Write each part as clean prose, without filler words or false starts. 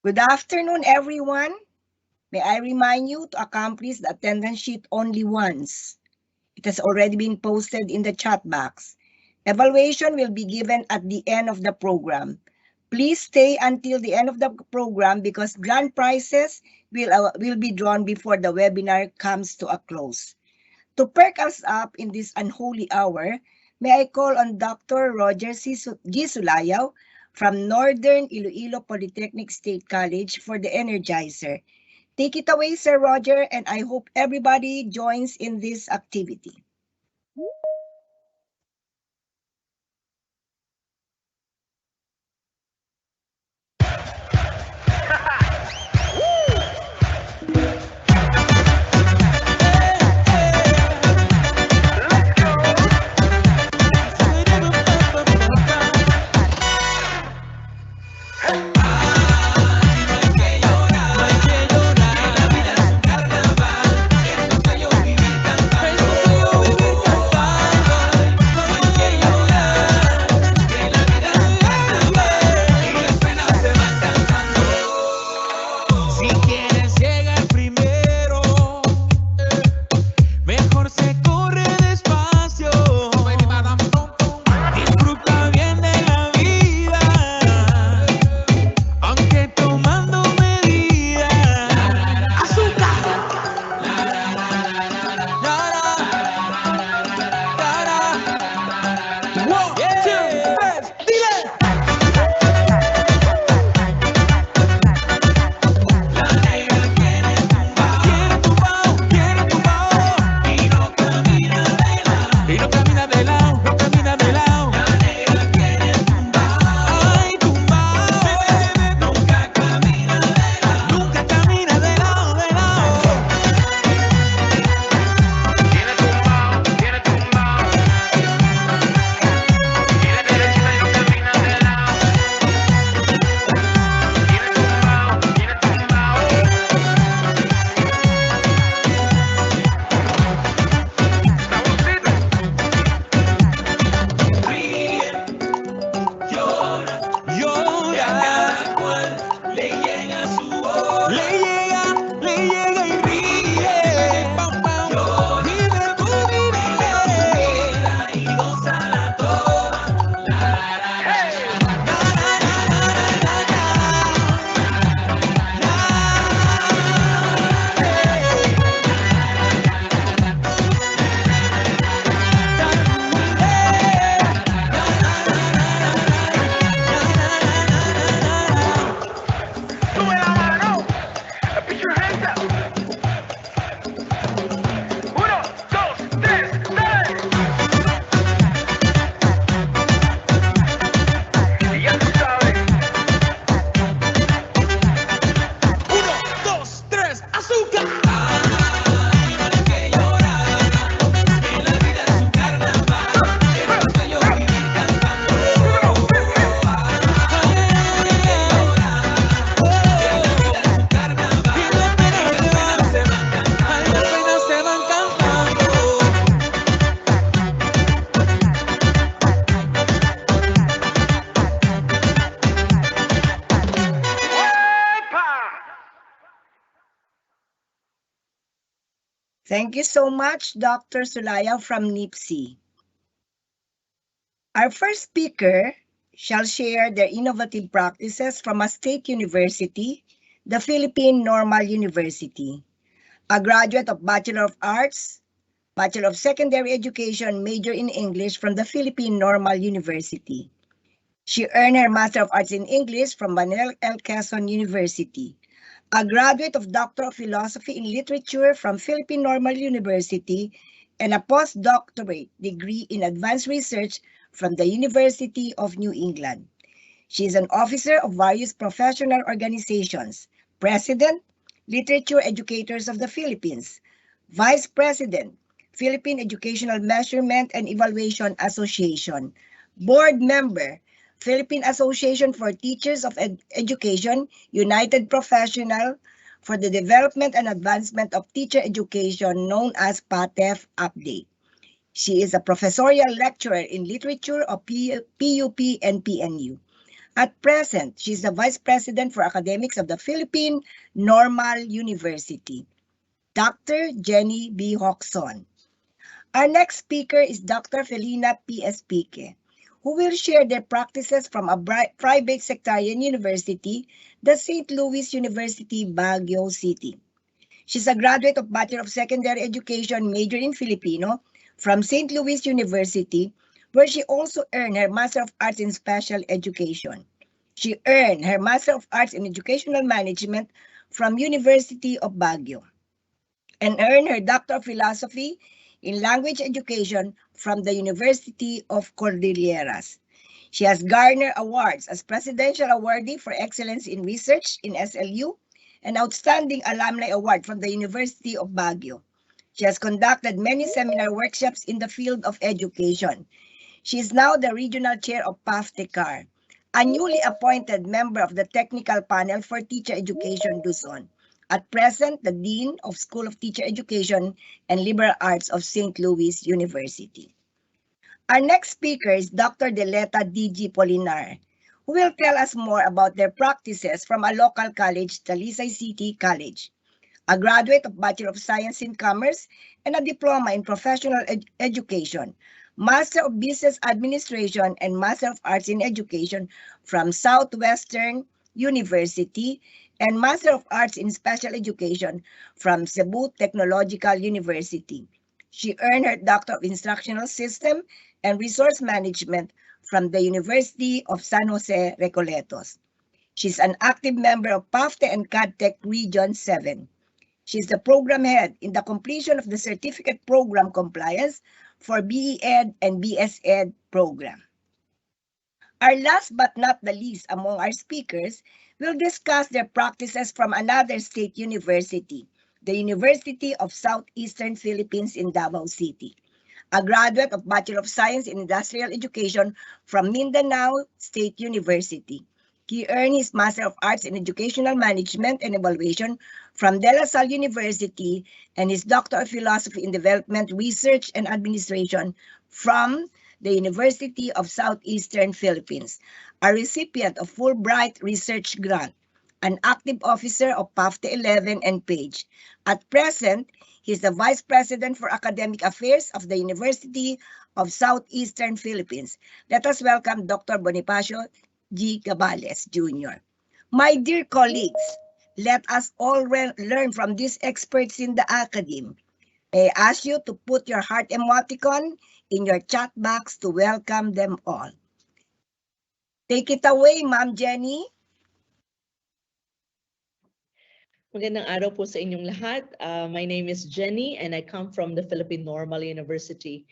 Good afternoon, everyone. May I remind you to accomplish the attendance sheet only once. It has already been posted in the chat box. Evaluation will be given at the end of the program. Please stay until the end of the program because grand prizes will be drawn before the webinar comes to a close. To perk us up in this unholy hour, may I call on Dr. Roger G. Sulayaw from Northern Iloilo Polytechnic State College for the Energizer. Take it away, Sir Roger, and I hope everybody joins in this activity. Thank you so much, Dr. Sulayaw from NIPSI. Our first speaker shall share their innovative practices from a state university, the Philippine Normal University. A graduate of Bachelor of Arts, Bachelor of Secondary Education, major in English from the Philippine Normal University. She earned her Master of Arts in English from Manuel L. Quezon University. A graduate of Doctor of Philosophy in Literature from Philippine Normal University and a postdoctorate degree in Advanced Research from the University of New England. She is an officer of various professional organizations, President, Literature Educators of the Philippines, Vice President, Philippine Educational Measurement and Evaluation Association, Board Member, Philippine Association for Teachers of Education, United Professional for the Development and Advancement of Teacher Education, known as PATEF Update. She is a professorial lecturer in literature of PUP and PNU. At present, she's the Vice President for Academics of the Philippine Normal University, Dr. Jenny B. Hoxon. Our next speaker is Dr. Felina P. Espique, who will share their practices from a private sectarian university, the St. Louis University, Baguio City. She's a graduate of Bachelor of Secondary Education, major in Filipino, from St. Louis University, where she also earned her Master of Arts in Special Education. She earned her Master of Arts in Educational Management from University of Baguio and earned her Doctor of Philosophy in Language Education from the University of Cordilleras. She has garnered awards as Presidential Awardee for Excellence in Research in SLU and Outstanding Alumni Award from the University of Baguio. She has conducted many seminar workshops in the field of education. She is now the Regional Chair of Pafte CAR, a newly appointed member of the Technical Panel for Teacher Education Luzon. At present, the Dean of School of Teacher Education and Liberal Arts of St. Louis University. Our next speaker is Dr. Deleta D.G. Polinar, who will tell us more about their practices from a local college, Talisay City College. A graduate of Bachelor of Science in Commerce and a diploma in Professional Education, Master of Business Administration and Master of Arts in Education from Southwestern University and Master of Arts in Special Education from Cebu Technological University. She earned her Doctor of Instructional System and Resource Management from the University of San Jose, Recoletos. She's an active member of PAFTE and CADTech Region 7. She's the program head in the completion of the Certificate Program Compliance for BE Ed and BS Ed program. Our last but not the least among our speakers will discuss their practices from another state university, the University of Southeastern Philippines in Davao City. A graduate of Bachelor of Science in Industrial Education from Mindanao State University. He earned his Master of Arts in Educational Management and Evaluation from De La Salle University and his Doctor of Philosophy in Development, Research, and Administration from the University of Southeastern Philippines, a recipient of Fulbright Research Grant, an active officer of PAFTE 11 and PAGE. At present, he is the Vice President for Academic Affairs of the University of Southeastern Philippines. Let us welcome Dr. Bonifacio G. Cabales, Jr. My dear colleagues, let us all learn from these experts in the academe. I ask you to put your heart emoticon in your chat box to welcome them all. Take it away, Ma'am Jenny. Magandang araw po sa inyong lahat. My name is Jenny and I come from the Philippine Normal University.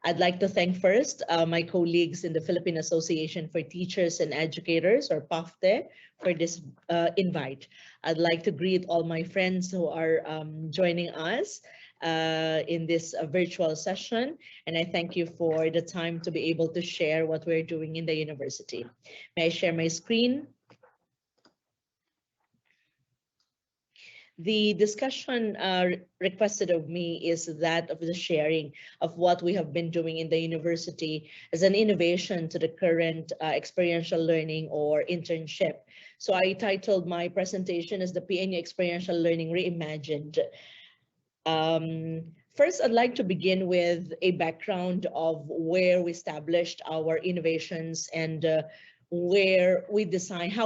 I'd like to thank first my colleagues in the Philippine Association for Teachers and Educators, or PAFTE, for this invite. I'd like to greet all my friends who are joining us in this virtual session, and I thank you for the time to be able to share what we're doing in the university. May I share my screen? The discussion requested of me is that of the sharing of what we have been doing in the university as an innovation to the current experiential learning or internship. So I titled my presentation as the PNU Experiential Learning Reimagined. First, I'd like to begin with a background of where we established our innovations and how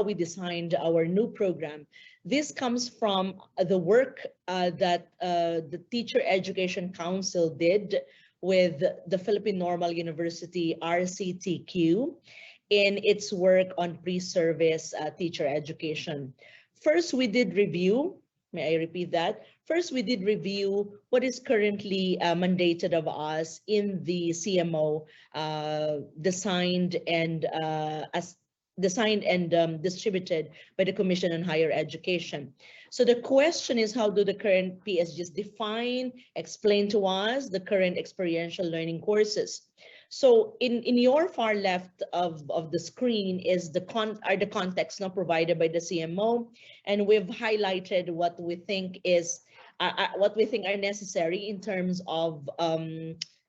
we designed our new program. This comes from the work that the Teacher Education Council did with the Philippine Normal University RCTQ in its work on pre-service teacher education. First, we did review, may I repeat that? First, we did review what is currently mandated of us in the CMO designed and distributed by the Commission on Higher Education. So the question is, how do the current PSGs define, explain to us the current experiential learning courses? So in your far left of the screen is the context now provided by the CMO, and we've highlighted what we think is what we think are necessary in terms of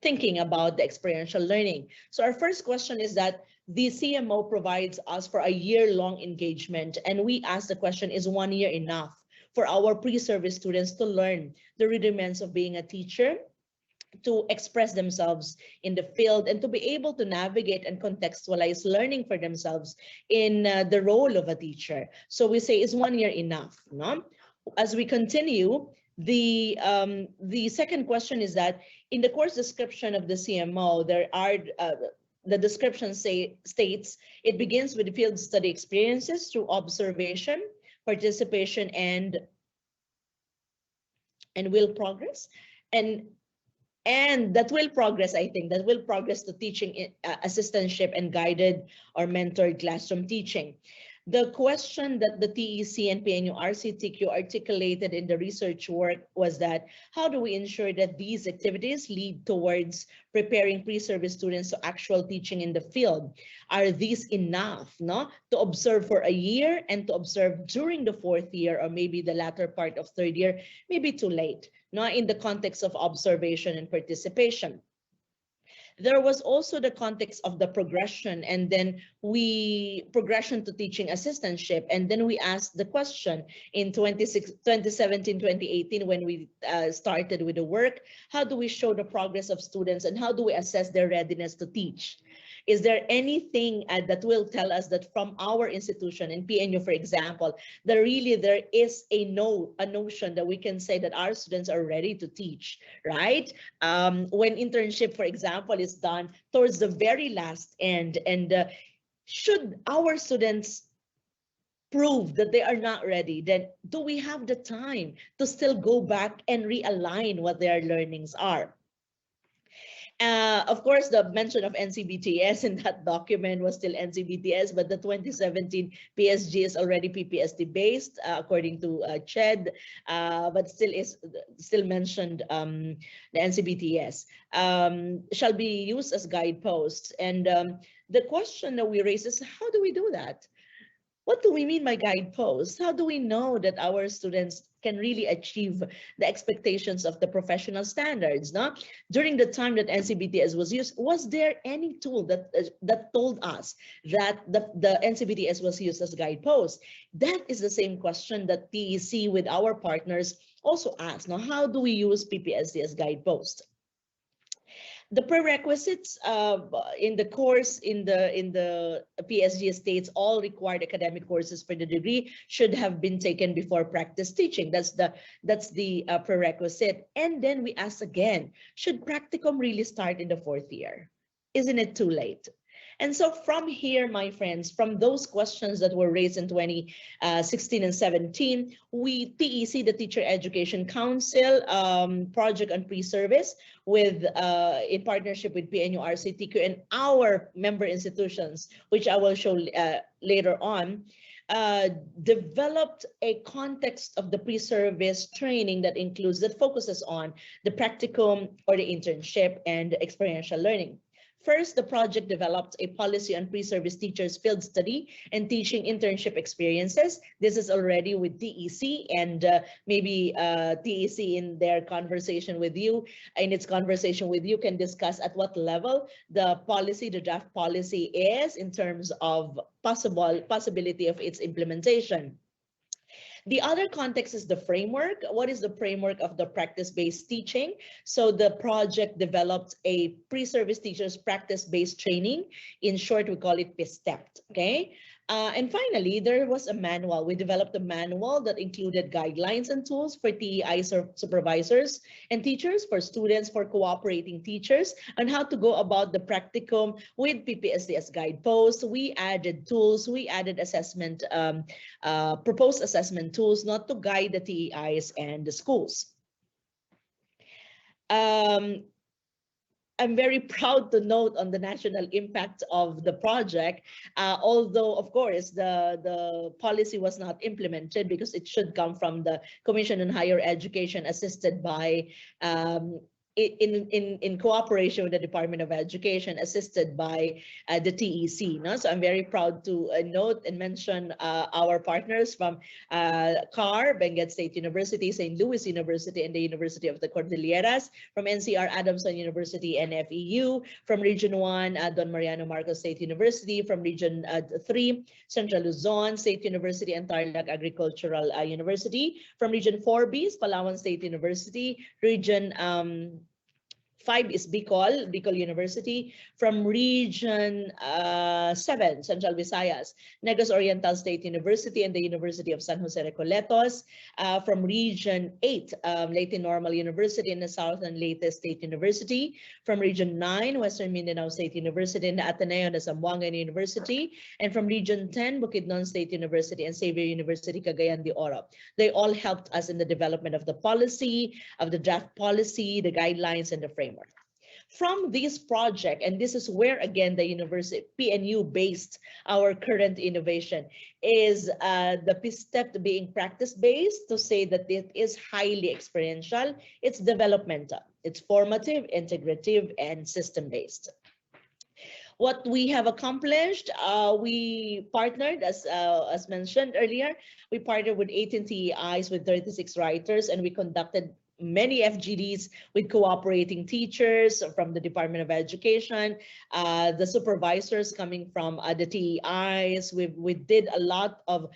thinking about the experiential learning. So our first question is that the CMO provides us for a year-long engagement, and we ask the question, is 1 year enough for our pre-service students to learn the rudiments of being a teacher, to express themselves in the field, and to be able to navigate and contextualize learning for themselves in the role of a teacher? So we say, is 1 year enough? No? As we continue, the second question is that in the course description of the CMO, there are the description states it begins with field study experiences through observation, participation, and will progress, and that will progress, I think, that will progress to teaching assistantship and guided or mentored classroom teaching. The question that the TEC and PNU RCTQ articulated in the research work was that, how do we ensure that these activities lead towards preparing pre-service students to actual teaching in the field? Are these enough, no, to observe for a year and to observe during the 4th year or maybe the latter part of 3rd year? Maybe too late, no, in the context of observation and participation. There was also the context of the progression, and then progression to teaching assistantship. And then we asked the question in 2017, 2018, when we started with the work, how do we show the progress of students and how do we assess their readiness to teach? Is there anything that will tell us that from our institution in PNU, for example, that really there is a notion that we can say that our students are ready to teach, right? When internship, for example, is done towards the very last end, and should our students prove that they are not ready, then do we have the time to still go back and realign what their learnings are? Of course, the mention of NCBTS in that document was still NCBTS, but the 2017 PSG is already PPSD based, according to CHED, but still mentioned the NCBTS. Shall be used as guideposts. And the question that we raise is, how do we do that? What do we mean by guideposts? How do we know that our students can really achieve the expectations of the professional standards? No? During the time that NCBTS was used, was there any tool that told us that the NCBTS was used as guideposts? That is the same question that TEC with our partners also asked. Now, how do we use PPSD as guideposts? The prerequisites in the course in the PSG states all required academic courses for the degree should have been taken before practice teaching. That's the prerequisite. And then we ask again, should practicum really start in the 4th year? Isn't it too late? And so from here, my friends, from those questions that were raised in 2016 and 17, TEC, the Teacher Education Council, project on pre-service with in partnership with PNU RCTQ and our member institutions, which I will show later on, developed a context of the pre-service training that focuses on the practicum or the internship and experiential learning. First, the project developed a policy on pre-service teachers field study and teaching internship experiences. This is already with TEC, and maybe TEC in their conversation with you, can discuss at what level the draft policy is in terms of possibility of its implementation. The other context is the framework. What is the framework of the practice-based teaching? So the project developed a pre-service teachers practice-based training. In short, we call it PSTEPT, okay? And finally, there was a manual. We developed a manual that included guidelines and tools for TEI supervisors and teachers, for students, for cooperating teachers, on how to go about the practicum with PPSD as guideposts. We added tools, we added assessment, proposed assessment tools, not to guide the TEIs and the schools. I'm very proud to note on the national impact of the project, although, of course, the policy was not implemented because it should come from the Commission on Higher Education, assisted by in cooperation with the Department of Education, assisted by the TEC. No? So I'm very proud to note and mention our partners from CAR, Benguet State University, St. Louis University, and the University of the Cordilleras, from NCR Adamson University and FEU, from Region 1, Don Mariano Marcos State University, from Region 3, Central Luzon State University and Tarlac Agricultural University, from Region 4B, Palawan State University, Region 5 is Bicol University, from Region 7, Central Visayas, Negros Oriental State University and the University of San Jose Recoletos, from Region 8, Leyte Normal University and the Southern Leyte State University, from Region 9, Western Mindanao State University and the Ateneo de Zamboanga University, and from Region 10, Bukidnon State University and Xavier University, Cagayan de Oro. They all helped us in the development of the policy, of the draft policy, the guidelines, and the framework. From this project, and this is where again the university PNU based our current innovation, is the step to being practice-based, to say that it is highly experiential, it's developmental, it's formative, integrative, and system-based. What we have accomplished, we partnered, as mentioned earlier, we partnered with 18 TEIs with 36 writers, and we conducted many FGDs with cooperating teachers from the Department of Education, the supervisors coming from the TEIs. We did a lot of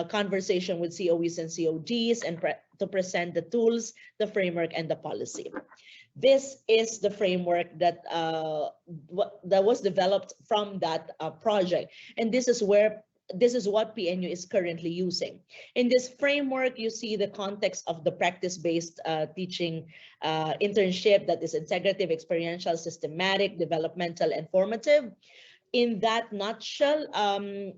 conversation with COEs and CODs and to present the tools, the framework, and the policy. This is the framework that was developed from that project, and this is what PNU is currently using. In this framework, you see the context of the practice-based teaching internship that is integrative, experiential, systematic, developmental, and formative. In that nutshell,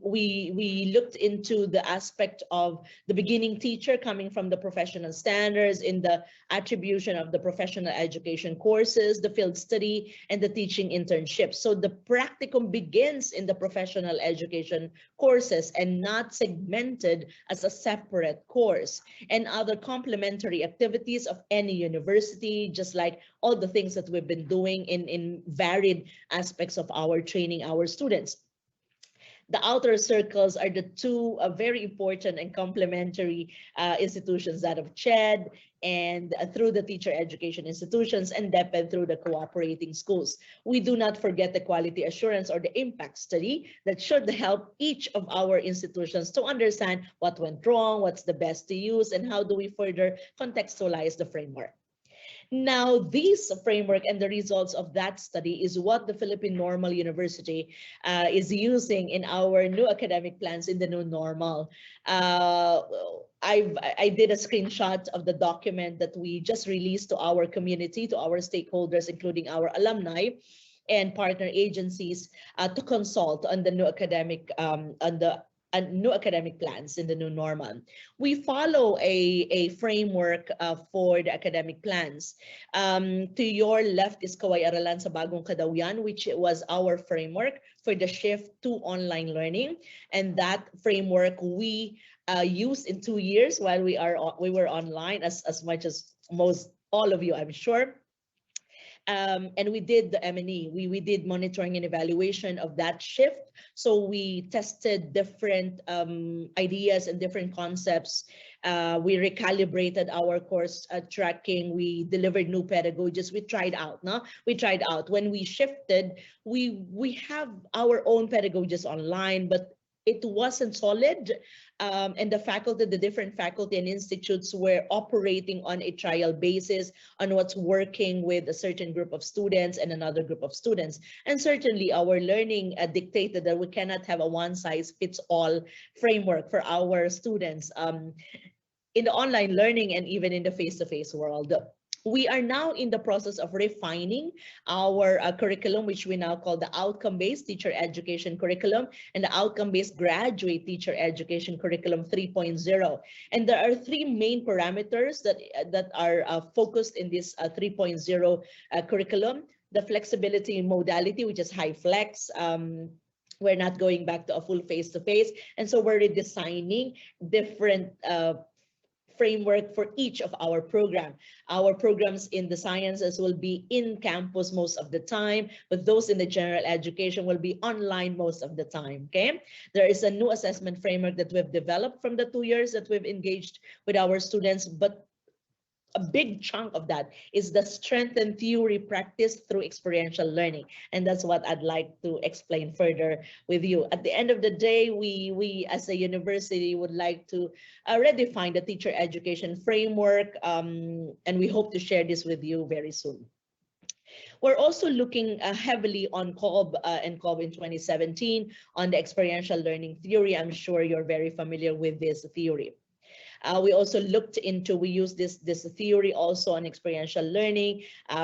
we looked into the aspect of the beginning teacher coming from the professional standards, in the attribution of the professional education courses, the field study, and the teaching internship. So the practicum begins in the professional education courses and not segmented as a separate course, and other complementary activities of any university, just like all the things that we've been doing in varied aspects of our training, our students. The outer circles are the two very important and complementary institutions, that of CHED and through the teacher education institutions, and DepEd through the cooperating schools. We do not forget the quality assurance or the impact study that should help each of our institutions to understand what went wrong, what's the best to use, and how do we further contextualize the framework. Now, this framework and the results of that study is what the Philippine Normal University is using in our new academic plans in the new normal. I did a screenshot of the document that we just released to our community, to our stakeholders, including our alumni and partner agencies, to consult on the new academic new academic plans in the new normal. We follow a framework for the academic plans. To your left is Kaway Aralan sa Bagong Kadawian, which was our framework for the shift to online learning. And that framework we used in 2 years while we were online, as much as all of you, I'm sure. And we did the M&E. We did monitoring and evaluation of that shift. So we tested different ideas and different concepts. We recalibrated our course tracking. We delivered new pedagogies. We tried out. We tried out. When we shifted, we have our own pedagogies online, but it wasn't solid, and the different faculty and institutes were operating on a trial basis on what's working with a certain group of students and another group of students. And certainly our learning dictated that we cannot have a one-size-fits-all framework for our students in the online learning and even in the face-to-face world. We are now in the process of refining our curriculum, which we now call the outcome-based teacher education curriculum and the outcome-based graduate teacher education curriculum 3.0. And there are three main parameters that are focused in this 3.0 curriculum. The flexibility modality, which is high flex. We're not going back to a full face-to-face. And so we're redesigning different framework for each of our program. Our programs in the sciences will be in campus most of the time, but those in the general education will be online most of the time, okay? There is a new assessment framework that we've developed from the 2 years that we've engaged with our students, but a big chunk of that is the strengthened theory practice through experiential learning. And that's what I'd like to explain further with you. At the end of the day, we as a university would like to redefine the teacher education framework, and we hope to share this with you very soon. We're also looking heavily on COB and COB in 2017 on the experiential learning theory. I'm sure you're very familiar with this theory. We also looked into, we use this theory also on experiential learning,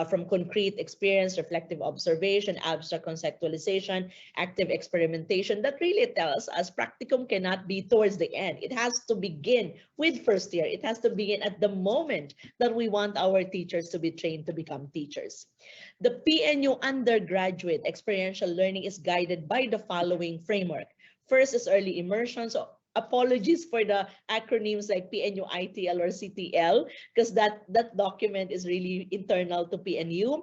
from concrete experience, reflective observation, abstract conceptualization, active experimentation. That really tells us practicum cannot be towards the end. It has to begin with first year. It has to begin at the moment that we want our teachers to be trained to become teachers. The PNU undergraduate experiential learning is guided by the following framework. First is early immersion. So apologies for the acronyms like PNU ITL or CTL, because that document is really internal to PNU.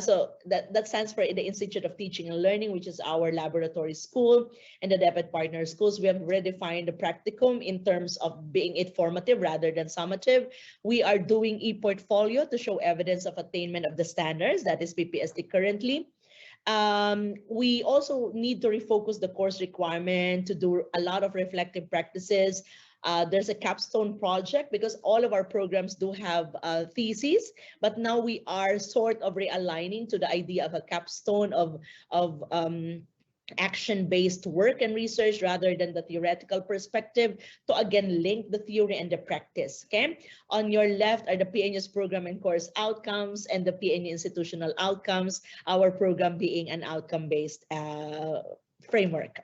So that stands for the Institute of Teaching and Learning, which is our laboratory school, and the DepEd partner schools. We have redefined the practicum in terms of being it formative rather than summative. We are doing e-portfolio to show evidence of attainment of the standards, that is PPSD currently. We also need to refocus the course requirement to do a lot of reflective practices. There's a capstone project because all of our programs do have theses, but now we are sort of realigning to the idea of a capstone of action-based work and research rather than the theoretical perspective to again link the theory and the practice. Okay, on your left are the PNU's program and course outcomes and the PNU institutional outcomes, our program being an outcome-based framework.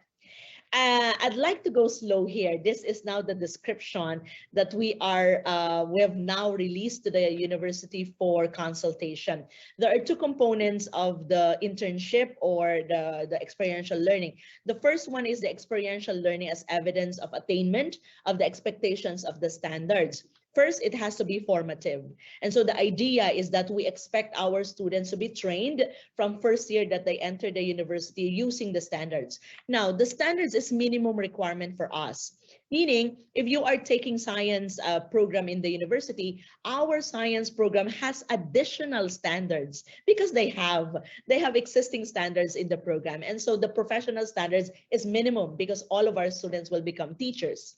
I'd like to go slow here. This is now the description that we have now released to the university for consultation. There are two components of the internship or the experiential learning. The first one is the experiential learning as evidence of attainment of the expectations of the standards. First, it has to be formative. And so the idea is that we expect our students to be trained from first year that they enter the university using the standards. Now, the standards is minimum requirement for us. Meaning, if you are taking science program in the university, our science program has additional standards because they have existing standards in the program. And so the professional standards is minimum because all of our students will become teachers.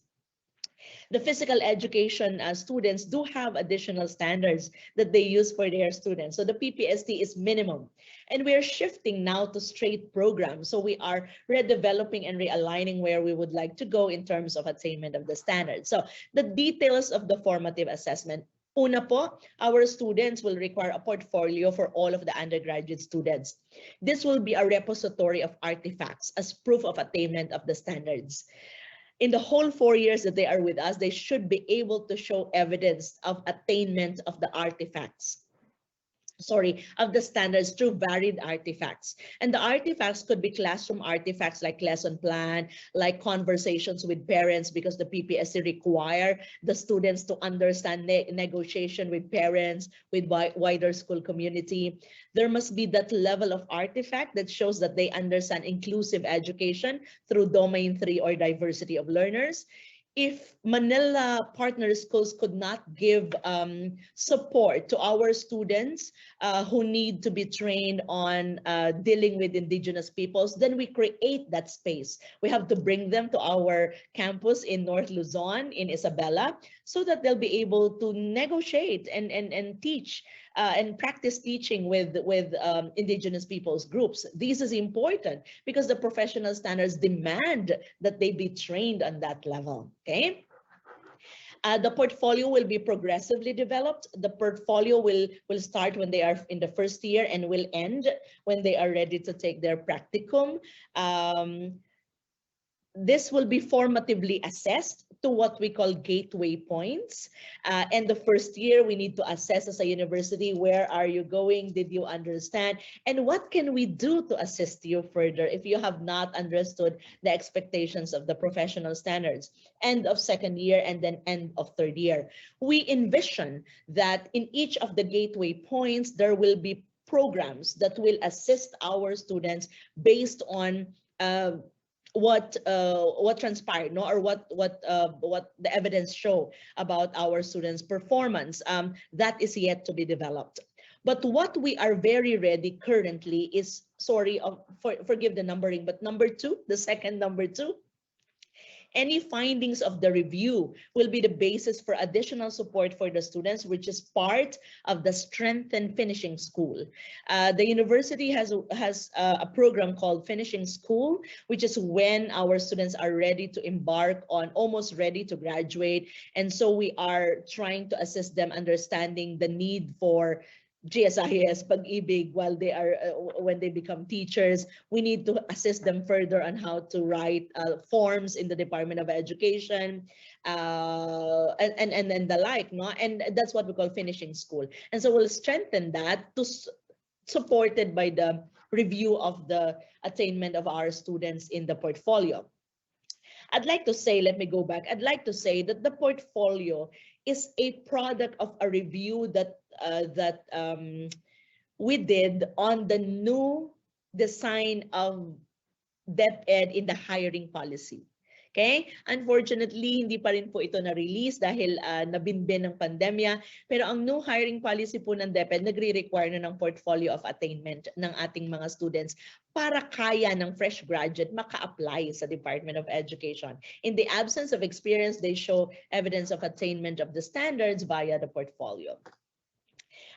The physical education students do have additional standards that they use for their students. So the PPSD is minimum. And we're shifting now to straight programs. So we are redeveloping and realigning where we would like to go in terms of attainment of the standards. So the details of the formative assessment. Una po, our students will require a portfolio for all of the undergraduate students. This will be a repository of artifacts as proof of attainment of the standards. In the whole 4 years that they are with us, they should be able to show evidence of attainment of the artifacts. Of the standards through varied artifacts. And the artifacts could be classroom artifacts like lesson plan, like conversations with parents, because the PPSC require the students to understand negotiation with parents, with wider school community. There must be that level of artifact that shows that they understand inclusive education through domain 3 or diversity of learners. If Manila partner schools could not give support to our students who need to be trained on dealing with indigenous peoples, then we create that space. We have to bring them to our campus in North Luzon, in Isabela, so that they'll be able to negotiate and teach and practice teaching with indigenous peoples groups. This is important because the professional standards demand that they be trained on that level, okay? The portfolio will be progressively developed. The portfolio will start when they are in the first year and will end when they are ready to take their practicum. this will be formatively assessed to what we call gateway points. And the first year, we need to assess as a university, where are you going? Did you understand? And what can we do to assist you further if you have not understood the expectations of the professional standards? End of second year and then end of third year. We envision that in each of the gateway points, there will be programs that will assist our students based on what transpired, no, or what the evidence show about our students' performance. That is yet to be developed. But what we are very ready currently is, sorry, forgive the numbering, but number two, the second number two, any findings of the review will be the basis for additional support for the students, which is part of the Strengthen Finishing School. The university has a program called Finishing School, which is when our students are ready to embark on, almost ready to graduate. And so we are trying to assist them understanding the need for GSIS, pag-ibig, while they are when they become teachers. We need to assist them further on how to write forms in the Department of Education, and the like, no? And that's what we call finishing school. And so we'll strengthen that to supported by the review of the attainment of our students in the portfolio. I'd like to say, let me go back. I'd like to say that the portfolio is a product of a review that we did on the new design of DepEd in the hiring policy. Okay? Unfortunately, hindi pa rin po ito na-release dahil nabinbin ng pandemya. Pero ang new hiring policy po ng DepEd nagre-require na ng portfolio of attainment ng ating mga students para kaya ng fresh graduate maka-apply sa Department of Education. In the absence of experience, they show evidence of attainment of the standards via the portfolio.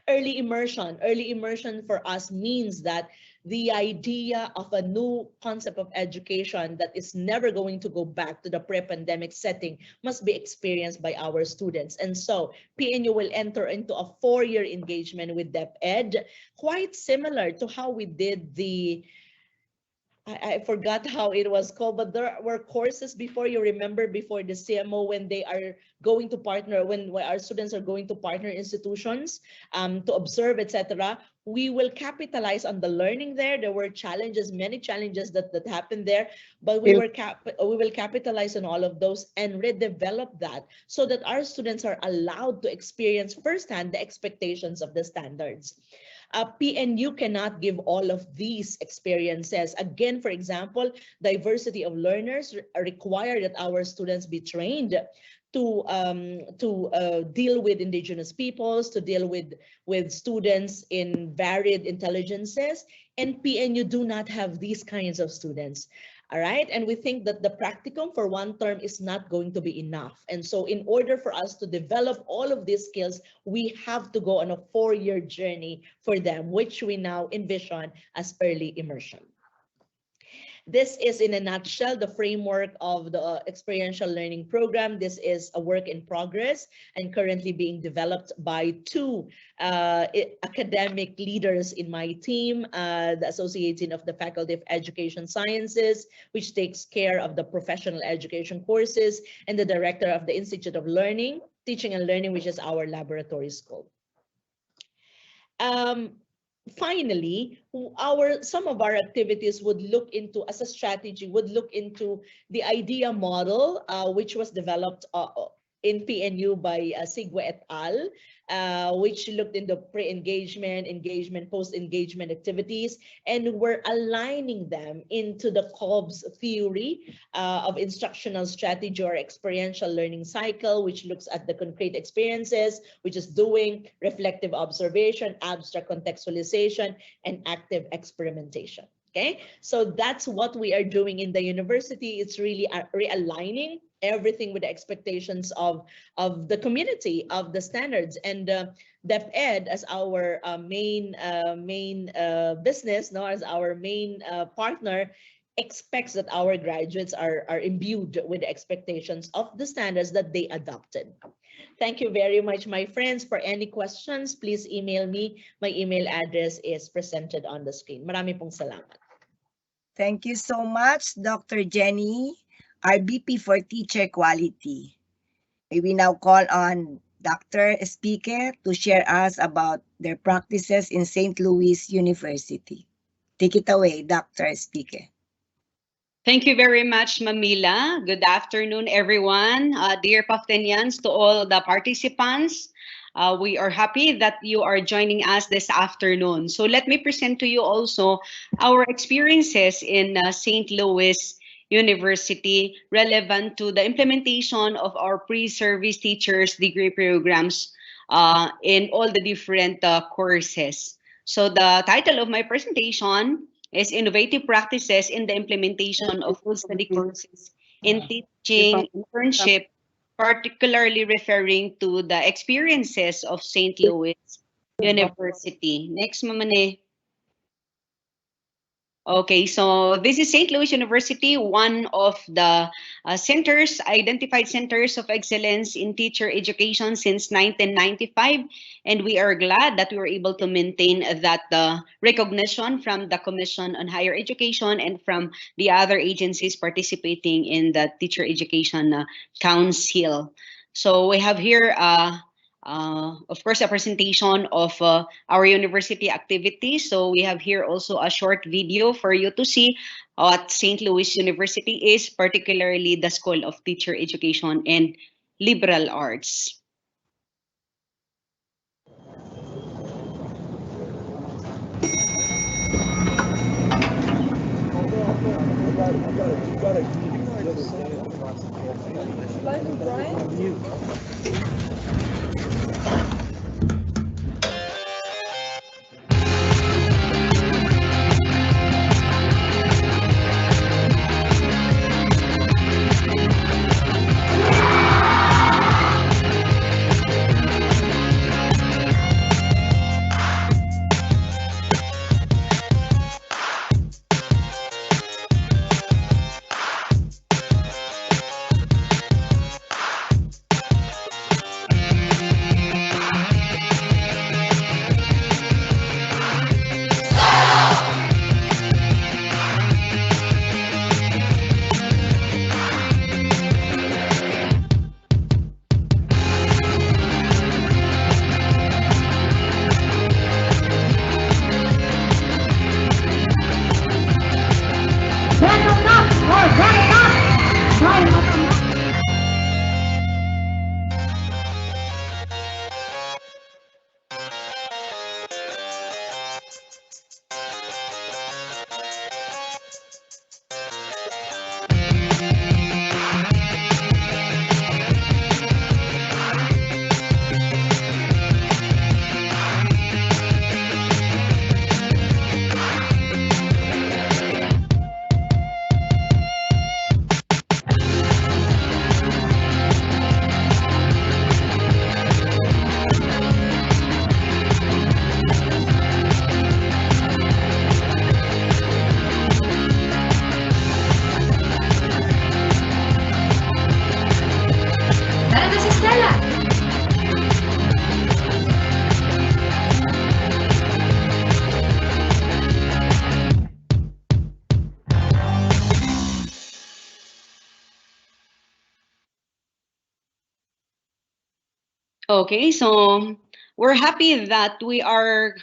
Early immersion. Early immersion for us means that the idea of a new concept of education that is never going to go back to the pre-pandemic setting must be experienced by our students. And so PNU will enter into a 4-year engagement with DepEd, quite similar to how we did the I forgot how it was called, but there were courses before, you remember, before the CMO, when they are going to partner, when our students are going to partner institutions to observe, etc. We will capitalize on the learning there. There were challenges, many challenges that happened there, but we will capitalize on all of those and redevelop that so that our students are allowed to experience firsthand the expectations of the standards. PNU cannot give all of these experiences. Again, for example, diversity of learners require that our students be trained to deal with indigenous peoples, to deal with students in varied intelligences, and PNU do not have these kinds of students. All right, and we think that the practicum for one term is not going to be enough. And so in order for us to develop all of these skills, we have to go on a 4-year journey for them, which we now envision as early immersion. This is, in a nutshell, the framework of the experiential learning program. This is a work in progress and currently being developed by 2 academic leaders in my team, the Associate Dean of the Faculty of Education Sciences, which takes care of the professional education courses, and the Director of the Institute of Learning, Teaching and Learning, which is our laboratory school. Finally, some of our activities would look into, as a strategy, would look into the idea model, which was developed in PNU by Sigwe et al., which looked into pre-engagement, engagement, post-engagement activities, and we're aligning them into the Cobb's theory of instructional strategy or experiential learning cycle, which looks at the concrete experiences, which is doing, reflective observation, abstract contextualization, and active experimentation. Okay, so that's what we are doing in the university. It's really realigning everything with the expectations of the community, of the standards, and DepEd as our main business, no, as our main partner, expects that our graduates are imbued with the expectations of the standards that they adopted. Thank you very much, my friends. For any questions, please email me. My email address is presented on the screen. Marami pong salamat. Thank you so much, Dr. Jenny. RBP for Teacher Quality. May we now call on Dr. Speaker to share us about their practices in St. Louis University. Take it away, Dr. Speaker. Thank you very much, Mamila. Good afternoon, everyone. Dear Paftenians, to all the participants, we are happy that you are joining us this afternoon. So let me present to you also our experiences in St. Louis University relevant to the implementation of our pre-service teachers degree programs in all the different courses. So the title of my presentation is Innovative Practices in the Implementation of Full Study Courses in Teaching Internship, particularly referring to the experiences of St. Louis University. Next, Mamane. Okay, so this is St. Louis University, one of the identified centers of excellence in teacher education since 1995. And we are glad that we were able to maintain that recognition from the Commission on Higher Education and from the other agencies participating in the Teacher Education Council. So we have here of course, a presentation of our university activities. So we have here also a short video for you to see what St. Louis University is, particularly the School of Teacher Education and Liberal Arts. Okay, so we're happy that we are,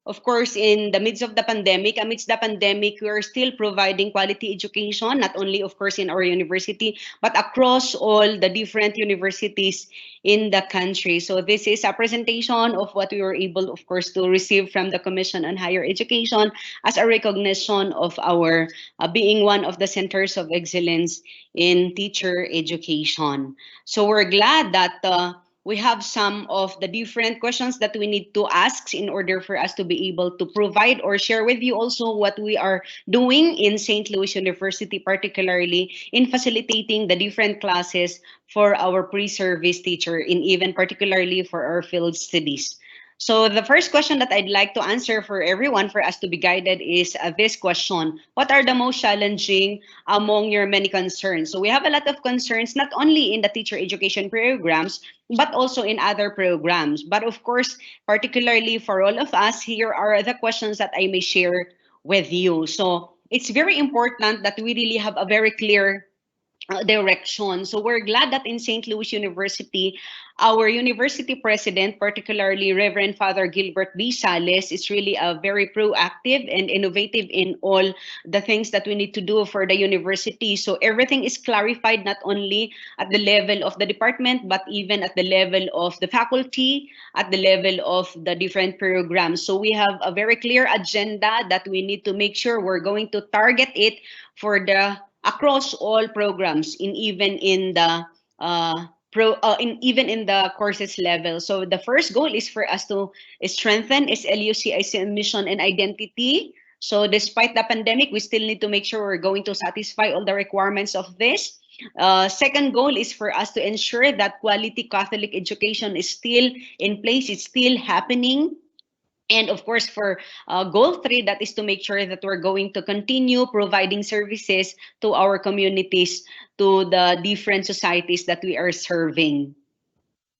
of course, in the midst of the pandemic. Amidst the pandemic, we are still providing quality education, not only, of course, in our university, but across all the different universities in the country. So this is a presentation of what we were able, of course, to receive from the Commission on Higher Education as a recognition of our being one of the centers of excellence in teacher education. So we're glad that we have some of the different questions that we need to ask in order for us to be able to provide or share with you also what we are doing in St. Louis University, particularly in facilitating the different classes for our pre-service teacher, and even particularly for our field studies. So the first question that I'd like to answer for everyone for us to be guided is this question: what are the most challenging among your many concerns? So we have a lot of concerns, not only in the teacher education programs, but also in other programs. But of course, particularly for all of us, here are the questions that I may share with you. So it's very important that we really have a very clear direction. So we're glad that in St. Louis University, our university president, particularly Reverend Father Gilbert B. Sales, is really very proactive and innovative in all the things that we need to do for the university. So everything is clarified not only at the level of the department, but even at the level of the faculty, at the level of the different programs. So we have a very clear agenda that we need to make sure we're going to target it for the across all programs, in even in the even in the courses level. So the first goal is for us to strengthen SLUCI's mission and identity. So despite the pandemic, we still need to make sure we're going to satisfy all the requirements of this. Second goal is for us to ensure that quality Catholic education is still in place, it's still happening. And of course, for goal 3, that is to make sure that we're going to continue providing services to our communities, to the different societies that we are serving.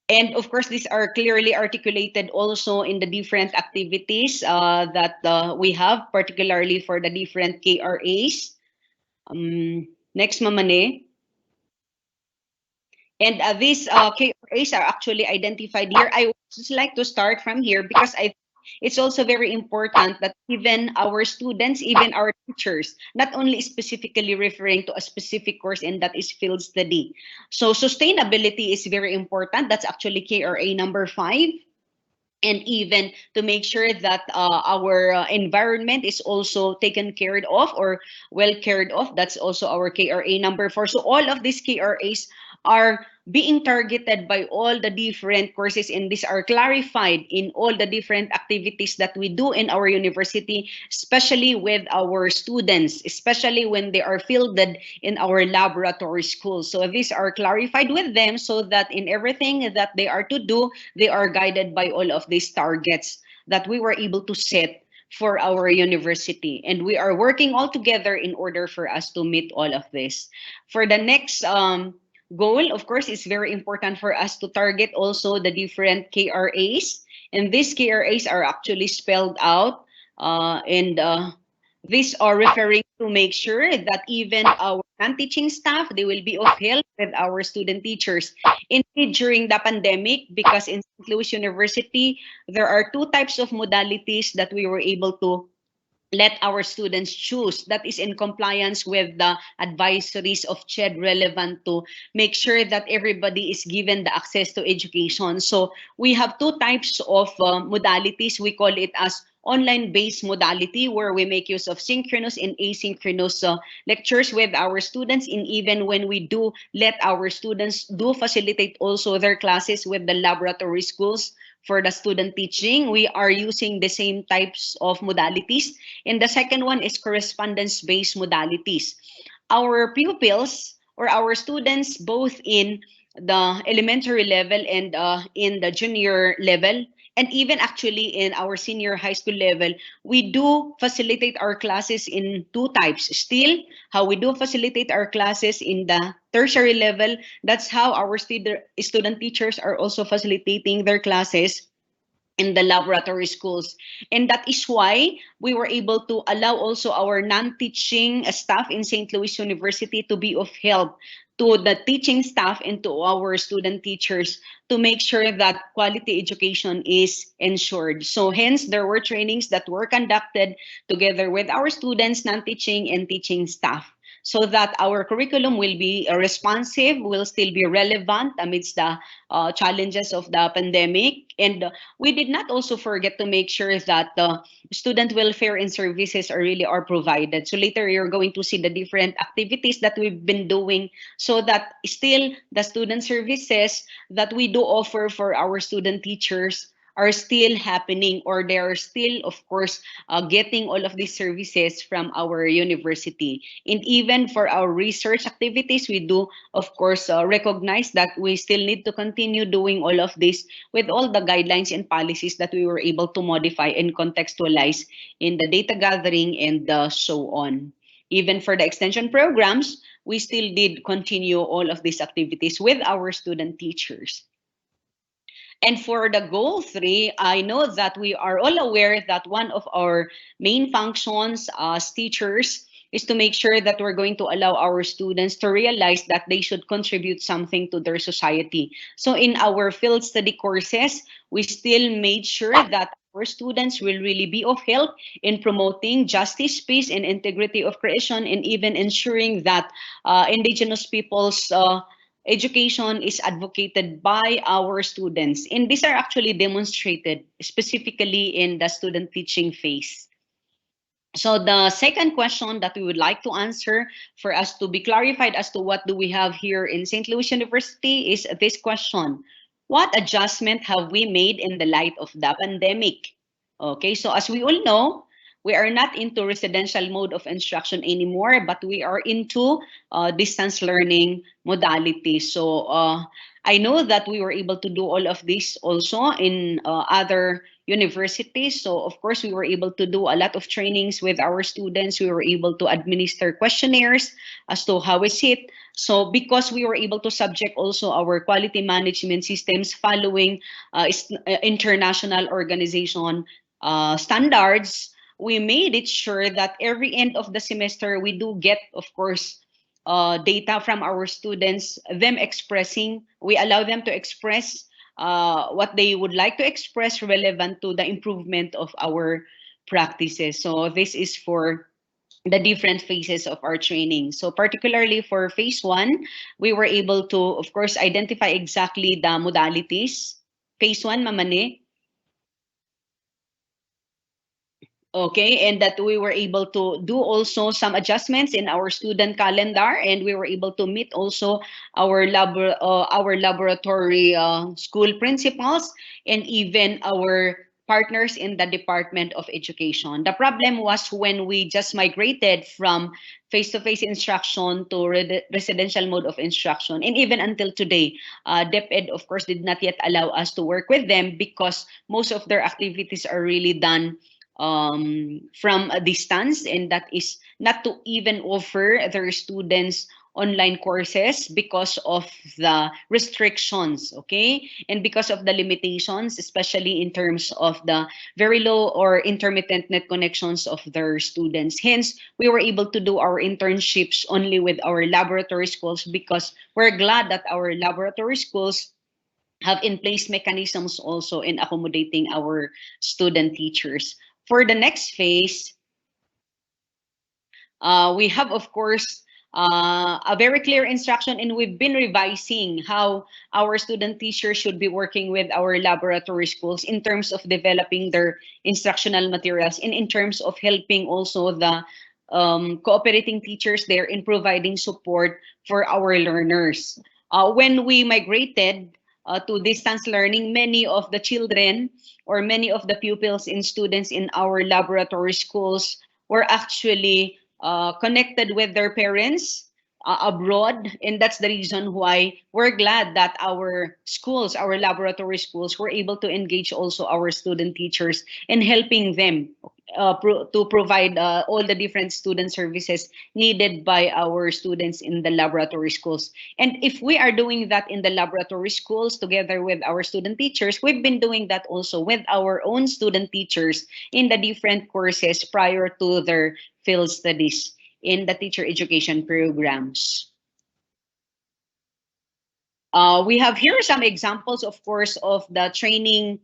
And of course, these are clearly articulated also in the different activities that we have, particularly for the different KRAs. Next, Mamane. And these KRAs are actually identified here. I would just like to start from here because it's also very important that even our students, even our teachers, not only specifically referring to a specific course, and that is field study. So sustainability is very important. That's actually KRA number 5. And even to make sure that our environment is also taken care of or well cared of. That's also our KRA number 4. So all of these KRAs are being targeted by all the different courses, and these are clarified in all the different activities that we do in our university, especially with our students, especially when they are fielded in our laboratory schools. So these are clarified with them so that in everything that they are to do, they are guided by all of these targets that we were able to set for our university. And we are working all together in order for us to meet all of this. For the next goal, of course, is very important for us to target also the different KRAs. And these KRAs are actually spelled out. And these are referring to make sure that even our non-teaching staff, they will be of help with our student teachers. Indeed, during the pandemic, because in St. Louis University, there are 2 types of modalities that we were able to let our students choose that is in compliance with the advisories of CHED relevant to make sure that everybody is given the access to education. So we have 2 types of modalities. We call it as online-based modality, where we make use of synchronous and asynchronous lectures with our students. And even when we do let our students do facilitate also their classes with the laboratory schools, for the student teaching, we are using the same types of modalities. And the second one is correspondence-based modalities. Our pupils or our students, both in the elementary level and in the junior level, and even actually in our senior high school level, we do facilitate our classes in 2 types. Still, how we do facilitate our classes in the tertiary level, that's how our student teachers are also facilitating their classes in the laboratory schools. And that is why we were able to allow also our non-teaching staff in St. Louis University to be of help to the teaching staff and to our student teachers to make sure that quality education is ensured. So hence, there were trainings that were conducted together with our students, non-teaching and teaching staff, so that our curriculum will be responsive, will still be relevant amidst the challenges of the pandemic. And we did not also forget to make sure that the student welfare and services are provided. So later you're going to see the different activities that we've been doing so that still the student services that we do offer for our student teachers are still happening, or they are still, of course, getting all of these services from our university. And even for our research activities, we do, of course, recognize that we still need to continue doing all of this with all the guidelines and policies that we were able to modify and contextualize in the data gathering and so on. Even for the extension programs, we still did continue all of these activities with our student teachers. And for the goal 3, I know that we are all aware that one of our main functions as teachers is to make sure that we're going to allow our students to realize that they should contribute something to their society. So in our field study courses, we still made sure that our students will really be of help in promoting justice, peace, and integrity of creation, and even ensuring that indigenous peoples' education is advocated by our students. And these are actually demonstrated specifically in the student teaching phase. So the second question that we would like to answer for us to be clarified as to what do we have here in St. Louis University is this question. What adjustment have we made in the light of the pandemic? Okay, so as we all know, we are not into residential mode of instruction anymore, but we are into distance learning modalities. So I know that we were able to do all of this also in other universities. So of course, we were able to do a lot of trainings with our students. We were able to administer questionnaires as to how is it. So because we were able to subject also our quality management systems following international organization standards, we made it sure that every end of the semester, we do get, of course, data from our students, them expressing, we allow them to express what they would like to express relevant to the improvement of our practices. So this is for the different phases of our training. So particularly for phase one, we were able to, of course, identify exactly the modalities. Phase one, Mamane, okay, and that we were able to do also some adjustments in our student calendar, and we were able to meet also our laboratory school principals and even our partners in the Department of Education. The problem was when we just migrated from face-to-face instruction to residential mode of instruction, and even until today, DepEd, of course, did not yet allow us to work with them because most of their activities are really done from a distance, and that is not to even offer their students online courses because of the restrictions, okay, and because of the limitations, especially in terms of the very low or intermittent net connections of their students. Hence, we were able to do our internships only with our laboratory schools because we're glad that our laboratory schools have in place mechanisms also in accommodating our student teachers. For the next phase, we have, of course, a very clear instruction, and we've been revising how our student teachers should be working with our laboratory schools in terms of developing their instructional materials and in terms of helping also the cooperating teachers there in providing support for our learners. When we migrated to distance learning, many of the children or many of the pupils and students in our laboratory schools were actually connected with their parents abroad, and that's the reason why we're glad that our schools, our laboratory schools, were able to engage also our student teachers in helping them to provide all the different student services needed by our students in the laboratory schools. And if we are doing that in the laboratory schools together with our student teachers, we've been doing that also with our own student teachers in the different courses prior to their field studies in the teacher education programs. We have here some examples, of course, of the training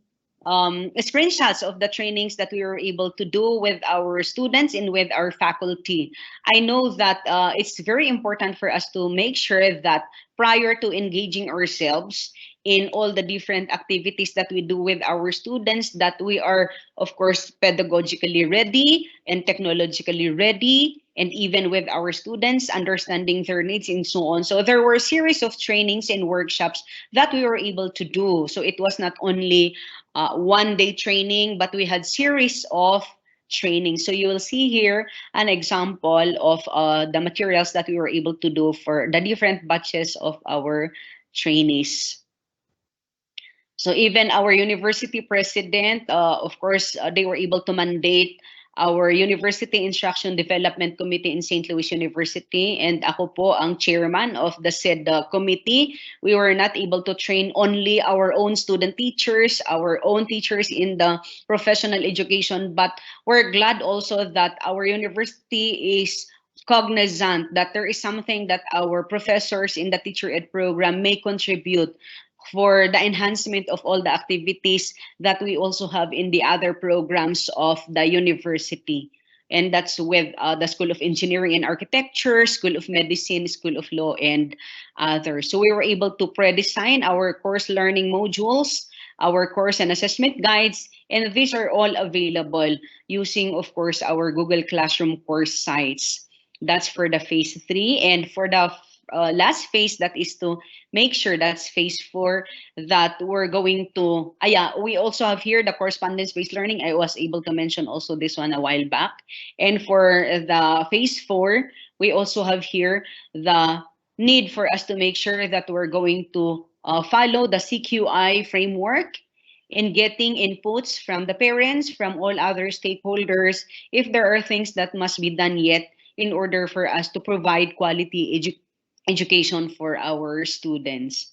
screenshots of the trainings that we were able to do with our students and with our faculty. I know that it's very important for us to make sure that prior to engaging ourselves in all the different activities that we do with our students, that we are, of course, pedagogically ready and technologically ready, and even with our students, understanding their needs and so on. So there were a series of trainings and workshops that we were able to do. So it was not only one-day training, but we had series of training. So you will see here an example of the materials that we were able to do for the different batches of our trainees. So even our university president, of course, they were able to mandate our University Instruction Development Committee in St. Louis University, and ako po ang chairman of the said committee. We were not able to train only our own student teachers, our own teachers in the professional education, but we're glad also that our university is cognizant that there is something that our professors in the teacher ed program may contribute for the enhancement of all the activities that we also have in the other programs of the university. And that's with the School of Engineering and Architecture, School of Medicine, School of Law, and others. So we were able to pre-design our course learning modules, our course and assessment guides, and these are all available using, of course, our Google Classroom course sites. That's for the phase 3. And for the last phase, that is to make sure, that's phase 4, that we're going to, yeah, we also have here the correspondence-based learning. I was able to mention also this one a while back. And for the phase 4, we also have here the need for us to make sure that we're going to follow the CQI framework in getting inputs from the parents, from all other stakeholders, if there are things that must be done yet in order for us to provide quality education for our students.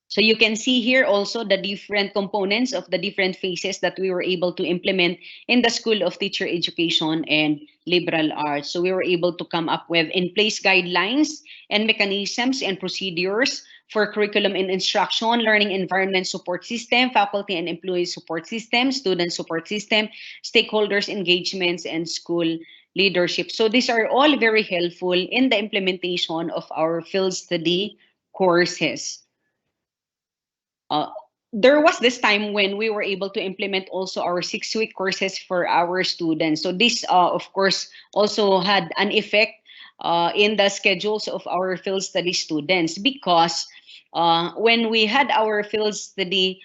So you can see here also the different components of the different phases that we were able to implement in the School of Teacher Education and Liberal Arts. So we were able to come up with in-place guidelines and mechanisms and procedures for curriculum and instruction, learning environment support system, faculty and employee support system, student support system, stakeholders engagements, and school leadership. So these are all very helpful in the implementation of our field study courses. There was this time when we were able to implement also our 6-week courses for our students. So this, of course, also had an effect in the schedules of our field study students, because when we had our field study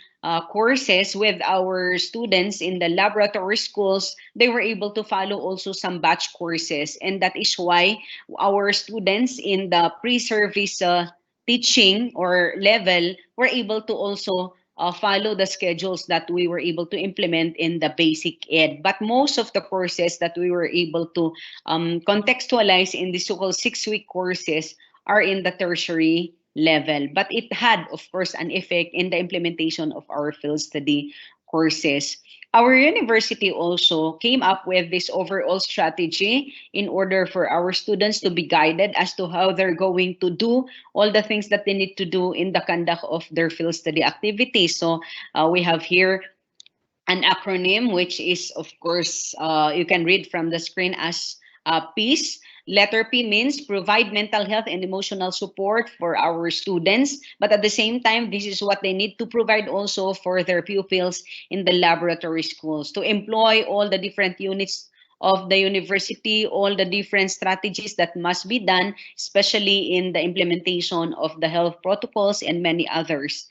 courses with our students in the laboratory schools, they were able to follow also some batch courses. And that is why our students in the pre-service teaching or level were able to also follow the schedules that we were able to implement in the basic ed. But most of the courses that we were able to contextualize in the so-called 6-week courses are in the tertiary level. But it had, of course, an effect in the implementation of our field study courses. Our university also came up with this overall strategy in order for our students to be guided as to how they're going to do all the things that they need to do in the conduct of their field study activities. So we have here an acronym, which is, of course, you can read from the screen as PEACE. Letter P means provide mental health and emotional support for our students. But at the same time, this is what they need to provide also for their pupils in the laboratory schools, to employ all the different units of the university, all the different strategies that must be done, especially in the implementation of the health protocols and many others.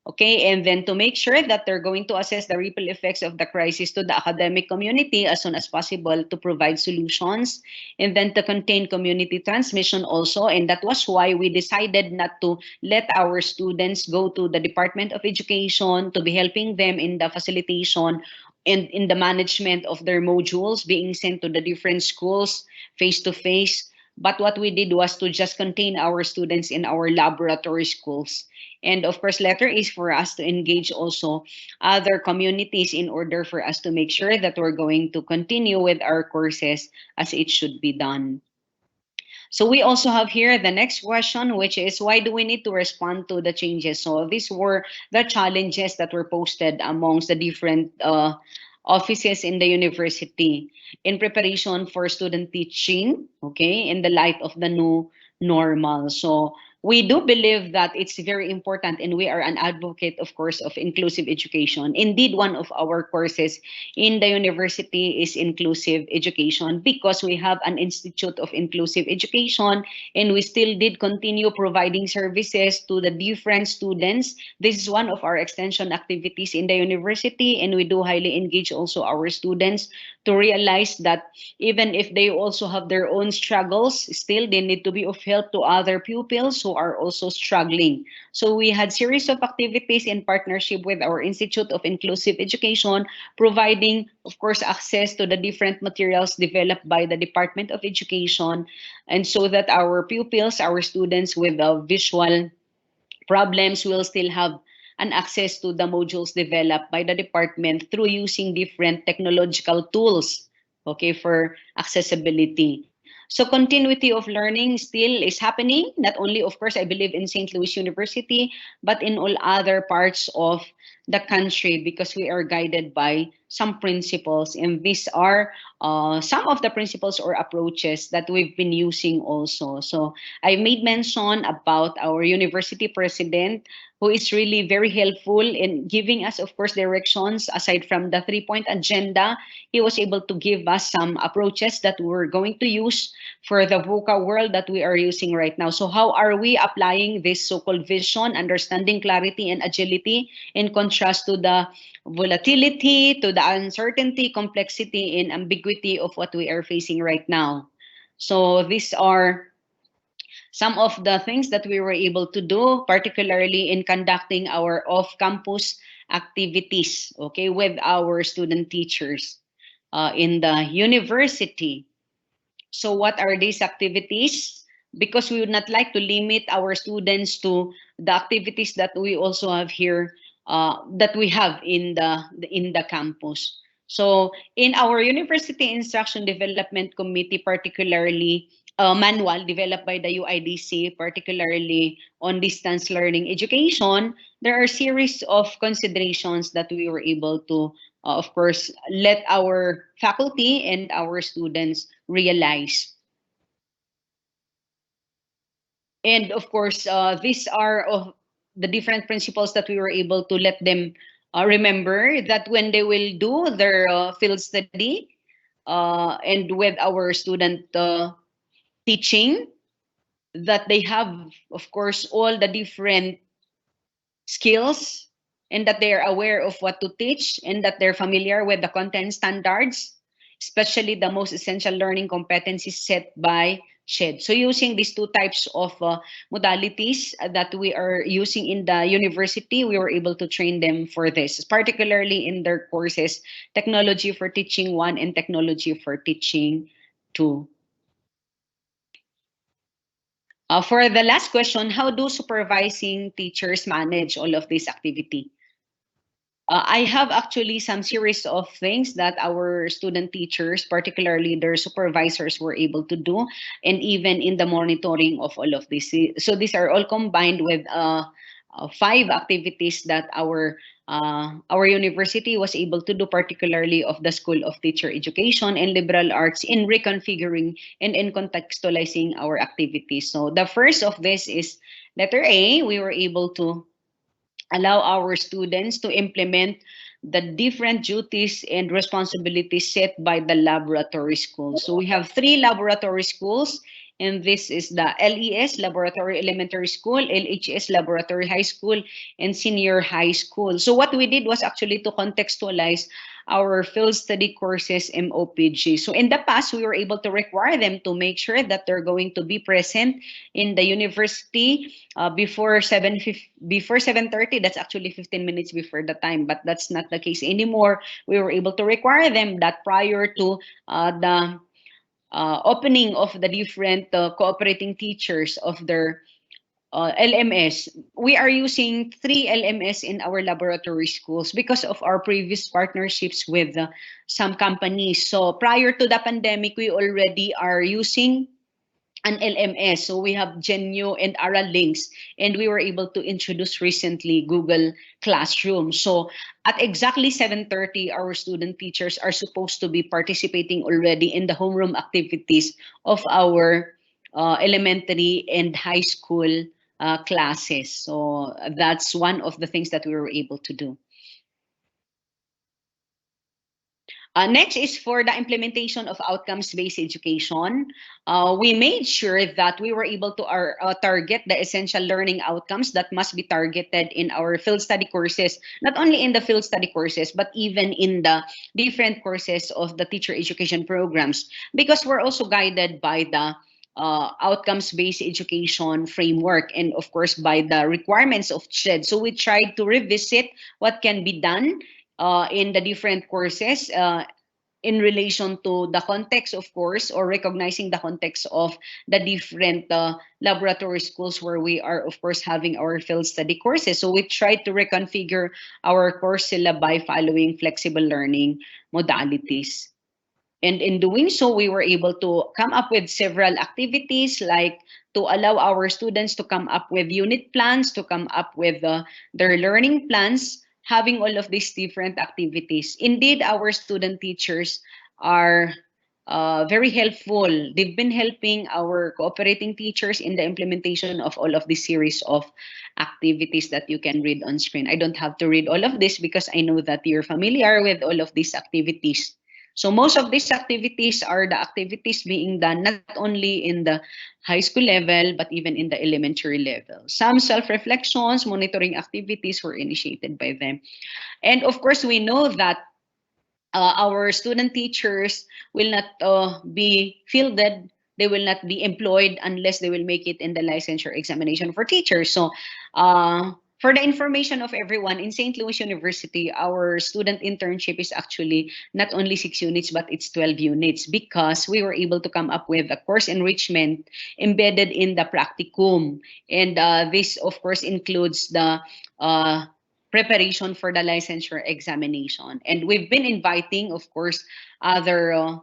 Okay, and then to make sure that they're going to assess the ripple effects of the crisis to the academic community as soon as possible to provide solutions, and then to contain community transmission also. And that was why we decided not to let our students go to the Department of Education to be helping them in the facilitation and in the management of their modules being sent to the different schools face to face. But what we did was to just contain our students in our laboratory schools. And of course, letter is for us to engage also other communities in order for us to make sure that we're going to continue with our courses as it should be done. So we also have here the next question, which is why do we need to respond to the changes? So these were the challenges that were posted amongst the different offices in the university in preparation for student teaching, okay, in the light of the new normal. So we do believe that it's very important, and we are an advocate, of course, of inclusive education. Indeed, one of our courses in the university is inclusive education, because we have an Institute of Inclusive Education, and we still did continue providing services to the different students. This is one of our extension activities in the university, and we do highly engage also our students to realize that even if they also have their own struggles, still they need to be of help to other pupils who are also struggling. So we had series of activities in partnership with our Institute of Inclusive Education, providing, of course, access to the different materials developed by the Department of Education, and so that our pupils, our students with visual problems will still have an access to the modules developed by the department through using different technological tools. okay, for accessibility. So continuity of learning still is happening, not only, of course, I believe in St. Louis University, but in all other parts of the country, because we are guided by some principles. And these are some of the principles or approaches that we've been using also. So I made mention about our university president, who is really very helpful in giving us, of course, directions aside from the 3-point agenda. He was able to give us some approaches that we're going to use for the VUCA world that we are using right now. So how are we applying this so-called vision, understanding, clarity, and agility in contrast to the volatility, to the uncertainty, complexity, and ambiguity of what we are facing right now? So these are some of the things that we were able to do, particularly in conducting our off-campus activities, okay, with our student teachers in the university. So what are these activities? Because we would not like to limit our students to the activities that we also have here, that we have in the campus. So in our University Instruction Development Committee, particularly manual developed by the UIDC, particularly on distance learning education, there are series of considerations that we were able to, of course, let our faculty and our students realize. And of course, these are of the different principles that we were able to let them remember, that when they will do their field study and with our student teaching, that they have, of course, all the different skills, and that they are aware of what to teach, and that they're familiar with the content standards, especially the most essential learning competencies set by SHED. So using these two types of modalities that we are using in the university, we were able to train them for this, particularly in their courses, Technology for Teaching 1 and Technology for Teaching 2. For the last question, how do supervising teachers manage all of this activity? I have actually some series of things that our student teachers, particularly their supervisors, were able to do, and even in the monitoring of all of this. So these are all combined with 5 activities that our university was able to do, particularly of the School of Teacher Education and Liberal Arts, in reconfiguring and in contextualizing our activities. So the first of this is letter A. We were able to allow our students to implement the different duties and responsibilities set by the laboratory schools. So we have 3 laboratory schools, and this is the LES, Laboratory Elementary School, LHS, Laboratory High School, and Senior High School. So what we did was actually to contextualize our field study courses MOPG. So in the past, we were able to require them to make sure that they're going to be present in the university before 7:30. That's actually 15 minutes before the time, but that's not the case anymore. We were able to require them that prior to the opening of the different cooperating teachers of their LMS. We are using 3 LMS in our laboratory schools because of our previous partnerships with some companies. So prior to the pandemic, we already are using an LMS. So we have Genio and Ara Links, and we were able to introduce recently Google Classroom. So at exactly 7:30, our student teachers are supposed to be participating already in the homeroom activities of our elementary and high school classes. So that's one of the things that we were able to do. Next is for the implementation of outcomes-based education. We made sure that we were able to target the essential learning outcomes that must be targeted in our field study courses, not only in the field study courses, but even in the different courses of the teacher education programs, because we're also guided by the outcomes-based education framework, and of course by the requirements of SHED. So we tried to revisit what can be done in the different courses in relation to the context, of course, or recognizing the context of the different laboratory schools where we are, of course, having our field study courses. So we tried to reconfigure our course syllabi following flexible learning modalities. And in doing so, we were able to come up with several activities, like to allow our students to come up with unit plans, to come up with their learning plans, having all of these different activities. Indeed, our student teachers are very helpful. They've been helping our cooperating teachers in the implementation of all of this series of activities that you can read on screen. I don't have to read all of this because I know that you're familiar with all of these activities. So most of these activities are the activities being done not only in the high school level, but even in the elementary level. Some self-reflections, monitoring activities were initiated by them. And of course, we know that our student teachers will not be fielded, they will not be employed unless they will make it in the licensure examination for teachers. So for the information of everyone, in St. Louis University, our student internship is actually not only 6 units, but it's 12 units, because we were able to come up with a course enrichment embedded in the practicum. And this, of course, includes the preparation for the licensure examination. And we've been inviting, of course, other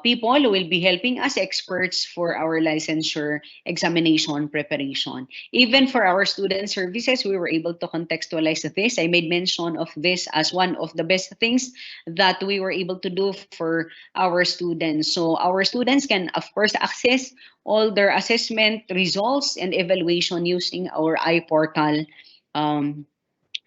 people who will be helping us, experts for our licensure examination preparation. Even for our student services, we were able to contextualize this. I made mention of this as one of the best things that we were able to do for our students. So our students can, of course, access all their assessment results and evaluation using our iPortal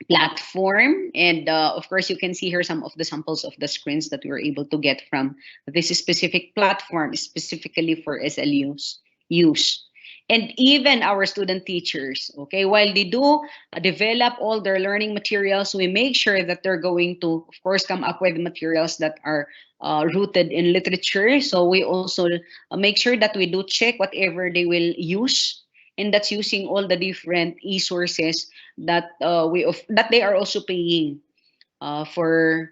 platform. And of course, you can see here some of the samples of the screens that we were able to get from this specific platform, specifically for SLU's use. And even our student teachers, okay, while they do develop all their learning materials, we make sure that they're going to, of course, come up with materials that are rooted in literature. So we also make sure that we do check whatever they will use, and that's using all the different e-sources that that they are also paying for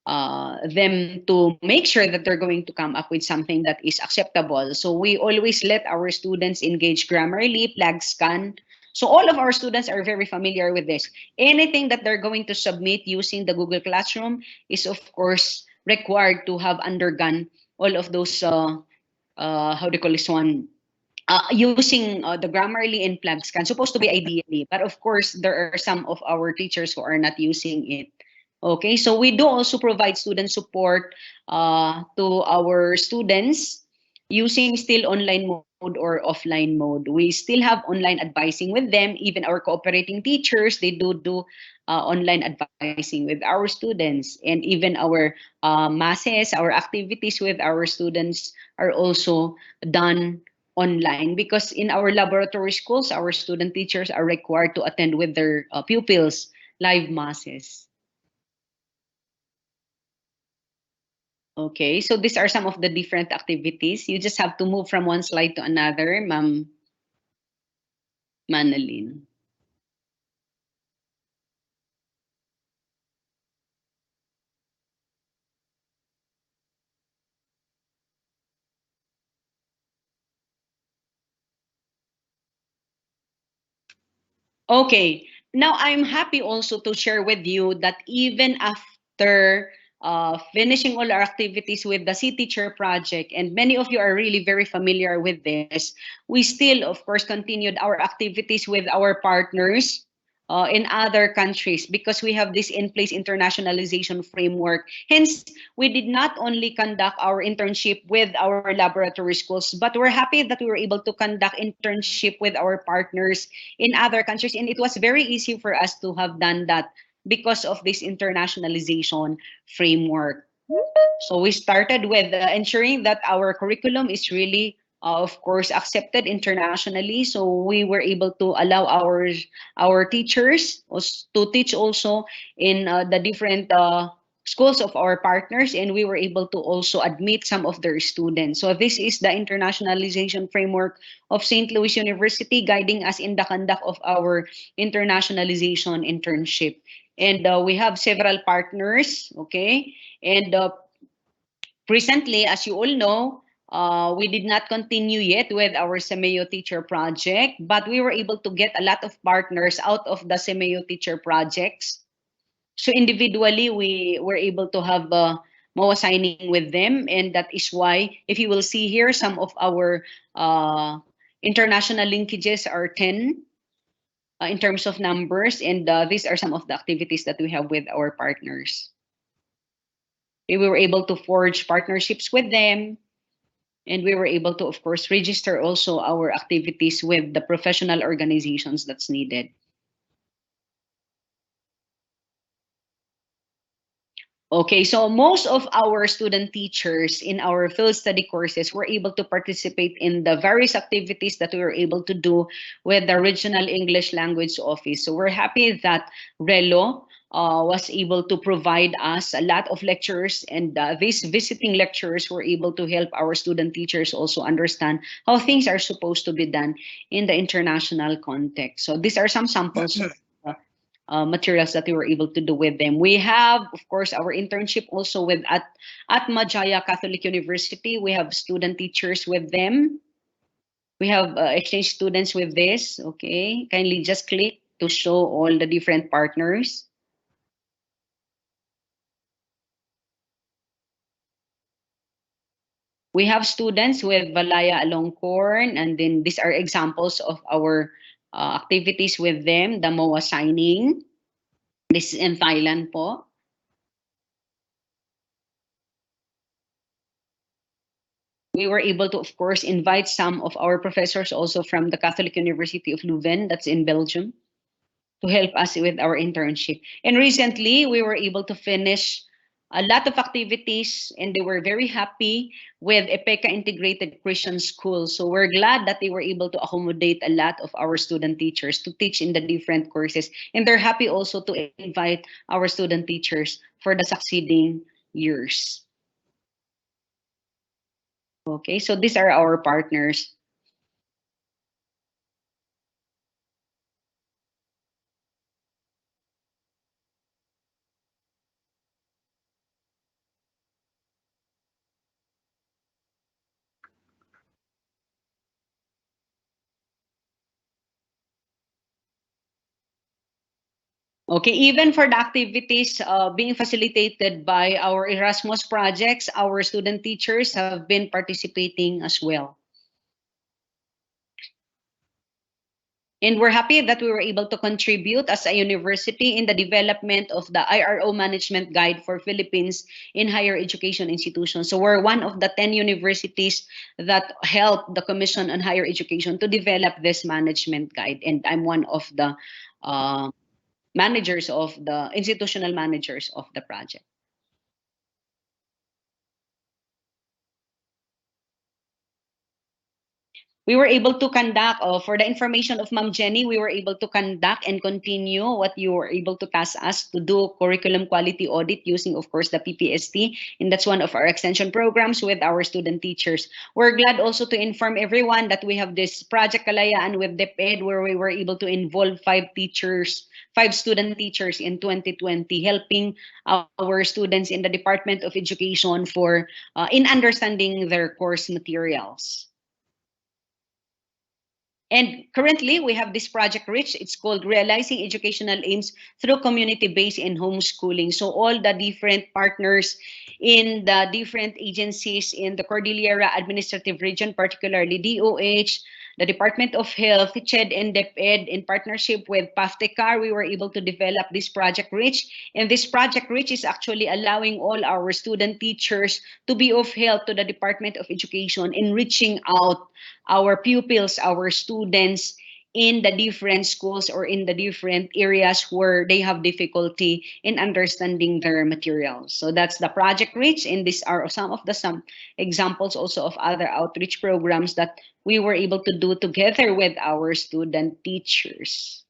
them to make sure that they're going to come up with something that is acceptable. So we always let our students engage Grammarly, PlagScan. So all of our students are very familiar with this. Anything that they're going to submit using the Google Classroom is, of course, required to have undergone all of those, how do you call this one? Using the Grammarly and PlagScan, supposed to be ideally, but of course, there are some of our teachers who are not using it. Okay, so we do also provide student support to our students using still online mode or offline mode. We still have online advising with them. Even our cooperating teachers, they do online advising with our students. And even our masses, our activities with our students are also done online, because in our laboratory schools, our student teachers are required to attend with their pupils live masses. Okay, so these are some of the different activities. You just have to move from one slide to another, Ma'am Manalyn. Okay, now I'm happy also to share with you that even after finishing all our activities with the City Chair project, and many of you are really very familiar with this, we still, of course, continued our activities with our partners in other countries, because we have this in place internationalization framework. Hence, we did not only conduct our internship with our laboratory schools, but we're happy that we were able to conduct internship with our partners in other countries. And it was very easy for us to have done that because of this internationalization framework. So we started with ensuring that our curriculum is really, of course, accepted internationally. So we were able to allow our teachers to teach also in the different schools of our partners, and we were able to also admit some of their students. So this is the internationalization framework of St. Louis University, guiding us in the conduct of our internationalization internship. And we have several partners, okay? And recently, as you all know, we did not continue yet with our Semeo Teacher project, but we were able to get a lot of partners out of the Semeo Teacher projects. So individually, we were able to have MOA signing with them, and that is why, if you will see here, some of our international linkages are 10 in terms of numbers, and these are some of the activities that we have with our partners. We were able to forge partnerships with them, and we were able to, of course, register also our activities with the professional organizations that's needed. Okay, so most of our student teachers in our field study courses were able to participate in the various activities that we were able to do with the Regional English Language Office. So we're happy that RELO was able to provide us a lot of lectures, and these visiting lecturers were able to help our student teachers also understand how things are supposed to be done in the international context. So these are some samples of materials that we were able to do with them. We have, of course, our internship also with at Majaya Catholic University. We have student teachers with them. We have exchange students with this. Okay, kindly just click to show all the different partners. We have students with Valaya Alongkorn, and then these are examples of our activities with them, the MOA signing. This is in Thailand po. We were able to, of course, invite some of our professors also from the Catholic University of Leuven, that's in Belgium, to help us with our internship. And recently, we were able to finish a lot of activities, and they were very happy with EPECA Integrated Christian School. So we're glad that they were able to accommodate a lot of our student teachers to teach in the different courses. And they're happy also to invite our student teachers for the succeeding years. Okay, so these are our partners. Okay, even for the activities being facilitated by our Erasmus projects, our student teachers have been participating as well. And we're happy that we were able to contribute as a university in the development of the IRO Management Guide for Philippines in higher education institutions. So we're one of the 10 universities that helped the Commission on Higher Education to develop this management guide. And I'm one of the managers of the institutional managers of the project. We were able to conduct, for the information of Ma'am Jenny, we were able to conduct and continue what you were able to task us to do curriculum quality audit using, of course, the PPST. And that's one of our extension programs with our student teachers. We're glad also to inform everyone that we have this Project Kalayaan with DepEd, where we were able to involve 5 student teachers in 2020, helping our students in the Department of Education for in understanding their course materials. And currently, we have this project RICH. It's called Realizing Educational Aims Through Community-Based and Homeschooling. So all the different partners in the different agencies in the Cordillera Administrative Region, particularly DOH, the Department of Health, CHED, and DepEd, in partnership with PAFTECAR, we were able to develop this Project RICH. And this Project RICH is actually allowing all our student teachers to be of help to the Department of Education in reaching out our pupils, our students in the different schools or in the different areas where they have difficulty in understanding their materials. So that's the Project REACH, and these are some examples also of other outreach programs that we were able to do together with our student teachers.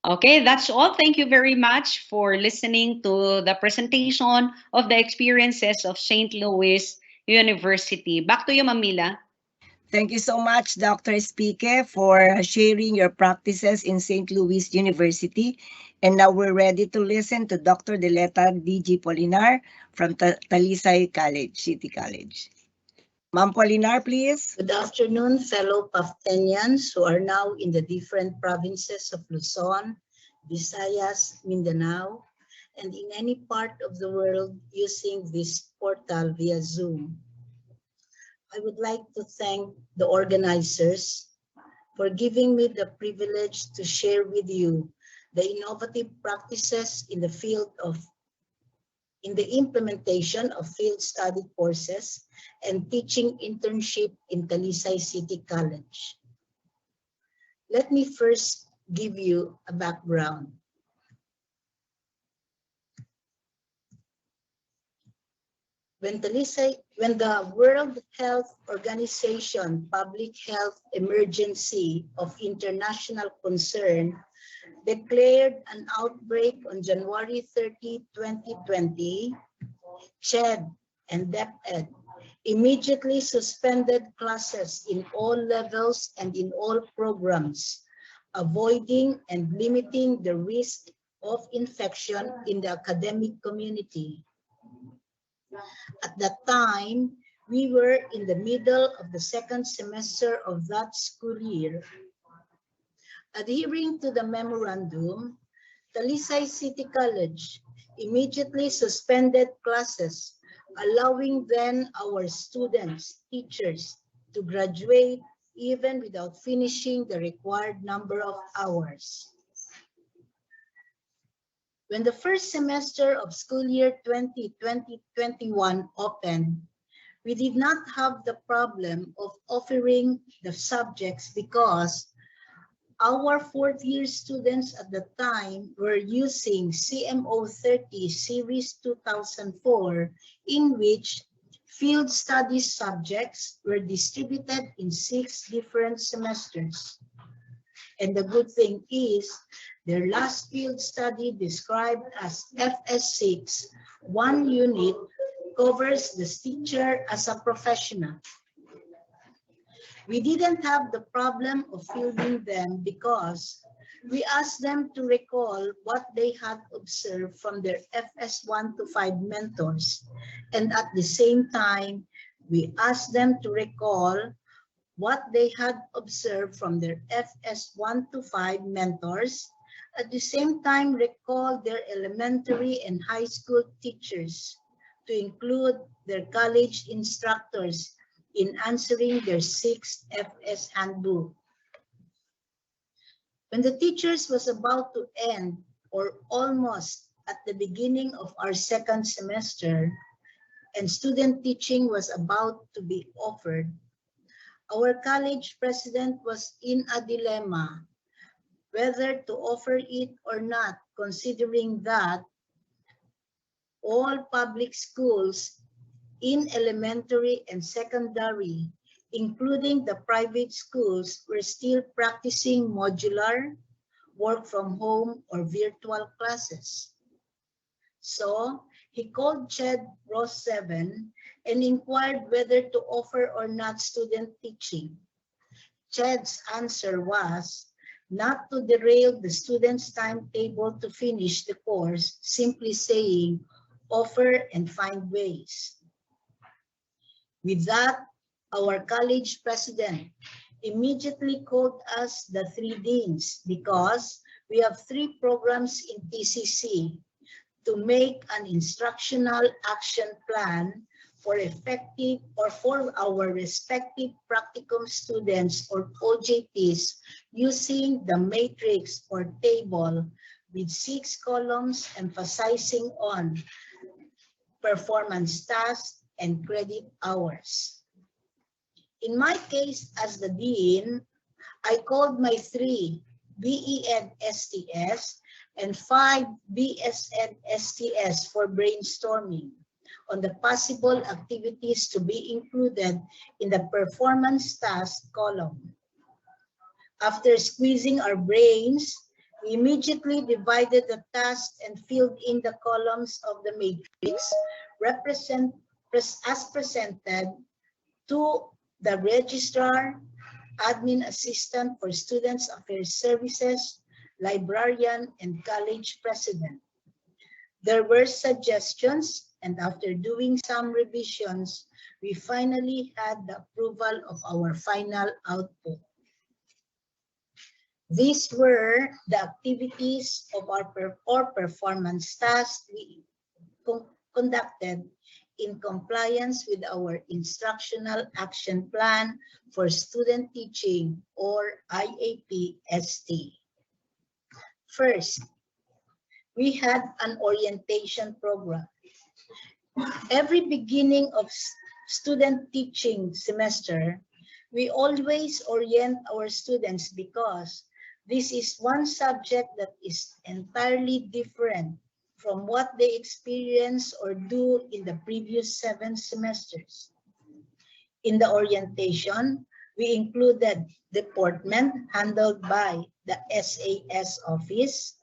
Okay, that's all. Thank you very much for listening to the presentation of the experiences of St. Louis University. Back to you, Mamila. Thank you so much, Dr. Spique, for sharing your practices in St. Louis University. And now we're ready to listen to Dr. Deleta D.G. Polinar from Talisay College, City College. Ma'am Polinar, please. Good afternoon, fellow Paftenians who are now in the different provinces of Luzon, Visayas, Mindanao, and in any part of the world using this portal via Zoom. I would like to thank the organizers for giving me the privilege to share with you the innovative practices in the implementation of field study courses and teaching internship in Talisay City College. Let me first give you a background. When the World Health Organization Public Health Emergency of International Concern declared an outbreak on January 30, 2020, CHED and DepEd immediately suspended classes in all levels and in all programs, avoiding and limiting the risk of infection in the academic community. At that time, we were in the middle of the second semester of that school year. Adhering to the memorandum, Talisay City College immediately suspended classes, allowing then our students, teachers, to graduate even without finishing the required number of hours. When the first semester of school year 2020-21 opened, we did not have the problem of offering the subjects because our fourth year students at the time were using CMO 30 Series 2004, in which field studies subjects were distributed in 6 different semesters. And the good thing is, their last field study, described as FS6, 1 unit, covers the teacher as a professional. We didn't have the problem of fielding them because we asked them to recall what they had observed from their FS1 to 5 mentors. And at the same time, we asked them to recall what they had observed from their FS1 to 5 mentors. At the same time, recall their elementary and high school teachers, to include their college instructors in answering their 6th FS handbook. When the teachers was about to end, or almost at the beginning of our second semester, and student teaching was about to be offered, our college president was in a dilemma whether to offer it or not, considering that all public schools in elementary and secondary, including the private schools, were still practicing modular, work from home, or virtual classes. So he called CHED Ross 7 and inquired whether to offer or not student teaching. CHED's answer was not to derail the students' timetable to finish the course, simply saying, offer and find ways. With that, our college president immediately called us the 3 deans because we have 3 programs in TCC to make an instructional action plan for effective or for our respective practicum students or OJTs using the matrix or table with 6 columns emphasizing on performance tasks and credit hours. In my case as the dean, I called my 3 BEN STS and 5 BSN STS for brainstorming on the possible activities to be included in the performance task column. After squeezing our brains, we immediately divided the task and filled in the columns of the matrix as presented to the registrar, admin assistant for Students Affairs Services, librarian, and college president. There were suggestions and after doing some revisions, we finally had the approval of our final output. These were the activities of our performance tasks we conducted in compliance with our Instructional Action Plan for Student Teaching, or IAP-ST. First, we had an orientation program. Every beginning of student teaching semester, we always orient our students because this is one subject that is entirely different from what they experience or do in the previous 7 semesters. In the orientation, we included deportment handled by the SAS office,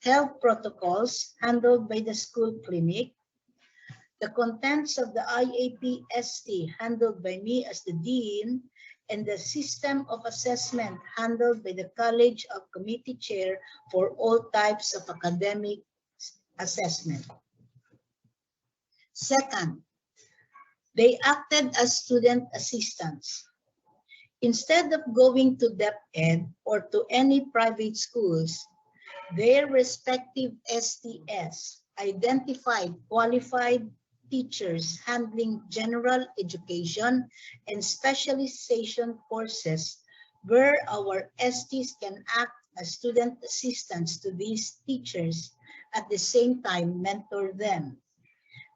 health protocols handled by the school clinic, the contents of the IAP-ST handled by me as the dean, and the system of assessment handled by the College of Committee Chair for all types of academic assessment. Second, they acted as student assistants. Instead of going to DepEd or to any private schools, their respective STS identified qualified teachers handling general education and specialization courses where our STs can act as student assistants to these teachers, at the same time mentor them.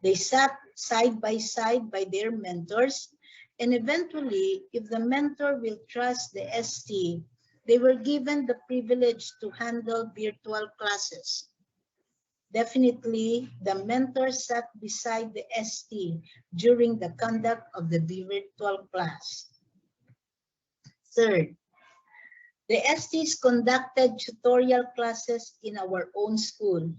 They sat side by their mentors, and eventually, if the mentor will trust the ST, they were given the privilege to handle virtual classes. Definitely, the mentor sat beside the ST during the conduct of the virtual class. Third, the STs conducted tutorial classes in our own school.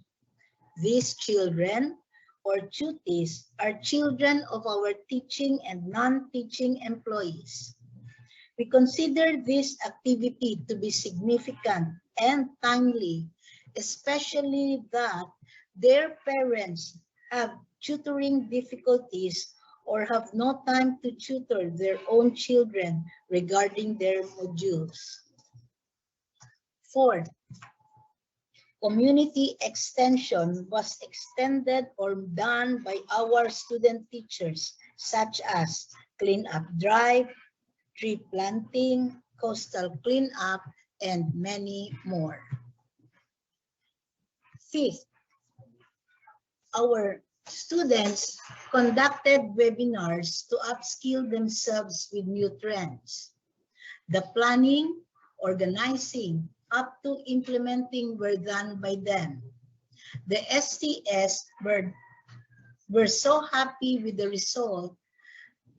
These children, or tutees, are children of our teaching and non-teaching employees. We consider this activity to be significant and timely, especially that their parents have tutoring difficulties or have no time to tutor their own children regarding their modules. Fourth, community extension was extended or done by our student teachers, such as cleanup drive, tree planting, coastal cleanup, and many more. Fifth, our students conducted webinars to upskill themselves with new trends. The planning, organizing, up to implementing were done by them. The STS were so happy with the result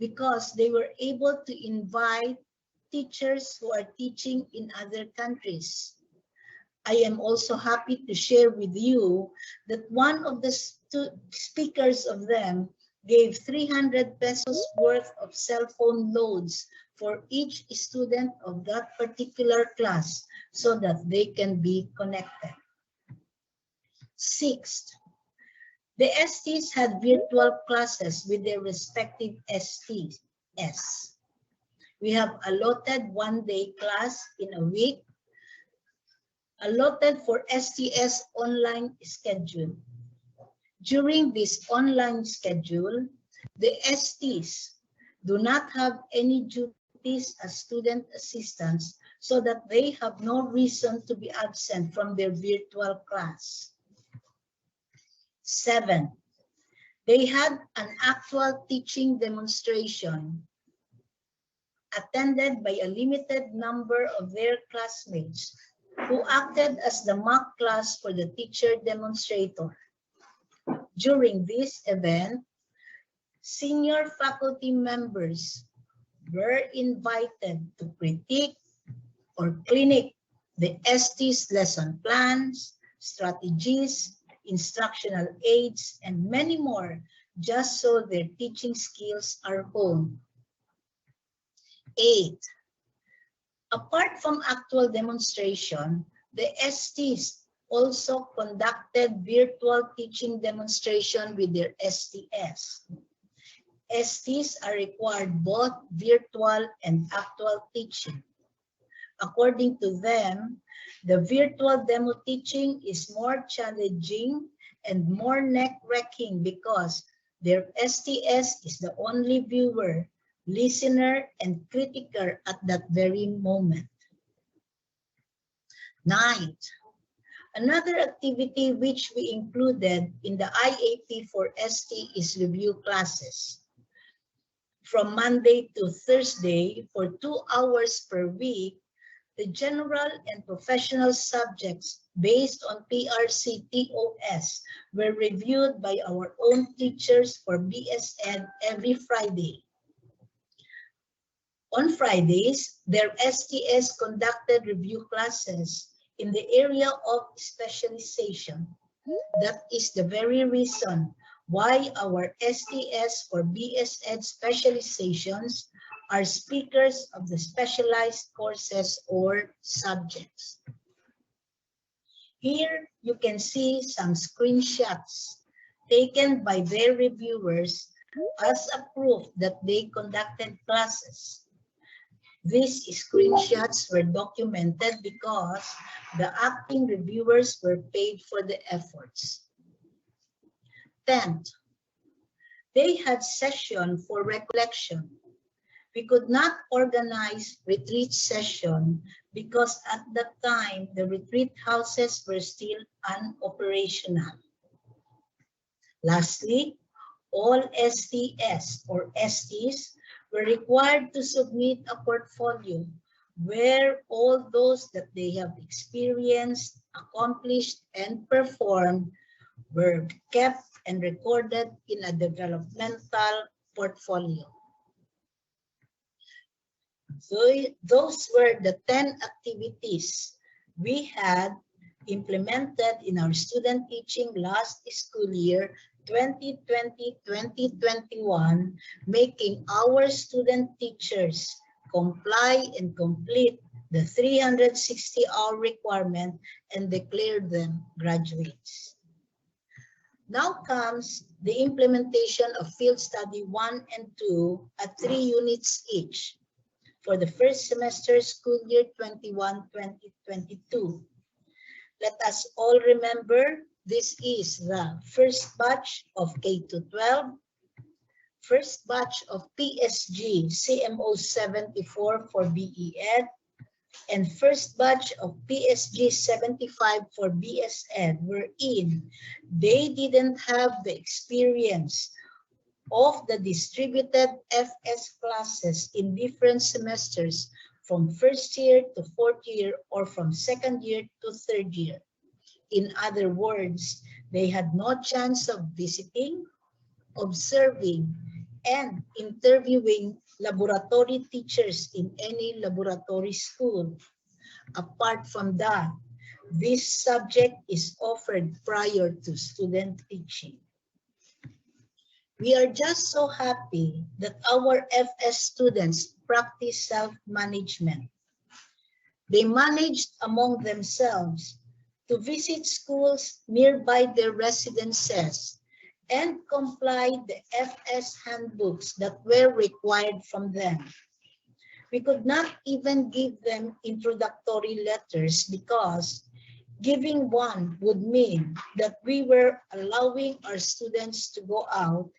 because they were able to invite teachers who are teaching in other countries. I am also happy to share with you that one of the speakers of them gave 300 pesos worth of cell phone loads for each student of that particular class so that they can be connected. Sixth, the STs had virtual classes with their respective STs. We have allotted one-day class in a week, allotted for STS online schedule. During this online schedule, the STs do not have any duties as student assistants so that they have no reason to be absent from their virtual class. 7, they had an actual teaching demonstration attended by a limited number of their classmates who acted as the mock class for the teacher demonstrator. During this event, senior faculty members were invited to critique or clinic the ST's lesson plans, strategies, instructional aids, and many more, just so their teaching skills are honed. 8, apart from actual demonstration, the STs also conducted virtual teaching demonstration with their STS. STs are required both virtual and actual teaching. According to them, the virtual demo teaching is more challenging and more neck-wrecking because their STS is the only viewer, listener, and critiker at that very moment. Ninth, another activity which we included in the IAP for ST is review classes. From Monday to Thursday for 2 hours per week, the general and professional subjects based on PRC TOS were reviewed by our own teachers for BSN every Friday. On Fridays, their STS conducted review classes in the area of specialization. That is the very reason why our STS or BSN specializations are speakers of the specialized courses or subjects. Here you can see some screenshots taken by their reviewers as a proof that they conducted classes. These screenshots were documented because the acting reviewers were paid for the efforts. 10th, they had session for recollection. We could not organize retreat session because at that time, the retreat houses were still unoperational. Lastly, all STS or STs were required to submit a portfolio where all those that they have experienced, accomplished, and performed were kept and recorded in a developmental portfolio. So those were the 10 activities we had implemented in our student teaching last school year 2020-2021, making our student teachers comply and complete the 360-hour requirement and declare them graduates. Now comes the implementation of Field Study 1 and 2 at 3 units each for the first semester school year 21-2022. Let us all remember this is the first batch of K-12, first batch of PSG CMO 74 for BEd, and first batch of PSG 75 for BSN, wherein they didn't have the experience of the distributed FS classes in different semesters from first year to fourth year or from second year to third year. In other words, they had no chance of visiting, observing, and interviewing laboratory teachers in any laboratory school. Apart from that, this subject is offered prior to student teaching. We are just so happy that our FS students practice self-management. They managed among themselves to visit schools nearby their residences and comply the FS handbooks that were required from them. We could not even give them introductory letters because giving one would mean that we were allowing our students to go out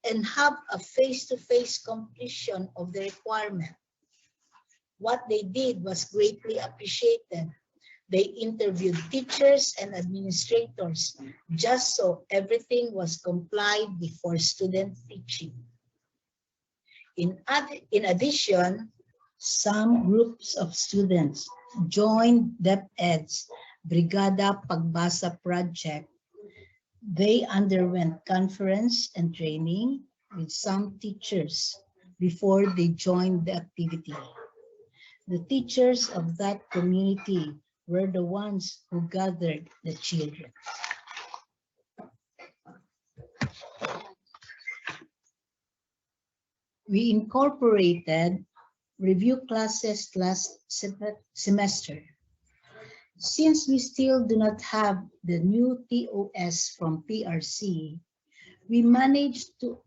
and have a face-to-face completion of the requirement. What they did was greatly appreciated. They interviewed teachers and administrators just so everything was complied before student teaching. In addition, some groups of students joined DepEd's Brigada Pagbasa project. They underwent conference and training with some teachers before they joined the activity. The teachers of that community were the ones who gathered the children. We incorporated review classes last semester. Since we still do not have the new TOS from PRC, we managed to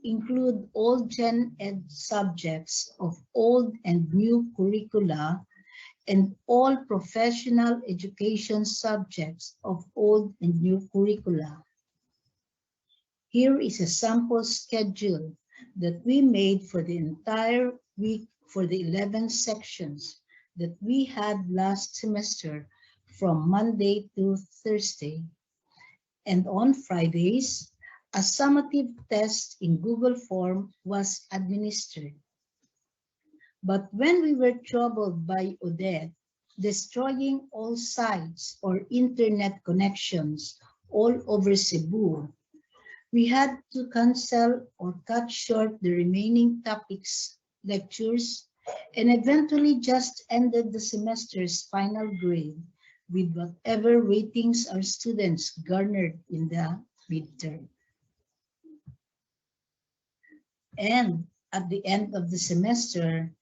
include all Gen Ed subjects of old and new curricula and all professional education subjects of old and new curricula. Here is a sample schedule that we made for the entire week for the 11 sections that we had last semester from Monday to Thursday. And on Fridays, a summative test in Google Form was administered. But when we were troubled by Odette destroying all sites or internet connections all over Cebu, we had to cancel or cut short the remaining topics, lectures, and eventually just ended the semester's final grade with whatever ratings our students garnered in the midterm. And at the end of the semester,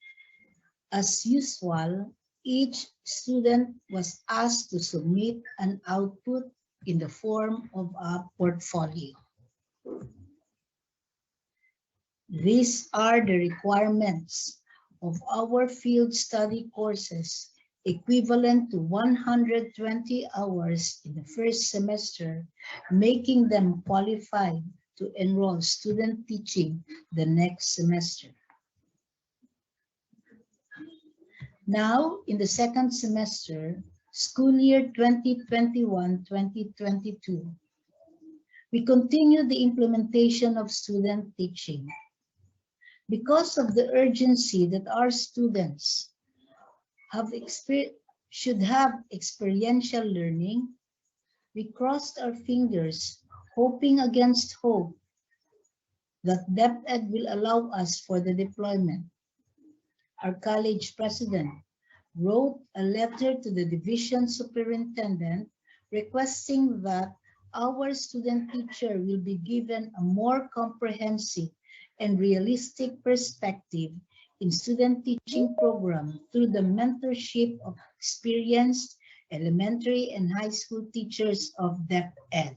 as usual, each student was asked to submit an output in the form of a portfolio. These are the requirements of our field study courses, equivalent to 120 hours in the first semester, making them qualified to enroll student teaching the next semester. Now, in the second semester, school year 2021-2022, we continue the implementation of student teaching. Because of the urgency that our students should have experiential learning, we crossed our fingers, hoping against hope that DepEd will allow us for the deployment. Our college president wrote a letter to the division superintendent requesting that our student teacher will be given a more comprehensive and realistic perspective in student teaching program through the mentorship of experienced elementary and high school teachers of DepEd.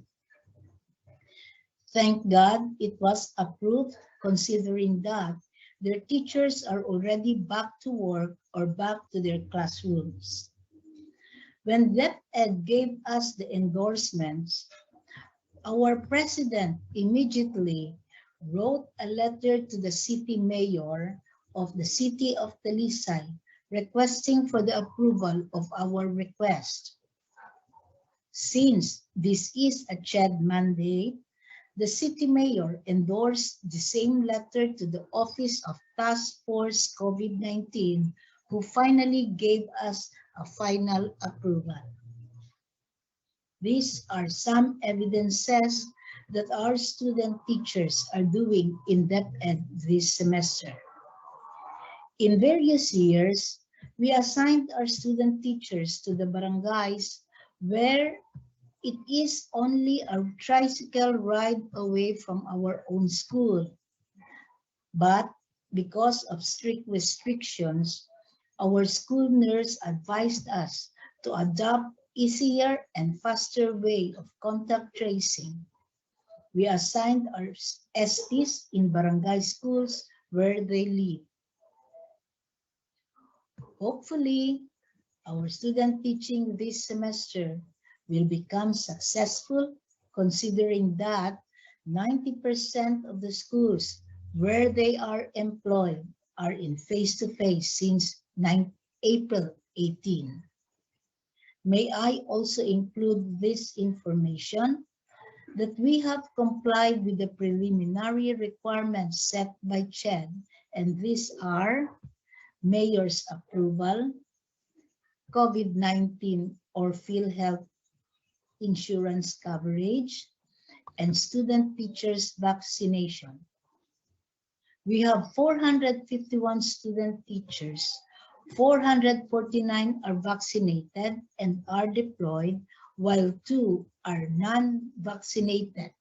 Thank God it was approved, considering that their teachers are already back to work or back to their classrooms. When DepEd gave us the endorsements, our president immediately wrote a letter to the city mayor of the city of Talisay requesting for the approval of our request. Since this is a CHED mandate, the city mayor endorsed the same letter to the Office of Task Force COVID-19, who finally gave us a final approval. These are some evidences that our student teachers are doing in DepEd this semester. In various years, we assigned our student teachers to the barangays where it is only a tricycle ride away from our own school. But because of strict restrictions, our school nurse advised us to adopt easier and faster way of contact tracing. We assigned our STs in barangay schools where they live. Hopefully, our student teaching this semester will become successful, considering that 90% of the schools where they are employed are in face-to-face since April 18. May I also include this information that we have complied with the preliminary requirements set by CHED, and these are mayor's approval, COVID-19 or PhilHealth insurance coverage, and student teachers vaccination. We have 451 student teachers, 449 are vaccinated and are deployed, while 2 are non-vaccinated.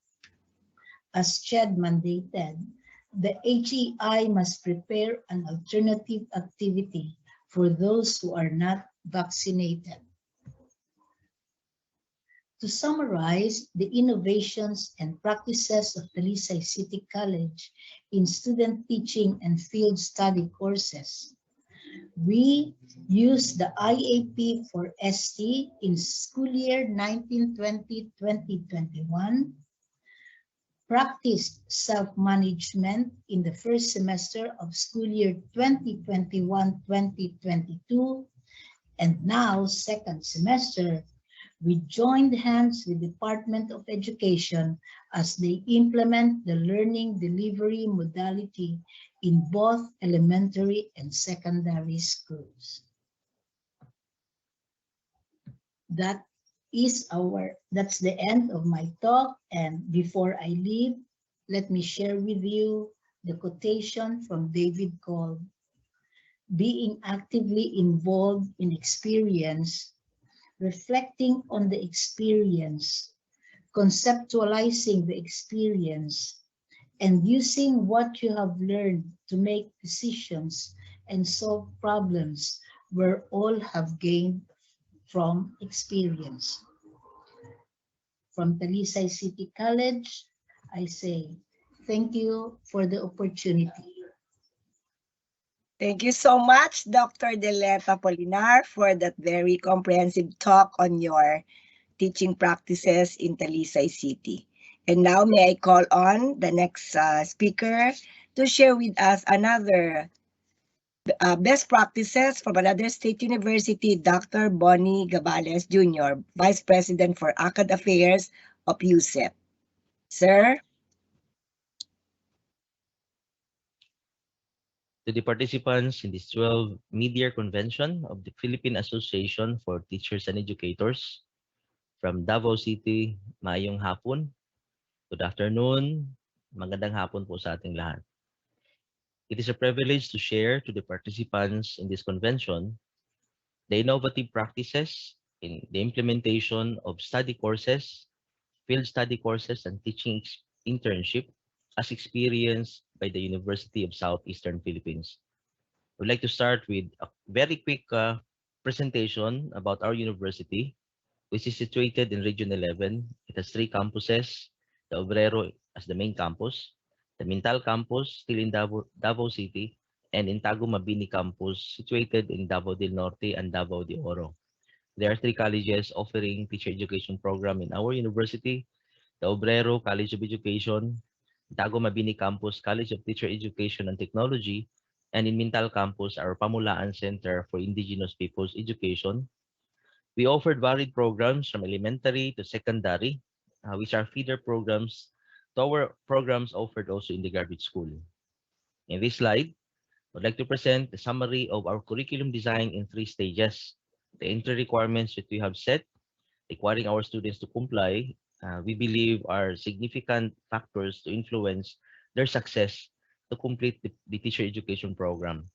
As CHED mandated, the HEI must prepare an alternative activity for those who are not vaccinated. To summarize the innovations and practices of Talisay City College in student teaching and field study courses, we use the IAP for ST in school year 1920-2021, practiced self-management in the first semester of school year 2021-2022, and now second semester, we joined hands with Department of Education as they implement the learning delivery modality in both elementary and secondary schools. That's the end of my talk. And before I leave, let me share with you the quotation from David Kolb. Being actively involved in experience, reflecting on the experience, conceptualizing the experience, and using what you have learned to make decisions and solve problems where all have gained from experience. From Talisay City College, I say thank you for the opportunity. Thank you so much, Dr. Deleta Polinar, for that very comprehensive talk on your teaching practices in Talisay City. And now may I call on the next speaker to share with us another best practices from another state university, Dr. Bonnie Gabales Jr., Vice President for Acad Affairs of USEP. Sir? To the participants in this 12th Midyear Convention of the Philippine Association for Teachers and Educators from Davao City, maayong hapon. Good afternoon. Magandang hapon po sa ating lahat. It is a privilege to share to the participants in this convention the innovative practices in the implementation of study courses, field study courses, and teaching internship as experienced by the University of Southeastern Philippines. I would like to start with a very quick presentation about our university, which is situated in Region 11. It has 3 campuses, the Obrero as the main campus, the Mintal campus still in Davao City, and in Tago Mabini campus situated in Davao del Norte and Davao de Oro. There are 3 colleges offering teacher education program in our university: the Obrero College of Education, Tago Mabini campus College of Teacher Education and Technology, and in Mintal campus our Pamulaan Center for Indigenous Peoples Education. We offered varied programs from elementary to secondary, which are feeder programs to our programs offered also in the graduate school. In this slide, I'd like to present a summary of our curriculum design in 3 stages. The entry requirements that we have set, requiring our students to comply, we believe are significant factors to influence their success to complete the teacher education program.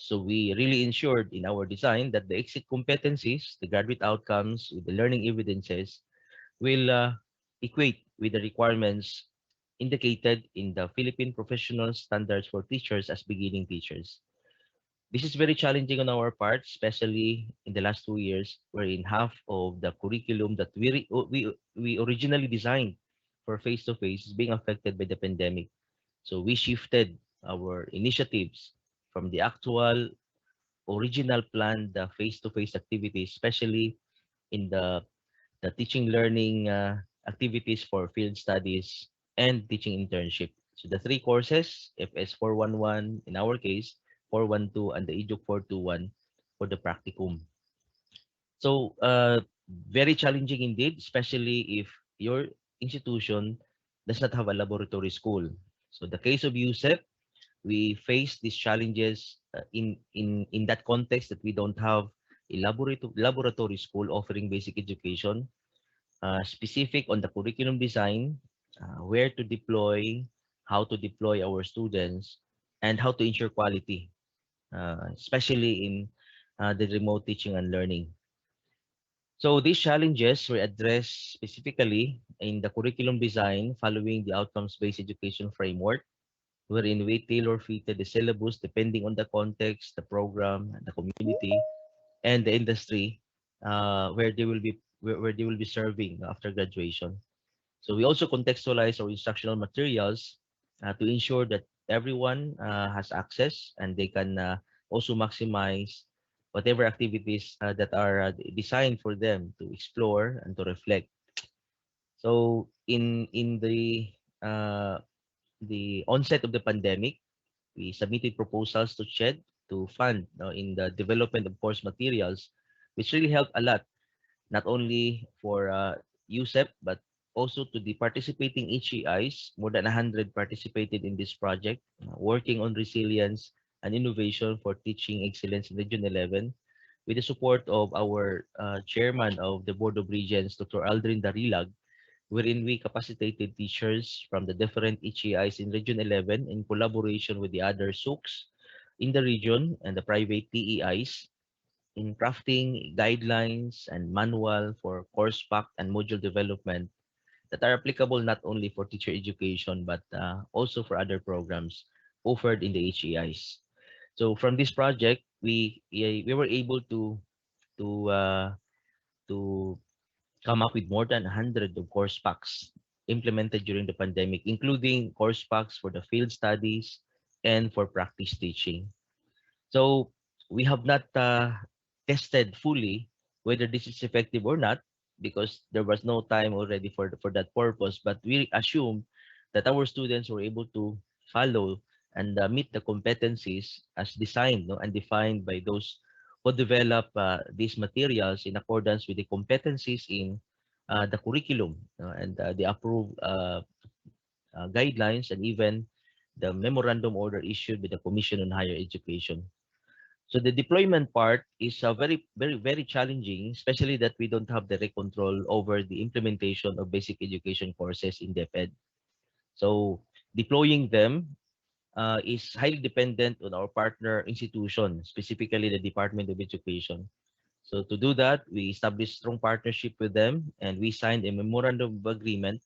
So we really ensured in our design that the exit competencies, the graduate outcomes, with the learning evidences will equate with the requirements indicated in the Philippine Professional Standards for Teachers as beginning teachers. This is very challenging on our part, especially in the last 2 years, wherein half of the curriculum that we originally designed for face-to-face is being affected by the pandemic. So we shifted our initiatives from the actual original planned face-to-face activities, especially in the teaching learning activities for field studies and teaching internship. So the 3 courses, FS 411 in our case, 412, and the EDUC 421 for the practicum. So very challenging indeed, especially if your institution does not have a laboratory school. So the case of USEP, we face these challenges in that context that we don't have a laboratory school offering basic education, specific on the curriculum design, where to deploy, how to deploy our students, and how to ensure quality, especially in the remote teaching and learning. So these challenges were addressed specifically in the curriculum design following the outcomes-based education framework, wherein we tailor-fitted the syllabus depending on the context, the program, the community, and the industry, where they will be where they will be serving after graduation. So we also contextualize our instructional materials to ensure that everyone has access and they can also maximize whatever activities that are designed for them to explore and to reflect. So in the onset of the pandemic, we submitted proposals to CHED to fund in the development of course materials, which really helped a lot, not only for USEP, but also to the participating HEIs. More than 100 participated in this project, working on resilience and innovation for teaching excellence in Region 11, with the support of our chairman of the Board of Regents, Dr. Aldrin Darilag, wherein we capacitated teachers from the different HEIs in Region 11 in collaboration with the other SOCs in the region and the private TEIs in crafting guidelines and manual for course pack and module development that are applicable not only for teacher education but also for other programs offered in the HEIs. So from this project, we were able to uh, to come up with more than 100 of course packs implemented during the pandemic, including course packs for the field studies and for practice teaching. So we have not tested fully whether this is effective or not because there was no time already for that purpose. But we assume that our students were able to follow and meet the competencies as designed, no, and defined by those who develop these materials in accordance with the competencies in the curriculum and the approved guidelines and even the memorandum order issued by the Commission on Higher Education. So the deployment part is very challenging, especially that we don't have direct control over the implementation of basic education courses in DepEd. So deploying them is highly dependent on our partner institution, specifically the Department of Education. So to do that, we established strong partnership with them and we signed a memorandum of agreement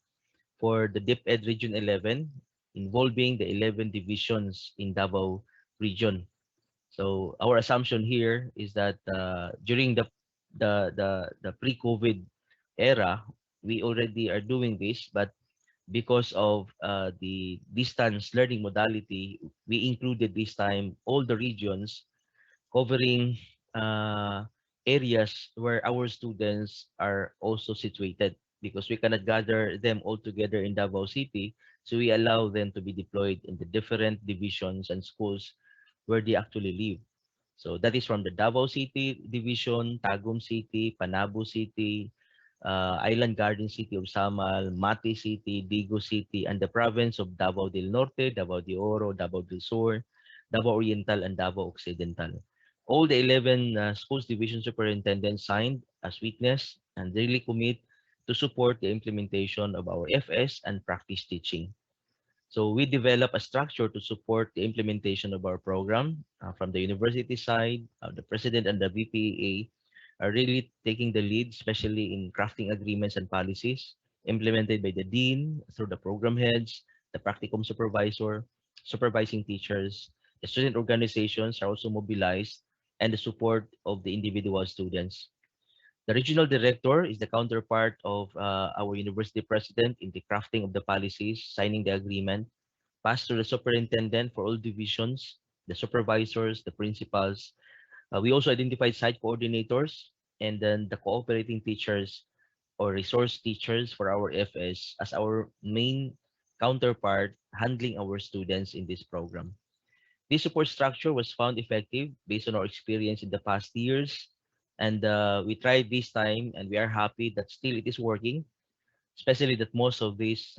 for the DepEd Region 11 involving the 11 divisions in Davao region. So our assumption here is that during the pre-COVID era, we already are doing this, but because of the distance learning modality, we included this time all the regions covering uh, areas where our students are also situated because we cannot gather them all together in Davao City. So we allow them to be deployed in the different divisions and schools where they actually live. So that is from the Davao City Division, Tagum City, Panabo City, Island Garden City of Samal, Mati City, Digo City, and the province of Davao del Norte, Davao de Oro, Davao del Sur, Davao Oriental, and Davao Occidental. All the 11 schools division superintendents signed as witness and really commit to support the implementation of our FS and practice teaching. So we develop a structure to support the implementation of our program from the university side. The president and the VPA are really taking the lead, especially in crafting agreements and policies implemented by the dean through the program heads, the practicum supervisor, supervising teachers. The student organizations are also mobilized and the support of the individual students. The regional director is the counterpart of our university president in the crafting of the policies, signing the agreement, passed to the superintendent for all divisions, the supervisors, the principals. We also identified site coordinators and then the cooperating teachers or resource teachers for our FS as our main counterpart handling our students in this program. This support structure was found effective based on our experience in the past years. And we tried this time and we are happy that still it is working, especially that most of these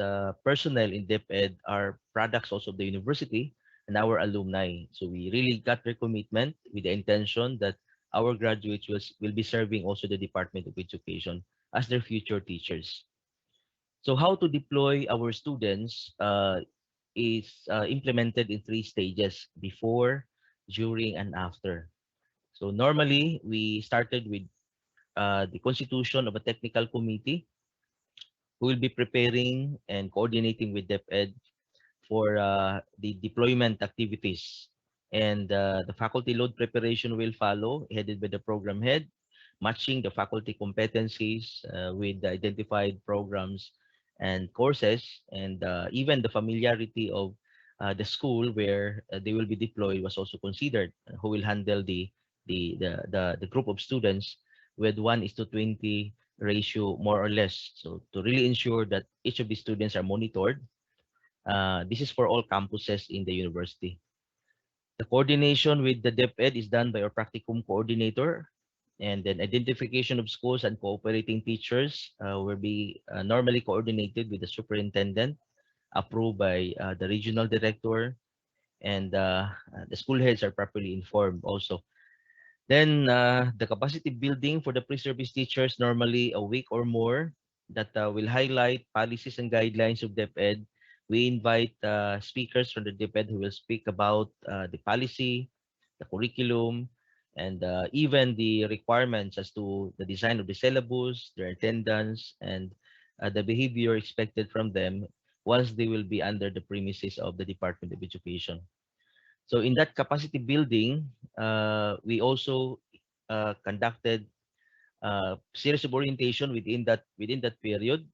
personnel in DepEd are products also of the university and our alumni. So we really got their commitment with the intention that our graduates will be serving also the Department of Education as their future teachers. So how to deploy our students is implemented in 3 stages: before, during, and after. So normally we started with the constitution of a technical committee who will be preparing and coordinating with DepEd for the deployment activities. And the faculty load preparation will follow, headed by the program head, matching the faculty competencies with the identified programs and courses, and even the familiarity of the school where they will be deployed was also considered. Who will handle the group of students with 1:20 ratio, more or less. So to really ensure that each of the students are monitored. This is for all campuses in the university. The coordination with the DepEd is done by our practicum coordinator, and then identification of schools and cooperating teachers will be normally coordinated with the superintendent, approved by the regional director, and the school heads are properly informed also. Then the capacity building for the pre-service teachers, normally a week or more, that will highlight policies and guidelines of DepEd. We invite speakers from the DepEd who will speak about the policy, the curriculum, and even the requirements as to the design of the syllabus, their attendance, and the behavior expected from them once they will be under the premises of the Department of Education. So in that capacity building, we also conducted series of orientation within that period,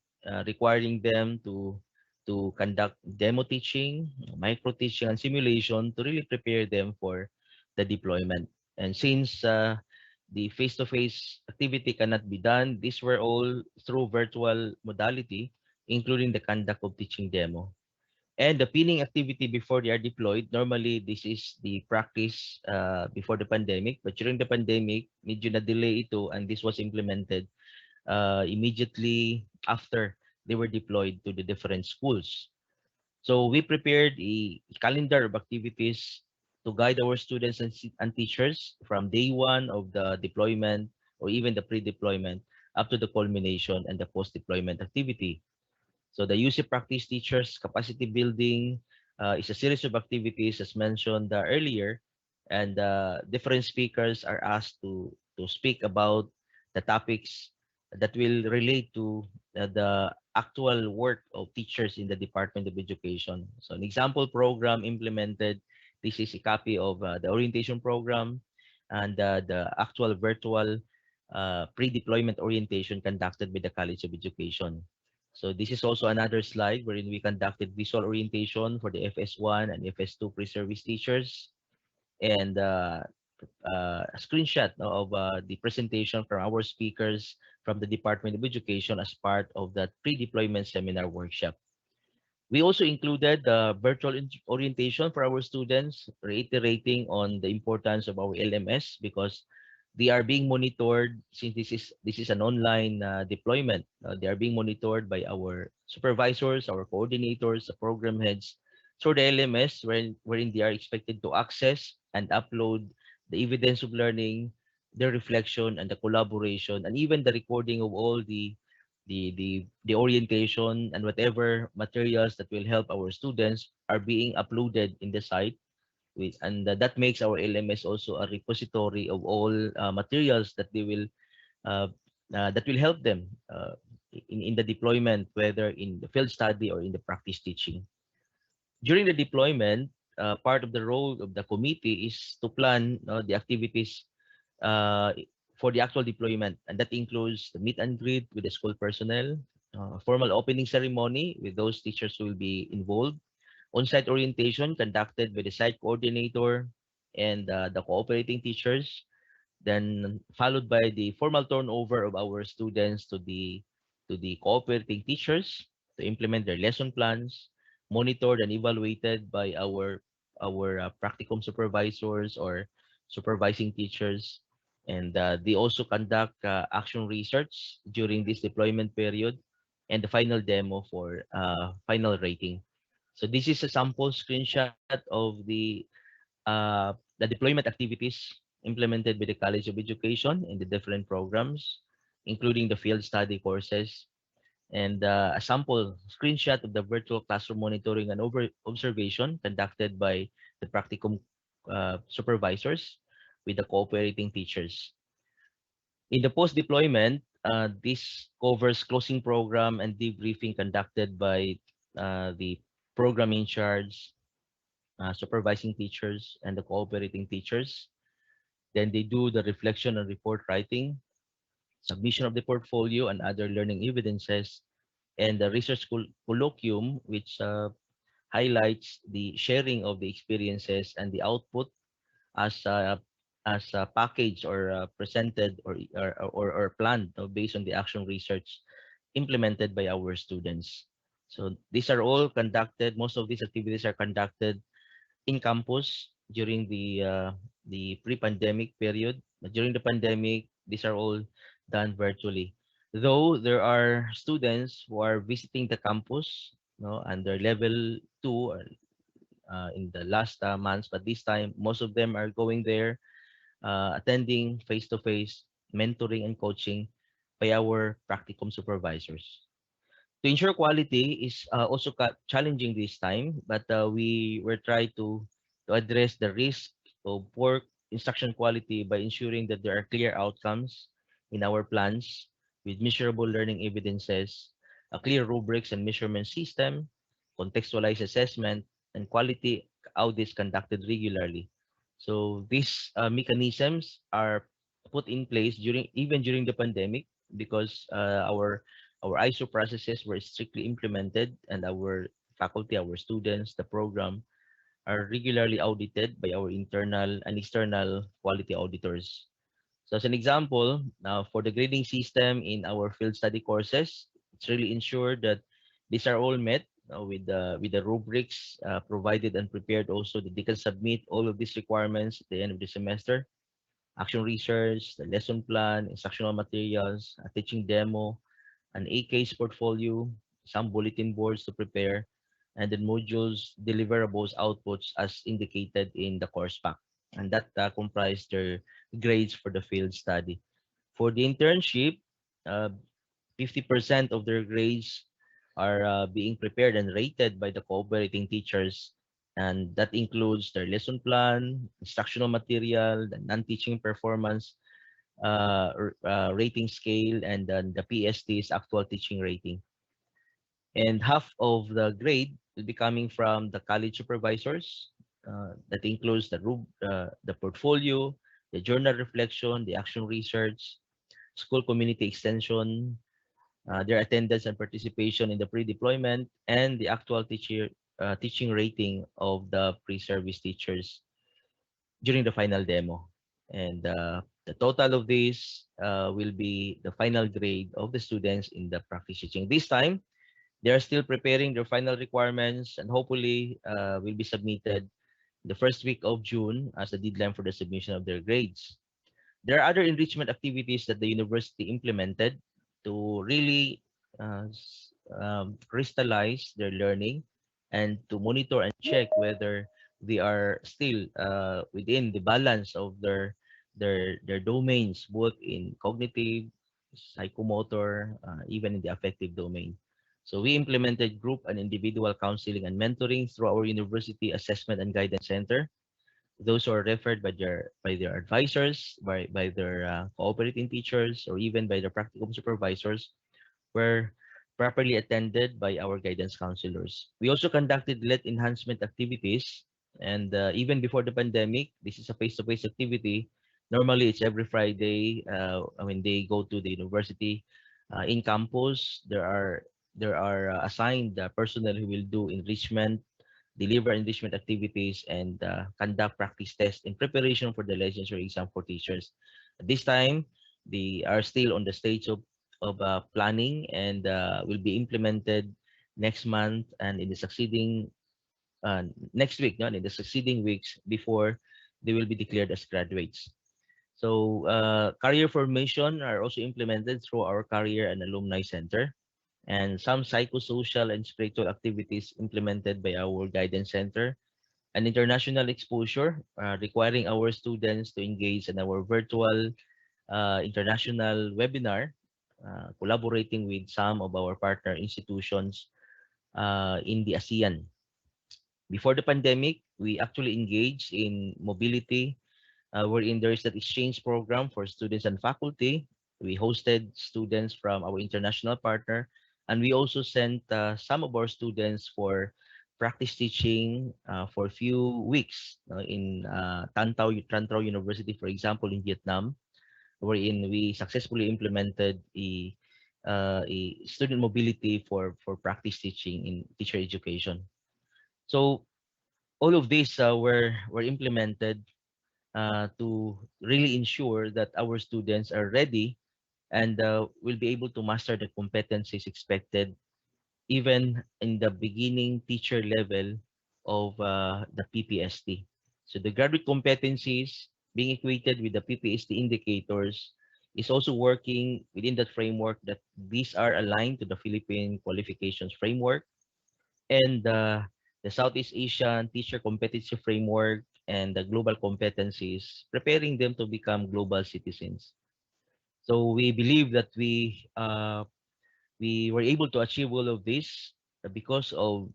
requiring them to conduct demo teaching, micro teaching, and simulation to really prepare them for the deployment. And since the face-to-face activity cannot be done, these were all through virtual modality, including the conduct of teaching demo. And the pinning activity before they are deployed, normally this is the practice before the pandemic, but during the pandemic, medyo na-delay ito, and this was implemented immediately after they were deployed to the different schools. So we prepared a calendar of activities to guide our students and teachers from day one of the deployment or even the pre-deployment up to the culmination and the post-deployment activity. So the UC practice teachers capacity building is a series of activities as mentioned earlier, and different speakers are asked to speak about the topics that will relate to the actual work of teachers in the Department of Education. So an example program implemented, this is a copy of the orientation program and the actual virtual pre-deployment orientation conducted by the College of Education. So this is also another slide wherein we conducted visual orientation for the FS1 and FS2 pre-service teachers, and a screenshot of the presentation from our speakers from the Department of Education as part of that pre-deployment seminar workshop. We also included the virtual orientation for our students, reiterating on the importance of our LMS because they are being monitored since this is an online deployment. They are being monitored by our supervisors, our coordinators, the program heads through the LMS, wherein they are expected to access and upload the evidence of learning, the reflection and the collaboration, and even the recording of all the orientation and whatever materials that will help our students are being uploaded in the site with, and that makes our LMS also a repository of all materials that they will uh, that will help them in the deployment, whether in the field study or in the practice teaching. During the deployment, part of the role of the committee is to plan the activities uh, for the actual deployment, and that includes the meet and greet with the school personnel, formal opening ceremony with those teachers who will be involved, on-site orientation conducted by the site coordinator and the cooperating teachers, then followed by the formal turnover of our students to the cooperating teachers to implement their lesson plans, monitored and evaluated by our practicum supervisors or supervising teachers, and they also conduct action research during this deployment period, and the final demo for final rating. So this is a sample screenshot of the deployment activities implemented by the College of Education in the different programs, including the field study courses, and a sample screenshot of the virtual classroom monitoring and observation conducted by the practicum supervisors with the cooperating teachers. In the post-deployment, this covers closing program and debriefing conducted by the program in charge, supervising teachers, and the cooperating teachers. Then they do the reflection and report writing. submission of the portfolio and other learning evidences, and the research colloquium, which highlights the sharing of the experiences and the output as a package or presented or planned based on the action research implemented by our students. So these are all conducted. Most of these activities are conducted in campus during the pre-pandemic period. But during the pandemic, these are all done virtually. Though there are students who are visiting the campus, under level 2 in the last months, but this time most of them are going there, attending face-to-face mentoring and coaching by our practicum supervisors. To ensure quality is also challenging this time, but we were trying to address the risk of poor instruction quality by ensuring that there are clear outcomes in our plans with measurable learning evidences, a clear rubrics and measurement system, contextualized assessment, and quality audits conducted regularly. So these mechanisms are put in place during the pandemic because our ISO processes were strictly implemented, and our faculty, our students, the program are regularly audited by our internal and external quality auditors. So as an example, now for the grading system in our field study courses, it's really ensured that these are all met with the rubrics provided and prepared also that they can submit all of these requirements at the end of the semester. Action research, the lesson plan, instructional materials, a teaching demo, an A-case portfolio, some bulletin boards to prepare, and then modules, deliverables, outputs as indicated in the course pack. And that comprised their grades for the field study. For the internship, uh, 50% of their grades are being prepared and rated by the cooperating teachers. And that includes their lesson plan, instructional material, the non-teaching performance, rating scale, and then the PST's actual teaching rating. And half of the grade will be coming from the college supervisors. That includes the portfolio, the journal reflection, the action research, school community extension, their attendance and participation in the pre-deployment, and the actual teaching rating of the pre-service teachers during the final demo. And the total of this will be the final grade of the students in the practice teaching. This time, they are still preparing their final requirements and hopefully will be submitted the first week of June as the deadline for the submission of their grades. There are other enrichment activities that the university implemented to really crystallize their learning and to monitor and check whether they are still within the balance of their domains, both in cognitive, psychomotor, even in the affective domain. So we implemented group and individual counseling and mentoring through our university assessment and guidance center. Those who are referred by their advisors, by their cooperating teachers, or even by their practicum supervisors were properly attended by our guidance counselors. We also conducted let enhancement activities, and even before the pandemic, this is a face-to-face activity. Normally, it's every Friday. When they go to the university, in campus, there are assigned personnel who will do enrichment, deliver enrichment activities, and conduct practice tests in preparation for the licensure exam for teachers. At this time, they are still on the stage of planning and will be implemented next month and in the succeeding next week, no, in the succeeding weeks before they will be declared as graduates. So career formation are also implemented through our career and alumni center, and some psychosocial and spiritual activities implemented by our guidance center, an international exposure requiring our students to engage in our virtual international webinar, collaborating with some of our partner institutions in the ASEAN. Before the pandemic, we actually engaged in mobility, wherein there is that exchange program for students and faculty. We hosted students from our international partner, and we also sent some of our students for practice teaching for a few weeks in Tan Trao University, for example, in Vietnam. wherein we successfully implemented a student mobility for practice teaching in teacher education. So all of these were implemented to really ensure that our students are ready and will be able to master the competencies expected even in the beginning teacher level of the PPST. So the graduate competencies being equated with the PPST indicators is also working within that framework that these are aligned to the Philippine qualifications framework and the Southeast Asian teacher competency framework and the global competencies, preparing them to become global citizens. So we believe that we were able to achieve all of this because of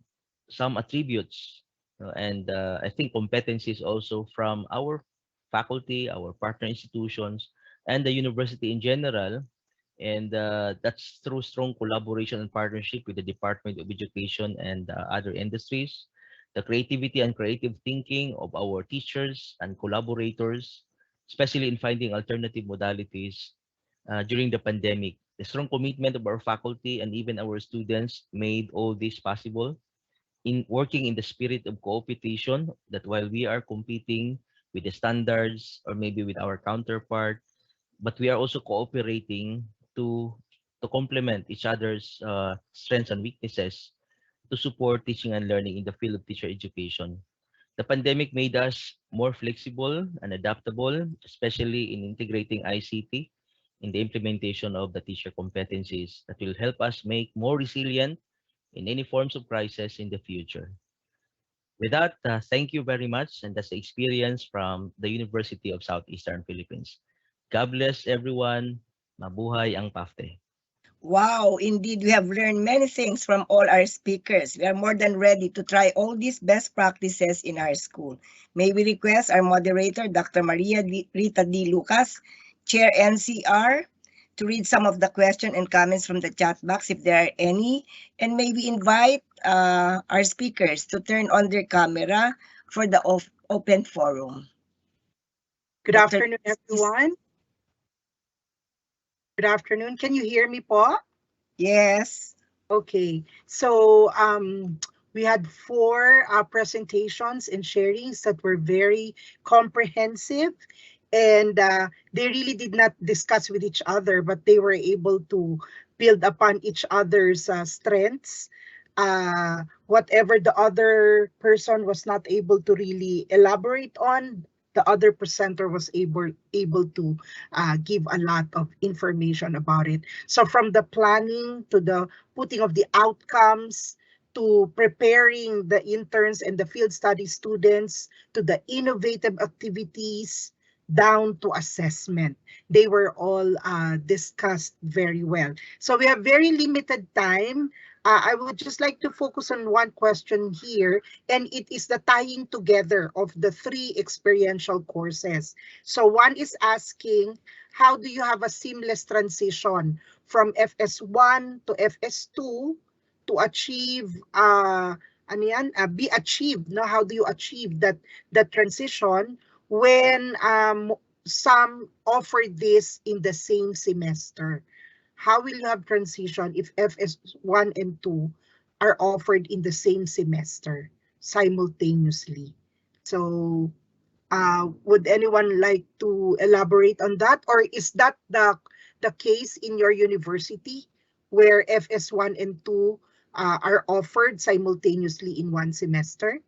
some attributes and I think competencies also from our faculty, our partner institutions, and the university in general. And that's through strong collaboration and partnership with the Department of Education and other industries, the creativity and creative thinking of our teachers and collaborators, especially in finding alternative modalities during the pandemic. The strong commitment of our faculty and even our students made all this possible in working in the spirit of competition that while we are competing with the standards or maybe with our counterpart, but we are also cooperating to to complement each other's strengths and weaknesses to support teaching and learning in the field of teacher education. The pandemic made us more flexible and adaptable, especially in integrating ICT in the implementation of the teacher competencies that will help us make more resilient in any forms of crisis in the future. With that, thank you very much, and that's the experience from the University of Southeastern Philippines. God bless everyone. Mabuhay ang PAFTE. Wow, indeed, we have learned many things from all our speakers. We are more than ready to try all these best practices in our school. May we request our moderator, Dr. Rita D. Lucas, Chair NCR, to read some of the questions and comments from the chat box if there are any, and may we invite our speakers to turn on their camera for the open forum. Good Dr. afternoon, everyone. Good afternoon. Can you hear me, po? Yes. Okay. So we had four presentations and sharings that were very comprehensive, and they really did not discuss with each other, but they were able to build upon each other's strengths. Whatever the other person was not able to really elaborate on, the other presenter was able to give a lot of information about it. So from the planning to the putting of the outcomes to preparing the interns and the field study students to the innovative activities down to assessment. They were all discussed very well. So we have very limited time. I would just like to focus on one question here, and it is the tying together of the three experiential courses. So one is asking, how do you have a seamless transition from FS1 to FS2 to achieve be achieved, no? How do you achieve that transition when some offer this in the same semester? How will you have transition if FS1 and 2 are offered in the same semester simultaneously? So would anyone like to elaborate on that? Or is that the case in your university where FS1 and 2 are offered simultaneously in one semester?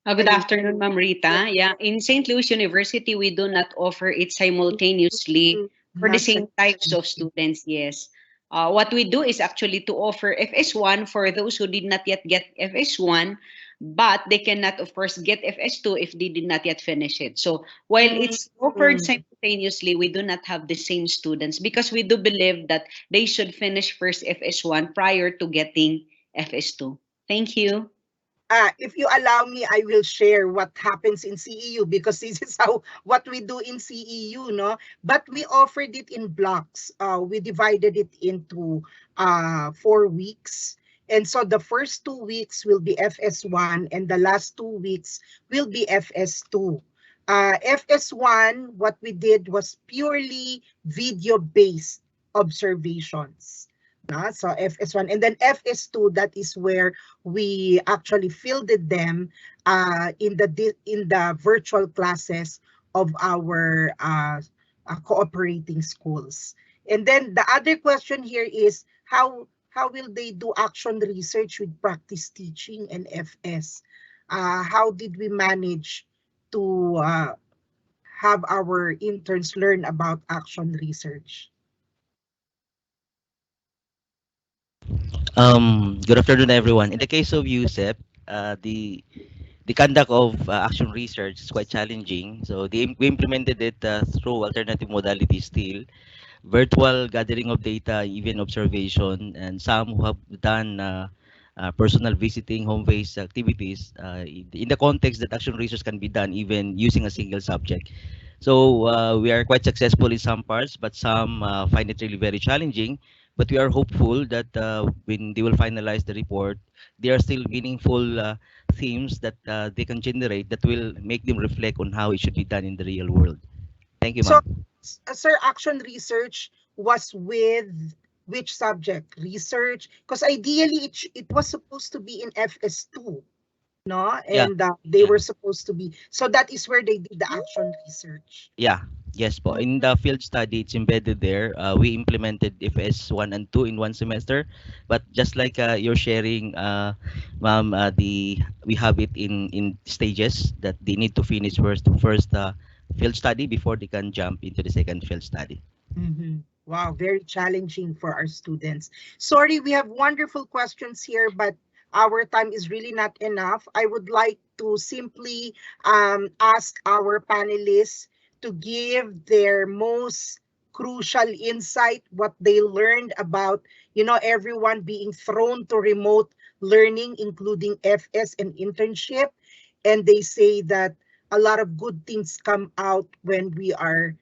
Good afternoon, Ma'am Rita. Yeah, in St. Louis University, we do not offer it simultaneously for the Not same types of students, yes. What we do is actually to offer FS1 for those who did not yet get FS1, but they cannot, of course, get FS2 if they did not yet finish it. So while it's offered simultaneously, we do not have the same students because we do believe that they should finish first FS1 prior to getting FS2. Thank you. If you allow me, I will share what happens in CEU because this is what we do in CEU, no? But we offered it in blocks. We divided it into 4 weeks, And so the first 2 weeks will be FS1 and the last 2 weeks will be FS2. FS1, what we did was purely video-based observations. So FS1 and then FS2, that is where we actually fielded them in the virtual classes of our cooperating schools. And then the other question here is how will they do action research with practice teaching and FS? How did we manage to have our interns learn about action research? Good afternoon, everyone. In the case of USEP, the conduct of action research is quite challenging. So we implemented it through alternative modalities still, virtual gathering of data, even observation, and some who have done personal visiting, home-based activities in the context that action research can be done even using a single subject. So we are quite successful in some parts, but some find it really very challenging. But we are hopeful that when they will finalize the report, there are still meaningful themes that they can generate that will make them reflect on how it should be done in the real world. Thank you, So, ma'am. sir, action research was with which subject? Research? Because ideally it was supposed to be in FS2, no? Yeah, And they yeah. were supposed to be. So that is where they did the action research. Yeah, yes po. In the field study, it's embedded there. We implemented FS 1 and 2 in one semester, but just like you're sharing, ma'am, we have it in stages that they need to finish first field study before they can jump into the second field study. Wow, very challenging for our students. Sorry, we have wonderful questions here, but our time is really not enough. I would like to simply ask our panelists to give their most crucial insight, what they learned about, everyone being thrown to remote learning, including FS and internship. And they say that a lot of good things come out when we are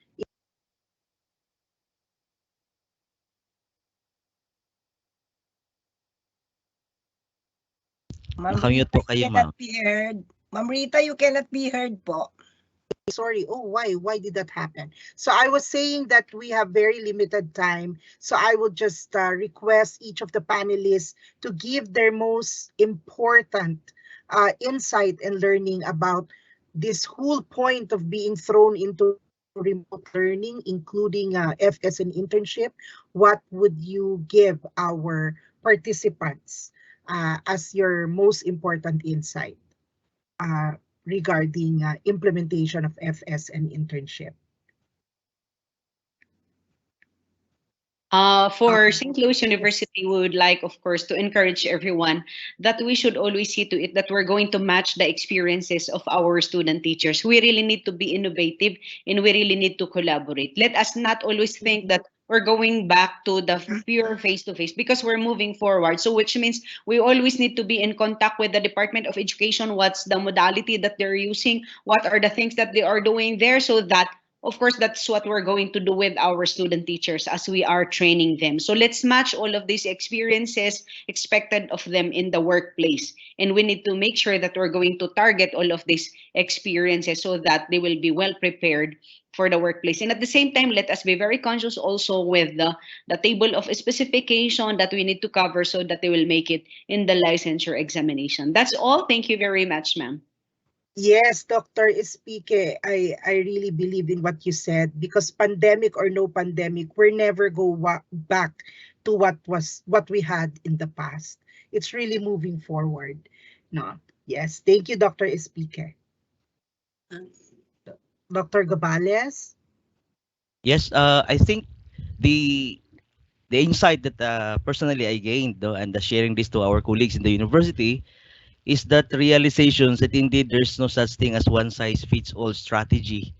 Ma'am Nakamute Rita, po you kayo, cannot ma'am. be heard. Ma'am Rita, you cannot be heard po. sorry. Oh, why did that happen? So I was saying that we have very limited time, so I would just request each of the panelists to give their most important insight and learning about this whole point of being thrown into remote learning, including FS and internship. What would you give our participants as your most important insight uh, regarding implementation of FS and internship? For St. Louis University, we would like, of course, to encourage everyone that we should always see to it that we're going to match the experiences of our student teachers. We really need to be innovative and we really need to collaborate. Let us not always think that we're going back to the pure face-to-face because we're moving forward. So which means we always need to be in contact with the Department of Education. What's the modality that they're using? What are the things that they are doing there so that of course, that's what we're going to do with our student teachers as we are training them. So let's match all of these experiences expected of them in the workplace. And we need to make sure that we're going to target all of these experiences so that they will be well prepared for the workplace. And at the same time, let us be very conscious also with the table of specification that we need to cover so that they will make it in the licensure examination. That's all. Thank you very much, ma'am. Yes, Dr. Espike, I really believe in what you said because pandemic or no pandemic, we're never back to what we had in the past. It's really moving forward. No. Yes, thank you, Dr. Espike. Dr. Gabales? Yes, I think the the insight that personally I gained, and sharing this to our colleagues in the university is that realizations that indeed there's no such thing as one size fits all strategy.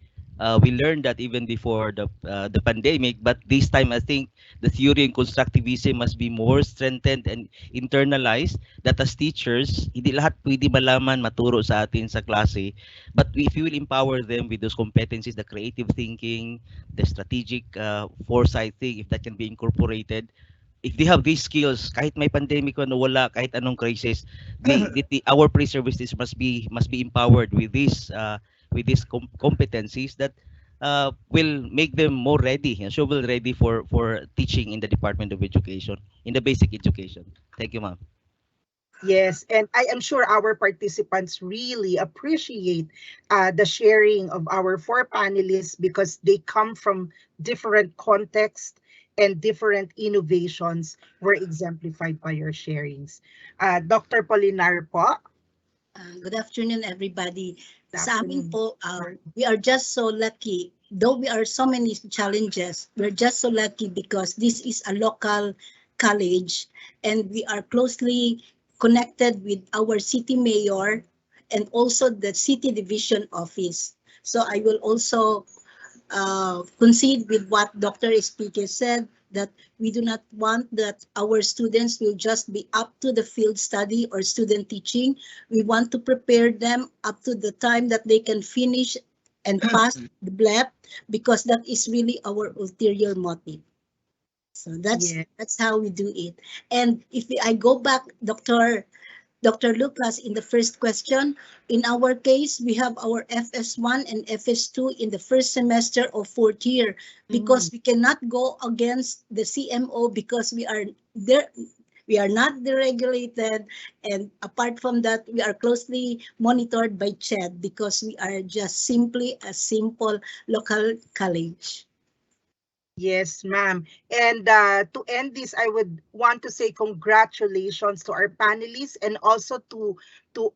We learned that even before the pandemic, but this time I think the theory and constructivism must be more strengthened and internalized. That as teachers, hindi lahat pwede malaman, maturo sa atin sa klase, but if we will empower them with those competencies, the creative thinking, the strategic foresight thing, if that can be incorporated, if they have these skills, kahit may pandemic o wala, kahit anong crisis, our pre-services must be empowered with these competencies that will make them more ready and shovel ready for teaching in the Department of Education, in the basic education. Thank you, ma'am. Yes, and I am sure our participants really appreciate the sharing of our four panelists because they come from different contexts and different innovations were exemplified by your sharings. Dr. Polinar po. Good afternoon, everybody. Good Sa amin afternoon. po, we are just so lucky. Though we are so many challenges, we're just so lucky because this is a local college and we are closely connected with our city mayor and also the city division office. So I will also concede with what Dr. Speaker said, that we do not want that our students will just be up to the field study or student teaching. We want to prepare them up to the time that they can finish and pass the BLEP, because that is really our ulterior motive. So that's how we do it. And if I go back, Dr. Lucas, in the first question, in our case, we have our FS1 and FS2 in the first semester of fourth year because we cannot go against the CMO because we are there. We are not deregulated, and apart from that, we are closely monitored by CHED because we are just simply a simple local college. Yes, ma'am. And to end this, I would want to say congratulations to our panelists and also to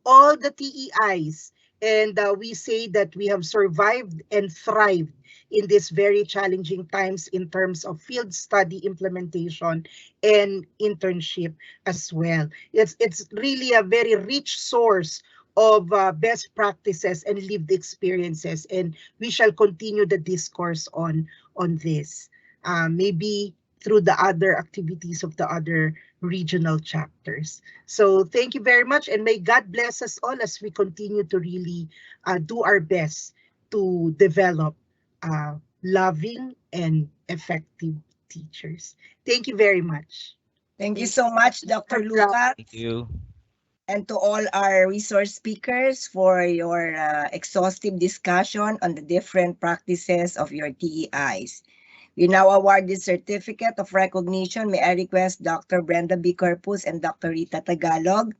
all the TEIs. And we say that we have survived and thrived in these very challenging times in terms of field study implementation and internship as well. It's really a very rich source of best practices and lived experiences, and we shall continue the discourse on this, maybe through the other activities of the other regional chapters. So thank you very much, and may God bless us all as we continue to really do our best to develop loving and effective teachers. Thank you very much. Thank you so much, Dr. Lucas, Thank you. and to all our resource speakers for your exhaustive discussion on the different practices of your TEIs. We now award this certificate of recognition. May I request Dr. Brenda B. Corpus and Dr. Rita Tagalog.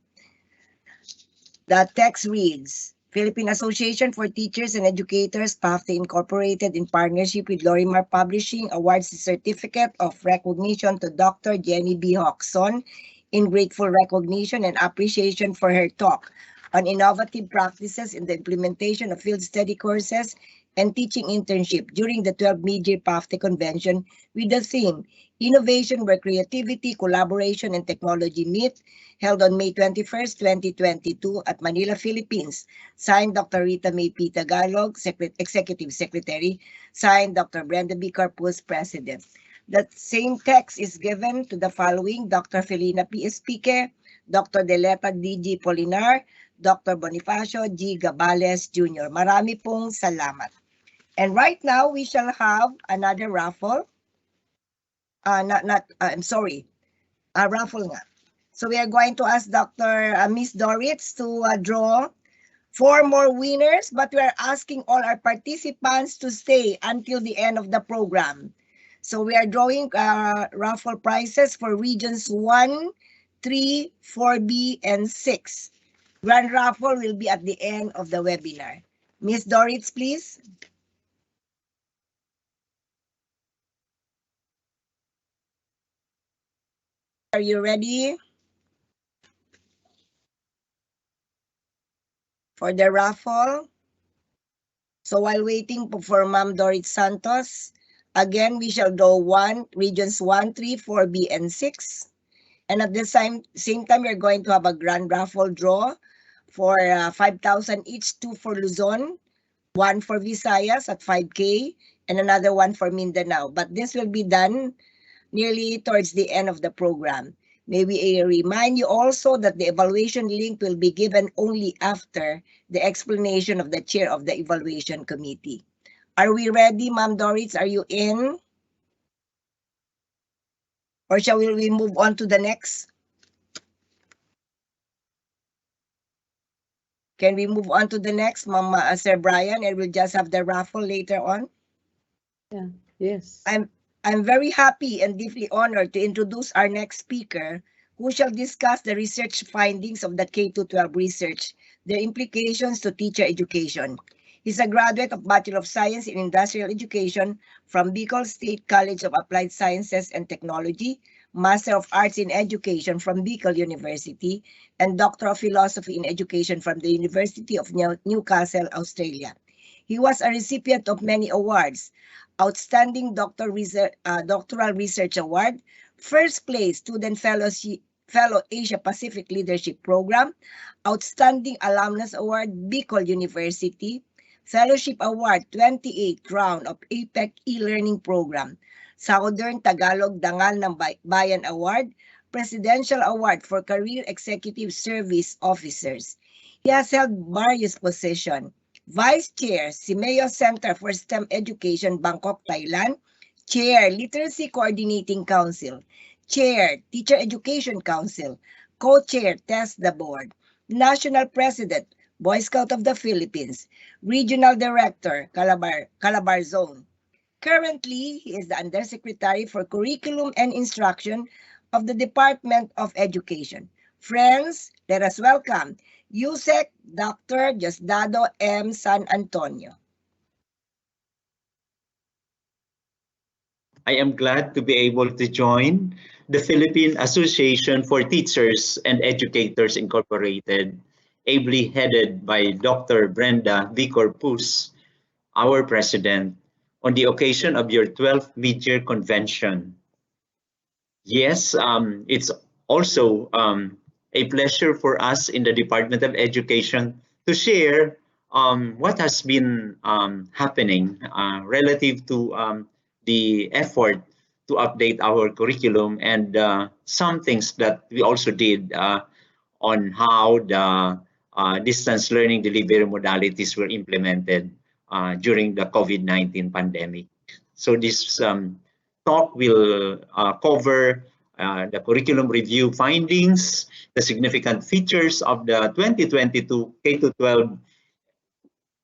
The text reads, Philippine Association for Teachers and Educators, PAFTE Incorporated, in partnership with Lorimar Publishing, awards the certificate of recognition to Dr. Jenny B. Hoxon in grateful recognition and appreciation for her talk on innovative practices in the implementation of field study courses and teaching internship during the 12th Midyear Pafte Convention with the theme, Innovation where Creativity, Collaboration, and Technology Meet, held on May 21st, 2022 at Manila, Philippines. Signed, Dr. Rita May P. Tagalog, Executive Secretary. Signed, Dr. Brenda B. Corpus, President. The same text is given to the following: Dr. Felina P. Espique, Dr. Deleta D.G. Polinar, Dr. Bonifacio G. Gabales Jr. Marami pong salamat. And right now, we shall have another raffle. I'm sorry, a raffle nga. So we are going to ask Dr. Miss Doritz to draw 4 more winners, but we are asking all our participants to stay until the end of the program. So we are drawing raffle prizes for regions 1, 3, 4B, and 6. Grand raffle will be at the end of the webinar. Miss Doritz, please. Are you ready for the raffle? So while waiting for Ma'am Dorit Santos, again, we shall draw regions 1, 3, 4B, and 6. And at the same time, we're going to have a grand raffle draw for 5,000 each, 2 for Luzon, 1 for Visayas at 5K, and another one for Mindanao. But this will be done nearly towards the end of the program. May we remind you also that the evaluation link will be given only after the explanation of the chair of the evaluation committee. Are we ready, Ma'am Doritz? Are you in? Or shall we move on to the next? Can we move on to the next, Mama Sir Brian, and we'll just have the raffle later on? Yes. I'm very happy and deeply honored to introduce our next speaker, who shall discuss the research findings of the K-12 research, their implications to teacher education. He's a graduate of Bachelor of Science in Industrial Education from Bicol State College of Applied Sciences and Technology, Master of Arts in Education from Bicol University, and Doctor of Philosophy in Education from the University of Newcastle, Australia. He was a recipient of many awards: Outstanding Doctoral Research Award, First Place Student Fellow Asia Pacific Leadership Program, Outstanding Alumnus Award, Bicol University, Fellowship Award 28th Round of APEC E-Learning Program, Southern Tagalog Dangal ng Bayan Award, Presidential Award for Career Executive Service Officers. He has held various positions: Vice Chair, Simeo Center for STEM Education, Bangkok, Thailand. Chair, Literacy Coordinating Council. Chair, Teacher Education Council. Co-Chair, Test the Board. National President, Boy Scout of the Philippines. Regional Director, Calabar Zone. Currently, he is the Undersecretary for Curriculum and Instruction of the Department of Education. Friends, let us welcome USEC Dr. Diosdado M. San Antonio. I am glad to be able to join the Philippine Association for Teachers and Educators Incorporated, ably headed by Dr. Brenda V. Corpus, our president, on the occasion of your 12th Midyear Convention. Yes, it's also a pleasure for us in the Department of Education to share what has been happening relative to the effort to update our curriculum and some things that we also did on how the distance learning delivery modalities were implemented during the COVID-19 pandemic. So this talk will cover the curriculum review findings, the significant features of the 2022 K-12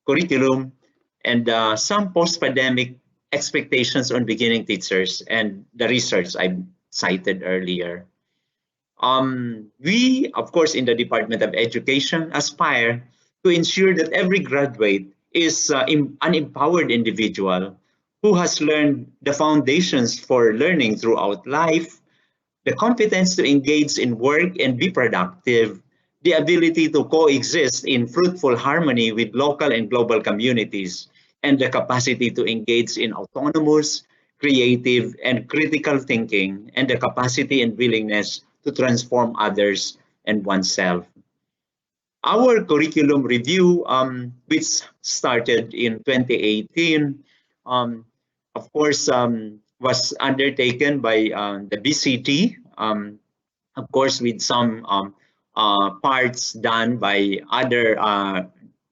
curriculum, and some post-pandemic expectations on beginning teachers and the research I cited earlier. We, of course, in the Department of Education, aspire to ensure that every graduate is an empowered individual who has learned the foundations for learning throughout life, the competence to engage in work and be productive, the ability to coexist in fruitful harmony with local and global communities, and the capacity to engage in autonomous, creative, and critical thinking, and the capacity and willingness to transform others and oneself. Our curriculum review, which started in 2018, of course, was undertaken by the BCT, of course, with some parts done by other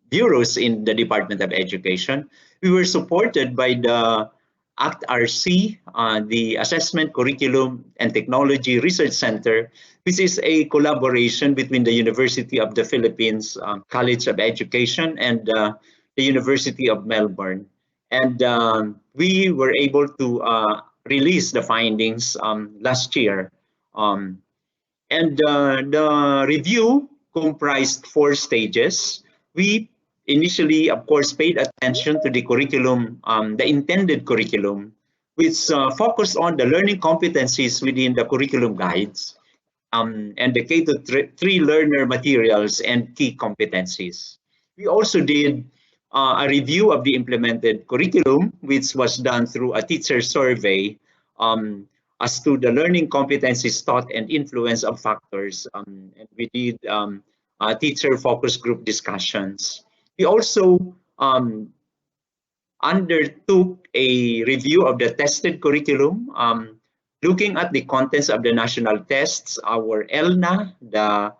bureaus in the Department of Education. We were supported by the ACT-RC, the Assessment Curriculum and Technology Research Center, which is a collaboration between the University of the Philippines College of Education and the University of Melbourne. And we were able to release the findings last year. And the review comprised 4 stages. We initially, of course, paid attention to the curriculum, the intended curriculum, which focused on the learning competencies within the curriculum guides and the K-3 learner materials and key competencies. We also did a review of the implemented curriculum, which was done through a teacher survey as to the learning competencies taught and influence of factors. And we did teacher focus group discussions. We also undertook a review of the tested curriculum, looking at the contents of the national tests, our ELNA, the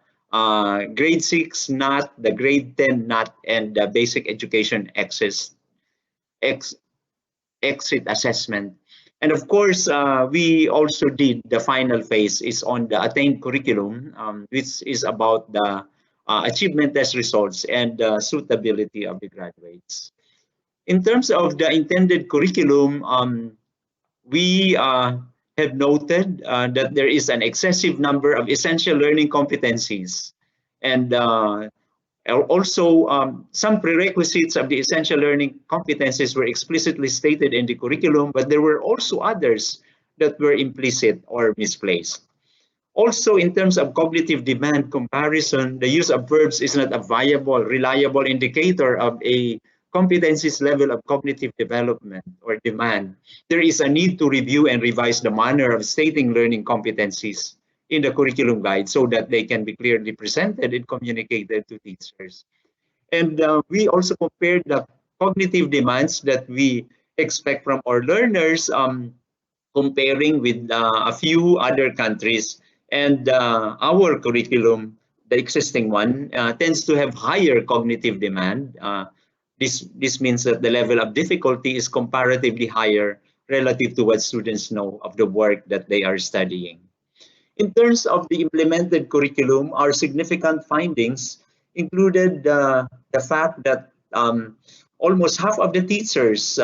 grade 6 NAT, the grade 10 NAT, and the basic education exit assessment. And of course, we also did the final phase is on the attained curriculum, which is about the achievement test results and the suitability of the graduates. In terms of the intended curriculum, we have noted that there is an excessive number of essential learning competencies, and also some prerequisites of the essential learning competencies were explicitly stated in the curriculum, but there were also others that were implicit or misplaced. Also, in terms of cognitive demand comparison, the use of verbs is not a viable, reliable indicator of a competencies level of cognitive development or demand. There is a need to review and revise the manner of stating learning competencies in the curriculum guide so that they can be clearly presented and communicated to teachers. And we also compared the cognitive demands that we expect from our learners, comparing with a few other countries. And our curriculum, the existing one, tends to have higher cognitive demand. This means that the level of difficulty is comparatively higher relative to what students know of the work that they are studying. In terms of the implemented curriculum, our significant findings included the fact that almost half of the teachers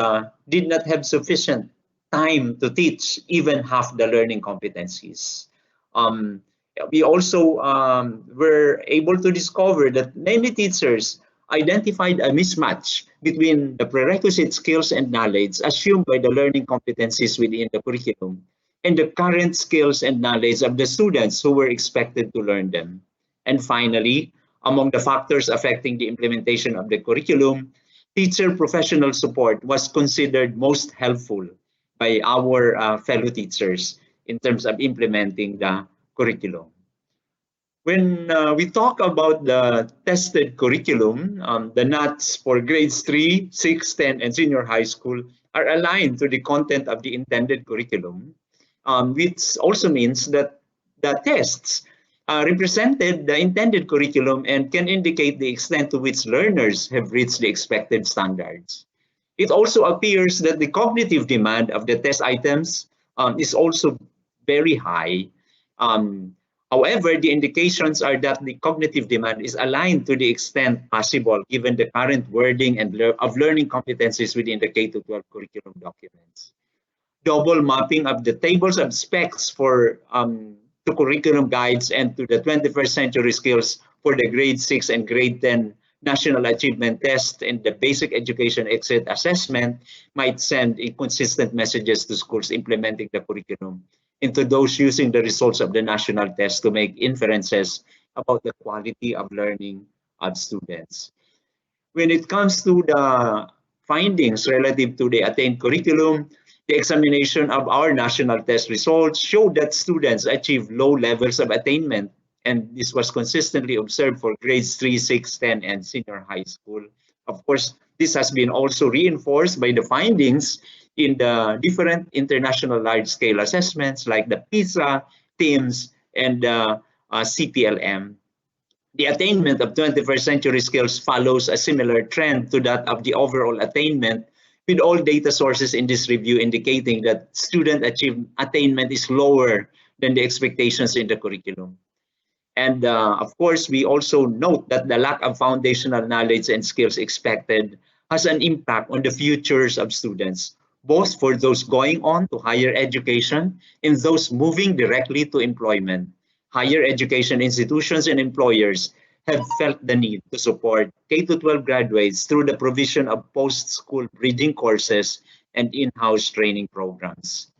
did not have sufficient time to teach even half the learning competencies. We also were able to discover that many teachers identified a mismatch between the prerequisite skills and knowledge assumed by the learning competencies within the curriculum and the current skills and knowledge of the students who were expected to learn them. And finally, among the factors affecting the implementation of the curriculum, teacher professional support was considered most helpful by our fellow teachers in terms of implementing the curriculum. When we talk about the tested curriculum, the NUTs for grades 3, 6, 10, and senior high school are aligned to the content of the intended curriculum, which also means that the tests represented the intended curriculum and can indicate the extent to which learners have reached the expected standards. It also appears that the cognitive demand of the test items is also very high. However, the indications are that the cognitive demand is aligned to the extent possible given the current wording and of learning competencies within the K-12 curriculum documents. Double mapping of the tables of specs for to curriculum guides and to the 21st century skills for the grade 6 and grade 10 national achievement test and the basic education exit assessment might send inconsistent messages to schools implementing the curriculum into those using the results of the national test to make inferences about the quality of learning of students. When it comes to the findings relative to the attained curriculum, the examination of our national test results showed that students achieved low levels of attainment, and this was consistently observed for grades 3, 6, 10, and senior high school. Of course, this has been also reinforced by the findings in the different international large-scale assessments like the PISA, TIMSS, and CPLM. The attainment of 21st century skills follows a similar trend to that of the overall attainment, with all data sources in this review indicating that student attainment is lower than the expectations in the curriculum. And of course, we also note that the lack of foundational knowledge and skills expected has an impact on the futures of students, both for those going on to higher education and those moving directly to employment. Higher education institutions and employers have felt the need to support K-12 graduates through the provision of post-school bridging courses and in-house training programs.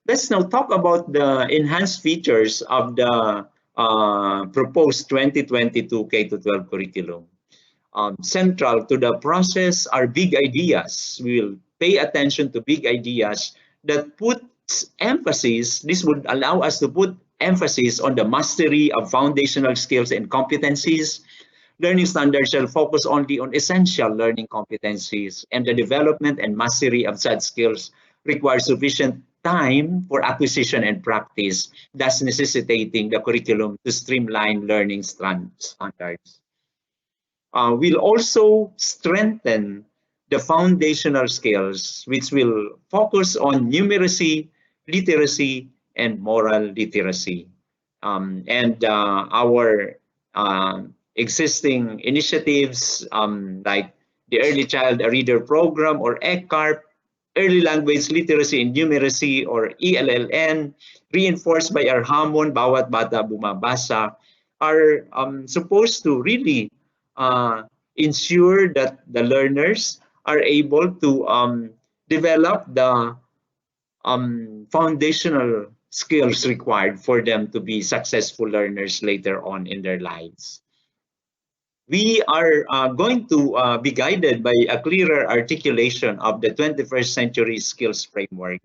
Let's now talk about the enhanced features of the proposed 2022 K-12 curriculum. Central to the process are big ideas. We will pay attention to big ideas that put emphasis. This would allow us to put emphasis on the mastery of foundational skills and competencies. Learning standards shall focus only on essential learning competencies, and the development and mastery of such skills require sufficient time for acquisition and practice, thus necessitating the curriculum to streamline learning standards. We'll also strengthen the foundational skills, which will focus on numeracy, literacy, and moral literacy. Our existing initiatives like the Early Child Reader Program or ECCARP, Early Language Literacy and Numeracy or ELLN, reinforced by our hamon, Bawat Bata Bumabasa, are supposed to really ensure that the learners are able to develop the foundational skills required for them to be successful learners later on in their lives. We are going to be guided by a clearer articulation of the 21st century skills framework,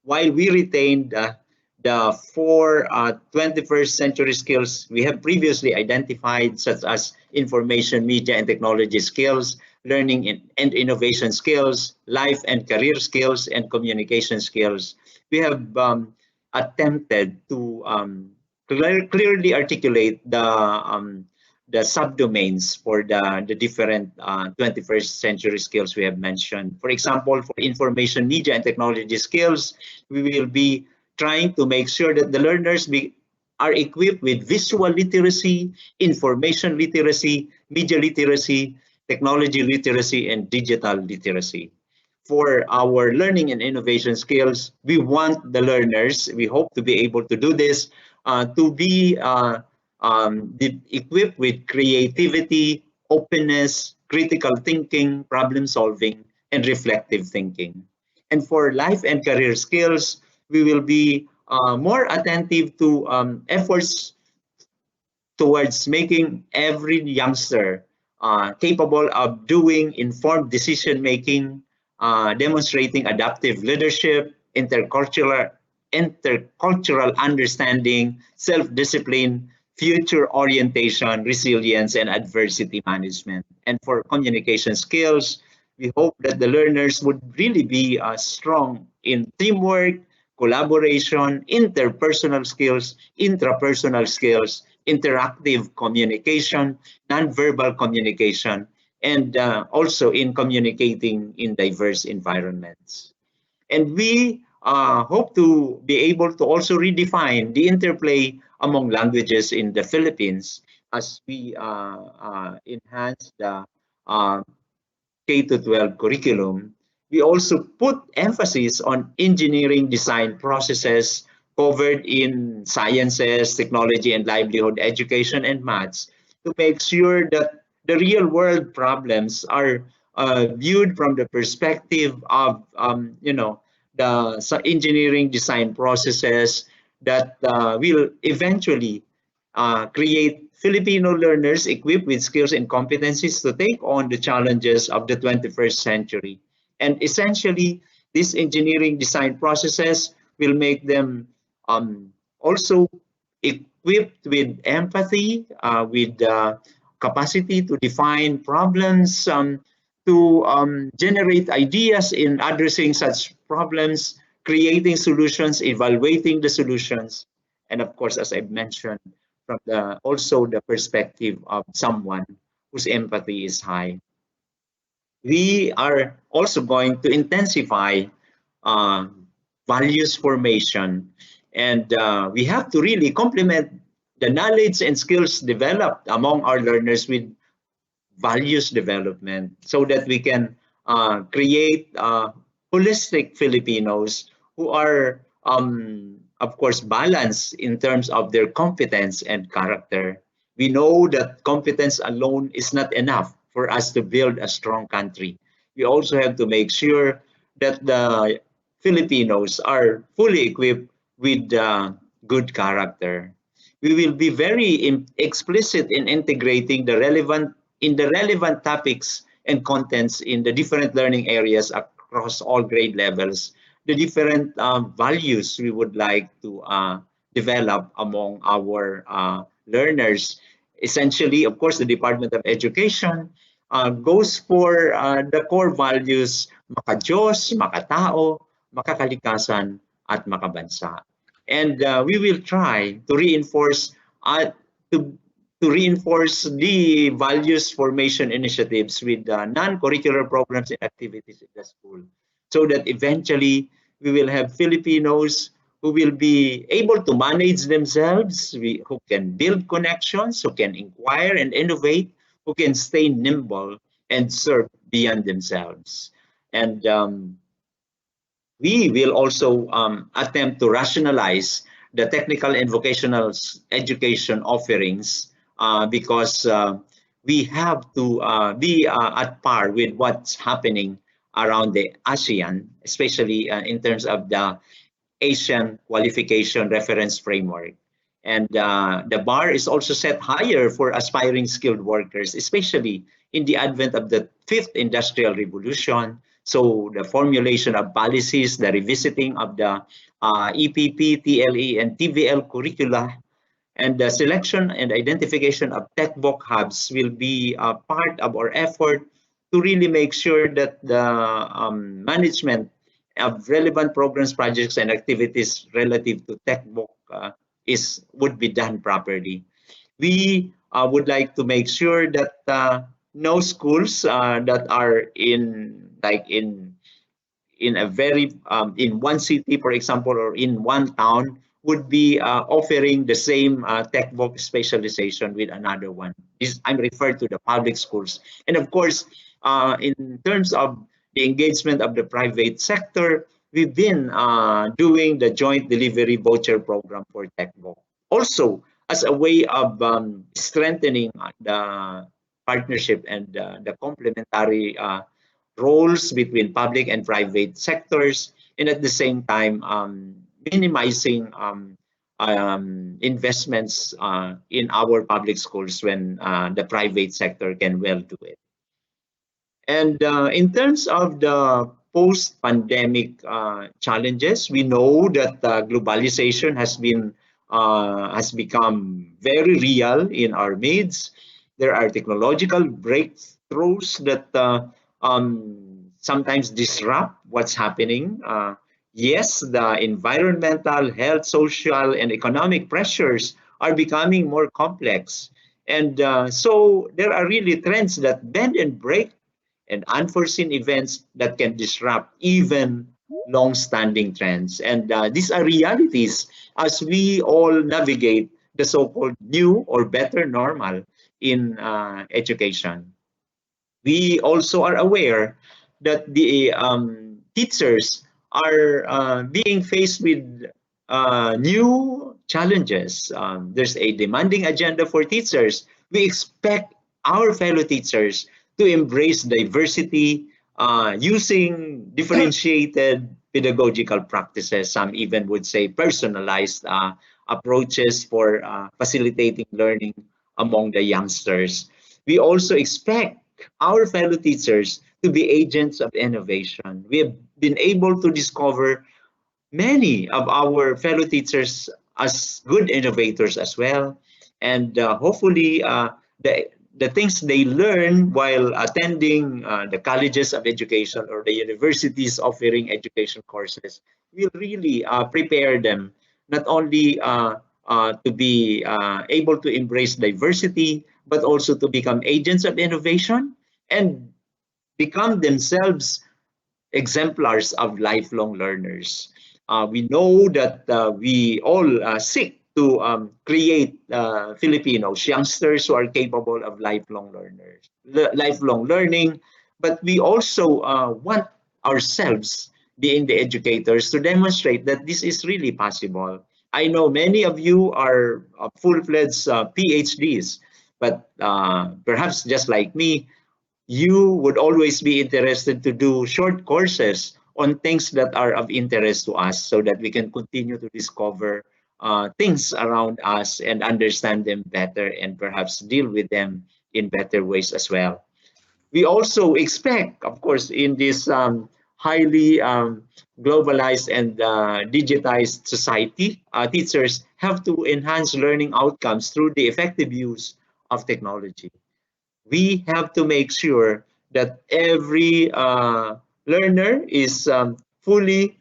while we retain the four 21st century skills we have previously identified, such as information, media, and technology skills, learning and innovation skills, life and career skills, and communication skills. We have attempted to clearly articulate the subdomains for the different 21st century skills we have mentioned. For example, for information, media, and technology skills, we will be trying to make sure that the learners are equipped with visual literacy, information literacy, media literacy, technology literacy, and digital literacy. For our learning and innovation skills, we want the learners, we hope to be able to do this, to be equipped with creativity, openness, critical thinking, problem solving, and reflective thinking. And for life and career skills, we will be more attentive to efforts towards making every youngster capable of doing informed decision making, demonstrating adaptive leadership, intercultural understanding, self-discipline, future orientation, resilience, and adversity management. And for communication skills, we hope that the learners would really be strong in teamwork, collaboration, interpersonal skills, intrapersonal skills, interactive communication, nonverbal communication, and also in communicating in diverse environments. And we hope to be able to also redefine the interplay among languages in the Philippines as we enhance the K-12 curriculum. We also put emphasis on engineering design processes covered in sciences, technology, and livelihood education and maths to make sure that the real world problems are viewed from the perspective of, the engineering design processes that will eventually create Filipino learners equipped with skills and competencies to take on the challenges of the 21st century. And essentially, these engineering design processes will make them also equipped with empathy, with capacity to define problems, to generate ideas in addressing such problems, creating solutions, evaluating the solutions, and of course, as I've mentioned, from also the perspective of someone whose empathy is high. We are also going to intensify values formation, and we have to really complement the knowledge and skills developed among our learners with values development so that we can create holistic Filipinos who are, of course, balanced in terms of their competence and character. We know that competence alone is not enough for us to build a strong country. We also have to make sure that the Filipinos are fully equipped with good character. We will be very explicit in integrating the relevant topics and contents in the different learning areas across all grade levels, the different values we would like to develop among our learners. Essentially, of course, the Department of Education goes for the core values, maka-Diyos, maka-tao, makakalikasan, at makabansa. And we will try to reinforce, to to reinforce the values formation initiatives with non-curricular programs and activities in the school, so that eventually we will have Filipinos who will be able to manage themselves, who can build connections, who can inquire and innovate, who can stay nimble and serve beyond themselves. And we will also attempt to rationalize the technical and vocational education offerings, because we have to be at par with what's happening around the ASEAN, especially in terms of the Asian qualification reference framework. And the bar is also set higher for aspiring skilled workers, especially in the advent of the fifth industrial revolution. So the formulation of policies, the revisiting of the EPP, TLE, and TVL curricula, and the selection and identification of tech book hubs will be a part of our effort to really make sure that the management of relevant programs, projects, and activities relative to tech book would be done properly. We would like to make sure that no schools that are in a very in one city, for example, or in one town, would be offering the same tech book specialization with another one. I'm referred to the public schools. And of course, in terms of the engagement of the private sector, we've been doing the joint delivery voucher program for tech book. Also, as a way of strengthening the partnership and the complementary roles between public and private sectors, and at the same time minimizing investments in our public schools when the private sector can well do it. And in terms of the post-pandemic challenges, we know that globalization has become very real in our midst. There are technological breakthroughs that sometimes disrupt what's happening. Yes, the environmental, health, social, and economic pressures are becoming more complex. And so there are really trends that bend and break, and unforeseen events that can disrupt even long-standing trends. And these are realities as we all navigate the so-called new or better normal in education. We also are aware that the teachers are being faced with new challenges. There's a demanding agenda for teachers. We expect our fellow teachers to embrace diversity using differentiated pedagogical practices. Some even would say personalized approaches for facilitating learning among the youngsters. We also expect our fellow teachers to be agents of innovation. We have been able to discover many of our fellow teachers as good innovators as well. And hopefully the things they learn while attending the colleges of education or the universities offering education courses will really prepare them not only to be able to embrace diversity, but also to become agents of innovation and become themselves exemplars of lifelong learners. We know that we all seek to create Filipinos, youngsters who are capable of lifelong learners, lifelong learning, but we also want ourselves, being the educators, to demonstrate that this is really possible. I know many of you are full-fledged PhDs, but perhaps just like me, you would always be interested to do short courses on things that are of interest to us so that we can continue to discover things around us and understand them better and perhaps deal with them in better ways as well. We also expect, of course, in this highly globalized and digitized society, teachers have to enhance learning outcomes through the effective use of technology. We have to make sure that every learner is fully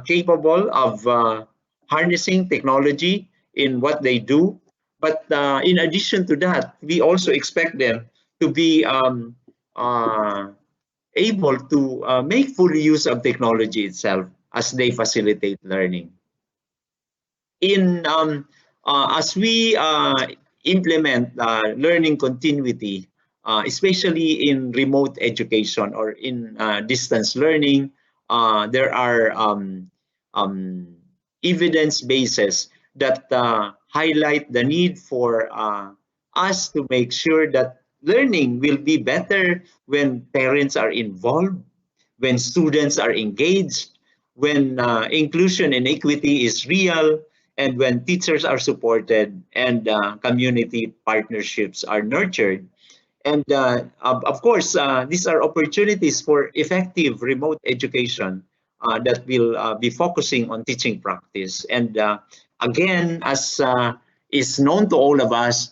capable of harnessing technology in what they do. But in addition to that, we also expect them to be able to make full use of technology itself as they facilitate learning. In as we implement learning continuity, especially in remote education or in distance learning, there are evidence bases that highlight the need for us to make sure that learning will be better when parents are involved, when students are engaged, when inclusion and equity is real, and when teachers are supported and community partnerships are nurtured. And of course, these are opportunities for effective remote education that will be focusing on teaching practice. And again, as is known to all of us,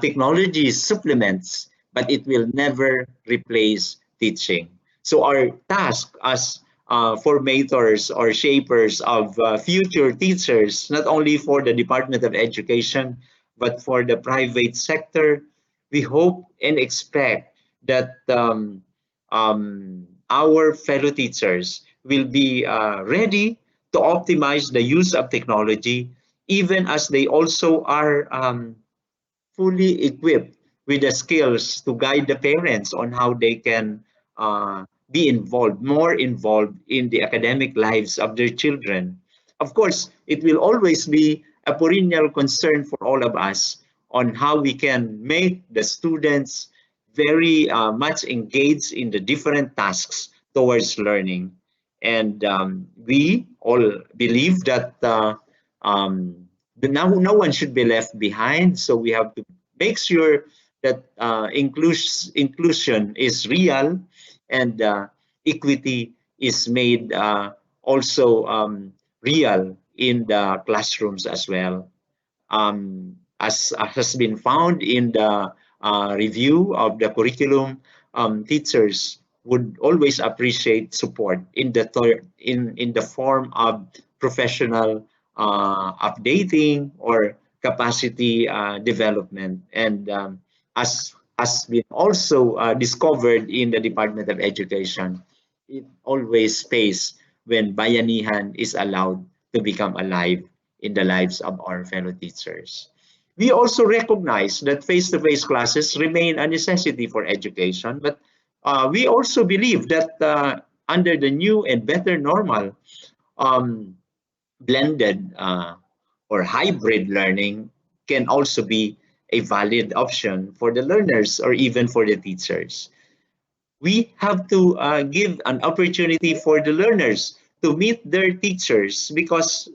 technology supplements, but it will never replace teaching. So our task as formators or shapers of future teachers, not only for the Department of Education, but for the private sector, we hope and expect that our fellow teachers will be ready to optimize the use of technology, even as they also are fully equipped with the skills to guide the parents on how they can be involved, more involved in the academic lives of their children. Of course, it will always be a perennial concern for all of us on how we can make the students very much engaged in the different tasks towards learning. And we all believe that no one should be left behind. So we have to make sure that inclusion is real and equity is made also real in the classrooms as well. As has been found in the review of the curriculum, teachers would always appreciate support in the form of professional updating or capacity development. And as has been also discovered in the Department of Education, it always pays when bayanihan is allowed to become alive in the lives of our fellow teachers. We also recognize that face-to-face classes remain a necessity for education, but we also believe that under the new and better normal, blended or hybrid learning can also be a valid option for the learners or even for the teachers. We have to give an opportunity for the learners to meet their teachers because,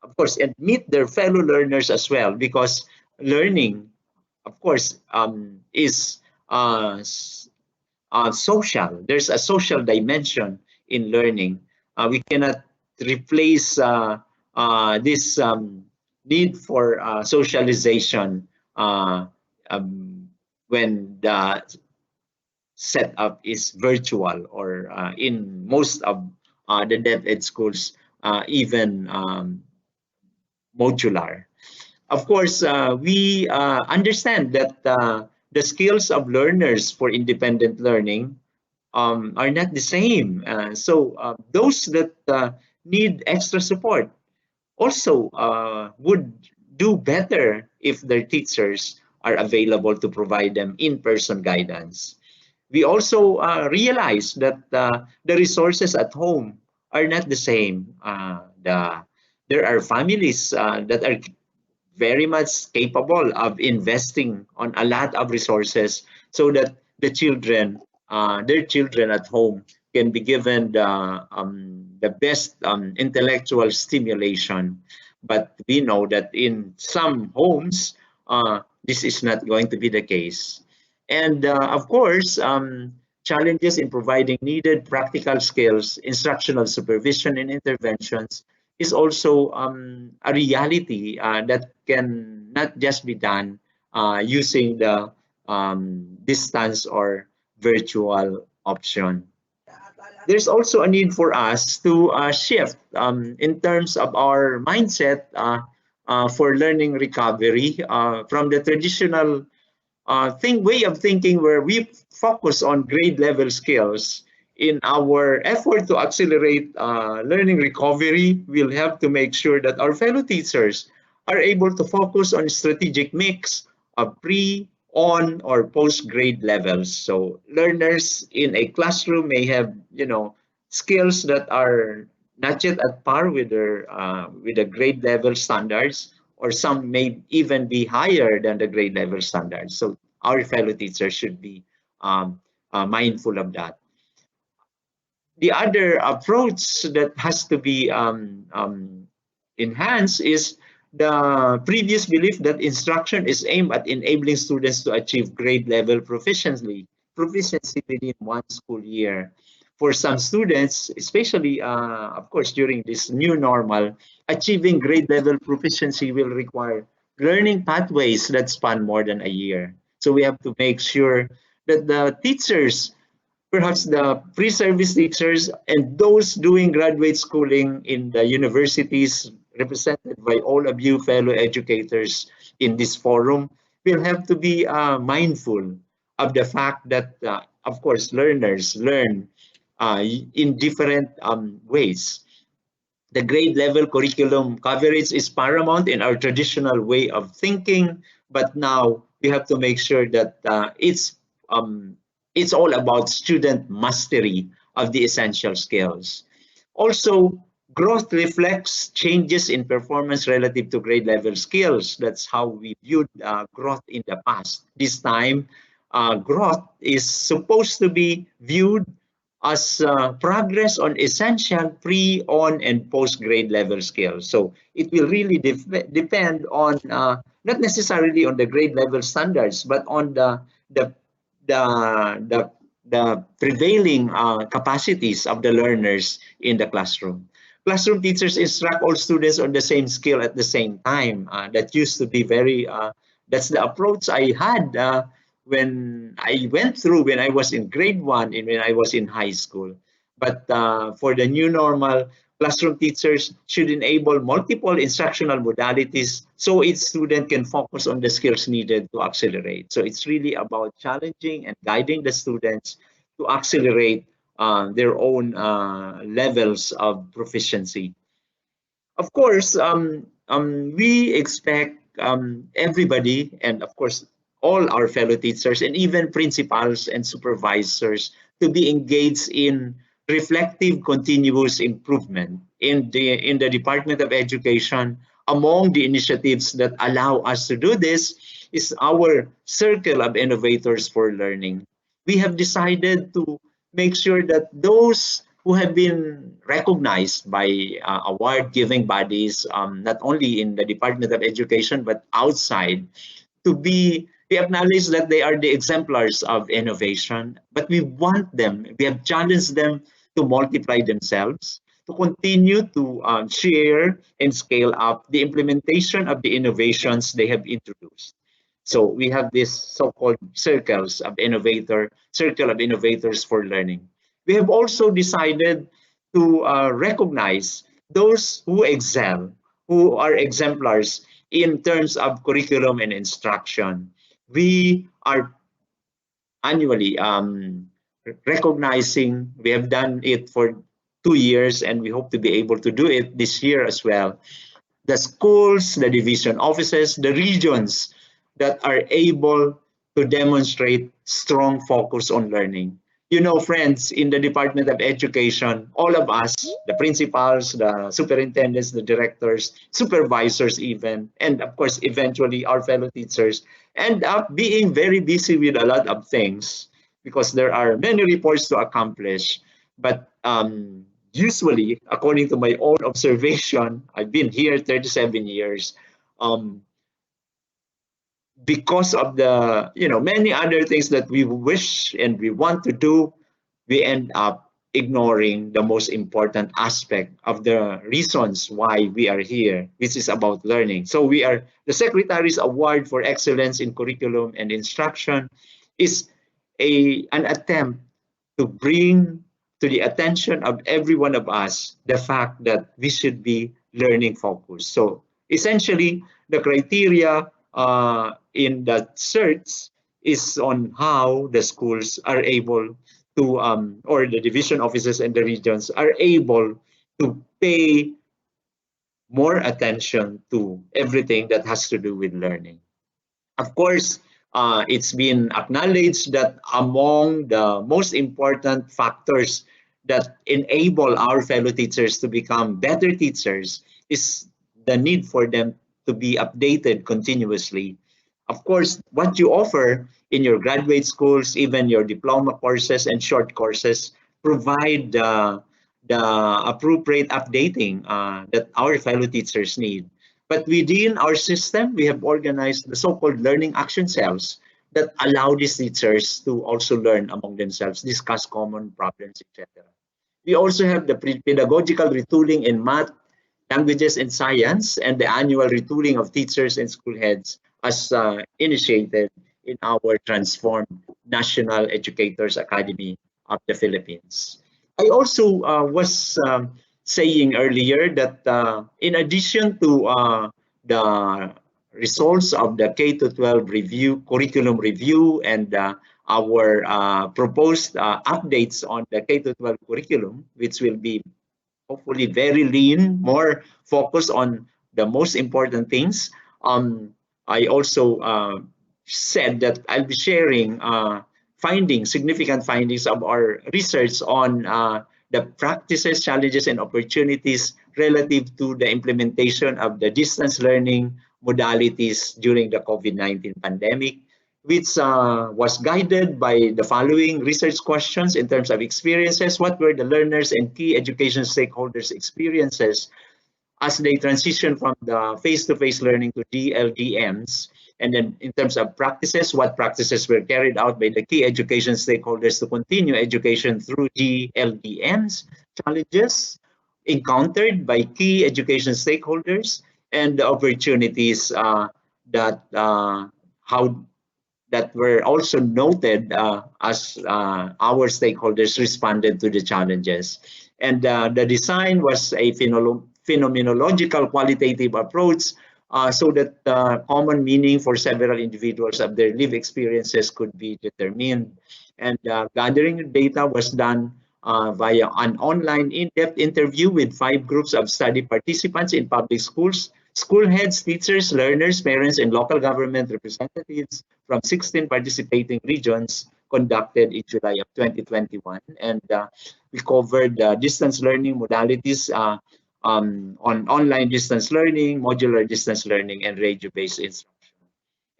of course, and meet their fellow learners as well, because learning, of course, is social. There's a social dimension in learning. We cannot replace this need for socialization when the setup is virtual or in most of the DepEd schools, even modular. Of course, we understand that the skills of learners for independent learning are not the same. So those that need extra support also would do better if their teachers are available to provide them in-person guidance. We also realize that the resources at home are not the same. There are families that are very much capable of investing on a lot of resources so that the children, their children at home, can be given the best intellectual stimulation. But we know that in some homes, this is not going to be the case. And of course, challenges in providing needed practical skills, instructional supervision and interventions is also a reality that can not just be done using the distance or virtual option. There's also a need for us to shift in terms of our mindset for learning recovery from the traditional way of thinking where we focus on grade level skills. In our effort to accelerate learning recovery, we'll have to make sure that our fellow teachers are able to focus on strategic mix of pre, on, or post grade levels. So learners in a classroom may have, skills that are not yet at par with the grade level standards, or some may even be higher than the grade level standards. So our fellow teachers should be mindful of that. The other approach that has to be enhanced is the previous belief that instruction is aimed at enabling students to achieve grade level proficiency within one school year. For some students, especially, of course, during this new normal, achieving grade level proficiency will require learning pathways that span more than a year. So we have to make sure that the teachers, perhaps the pre-service teachers and those doing graduate schooling in the universities represented by all of you fellow educators in this forum, will have to be mindful of the fact that, of course, learners learn in different ways. The grade level curriculum coverage is paramount in our traditional way of thinking, but now we have to make sure that it's all about student mastery of the essential skills. Also, growth reflects changes in performance relative to grade level skills. That's how we viewed growth in the past. This time, growth is supposed to be viewed as progress on essential pre, on, and post grade level skills. So it will really depend on not necessarily on the grade level standards, but on the the the prevailing capacities of the learners in the classroom. Classroom teachers instruct all students on the same skill at the same time. That used to be that's the approach I had when I went through when I was in grade 1 and when I was in high school. But for the new normal, classroom teachers should enable multiple instructional modalities so each student can focus on the skills needed to accelerate. So it's really about challenging and guiding the students to accelerate their own levels of proficiency. Of course, we expect everybody, and of course, all our fellow teachers and even principals and supervisors to be engaged in reflective continuous improvement in the Department of Education. Among the initiatives that allow us to do this is our Circle of Innovators for Learning. We have decided to make sure that those who have been recognized by award-giving bodies, not only in the Department of Education, but outside, we acknowledge that they are the exemplars of innovation, but we have challenged them to multiply themselves, to continue to share and scale up the implementation of the innovations they have introduced. So we have this so-called Circle of Innovators for Learning. We have also decided to recognize those who excel, who are exemplars in terms of curriculum and instruction. We are annually recognizing, we have done it for 2 years and we hope to be able to do it this year as well. The schools, the division offices, the regions that are able to demonstrate strong focus on learning. You know, friends, in the Department of Education, all of us, the principals, the superintendents, the directors, supervisors even, and of course, eventually our fellow teachers, end up being very busy with a lot of things because there are many reports to accomplish. But usually, according to my own observation, I've been here 37 years, because of the many other things that we wish and we want to do, we end up ignoring the most important aspect of the reasons why we are here, which is about learning. So the Secretary's Award for Excellence in Curriculum and Instruction is an attempt to bring to the attention of every one of us the fact that we should be learning focused. So Essentially, the criteria in the search is on how the schools are able to, or the division offices and the regions are able to pay more attention to everything that has to do with learning. Of course, it's been acknowledged that among the most important factors that enable our fellow teachers to become better teachers is the need for them to be updated continuously. Of course, what you offer in your graduate schools, even your diploma courses and short courses, provide the appropriate updating that our fellow teachers need. But within our system, we have organized the so-called learning action cells that allow these teachers to also learn among themselves, discuss common problems, etc. We also have the pedagogical retooling in math, languages, and science, and the annual retooling of teachers and school heads as initiated in our transformed National Educators Academy of the Philippines. I also was saying earlier that in addition to the results of the K to 12 review, curriculum review, and our proposed updates on the K to 12 curriculum, which will be hopefully very lean, more focused on the most important things. I also said that I'll be sharing findings, significant findings of our research on the practices, challenges, and opportunities relative to the implementation of the distance learning modalities during the COVID-19 pandemic, which was guided by the following research questions in terms of experiences. What were the learners and key education stakeholders' experiences as they transition from the face-to-face learning to DLDMs? And then in terms of practices, what practices were carried out by the key education stakeholders to continue education through DLDMs? Challenges encountered by key education stakeholders, and the opportunities that how that were also noted as our stakeholders responded to the challenges. And the design was a phenomenological qualitative approach so that common meaning for several individuals of their lived experiences could be determined. And gathering data was done via an online in-depth interview with 5 groups of study participants in public schools, school heads, teachers, learners, parents, and local government representatives from 16 participating regions, conducted in July of 2021. And we covered distance learning modalities on online distance learning, modular distance learning, and radio-based instruction.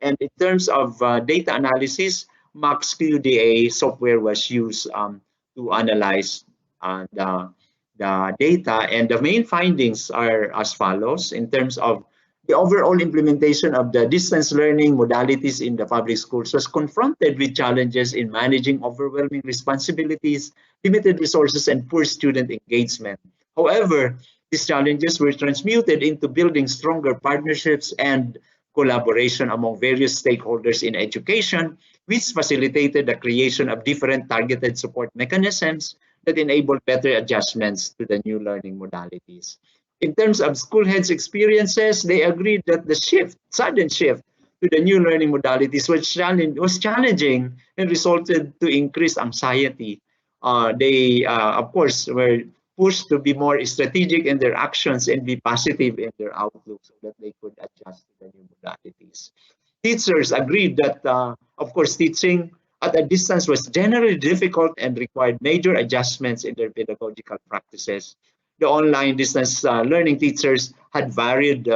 And in terms of data analysis, MaxQDA software was used to analyze the data, and the main findings are as follows. In terms of the overall implementation of the distance learning modalities in the public schools was confronted with challenges in managing overwhelming responsibilities, limited resources, and poor student engagement. However, these challenges were transmuted into building stronger partnerships and collaboration among various stakeholders in education, which facilitated the creation of different targeted support mechanisms that enable better adjustments to the new learning modalities. In terms of school heads' experiences, they agreed that the sudden shift to the new learning modalities was challenging and resulted to increased anxiety. They, of course, were pushed to be more strategic in their actions and be positive in their outlook so that they could adjust to the new modalities. Teachers agreed that, of course, teaching at a distance was generally difficult and required major adjustments in their pedagogical practices. The online distance learning teachers had varied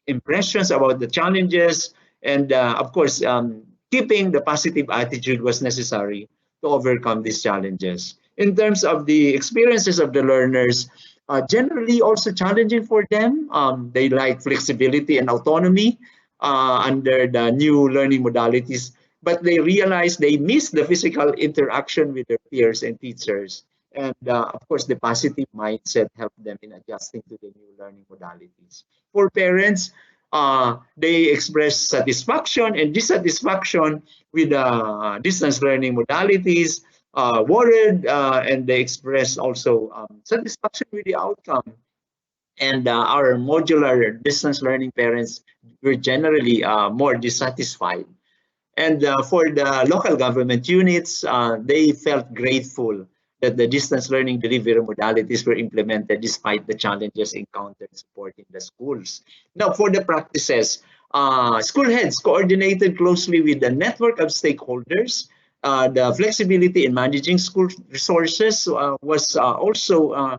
impressions about the challenges, and of course, keeping the positive attitude was necessary to overcome these challenges. In terms of the experiences of the learners, generally also challenging for them. They like flexibility and autonomy under the new learning modalities, but they realize they miss the physical interaction with their peers and teachers. And of course, the positive mindset helped them in adjusting to the new learning modalities. For parents, they express satisfaction and dissatisfaction with distance learning modalities, worried, and they express also satisfaction with the outcome. And our modular distance learning parents were generally more dissatisfied. And for the local government units, they felt grateful that the distance learning delivery modalities were implemented despite the challenges encountered supporting the schools. Now, for the practices, school heads coordinated closely with the network of stakeholders. The flexibility in managing school resources was also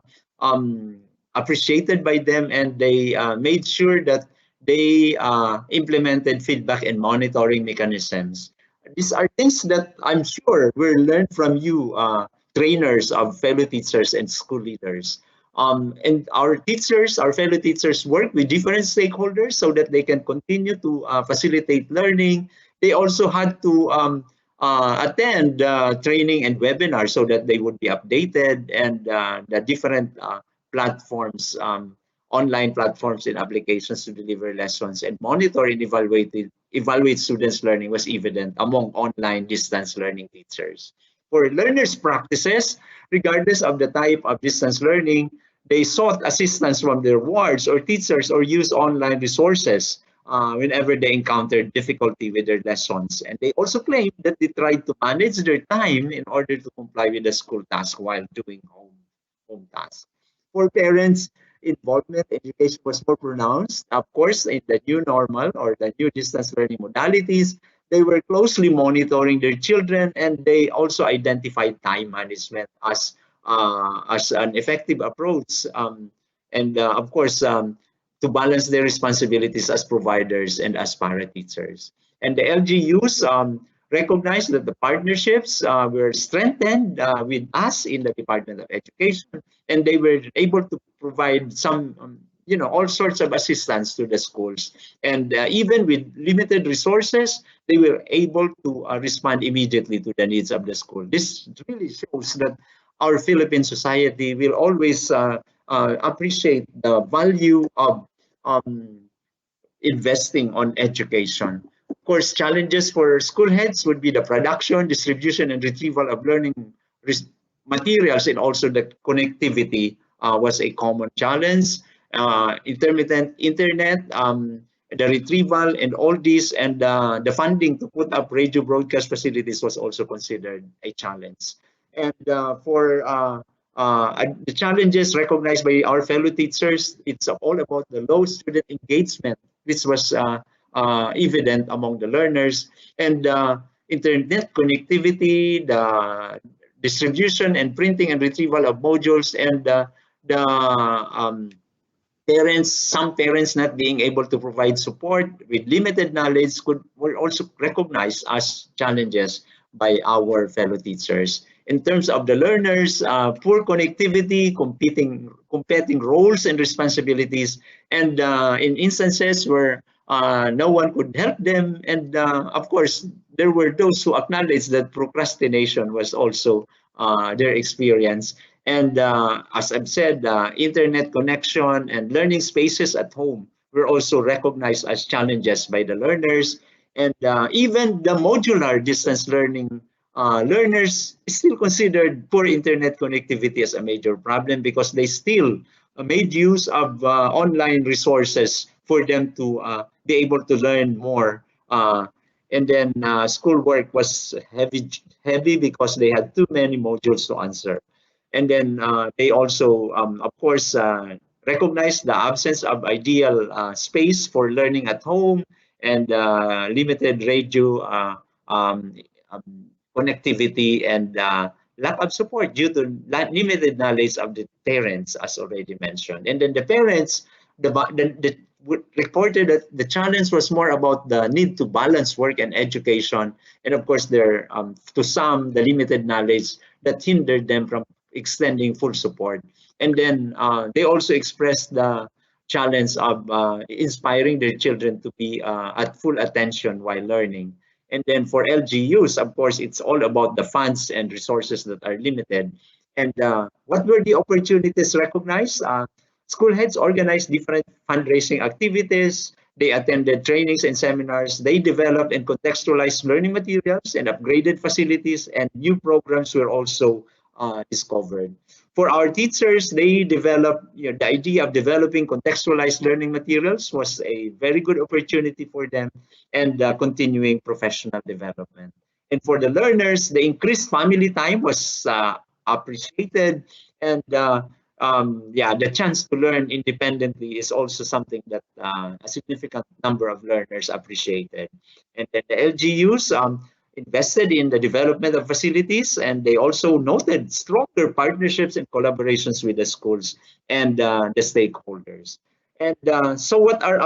appreciated by them, and they made sure that they implemented feedback and monitoring mechanisms. These are things that I'm sure were learned from you, trainers of fellow teachers and school leaders. And our teachers, our fellow teachers, work with different stakeholders so that they can continue to facilitate learning. They also had to attend training and webinars so that they would be updated, and the different platforms, online platforms and applications to deliver lessons and monitor and evaluate students' learning was evident among online distance learning teachers. For learners' practices, regardless of the type of distance learning, they sought assistance from their wards or teachers or used online resources whenever they encountered difficulty with their lessons. And they also claimed that they tried to manage their time in order to comply with the school task while doing home tasks. For parents, involvement in education was more pronounced. Of course, in the new normal or the new distance learning modalities, they were closely monitoring their children, and they also identified time management as an effective approach. And of course, to balance their responsibilities as providers and as para teachers. And the LGUs recognized that the partnerships were strengthened with us in the Department of Education, and they were able to provide some, all sorts of assistance to the schools. And even with limited resources, they were able to respond immediately to the needs of the school. This really shows that our Philippine society will always appreciate the value of investing on education. Of course, challenges for school heads would be the production, distribution, and retrieval of learning materials, and also the connectivity was a common challenge. Intermittent internet, the retrieval, and all this, and the funding to put up radio broadcast facilities was also considered a challenge. And for the challenges recognized by our fellow teachers, it's all about the low student engagement, which was evident among the learners, and internet connectivity, the distribution and printing and retrieval of modules, and some parents not being able to provide support with limited knowledge were also recognized as challenges by our fellow teachers. In terms of the learners, poor connectivity, competing roles and responsibilities, and in instances where no one could help them. And of course, there were those who acknowledged that procrastination was also their experience. And as I've said, internet connection and learning spaces at home were also recognized as challenges by the learners. And even the modular distance learning learners still considered poor internet connectivity as a major problem, because they still made use of online resources for them to be able to learn more. And then schoolwork was heavy because they had too many modules to answer. And then they also, of course, recognized the absence of ideal space for learning at home, and limited radio connectivity, and lack of support due to limited knowledge of the parents, as already mentioned. And then the parents reported that the challenge was more about the need to balance work and education, and of course, there to some, the limited knowledge that hindered them from extending full support. And then they also expressed the challenge of inspiring their children to be at full attention while learning. And then for LGUs, of course, it's all about the funds and resources that are limited. And what were the opportunities recognized? School heads organized different fundraising activities. They attended trainings and seminars. They developed and contextualized learning materials and upgraded facilities, and new programs were also discovered. For our teachers, they developed, the idea of developing contextualized learning materials was a very good opportunity for them, and continuing professional development. And for the learners, the increased family time was appreciated, and yeah, the chance to learn independently is also something that a significant number of learners appreciated. And then the LGUs invested in the development of facilities, and they also noted stronger partnerships and collaborations with the schools and the stakeholders. And so what are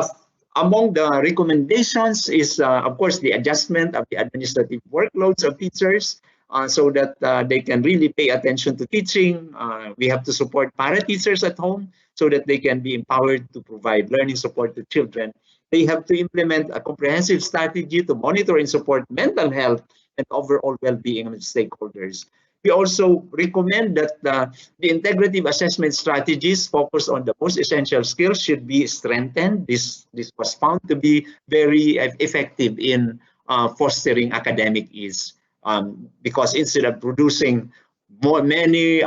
among the recommendations is, of course, the adjustment of the administrative workloads of teachers, so that they can really pay attention to teaching. We have to support para-teachers at home so that they can be empowered to provide learning support to children. They have to implement a comprehensive strategy to monitor and support mental health and overall well-being of stakeholders. We also recommend that the integrative assessment strategies focused on the most essential skills should be strengthened. This was found to be very effective in fostering academic ease, because instead of producing many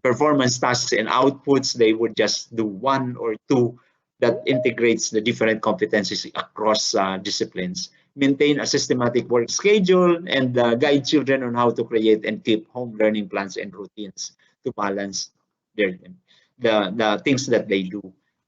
performance tasks and outputs, they would just do one or two that integrates the different competencies across disciplines. Maintain a systematic work schedule, and guide children on how to create and keep home learning plans and routines to balance the things that they do.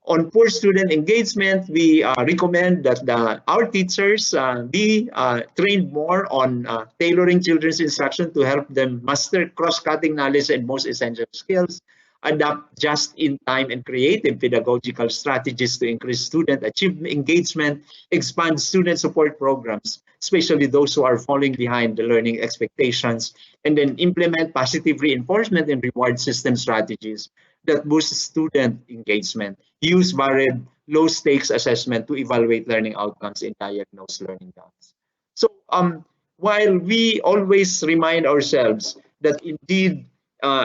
On poor student engagement, we recommend that our teachers be trained more on tailoring children's instruction to help them master cross-cutting knowledge and most essential skills, adapt just-in-time and creative pedagogical strategies to increase student achievement engagement, expand student support programs, especially those who are falling behind the learning expectations, and then implement positive reinforcement and reward system strategies that boost student engagement. Use varied low-stakes assessment to evaluate learning outcomes and diagnose learning gaps. So while we always remind ourselves that indeed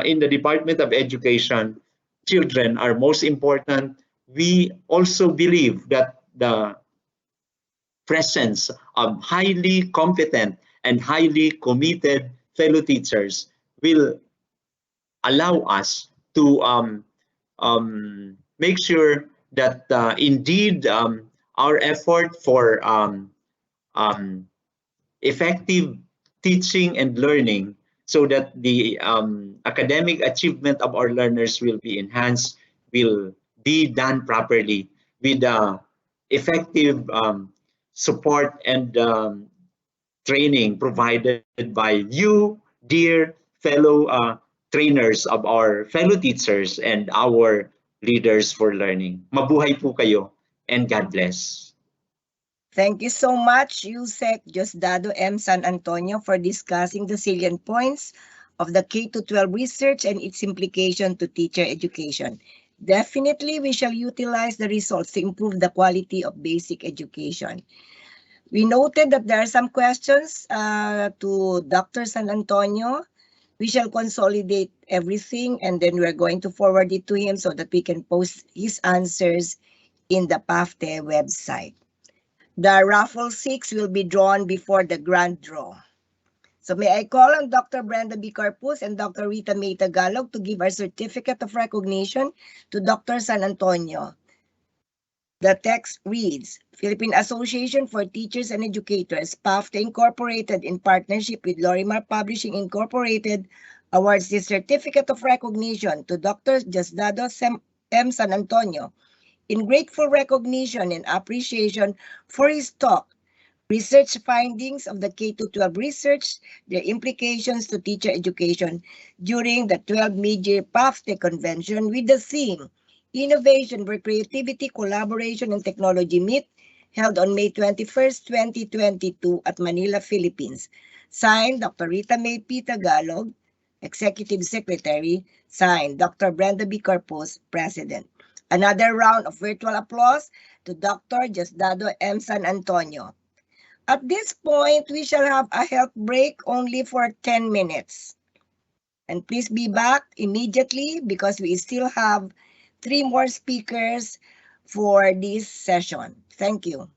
in the Department of Education, children are most important, we also believe that the presence of highly competent and highly committed fellow teachers will allow us to make sure that indeed our effort for effective teaching and learning, so that the academic achievement of our learners will be enhanced, will be done properly with effective support and training provided by you, dear fellow trainers of our fellow teachers and our leaders for learning. Mabuhay po kayo, and God bless. Thank you so much, Yusek Diosdado M. San Antonio, for discussing the salient points of the K-12 research and its implication to teacher education. Definitely, we shall utilize the results to improve the quality of basic education. We noted that there are some questions to Dr. San Antonio. We shall consolidate everything, and then we're going to forward it to him so that we can post his answers in the PAFTE website. The raffle 6 will be drawn before the grand draw. So may I call on Dr. Brenda B. Carpus and Dr. Rita May Tagalog to give our certificate of recognition to Dr. San Antonio. The text reads, Philippine Association for Teachers and Educators, PAFTE Incorporated, in partnership with Lorimar Publishing Incorporated, awards this certificate of recognition to Dr. Diosdado M. San Antonio in grateful recognition and appreciation for his talk, Research Findings of the K-12 Research, Their Implications to Teacher Education, during the 12th Midyear PAFTE Convention with the theme, Innovation where Creativity, Collaboration, and Technology Meet, held on May 21st, 2022 at Manila, Philippines. Signed, Dr. Rita May P. Tagalog, Executive Secretary. Signed, Dr. Brenda B. Carpus, President. Another round of virtual applause to Dr. Diosdado M. San Antonio. At this point, we shall have a health break only for 10 minutes. And please be back immediately because we still have 3 more speakers for this session. Thank you.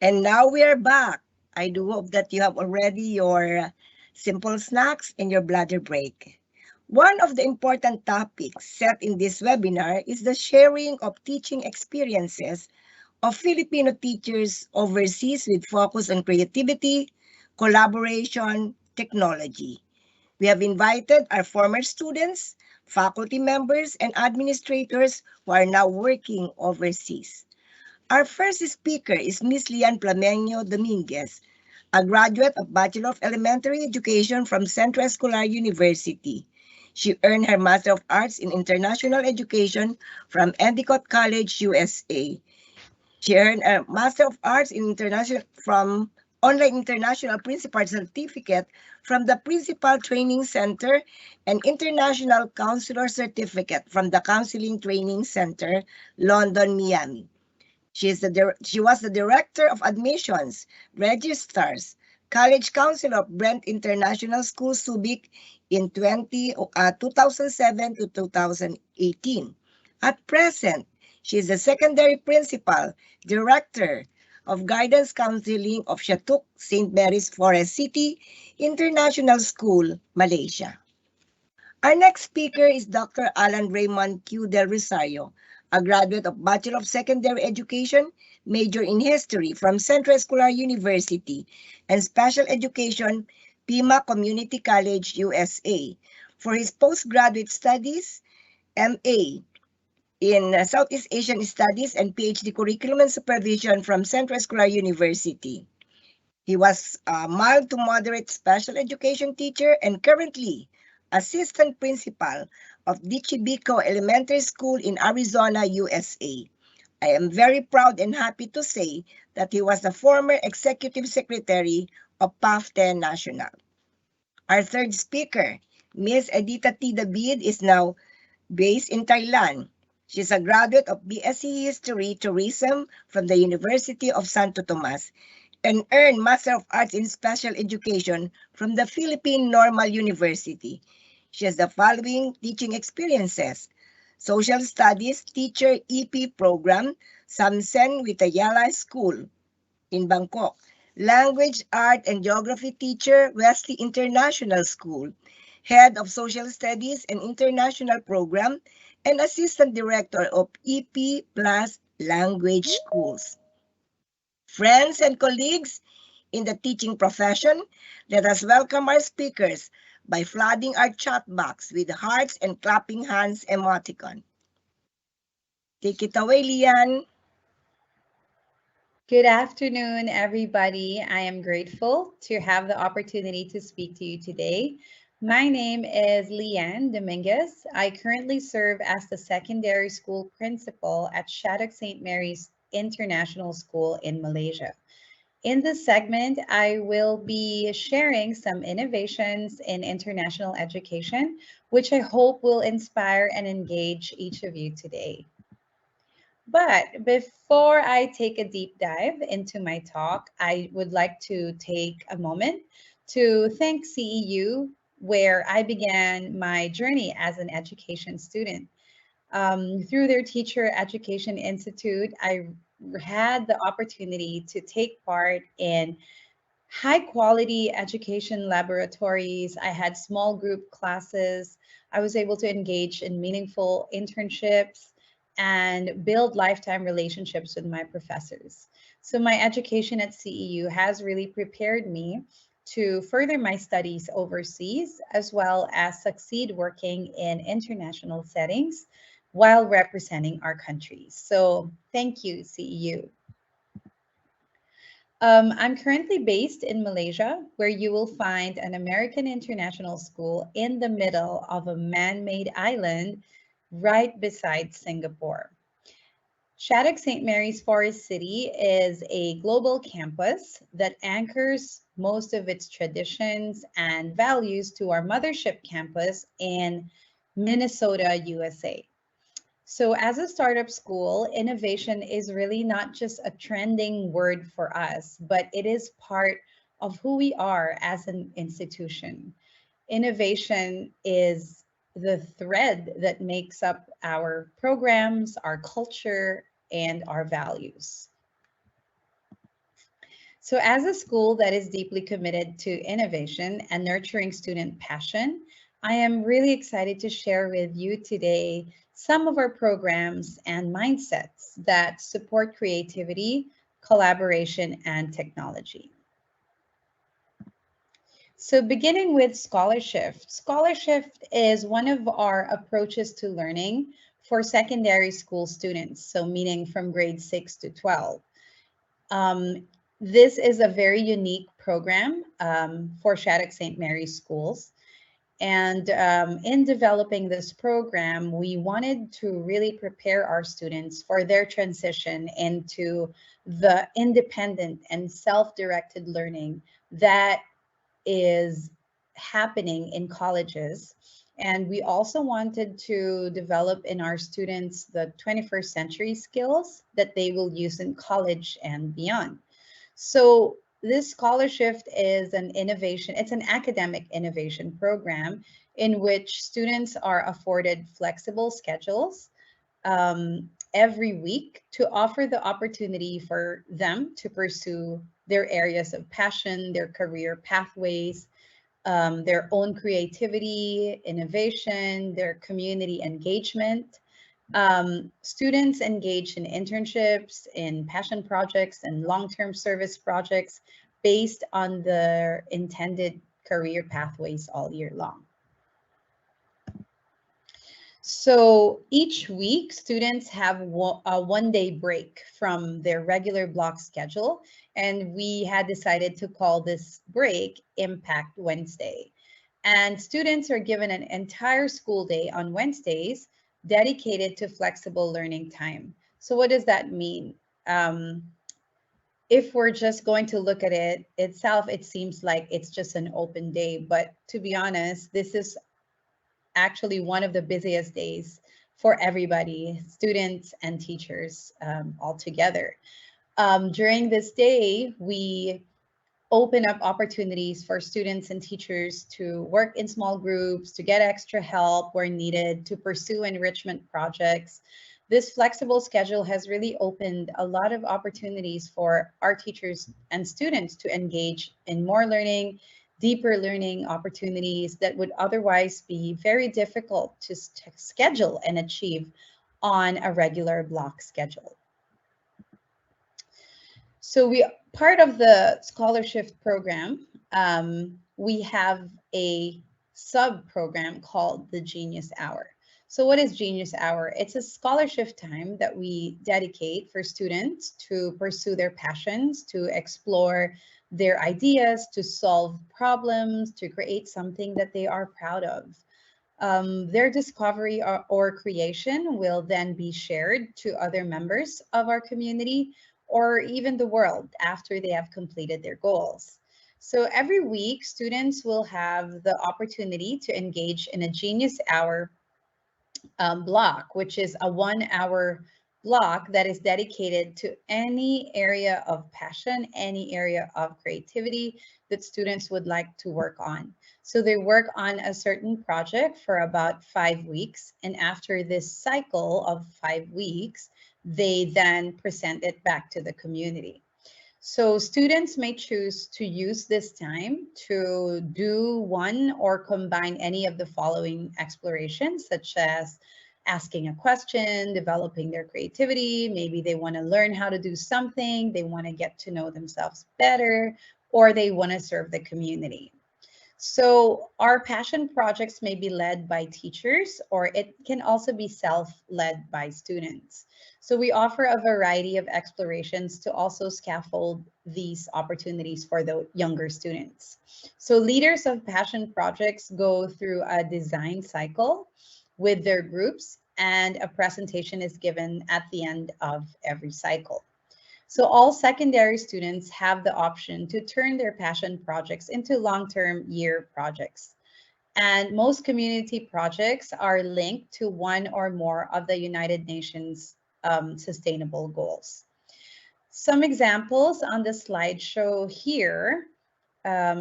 And now we are back. I do hope that you have already your simple snacks and your bladder break. One of the important topics set in this webinar is the sharing of teaching experiences of Filipino teachers overseas with focus on creativity, collaboration, technology. We have invited our former students, faculty members, and administrators who are now working overseas. Our first speaker is Ms. Lian Plamenio Dominguez, a graduate of Bachelor of Elementary Education from Central Escolar University. She earned her Master of Arts in International Education from Endicott College, USA. She earned a Master of Arts in International from Online International Principal Certificate from the Principal Training Center and International Counselor Certificate from the Counseling Training Center, London, Miami. She was the Director of Admissions, Registrars, College Council of Brent International School, Subic in 2007 to 2018. At present, she is the Secondary Principal, Director of Guidance Counseling of Shatuk St. Mary's Forest City International School, Malaysia. Our next speaker is Dr. Alan Raymond Q. Del Rosario, a graduate of Bachelor of Secondary Education, major in History from Central Escolar University, and Special Education, Pima Community College, USA. For his postgraduate studies, MA in Southeast Asian Studies and PhD Curriculum and Supervision from Central Escolar University. He was a mild to moderate special education teacher and currently assistant principal of Dichibico Elementary School in Arizona, USA. I am very proud and happy to say that he was the former executive secretary of PAFTE National. Our third speaker, Ms. Edita T. David, is now based in Thailand. She's a graduate of BSc History Tourism from the University of Santo Tomas and earned Master of Arts in Special Education from the Philippine Normal University. She has the following teaching experiences: Social Studies Teacher EP Program, Samsen Vitayala School in Bangkok. Language, Art, and Geography Teacher, Wesley International School. Head of Social Studies and International Program, and Assistant Director of EP Plus Language Schools. Friends and colleagues in the teaching profession, let us welcome our speakers by flooding our chat box with hearts and clapping hands emoticon. Take it away, Lian. Good afternoon, everybody. I am grateful to have the opportunity to speak to you today. My name is Lian Dominguez. I currently serve as the secondary school principal at Shattuck St. Mary's International School in Malaysia. In this segment, I will be sharing some innovations in international education, which I hope will inspire and engage each of you today. But before I take a deep dive into my talk, I would like to take a moment to thank CEU, where I began my journey as an education student. Through their Teacher Education Institute, I had the opportunity to take part in high quality education laboratories. I had small group classes. I was able to engage in meaningful internships and build lifetime relationships with my professors. So my education at CEU has really prepared me to further my studies overseas, as well as succeed working in international settings while representing our country. So thank you, CEU. I'm currently based in Malaysia, where you will find an American international school in the middle of a man-made island right beside Singapore. Shattuck St. Mary's Forest City is a global campus that anchors most of its traditions and values to our mothership campus in Minnesota, USA. So as a startup school, innovation is really not just a trending word for us, but it is part of who we are as an institution. Innovation is the thread that makes up our programs, our culture, and our values. So as a school that is deeply committed to innovation and nurturing student passion, I am really excited to share with you today some of our programs and mindsets that support creativity, collaboration, and technology. So beginning with scholarship. Scholarship is one of our approaches to learning for secondary school students, so meaning from grade 6 to 12. This is a very unique program for Shattuck St. Mary's schools. And in developing this program, we wanted to really prepare our students for their transition into the independent and self-directed learning that is happening in colleges. And we also wanted to develop in our students the 21st century skills that they will use in college and beyond. So this scholarship is an innovation, it's an academic innovation program in which students are afforded flexible schedules every week to offer the opportunity for them to pursue their areas of passion, their career pathways, their own creativity, innovation, their community engagement. Students engage in internships, in passion projects, and long-term service projects based on their intended career pathways all year long. So each week, students have a one-day break from their regular block schedule, and we had decided to call this break Impact Wednesday. And students are given an entire school day on Wednesdays dedicated to flexible learning time. So what does that mean? If we're just going to look at it itself, it seems like it's just an open day. But to be honest, this is actually one of the busiest days for everybody, students and teachers all together. During this day, we open up opportunities for students and teachers to work in small groups, to get extra help where needed, to pursue enrichment projects. This flexible schedule has really opened a lot of opportunities for our teachers and students to engage in more learning, deeper learning opportunities that would otherwise be very difficult to schedule and achieve on a regular block schedule. So part of the scholarship program, we have a sub-program called the Genius Hour. So what is Genius Hour? It's a scholarship time that we dedicate for students to pursue their passions, to explore their ideas, to solve problems, to create something that they are proud of. Their discovery or creation will then be shared to other members of our community or even the world after they have completed their goals. So every week, students will have the opportunity to engage in a Genius Hour block, which is a 1-hour block that is dedicated to any area of passion, any area of creativity that students would like to work on. So they work on a certain project for about 5 weeks. And after this cycle of 5 weeks, they then present it back to the community. So students may choose to use this time to do one or combine any of the following explorations, such as asking a question, developing their creativity. Maybe they want to learn how to do something, they want to get to know themselves better, or they want to serve the community. So our passion projects may be led by teachers, or it can also be self-led by students. So we offer a variety of explorations to also scaffold these opportunities for the younger students. So leaders of passion projects go through a design cycle with their groups, and a presentation is given at the end of every cycle. So all secondary students have the option to turn their passion projects into long-term year projects. And most community projects are linked to one or more of the United Nations sustainable goals. Some examples on the slideshow here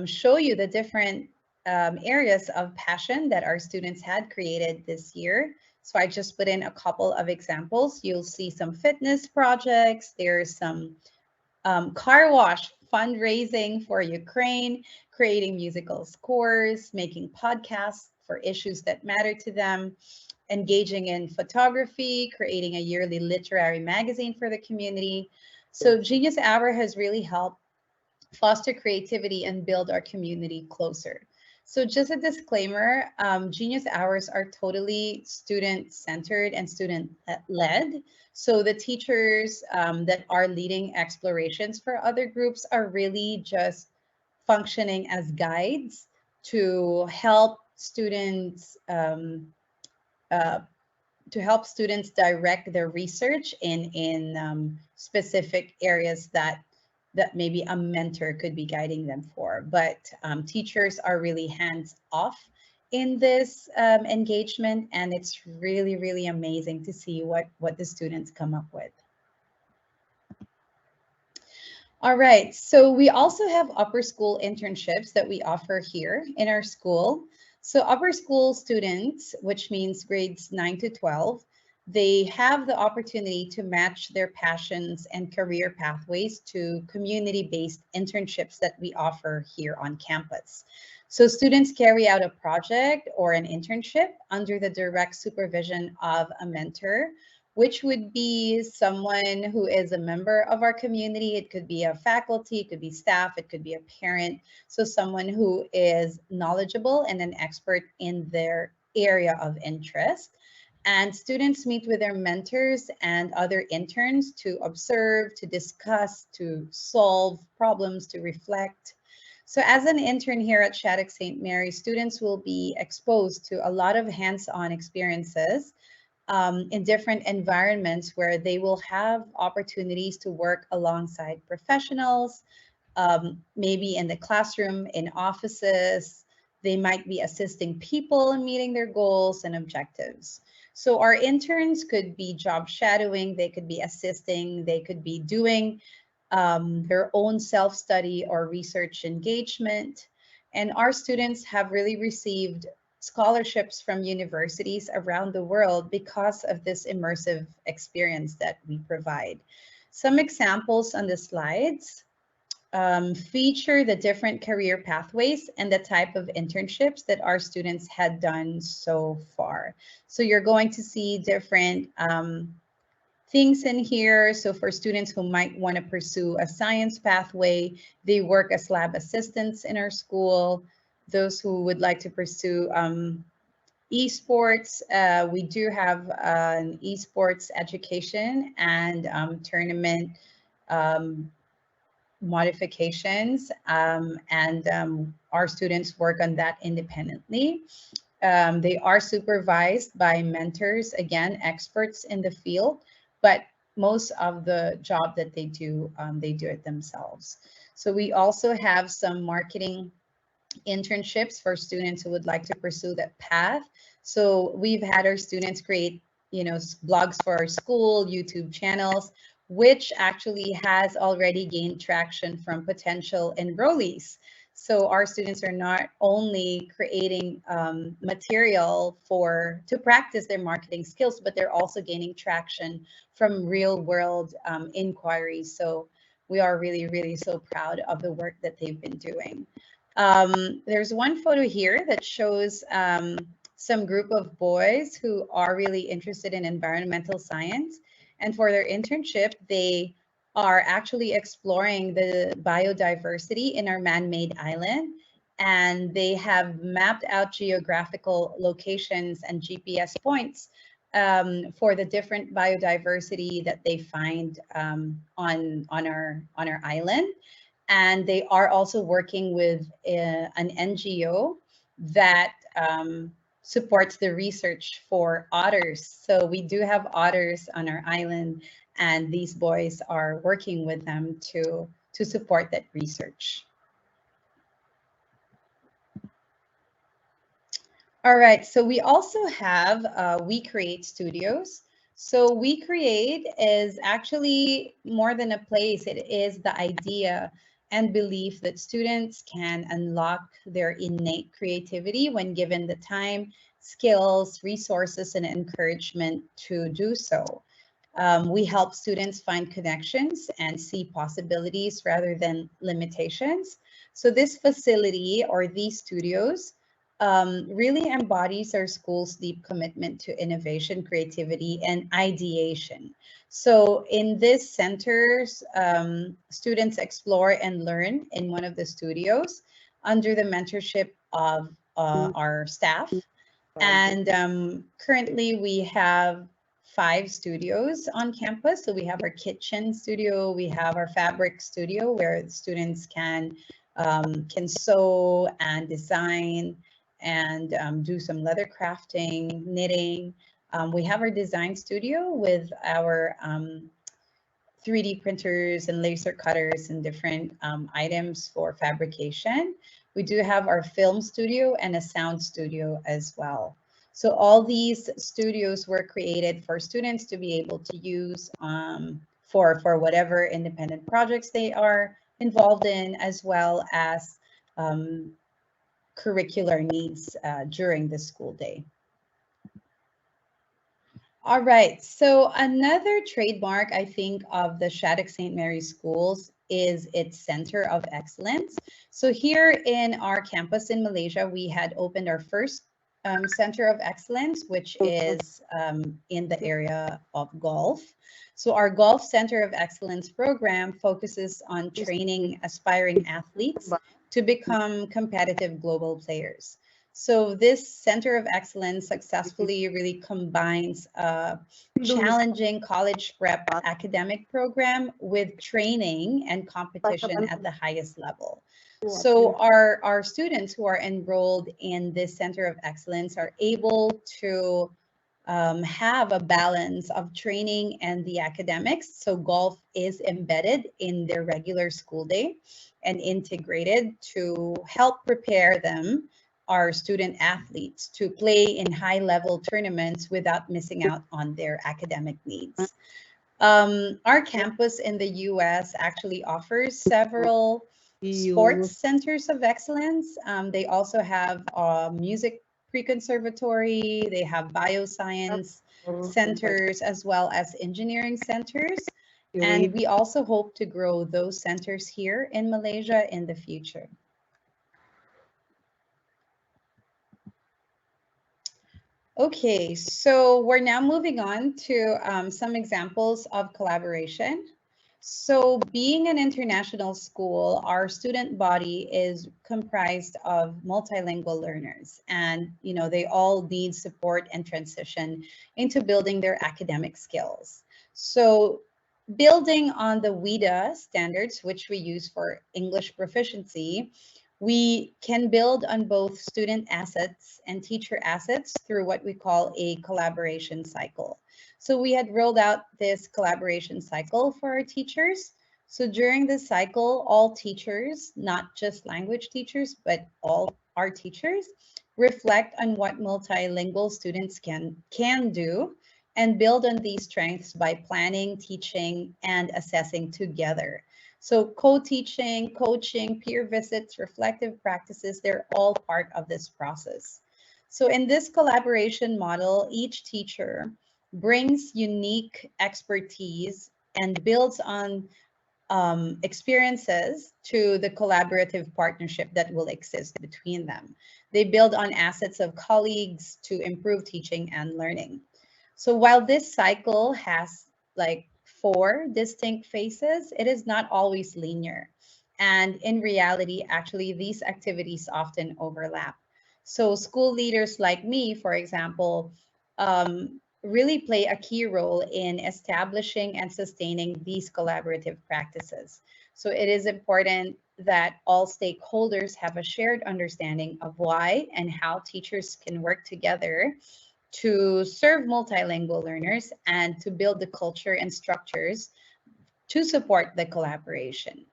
show you the different areas of passion that our students had created this year. So I just put in a couple of examples. You'll see some fitness projects. There's some car wash fundraising for Ukraine, creating musical scores, making podcasts for issues that matter to them, engaging in photography, creating a yearly literary magazine for the community. So Genius Hour has really helped foster creativity and build our community closer. So just a disclaimer, Genius Hours are totally student-centered and student-led. So the teachers that are leading explorations for other groups are really just functioning as guides to help students uh, direct their research in specific areas that maybe a mentor could be guiding them for. But teachers are really hands off in this engagement, and it's really, really amazing to see what the students come up with. All right, so we also have upper school internships that we offer here in our school. So upper school students, which means grades 9 to 12, they have the opportunity to match their passions and career pathways to community-based internships that we offer here on campus. So students carry out a project or an internship under the direct supervision of a mentor, which would be someone who is a member of our community. It could be a faculty, it could be staff, it could be a parent. So someone who is knowledgeable and an expert in their area of interest. And students meet with their mentors and other interns to observe, to discuss, to solve problems, to reflect. So as an intern here at Shattuck St. Mary, students will be exposed to a lot of hands-on experiences in different environments where they will have opportunities to work alongside professionals, maybe in the classroom, in offices. They might be assisting people in meeting their goals and objectives. So our interns could be job shadowing, they could be assisting, they could be doing their own self-study or research engagement. And our students have really received scholarships from universities around the world because of this immersive experience that we provide. Some examples on the slides feature the different career pathways and the type of internships that our students had done so far. So you're going to see different things in here. So for students who might want to pursue a science pathway, they work as lab assistants in our school. Those who would like to pursue esports, we do have an esports education and tournament modifications, and our students work on that independently. They are supervised by mentors, again, experts in the field, but most of the job that they do it themselves. So we also have some marketing internships for students who would like to pursue that path. So we've had our students create, blogs for our school, YouTube channels, which actually has already gained traction from potential enrollees. So our students are not only creating material to practice their marketing skills, but they're also gaining traction from real world inquiries. So we are really, really so proud of the work that they've been doing. There's one photo here that shows some group of boys who are really interested in environmental science. And for their internship, they are actually exploring the biodiversity in our man-made island. And they have mapped out geographical locations and GPS points for the different biodiversity that they find on our island. And they are also working with an NGO that supports the research for otters. So we do have otters on our island, and these boys are working with them to support that research. All right, so we also have We Create Studios. So We Create is actually more than a place. It is the idea and belief that students can unlock their innate creativity when given the time, skills, resources, and encouragement to do so. We help students find connections and see possibilities rather than limitations. So this facility or these studios really embodies our school's deep commitment to innovation, creativity, and ideation. So in this centers, students explore and learn in one of the studios under the mentorship of our staff. And currently we have 5 studios on campus. So we have our kitchen studio, we have our fabric studio where the students can sew and design and do some leather crafting, knitting. We have our design studio with our 3D printers and laser cutters and different items for fabrication. We do have our film studio and a sound studio as well. So all these studios were created for students to be able to use for whatever independent projects they are involved in, as well as curricular needs during the school day. All right, so another trademark, I think, of the Shattuck St. Mary's Schools is its Center of Excellence. So here in our campus in Malaysia, we had opened our first Center of Excellence, which is in the area of golf. So our Golf Center of Excellence program focuses on training aspiring athletes to become competitive global players. So this Center of Excellence successfully really combines a challenging college prep academic program with training and competition at the highest level. So our students who are enrolled in this Center of Excellence are able to have a balance of training and the academics. So golf is embedded in their regular school day and integrated to help prepare them, our student athletes, to play in high level tournaments without missing out on their academic needs. Our campus in the US actually offers several sports centers of excellence. They also have a music pre-conservatory, they have bioscience centers, as well as engineering centers. And we also hope to grow those centers here in Malaysia in the future. Okay, so we're now moving on to some examples of collaboration. So being an international school, our student body is comprised of multilingual learners, and they all need support and transition into building their academic skills. So building on the WIDA standards, which we use for English proficiency, we can build on both student assets and teacher assets through what we call a collaboration cycle. So we had rolled out this collaboration cycle for our teachers. So during this cycle, all teachers, not just language teachers, but all our teachers, reflect on what multilingual students can do and build on these strengths by planning, teaching, and assessing together. So co-teaching, coaching, peer visits, reflective practices, they're all part of this process. So in this collaboration model, each teacher brings unique expertise and builds on experiences to the collaborative partnership that will exist between them. They build on assets of colleagues to improve teaching and learning. So while this cycle has like 4 distinct phases, it is not always linear. And in reality, actually, these activities often overlap. So school leaders like me, for example, really play a key role in establishing and sustaining these collaborative practices. So it is important that all stakeholders have a shared understanding of why and how teachers can work together to serve multilingual learners and to build the culture and structures to support the collaboration.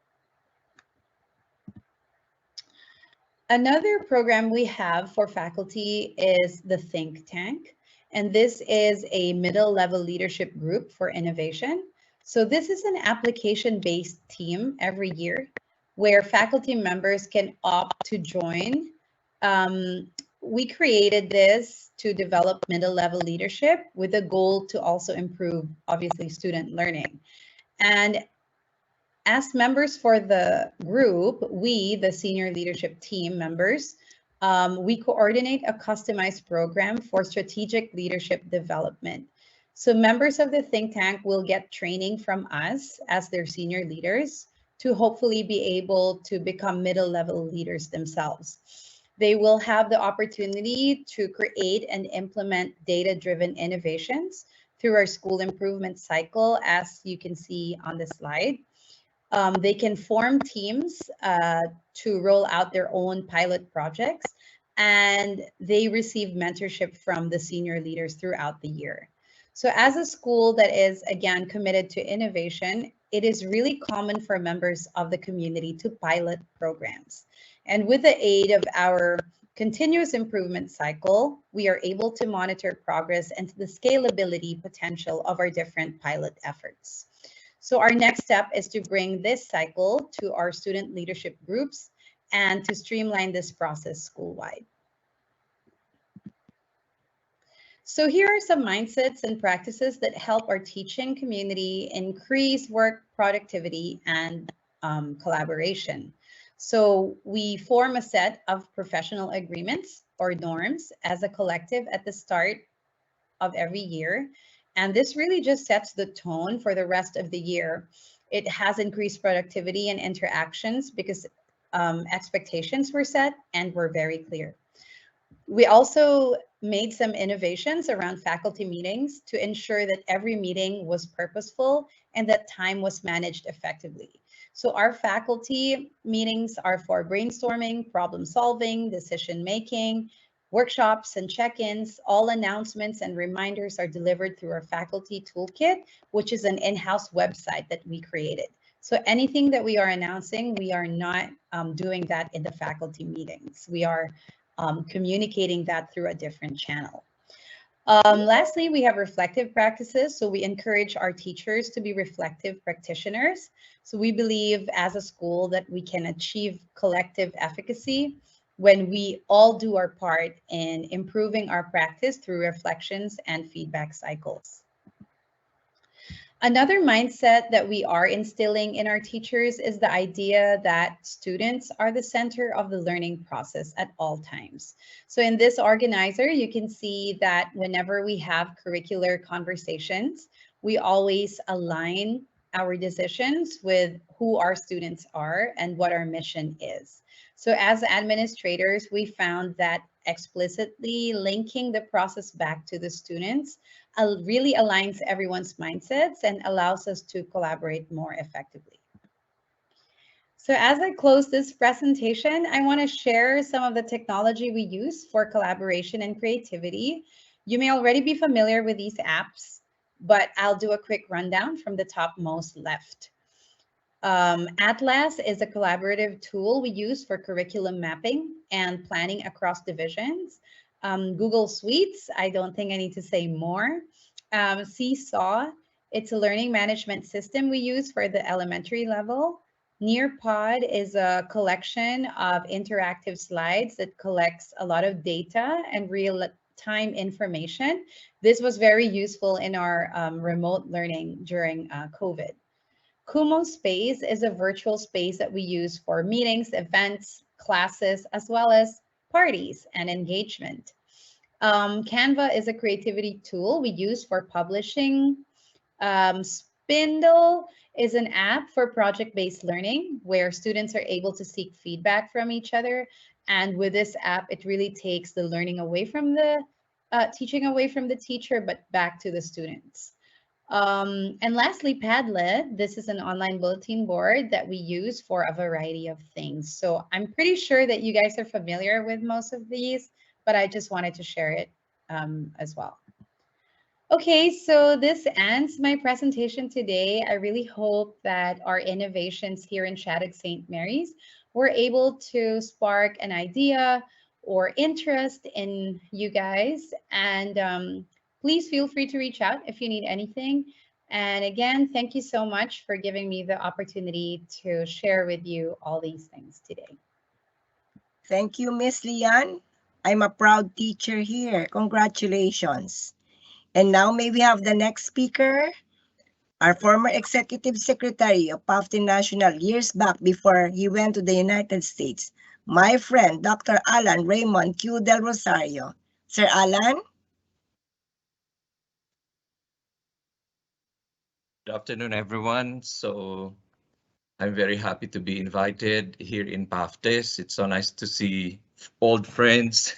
Another program we have for faculty is the Think Tank, and this is a middle level leadership group for innovation. So this is an application-based team every year where faculty members can opt to join we created this to develop middle level leadership with a goal to also improve, obviously, student learning. And as members for the group, we, the senior leadership team members, we coordinate a customized program for strategic leadership development. So members of the think tank will get training from us as their senior leaders to hopefully be able to become middle level leaders themselves. They will have the opportunity to create and implement data-driven innovations through our school improvement cycle, as you can see on the slide. They can form teams to roll out their own pilot projects, and they receive mentorship from the senior leaders throughout the year. So as a school that is, again, committed to innovation, it is really common for members of the community to pilot programs. And with the aid of our continuous improvement cycle, we are able to monitor progress and the scalability potential of our different pilot efforts. So our next step is to bring this cycle to our student leadership groups and to streamline this process school-wide. So here are some mindsets and practices that help our teaching community increase work productivity and collaboration. So we form a set of professional agreements or norms as a collective at the start of every year. And this really just sets the tone for the rest of the year. It has increased productivity and interactions because expectations were set and were very clear. We also made some innovations around faculty meetings to ensure that every meeting was purposeful and that time was managed effectively. So our faculty meetings are for brainstorming, problem solving, decision making, workshops and check-ins. All announcements and reminders are delivered through our faculty toolkit, which is an in-house website that we created. So anything that we are announcing, we are not doing that in the faculty meetings. We are communicating that through a different channel. Lastly, we have reflective practices. So we encourage our teachers to be reflective practitioners. So we believe as a school that we can achieve collective efficacy when we all do our part in improving our practice through reflections and feedback cycles. Another mindset that we are instilling in our teachers is the idea that students are the center of the learning process at all times. So in this organizer, you can see that whenever we have curricular conversations, we always align our decisions with who our students are and what our mission is. So as administrators, we found that explicitly linking the process back to the students really aligns everyone's mindsets and allows us to collaborate more effectively. So as I close this presentation, I want to share some of the technology we use for collaboration and creativity. You may already be familiar with these apps, but I'll do a quick rundown from the topmost left. Atlas is a collaborative tool we use for curriculum mapping and planning across divisions. Google Suites, I don't think I need to say more. Seesaw, it's a learning management system we use for the elementary level. Nearpod is a collection of interactive slides that collects a lot of data and real-time information. This was very useful in our remote learning during COVID. Kumo Space is a virtual space that we use for meetings, events, classes, as well as parties and engagement. Canva is a creativity tool we use for publishing. Spindle is an app for project-based learning where students are able to seek feedback from each other. And with this app, it really takes the learning away from the teaching away from the teacher, but back to the students. And lastly, Padlet. This is an online bulletin board that we use for a variety of things. So I'm pretty sure that you guys are familiar with most of these, but I just wanted to share it as well. Okay, so this ends my presentation today. I really hope that our innovations here in Shattuck St. Mary's were able to spark an idea or interest in you guys. And please feel free to reach out if you need anything. And again, thank you so much for giving me the opportunity to share with you all these things today. Thank you, Ms. Lian. I'm a proud teacher here. Congratulations. And now may we have the next speaker, our former executive secretary of Pafte National years back before he went to the United States, my friend, Dr. Alan Raymond Q. Del Rosario. Sir Alan? Good afternoon, everyone. So I'm very happy to be invited here in PAFTES. It's so nice to see old friends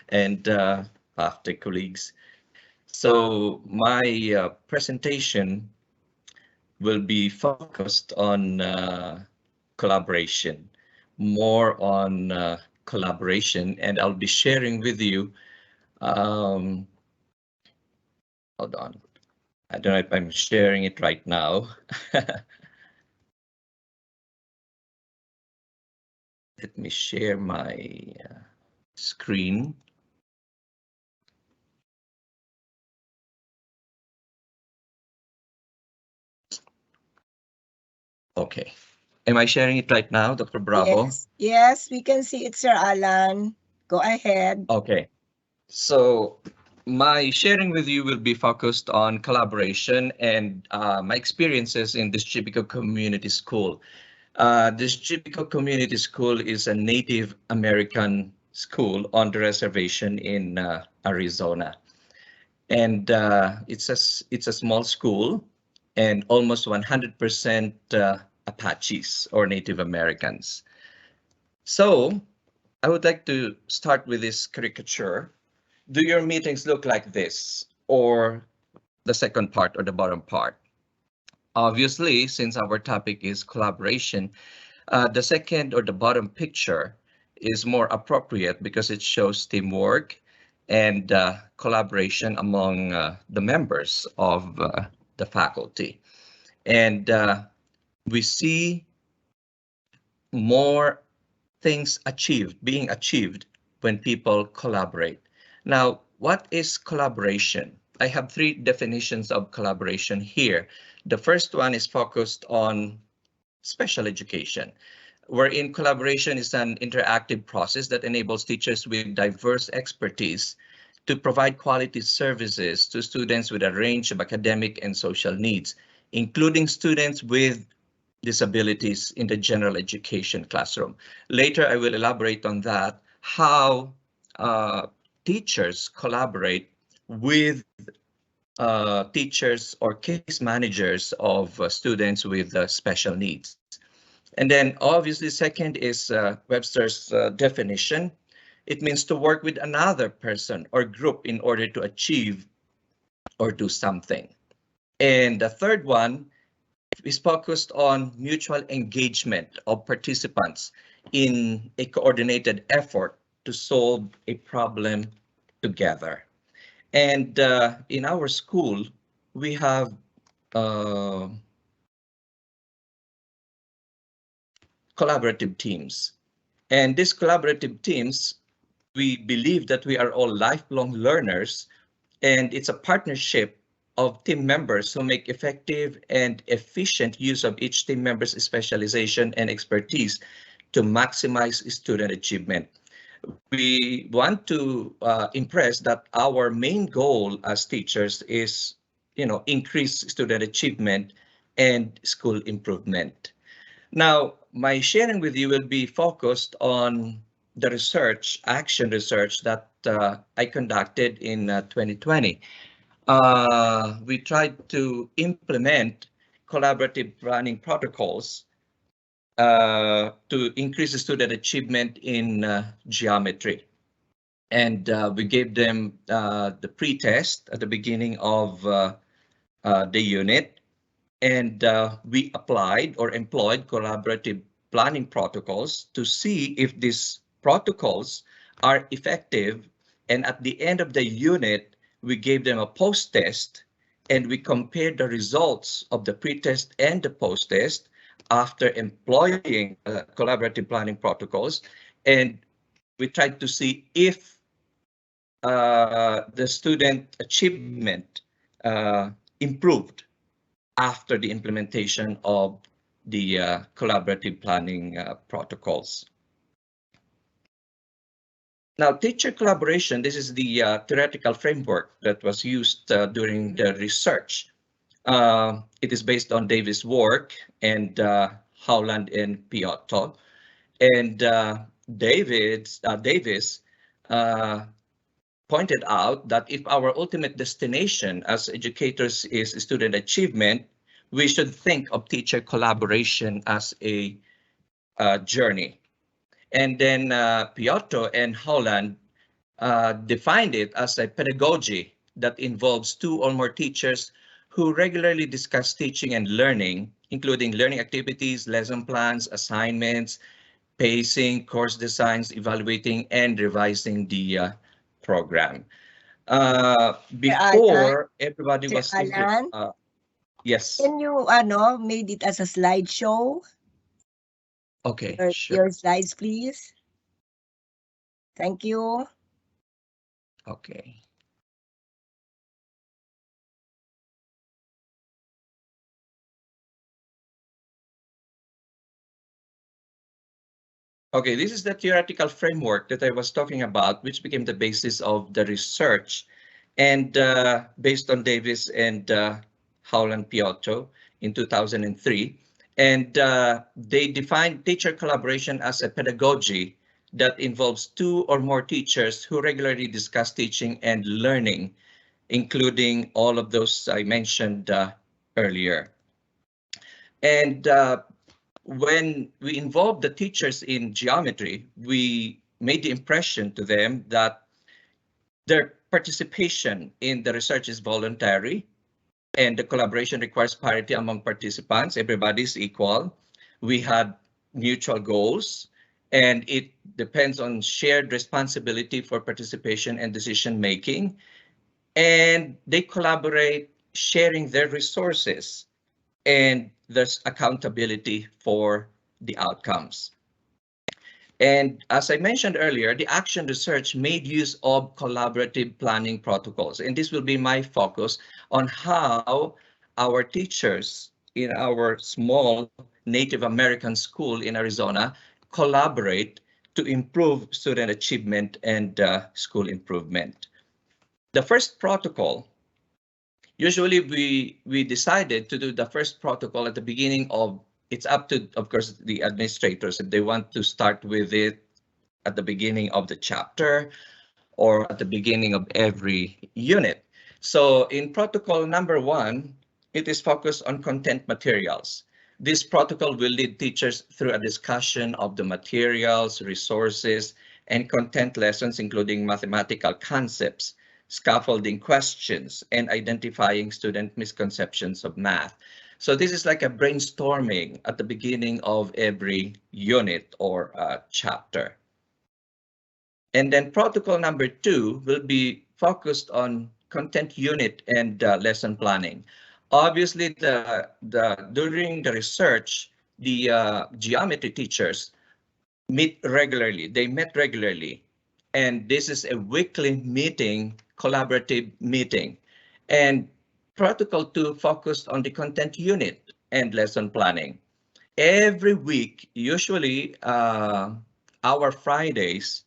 and PAFTE colleagues. So my presentation will be focused on collaboration, more on collaboration, and I'll be sharing with you, hold on. I don't know if I'm sharing it right now. Let me share my screen. Okay. Am I sharing it right now, Dr. Bravo? Yes, we can see it, Sir Alan. Go ahead. Okay. So my sharing with you will be focused on collaboration and my experiences in this Chibico Community School. This Chibico Community School is a Native American school on the reservation in Arizona. And it's a small school and almost 100% Apaches or Native Americans. So I would like to start with this caricature. Do your meetings look like this, or the second part or the bottom part? Obviously, since our topic is collaboration, the second or the bottom picture is more appropriate because it shows teamwork and collaboration among the members of the faculty. And we see more things being achieved when people collaborate. Now, what is collaboration? I have three definitions of collaboration here. The first one is focused on special education, wherein collaboration is an interactive process that enables teachers with diverse expertise to provide quality services to students with a range of academic and social needs, including students with disabilities in the general education classroom. Later, I will elaborate on that, how teachers collaborate with teachers or case managers of students with special needs. And then obviously second is Webster's definition. It means to work with another person or group in order to achieve or do something. And the third one is focused on mutual engagement of participants in a coordinated effort to solve a problem together. And in our school, we have collaborative teams. And these collaborative teams, we believe that we are all lifelong learners, and it's a partnership of team members who make effective and efficient use of each team member's specialization and expertise to maximize student achievement. We want to impress that our main goal as teachers is, increase student achievement and school improvement. Now, my sharing with you will be focused on the action research that I conducted in 2020. We tried to implement collaborative planning protocols to increase the student achievement in geometry. And we gave them the pre-test at the beginning of the unit. And we applied or employed collaborative planning protocols to see if these protocols are effective. And at the end of the unit, we gave them a post-test and we compared the results of the pre-test and the post-test after employing collaborative planning protocols. And we tried to see if the student achievement improved after the implementation of the collaborative planning protocols. Now, teacher collaboration, this is the theoretical framework that was used during the research. It is based on Davis' work and Howland and Piotto. And Davis pointed out that if our ultimate destination as educators is student achievement, we should think of teacher collaboration as a journey. And then Piotto and Howland defined it as a pedagogy that involves two or more teachers who regularly discuss teaching and learning, including learning activities, lesson plans, assignments, pacing, course designs, evaluating, and revising the program. Before everybody Sir was thinking, Alan, yes. can you made it as a slideshow? Okay, Your sure. slides, please. Thank you. Okay. Okay, this is the theoretical framework that I was talking about, which became the basis of the research. And based on Davis and Howland Piotto in 2003. And they defined teacher collaboration as a pedagogy that involves two or more teachers who regularly discuss teaching and learning, including all of those I mentioned earlier. And when we involved the teachers in geometry, we made the impression to them that their participation in the research is voluntary and the collaboration requires parity among participants. Everybody's equal. We had mutual goals and it depends on shared responsibility for participation and decision making. And they collaborate sharing their resources and there's accountability for the outcomes. And as I mentioned earlier, the action research made use of collaborative planning protocols. And this will be my focus on how our teachers in our small Native American school in Arizona collaborate to improve student achievement and school improvement. The first protocol, usually we decided to do the first protocol at the beginning of, it's up to, of course, the administrators if they want to start with it at the beginning of the chapter or at the beginning of every unit. So in protocol number 1, it is focused on content materials. This protocol will lead teachers through a discussion of the materials, resources, and content lessons, including mathematical concepts, scaffolding questions, and identifying student misconceptions of math. So this is like a brainstorming at the beginning of every unit or chapter. And then protocol number 2 will be focused on content unit and lesson planning. Obviously, during the research, the geometry teachers meet regularly. They met regularly. And this is a weekly meeting, collaborative meeting. And protocol 2 focused on the content unit and lesson planning. Every week, usually our Fridays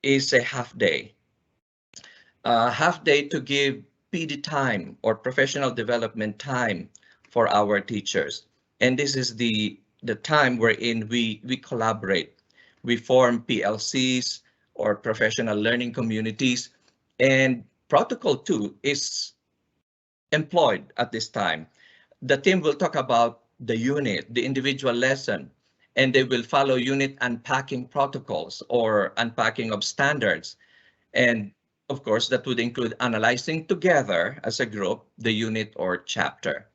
is a half day. Half day to give PD time or professional development time for our teachers. And this is the time wherein we collaborate. We form PLCs or professional learning communities. And protocol 2 is employed at this time. The team will talk about the unit, the individual lesson, and they will follow unit unpacking protocols or unpacking of standards. And of course, that would include analyzing together as a group the unit or chapter.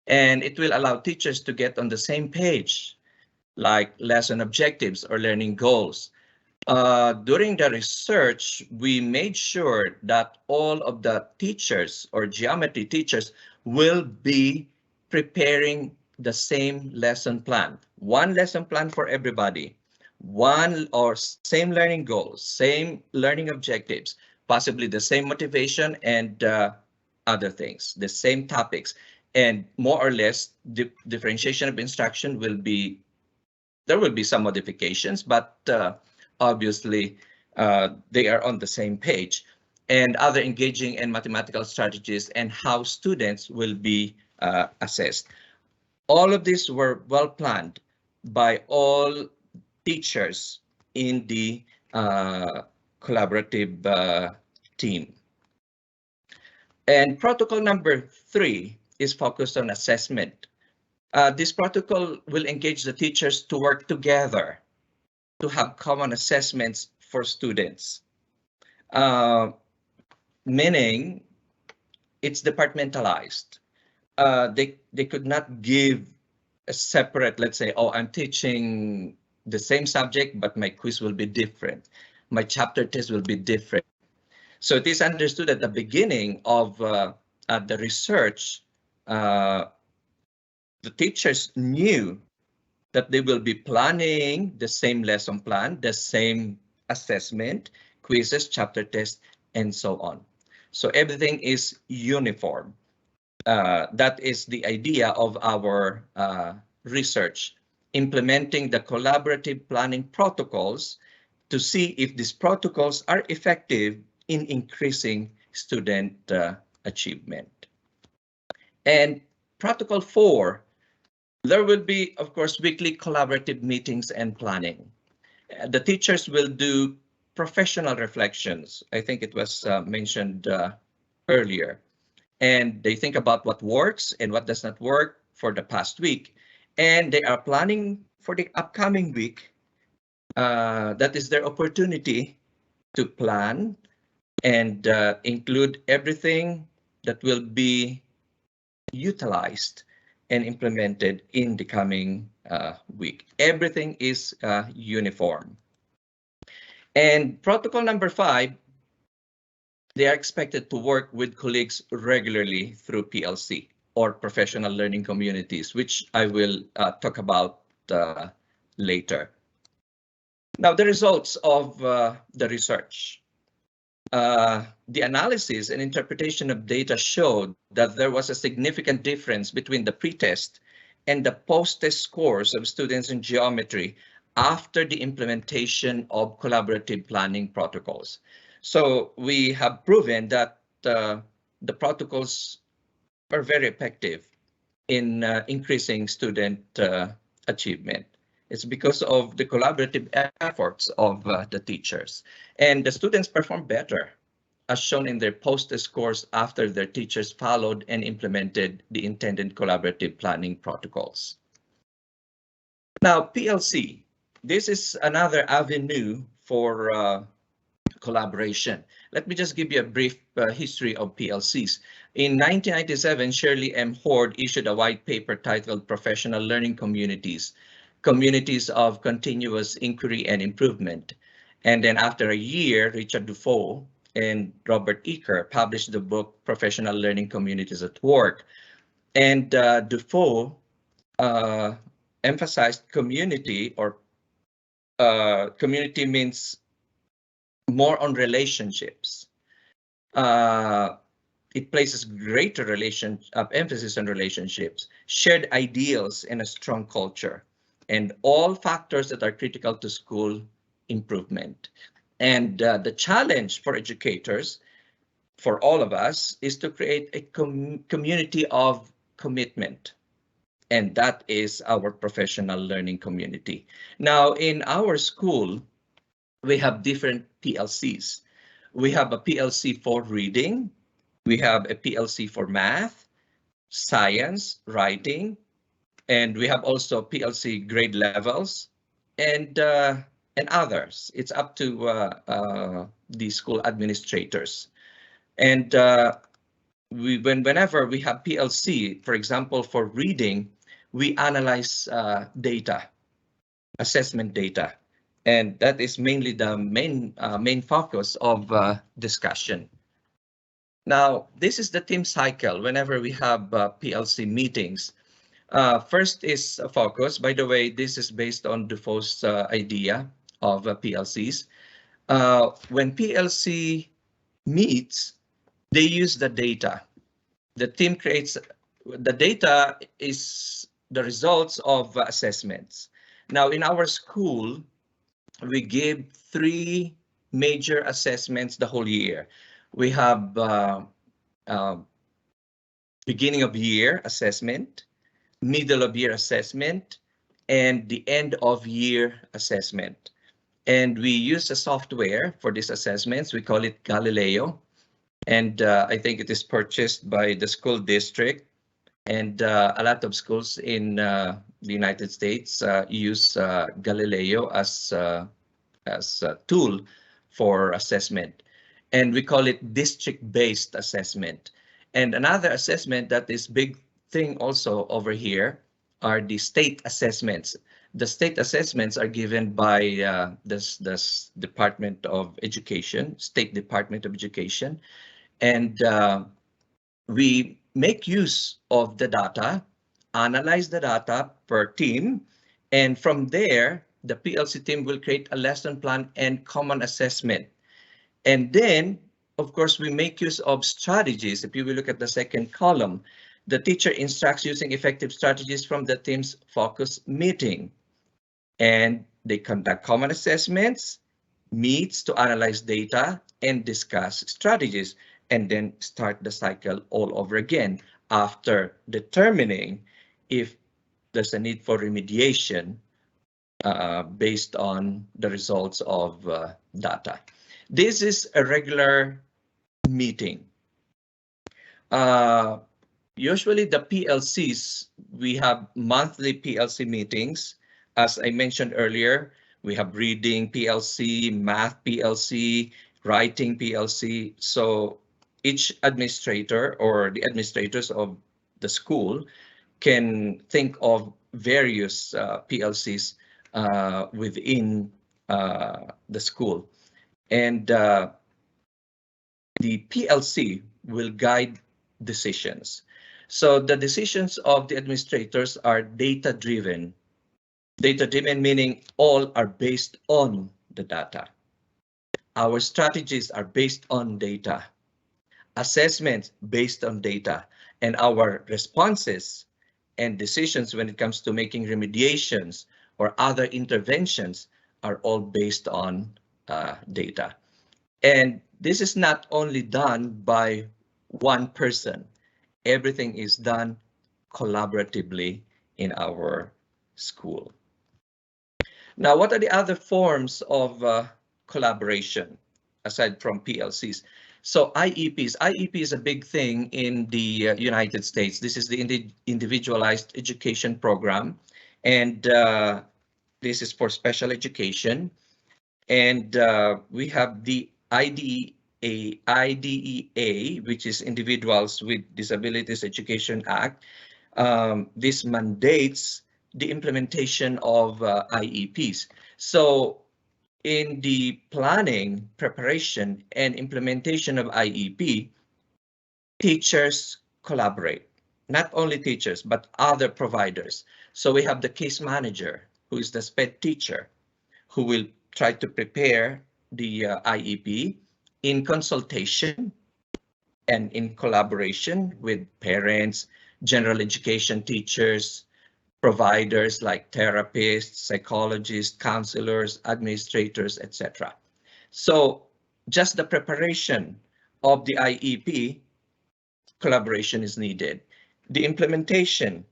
And it will allow teachers to get on the same page, like lesson objectives or learning goals. During the research, we made sure that all of the teachers or geometry teachers will be preparing the same lesson plan. One lesson plan for everybody. One or same learning goals, same learning objectives, possibly the same motivation and other things, the same topics. And more or less, the differentiation of instruction will be, there will be some modifications, but obviously they are on the same page, and other engaging and mathematical strategies and how students will be assessed. All of these were well planned by all teachers in the collaborative team. And protocol number 3 is focused on assessment. This protocol will engage the teachers to work together to have common assessments for students, meaning it's departmentalized. They could not give a separate, let's say, oh, I'm teaching the same subject, but my quiz will be different. My chapter test will be different. So it is understood at the beginning of the research, the teachers knew that they will be planning the same lesson plan, the same assessment, quizzes, chapter test, and so on. So everything is uniform. That is the idea of our research, implementing the collaborative planning protocols to see if these protocols are effective in increasing student achievement. And protocol 4, there will be, of course, weekly collaborative meetings and planning. The teachers will do professional reflections. I think it was mentioned earlier. And they think about what works and what does not work for the past week. And they are planning for the upcoming week. That is their opportunity to plan and include everything that will be utilized and implemented in the coming week. Everything is uniform. And protocol number 5, they are expected to work with colleagues regularly through PLC or professional learning communities, which I will talk about later. Now, the results of the research. The analysis and interpretation of data showed that there was a significant difference between the pretest and the post-test scores of students in geometry after the implementation of collaborative planning protocols. So we have proven that the protocols are very effective in increasing student achievement. It's because of the collaborative efforts of the teachers, and the students perform better, as shown in their post-test scores after their teachers followed and implemented the intended collaborative planning protocols. Now, PLC, this is another avenue for collaboration. Let me just give you a brief history of PLCs. In 1997, Shirley M. Hord issued a white paper titled Professional Learning Communities, Communities of Continuous Inquiry and Improvement. And then after a year, Richard Dufault and Robert Eaker published the book Professional Learning Communities at Work. And Dufault emphasized community, or community means more on relationships. It places greater emphasis on relationships, shared ideals, and a strong culture, and all factors that are critical to school improvement. And the challenge for educators, for all of us, is to create a community of commitment. And that is our professional learning community. Now, in our school, we have different PLCs. We have a PLC for reading. We have a PLC for math, science, writing, and we have also PLC grade levels and others. It's up to the school administrators. And whenever we have PLC, for example, for reading, we analyze data, assessment data. And that is mainly the main focus of discussion. Now, this is the team cycle whenever we have PLC meetings. First is a focus. By the way, this is based on Dufault's idea of PLCs. When PLC meets, they use the data. The team creates the data is the results of assessments. Now, in our school, we give 3 major assessments the whole year. We have beginning of year assessment, middle of year assessment, and the end of year assessment. And we use a software for these assessments. We call it Galileo. And I think it is purchased by the school district. And a lot of schools in the United States use Galileo as a tool for assessment. And we call it district-based assessment. And another assessment that is big thing also over here are the state assessments. The state assessments are given by this Department of Education, State Department of Education. And we make use of the data, analyze the data per team, and from there, the PLC team will create a lesson plan and common assessment. And then, of course, we make use of strategies. If you will look at the second column, the teacher instructs using effective strategies from the team's focus meeting. And they conduct common assessments, meets to analyze data, and discuss strategies, and then start the cycle all over again after determining if there's a need for remediation based on the results of data. This is a regular meeting. Usually the PLCs, we have monthly PLC meetings. As I mentioned earlier, we have reading PLC, math PLC, writing PLC. So each administrator or the administrators of the school can think of various PLCs within the school. And the PLC will guide decisions. So the decisions of the administrators are data-driven. Data-driven meaning all are based on the data. Our strategies are based on data. Assessments based on data. And our responses and decisions when it comes to making remediations or other interventions are all based on data. And this is not only done by one person. Everything is done collaboratively in our school. Now, what are the other forms of collaboration aside from PLCs? So IEPs. IEP is a big thing in the United States. This is the Individualized Education Program, and this is for special education. And we have the IDEA, which is Individuals with Disabilities Education Act. This mandates the implementation of IEPs. So in the planning, preparation, and implementation of IEP, teachers collaborate. Not only teachers, but other providers. So we have the case manager, who is the SPED teacher, who will try to prepare the IEP in consultation and in collaboration with parents, general education teachers, providers like therapists, psychologists, counselors, administrators, etc. So just the preparation of the IEP, collaboration is needed. The implementation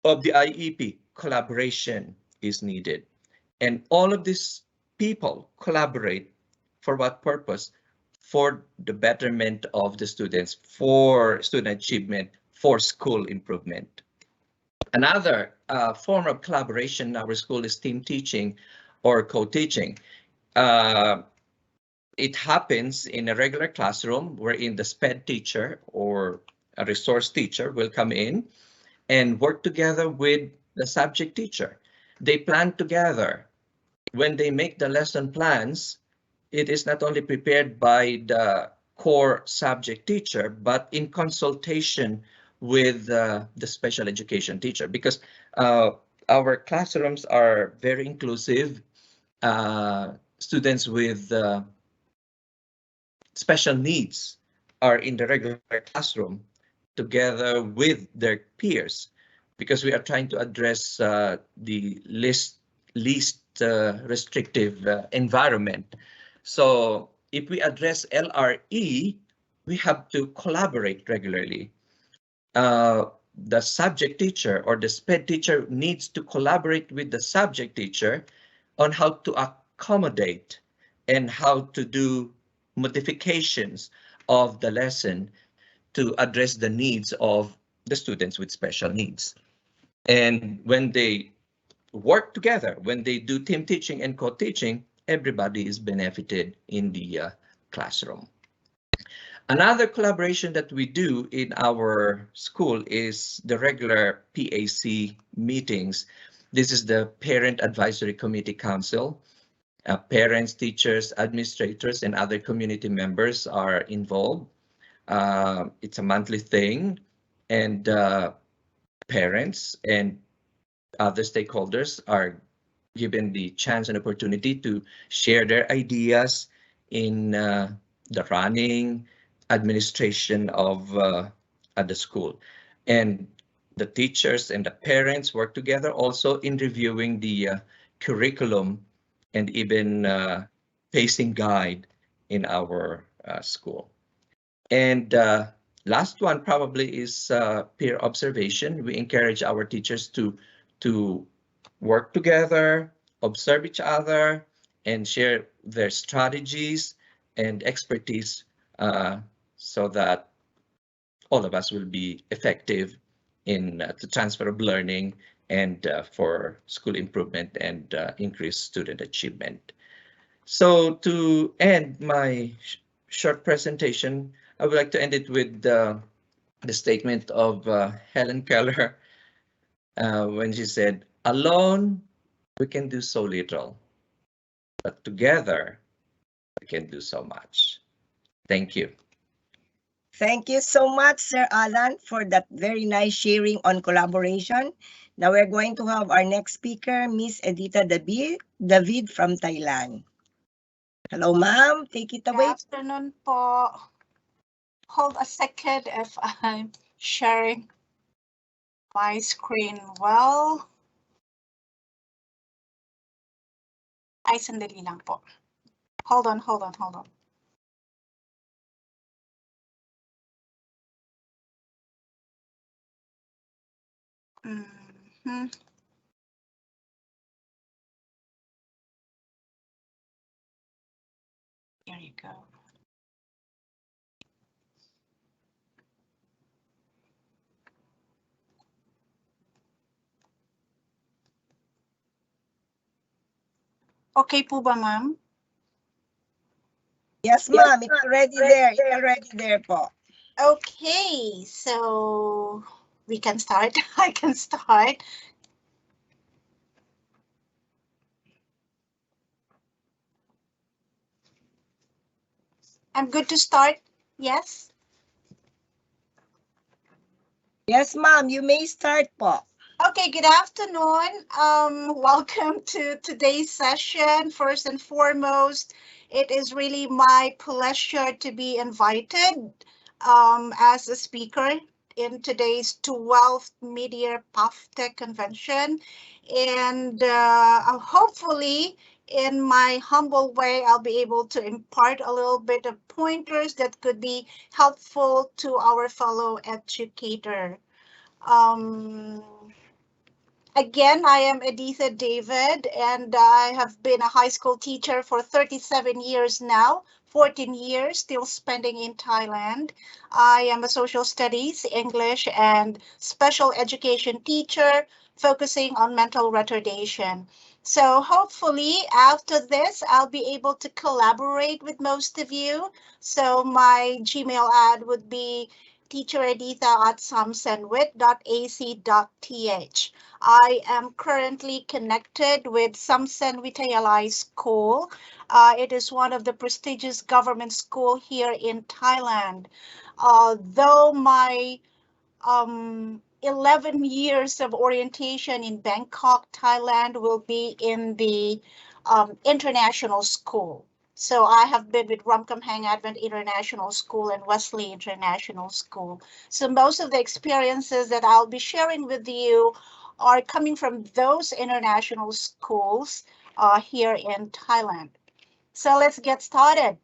of the IEP, collaboration is needed. And all of these people collaborate for what purpose? For the betterment of the students, for student achievement, for school improvement. Another form of collaboration in our school is team teaching or co-teaching. It happens in a regular classroom wherein the SPED teacher or a resource teacher will come in and work together with the subject teacher. They plan together. When they make the lesson plans, it is not only prepared by the core subject teacher, but in consultation with the special education teacher, because our classrooms are very inclusive. Students with special needs are in the regular classroom together with their peers, because we are trying to address the least restrictive environment So if we address LRE, we have to collaborate regularly. The subject teacher or the SPED teacher needs to collaborate with the subject teacher on how to accommodate and how to do modifications of the lesson to address the needs of the students with special needs. And when they work together, when they do team teaching and co-teaching, everybody is benefited in the classroom. Another collaboration that we do in our school is the regular PAC meetings. This is the Parent Advisory Committee Council. Parents, teachers, administrators, and other community members are involved. It's a monthly thing, and parents and other stakeholders are given the chance and opportunity to share their ideas in the running administration of at the school. And the teachers and the parents work together also in reviewing the curriculum and even pacing guide in our school. And last one probably is peer observation. We encourage our teachers to work together, observe each other, and share their strategies and expertise so that all of us will be effective in the transfer of learning and for school improvement and increased student achievement. So to end my short presentation, I would like to end it with the statement of Helen Keller when she said, "Alone, we can do so little, but together, we can do so much." Thank you. Thank you so much, Sir Alan, for that very nice sharing on collaboration. Now we're going to have our next speaker, Miss Edita David from Thailand. Hello, ma'am. Take it Good away. afternoon po. Hold a second if I'm sharing my screen well. Ay, sandali lang po. Hold on. Mhm. There you go. Okay po ba, ma'am? Yes, ma'am. It's already there. It's already there po. Okay, so we can start. I can start. I'm good to start. Yes. Yes, ma'am. You may start po. Okay, good afternoon. Welcome to today's session. First and foremost, it is really my pleasure to be invited as a speaker in today's 12th Midyear Pafte Convention. And hopefully, in my humble way, I'll be able to impart a little bit of pointers that could be helpful to our fellow educator. Again, I am Editha David, and I have been a high school teacher for 37 years now, 14 years still spending in Thailand. I am a social studies, English, and special education teacher focusing on mental retardation. So hopefully after this, I'll be able to collaborate with most of you. So my Gmail ad would be teachereditha@samsenwit.ac.th. I am currently connected with Samsen Vidyalaya School. It is one of the prestigious government school here in Thailand. Though my 11 years of orientation in Bangkok, Thailand will be in the international school. So I have been with Ramkhamhaeng Advent International School and Wesley International School. So most of the experiences that I'll be sharing with you are coming from those international schools here in Thailand. So let's get started.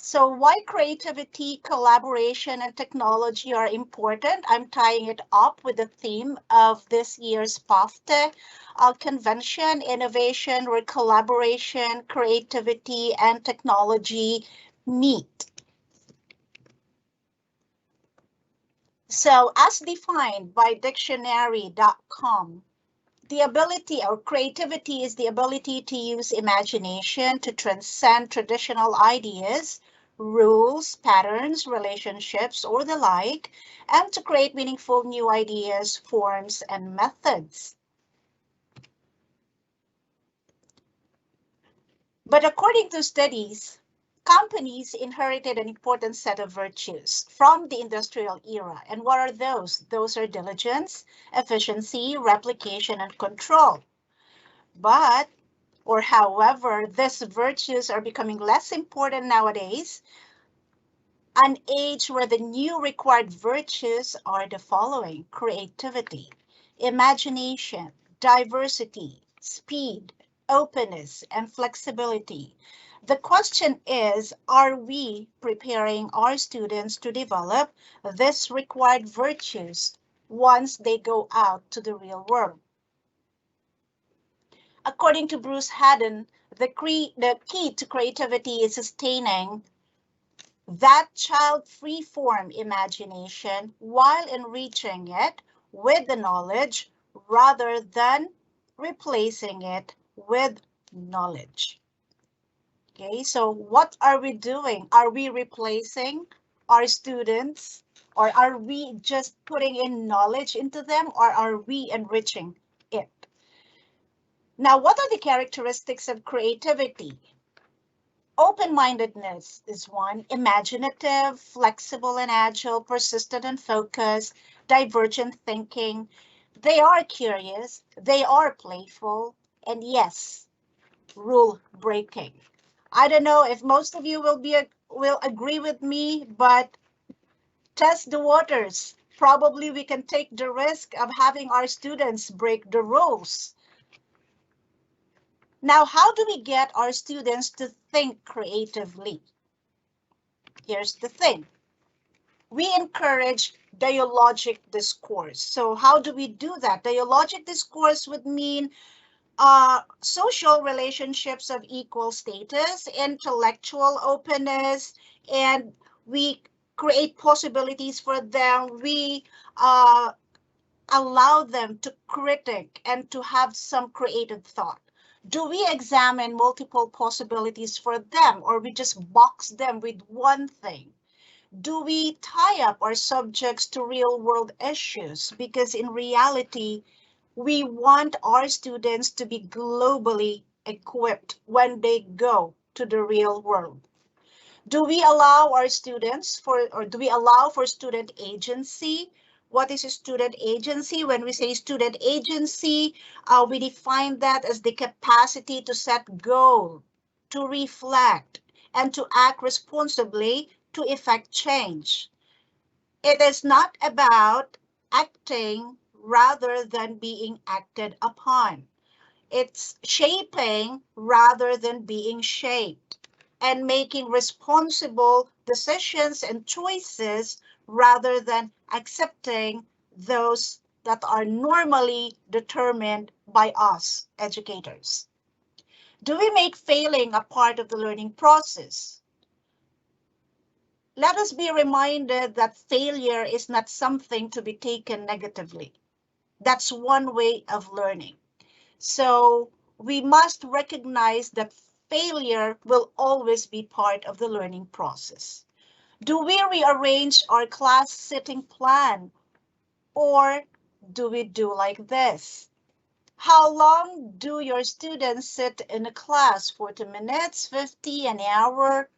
So why creativity, collaboration, and technology are important? I'm tying it up with the theme of this year's PAFTE convention, innovation, where collaboration, creativity, and technology meet. So as defined by dictionary.com, the ability or creativity is the ability to use imagination to transcend traditional ideas, rules, patterns, relationships, or the like, and to create meaningful new ideas, forms, and methods. But according to studies, companies inherited an important set of virtues from the industrial era. And what are those? Those are diligence, efficiency, replication, and control. But however, these virtues are becoming less important nowadays, an age where the new required virtues are the following: creativity, imagination, diversity, speed, openness, and flexibility. The question is, are we preparing our students to develop these required virtues once they go out to the real world? According to Bruce Haddon, the key to creativity is sustaining that child free-form imagination while enriching it with the knowledge rather than replacing it with knowledge. Okay, so what are we doing? Are we replacing our students, or are we just putting in knowledge into them, or are we enriching it? Now, what are the characteristics of creativity? Open-mindedness is one, imaginative, flexible and agile, persistent and focused, divergent thinking. They are curious, they are playful, and yes, rule breaking. I don't know if most of you will agree with me, but test the waters. Probably we can take the risk of having our students break the rules. Now, how do we get our students to think creatively? Here's the thing. We encourage dialogic discourse. So how do we do that? Dialogic discourse would mean social relationships of equal status, intellectual openness, and we create possibilities for them. We allow them to critique and to have some creative thought. Do we examine multiple possibilities for them, or we just box them with one thing? Do we tie up our subjects to real world issues? Because in reality, we want our students to be globally equipped when they go to the real world. Do we allow our students or do we allow for student agency? What is a student agency? When we say student agency, we define that as the capacity to set goal, to reflect, and to act responsibly to effect change. It is not about acting rather than being acted upon. It's shaping rather than being shaped, and making responsible decisions and choices rather than accepting those that are normally determined by us educators. Do we make failing a part of the learning process? Let us be reminded that failure is not something to be taken negatively. That's one way of learning. So we must recognize that failure will always be part of the learning process. Do we rearrange our class sitting plan, or do we do like this? How long do your students sit in a class? 40 minutes, 50, an hour?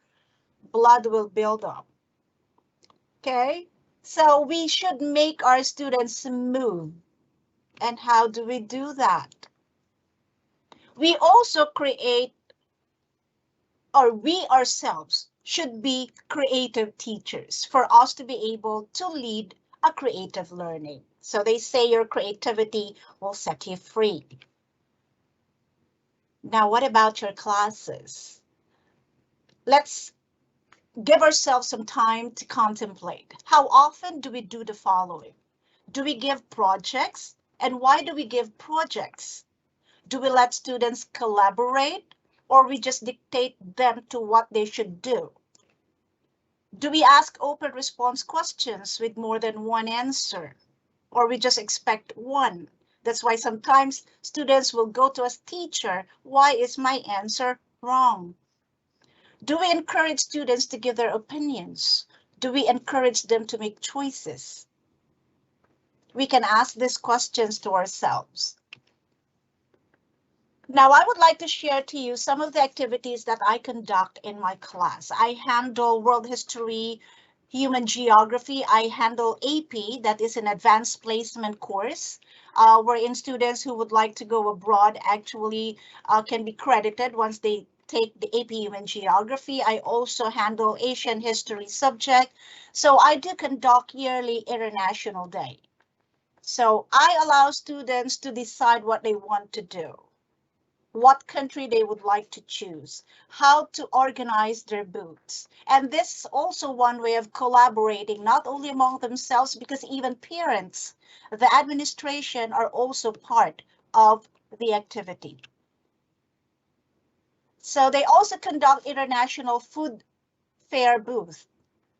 Blood will build up. Okay, so we should make our students move. And how do we do that? We also create, or we ourselves should be creative teachers for us to be able to lead a creative learning. So they say your creativity will set you free. Now, what about your classes? let's give ourselves some time to contemplate. How often do we do the following? Do we give projects? And why do we give projects? Do we let students collaborate, or we just dictate them to what they should do? Do we ask open response questions with more than one answer, or we just expect one? That's why sometimes students will go to a teacher, why is my answer wrong? Do we encourage students to give their opinions? Do we encourage them to make choices? We can ask these questions to ourselves. Now, I would like to share to you some of the activities that I conduct in my class. I handle world history, human geography. I handle AP, that is an advanced placement course, wherein students who would like to go abroad actually can be credited once they take the AP Human Geography. I also handle Asian history subject. So I do conduct yearly International Day. So I allow students to decide what they want to do, what country they would like to choose, how to organize their booths. And this is also one way of collaborating, not only among themselves, because even parents, the administration are also part of the activity. So they also conduct international food fair booth.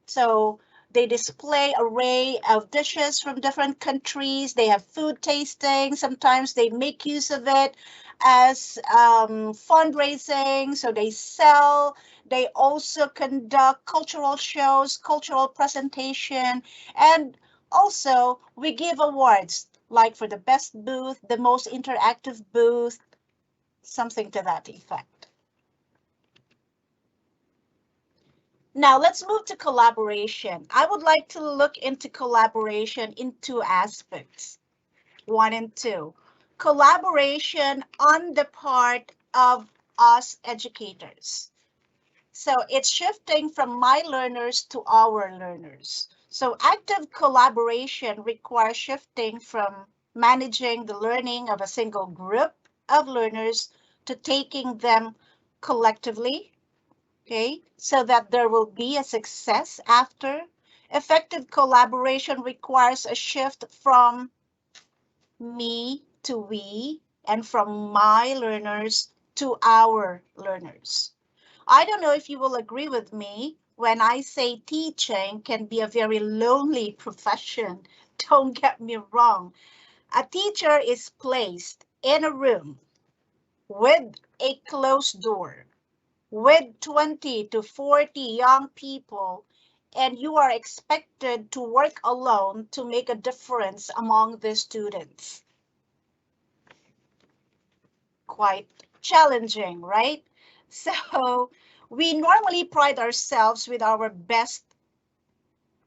So they display array of dishes from different countries. They have food tasting. Sometimes they make use of it as fundraising. So they sell. They also conduct cultural shows, cultural presentation, and also we give awards like for the best booth, the most interactive booth, something to that effect. Now let's move to collaboration. I would like to look into collaboration in two aspects, 1 and 2. Collaboration on the part of us educators. So it's shifting from my learners to our learners. So active collaboration requires shifting from managing the learning of a single group of learners to taking them collectively. Okay, so that there will be a success after. Effective collaboration requires a shift from me to we and from my learners to our learners. I don't know if you will agree with me when I say teaching can be a very lonely profession. Don't get me wrong. A teacher is placed in a room with a closed door, with 20 to 40 young people, and you are expected to work alone to make a difference among the students. Quite challenging, right? So we normally pride ourselves with our best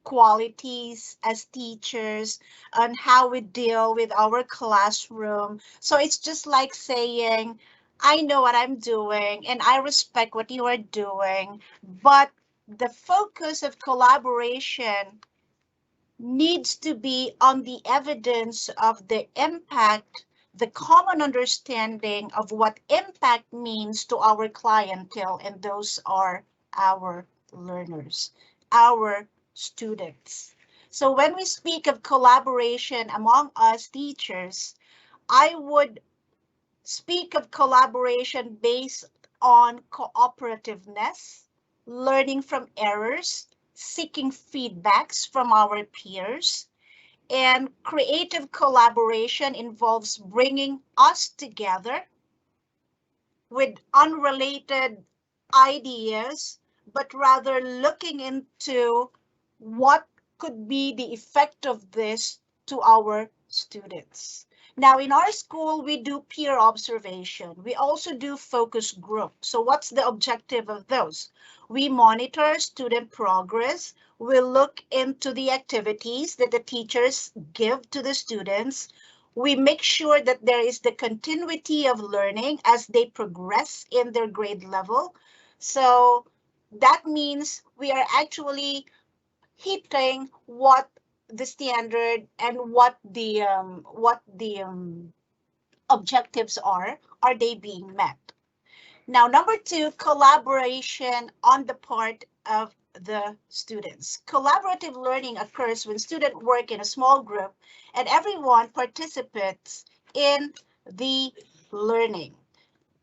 qualities as teachers and how we deal with our classroom. So it's just like saying, I know what I'm doing and I respect what you are doing, but the focus of collaboration needs to be on the evidence of the impact, the common understanding of what impact means to our clientele, and those are our learners, our students. So when we speak of collaboration among us teachers, I would speak of collaboration based on cooperativeness, learning from errors, seeking feedbacks from our peers, and creative collaboration involves bringing us together with unrelated ideas, but rather looking into what could be the effect of this to our students. Now, in our school, we do peer observation. We also do focus group. So what's the objective of those? We monitor student progress. We look into the activities that the teachers give to the students. We make sure that there is the continuity of learning as they progress in their grade level. So that means we are actually hitting what the standard and what the objectives are they being met? Now, number two, collaboration on the part of the students. Collaborative learning occurs when students work in a small group and everyone participates in the learning.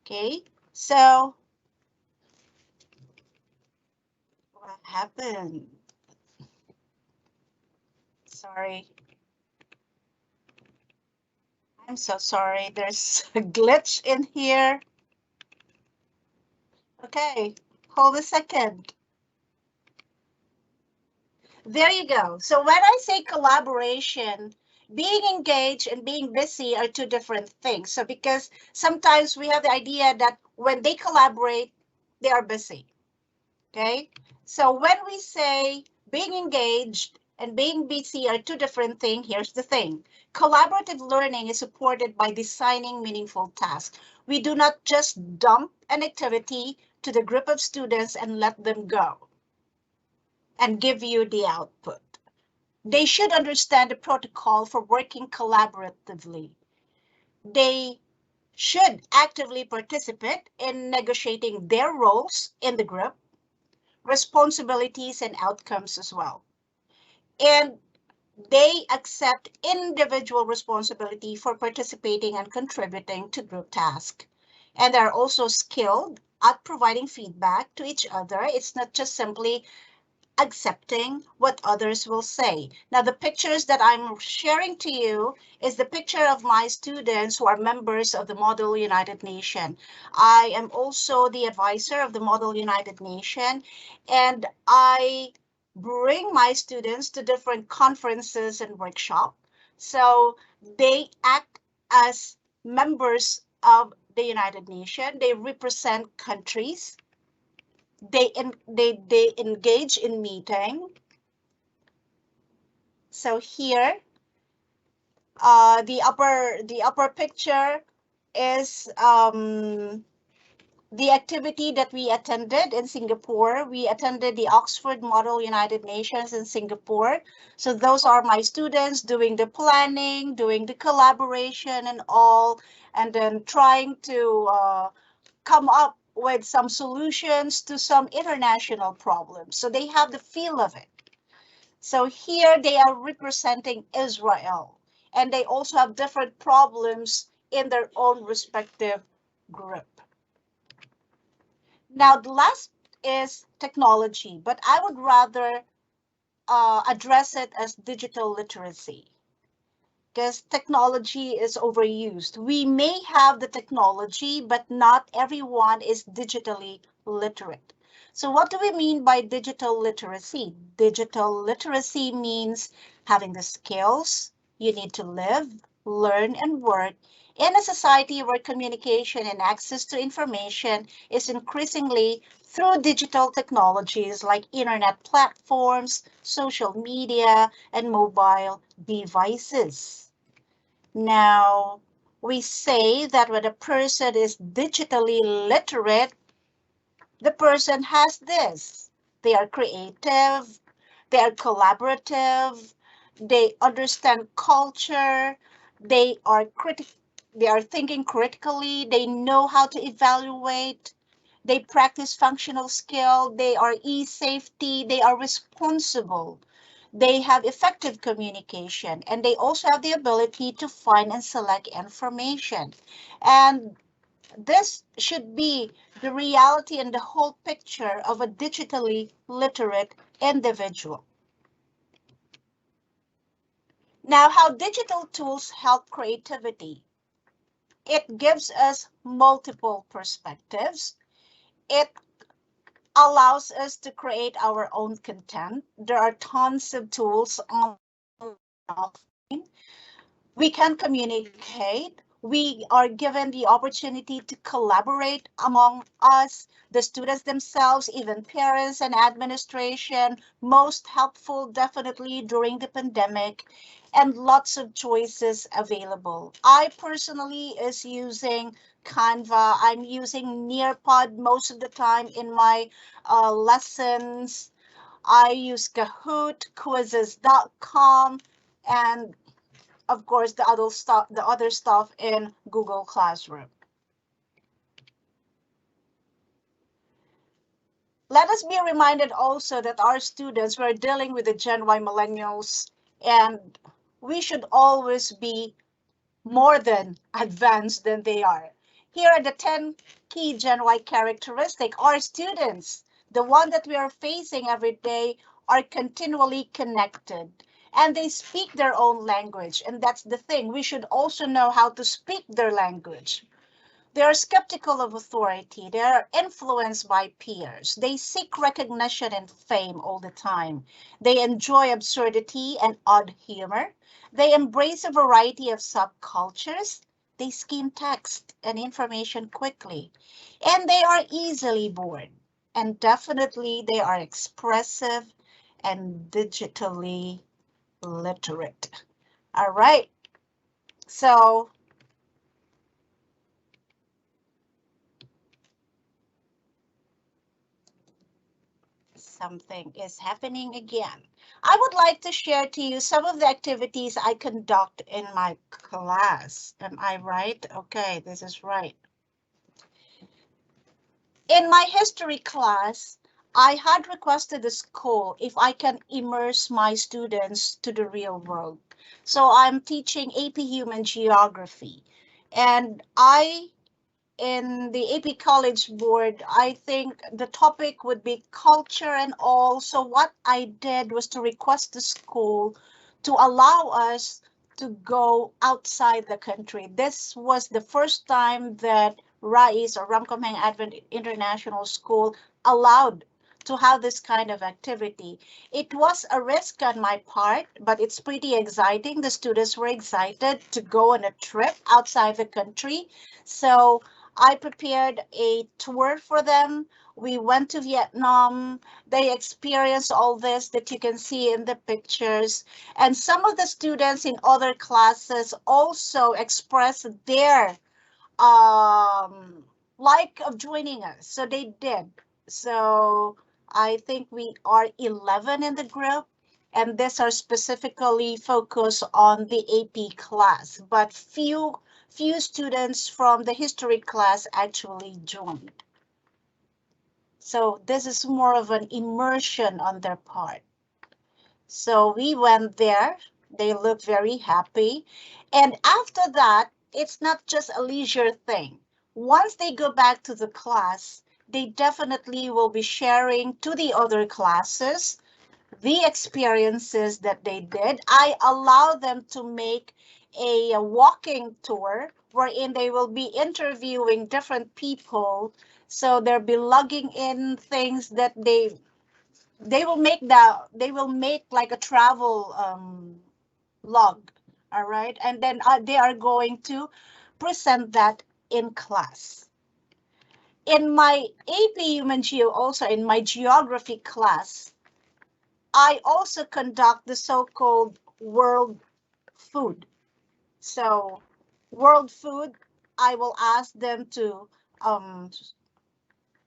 Okay, so what happened? Sorry. I'm so sorry. There's a glitch in here. Okay, hold a second. There you go. So when I say collaboration, being engaged and being busy are two different things. So because sometimes we have the idea that when they collaborate, they are busy. Okay. So when we say being engaged and being busy are two different things, here's the thing. Collaborative learning is supported by designing meaningful tasks. We do not just dump an activity to the group of students and let them go and give you the output. They should understand the protocol for working collaboratively. They should actively participate in negotiating their roles in the group, responsibilities and outcomes as well. And they accept individual responsibility for participating and contributing to group tasks. And they're also skilled at providing feedback to each other. It's not just simply accepting what others will say. Now, the pictures that I'm sharing to you is the picture of my students who are members of the Model United Nations. I am also the advisor of the Model United Nations, and I bring my students to different conferences and workshops. So they act as members of the United Nations. They represent countries. They engage in meeting. So here, the upper picture is the activity that we attended in Singapore. We attended the Oxford Model United Nations in Singapore. So those are my students doing the planning, doing the collaboration and all, and then trying to come up with some solutions to some international problems. So they have the feel of it. So here they are representing Israel, and they also have different problems in their own respective group. Now, the last is technology, but I would rather address it as digital literacy, because technology is overused. We may have the technology, but not everyone is digitally literate. So what do we mean by digital literacy? Digital literacy means having the skills you need to live, learn, and work in a society where communication and access to information is increasingly through digital technologies like internet platforms, social media, and mobile devices. Now, we say that when a person is digitally literate, the person has this. They are creative, they are collaborative, they understand culture, they are thinking critically, they know how to evaluate, they practice functional skill, they are e-safety, they are responsible, they have effective communication, and they also have the ability to find and select information. And this should be the reality and the whole picture of a digitally literate individual. Now, how digital tools help creativity. It gives us multiple perspectives. It allows us to create our own content. There are tons of tools online. We can communicate. We are given the opportunity to collaborate among us, the students themselves, even parents and administration. Most helpful, definitely during the pandemic, and lots of choices available. I personally is using Canva. I'm using Nearpod most of the time in my lessons. I use Kahoot, quizzes.com, and of course, the other stuff in Google Classroom. Let us be reminded also that our students were dealing with the Gen Y millennials, and we should always be more than advanced than they are. Here are the 10 key Gen Y characteristics. Our students, the one that we are facing every day, are continually connected and they speak their own language. And that's the thing. We should also know how to speak their language. They are skeptical of authority. They are influenced by peers. They seek recognition and fame all the time. They enjoy absurdity and odd humor. They embrace a variety of subcultures. They skim text and information quickly. And they are easily bored. And definitely they are expressive and digitally literate. All right. So something is happening again. I would like to share to you some of the activities I conduct in my class. Am I right? Okay, this is right. In my history class, I had requested the school if I can immerse my students to the real world. So I'm teaching AP Human Geography. And in the AP College Board, I think the topic would be culture and all. So what I did was to request the school to allow us to go outside the country. This was the first time that RAIS or Ramkhamhaeng Advent International School allowed to have this kind of activity. It was a risk on my part, but it's pretty exciting. The students were excited to go on a trip outside the country. So I prepared a tour for them. We went to Vietnam. They experienced all this that you can see in the pictures. And some of the students in other classes also expressed their like of joining us. So they did. So I think we are 11 in the group. And these are specifically focused on the AP class, but few students from the history class actually joined. So this is more of an immersion on their part. So we went there. They look very happy. And after that, it's not just a leisure thing. Once they go back to the class, they definitely will be sharing to the other classes the experiences that they did. I allow them to make a walking tour wherein they will be interviewing different people. So they'll be logging in things that they will make like a travel log. All right. And then they are going to present that in class. In my AP Human Geo, also in my geography class, I also conduct the so-called world food. So world food, I will ask them to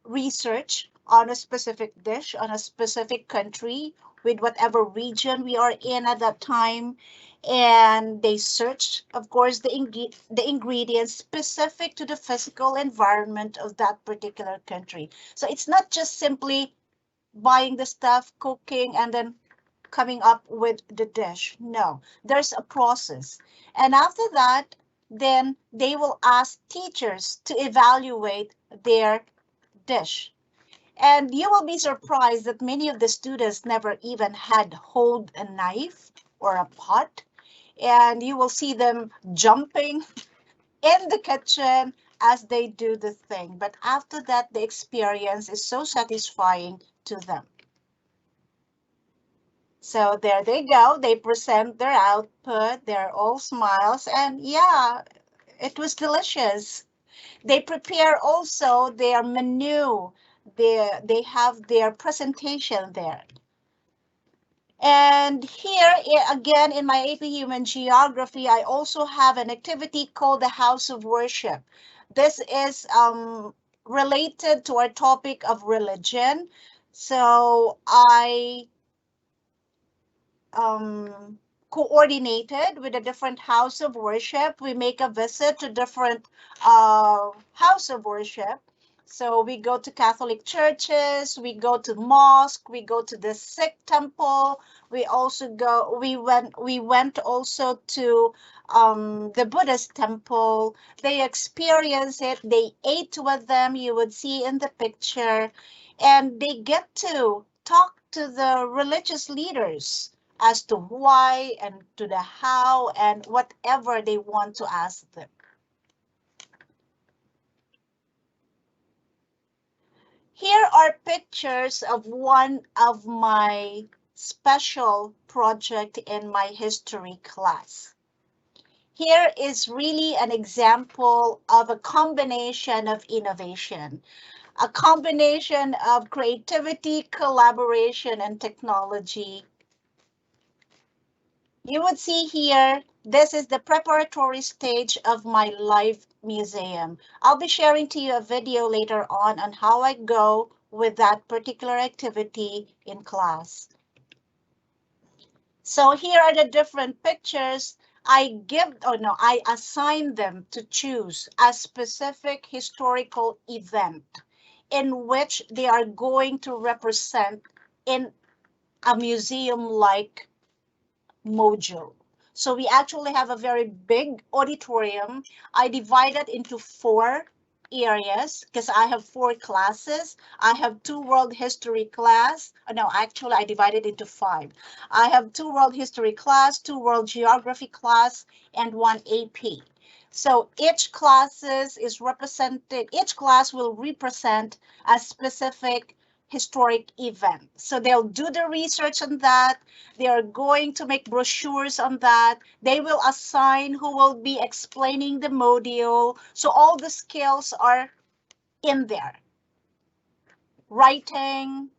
research on a specific dish, on a specific country, with whatever region we are in at that time. And they search, of course, the ingredients specific to the physical environment of that particular country. So it's not just simply buying the stuff, cooking, and then coming up with the dish. No, there's a process. And after that, then they will ask teachers to evaluate their dish. And you will be surprised that many of the students never even had hold a knife or a pot. And you will see them jumping in the kitchen as they do the thing. But after that, the experience is so satisfying to them. So there they go. They present their output. They're all smiles. And yeah, it was delicious. They prepare also their menu. They have their presentation there. And here again in my AP Human Geography, I also have an activity called the House of Worship. This is related to our topic of religion. So I coordinated with a different house of worship. We make a visit to different house of worship. So we go to Catholic churches, we go to mosque, we go to the Sikh temple. We went also to the Buddhist temple. They experience it. They ate with them. You would see in the picture, and they get to talk to the religious leaders as to why and to the how and whatever they want to ask them. Here are pictures of one of my special project in my history class. Here is really an example of a combination of innovation, a combination of creativity, collaboration, and technology. You would see here, this is the preparatory stage of my live museum. I'll be sharing to you a video later on how I go with that particular activity in class. So here are the different pictures. I assign them to choose a specific historical event in which they are going to represent in a museum-like module. So we actually have a very big auditorium. I divide it into 4 areas because I have 4 classes. I have 2 world history class. No, actually I divided into 5. I have 2 world history class, 2 world geography class, and 1 AP. So each class will represent a specific historic event. So they'll do the research on that. They are going to make brochures on that. They will assign who will be explaining the module. So all the skills are in there. Writing,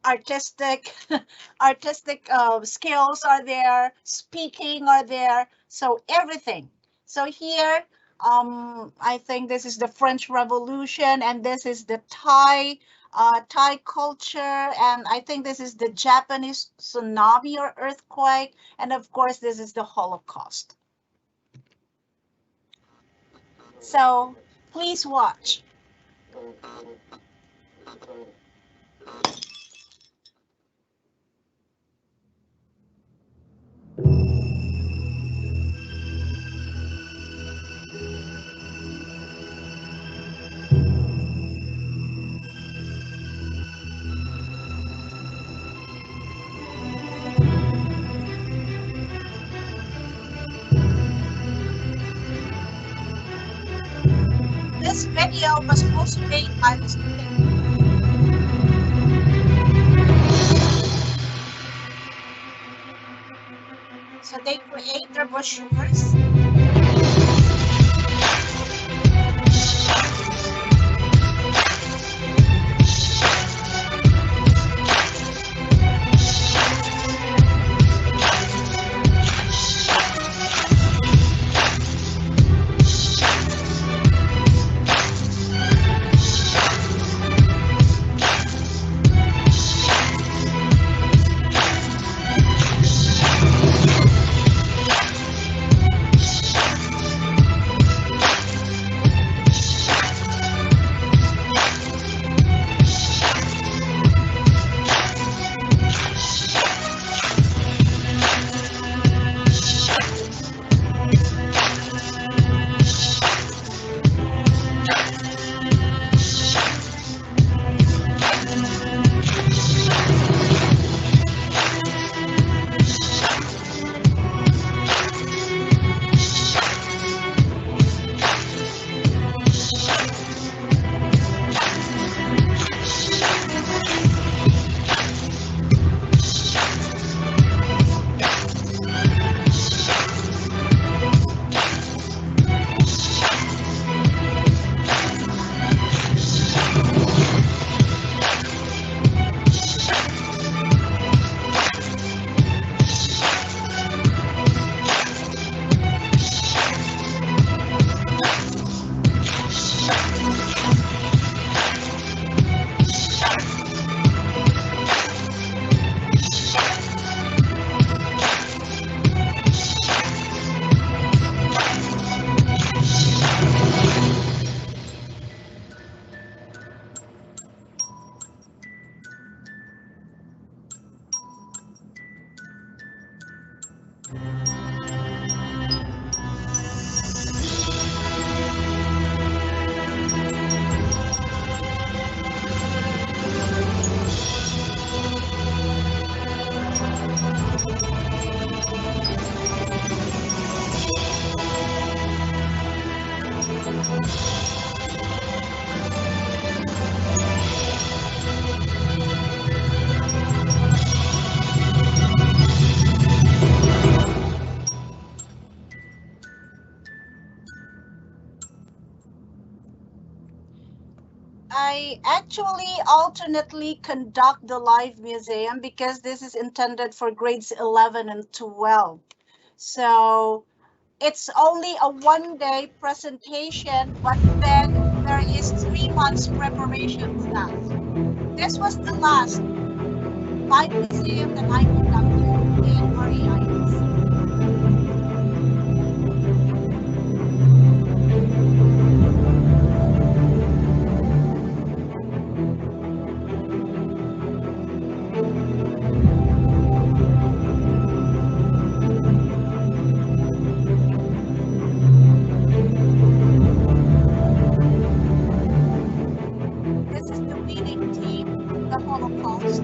artistic skills are there, speaking are there, so everything. So here, I think this is the French Revolution, and this is the Thai culture, and I think this is the Japanese tsunami or earthquake, and of course this is the Holocaust. So please watch. This video was also made by the student. So they create their brochures. I actually alternately conduct the live museum because this is intended for grades 11 and 12. So it's only a 1 day presentation, but then there is 3 months preparation left. This was the last live museum that I conducted in RAIS. This is the winning team, the Holocaust.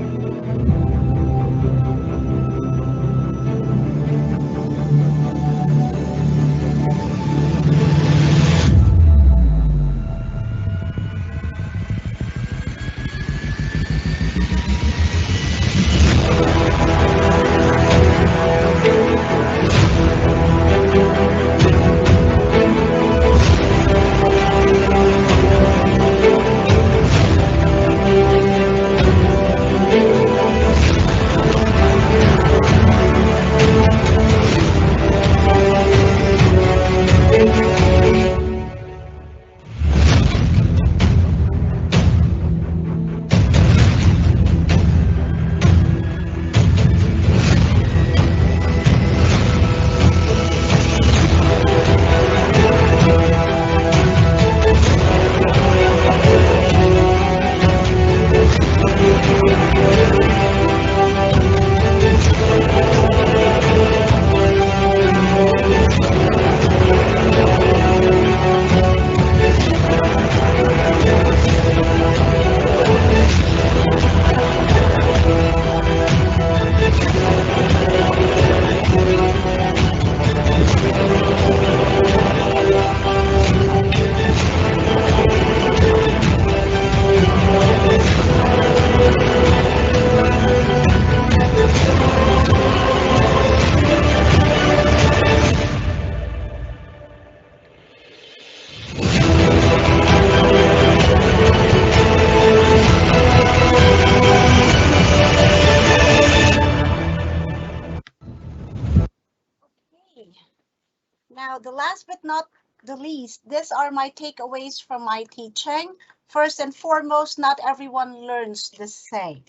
Now, the last but not the least, these are my takeaways from my teaching. First and foremost, not everyone learns the same.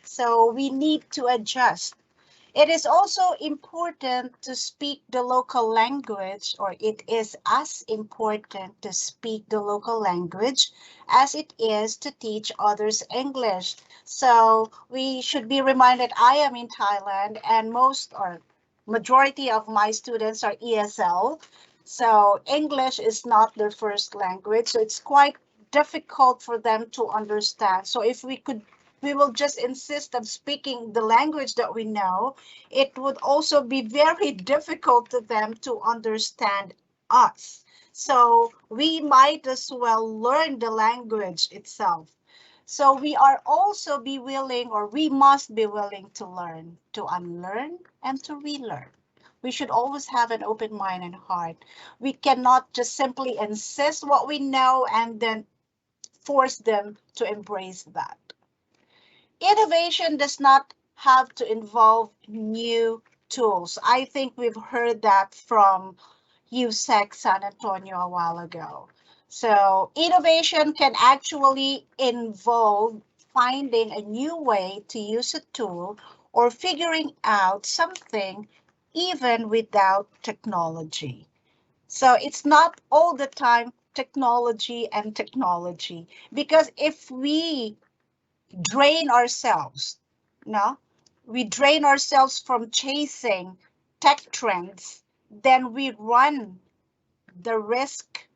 So we need to adjust. It is also important to speak the local language, or it is as important to speak the local language as it is to teach others English. So we should be reminded I am in Thailand and most or majority of my students are ESL. So English is not their first language. So it's quite difficult for them to understand. So if we will just insist on speaking the language that we know, it would also be very difficult to them to understand us. So we might as well learn the language itself. So we are also be willing, or we must be willing to learn, to unlearn and to relearn. We should always have an open mind and heart. We cannot just simply insist what we know and then force them to embrace that. Innovation does not have to involve new tools. I think we've heard that from USEC San Antonio a while ago. So innovation can actually involve finding a new way to use a tool or figuring out something even without technology. So it's not all the time technology and technology, because if we drain ourselves, no, we drain ourselves from chasing tech trends, then we run the risk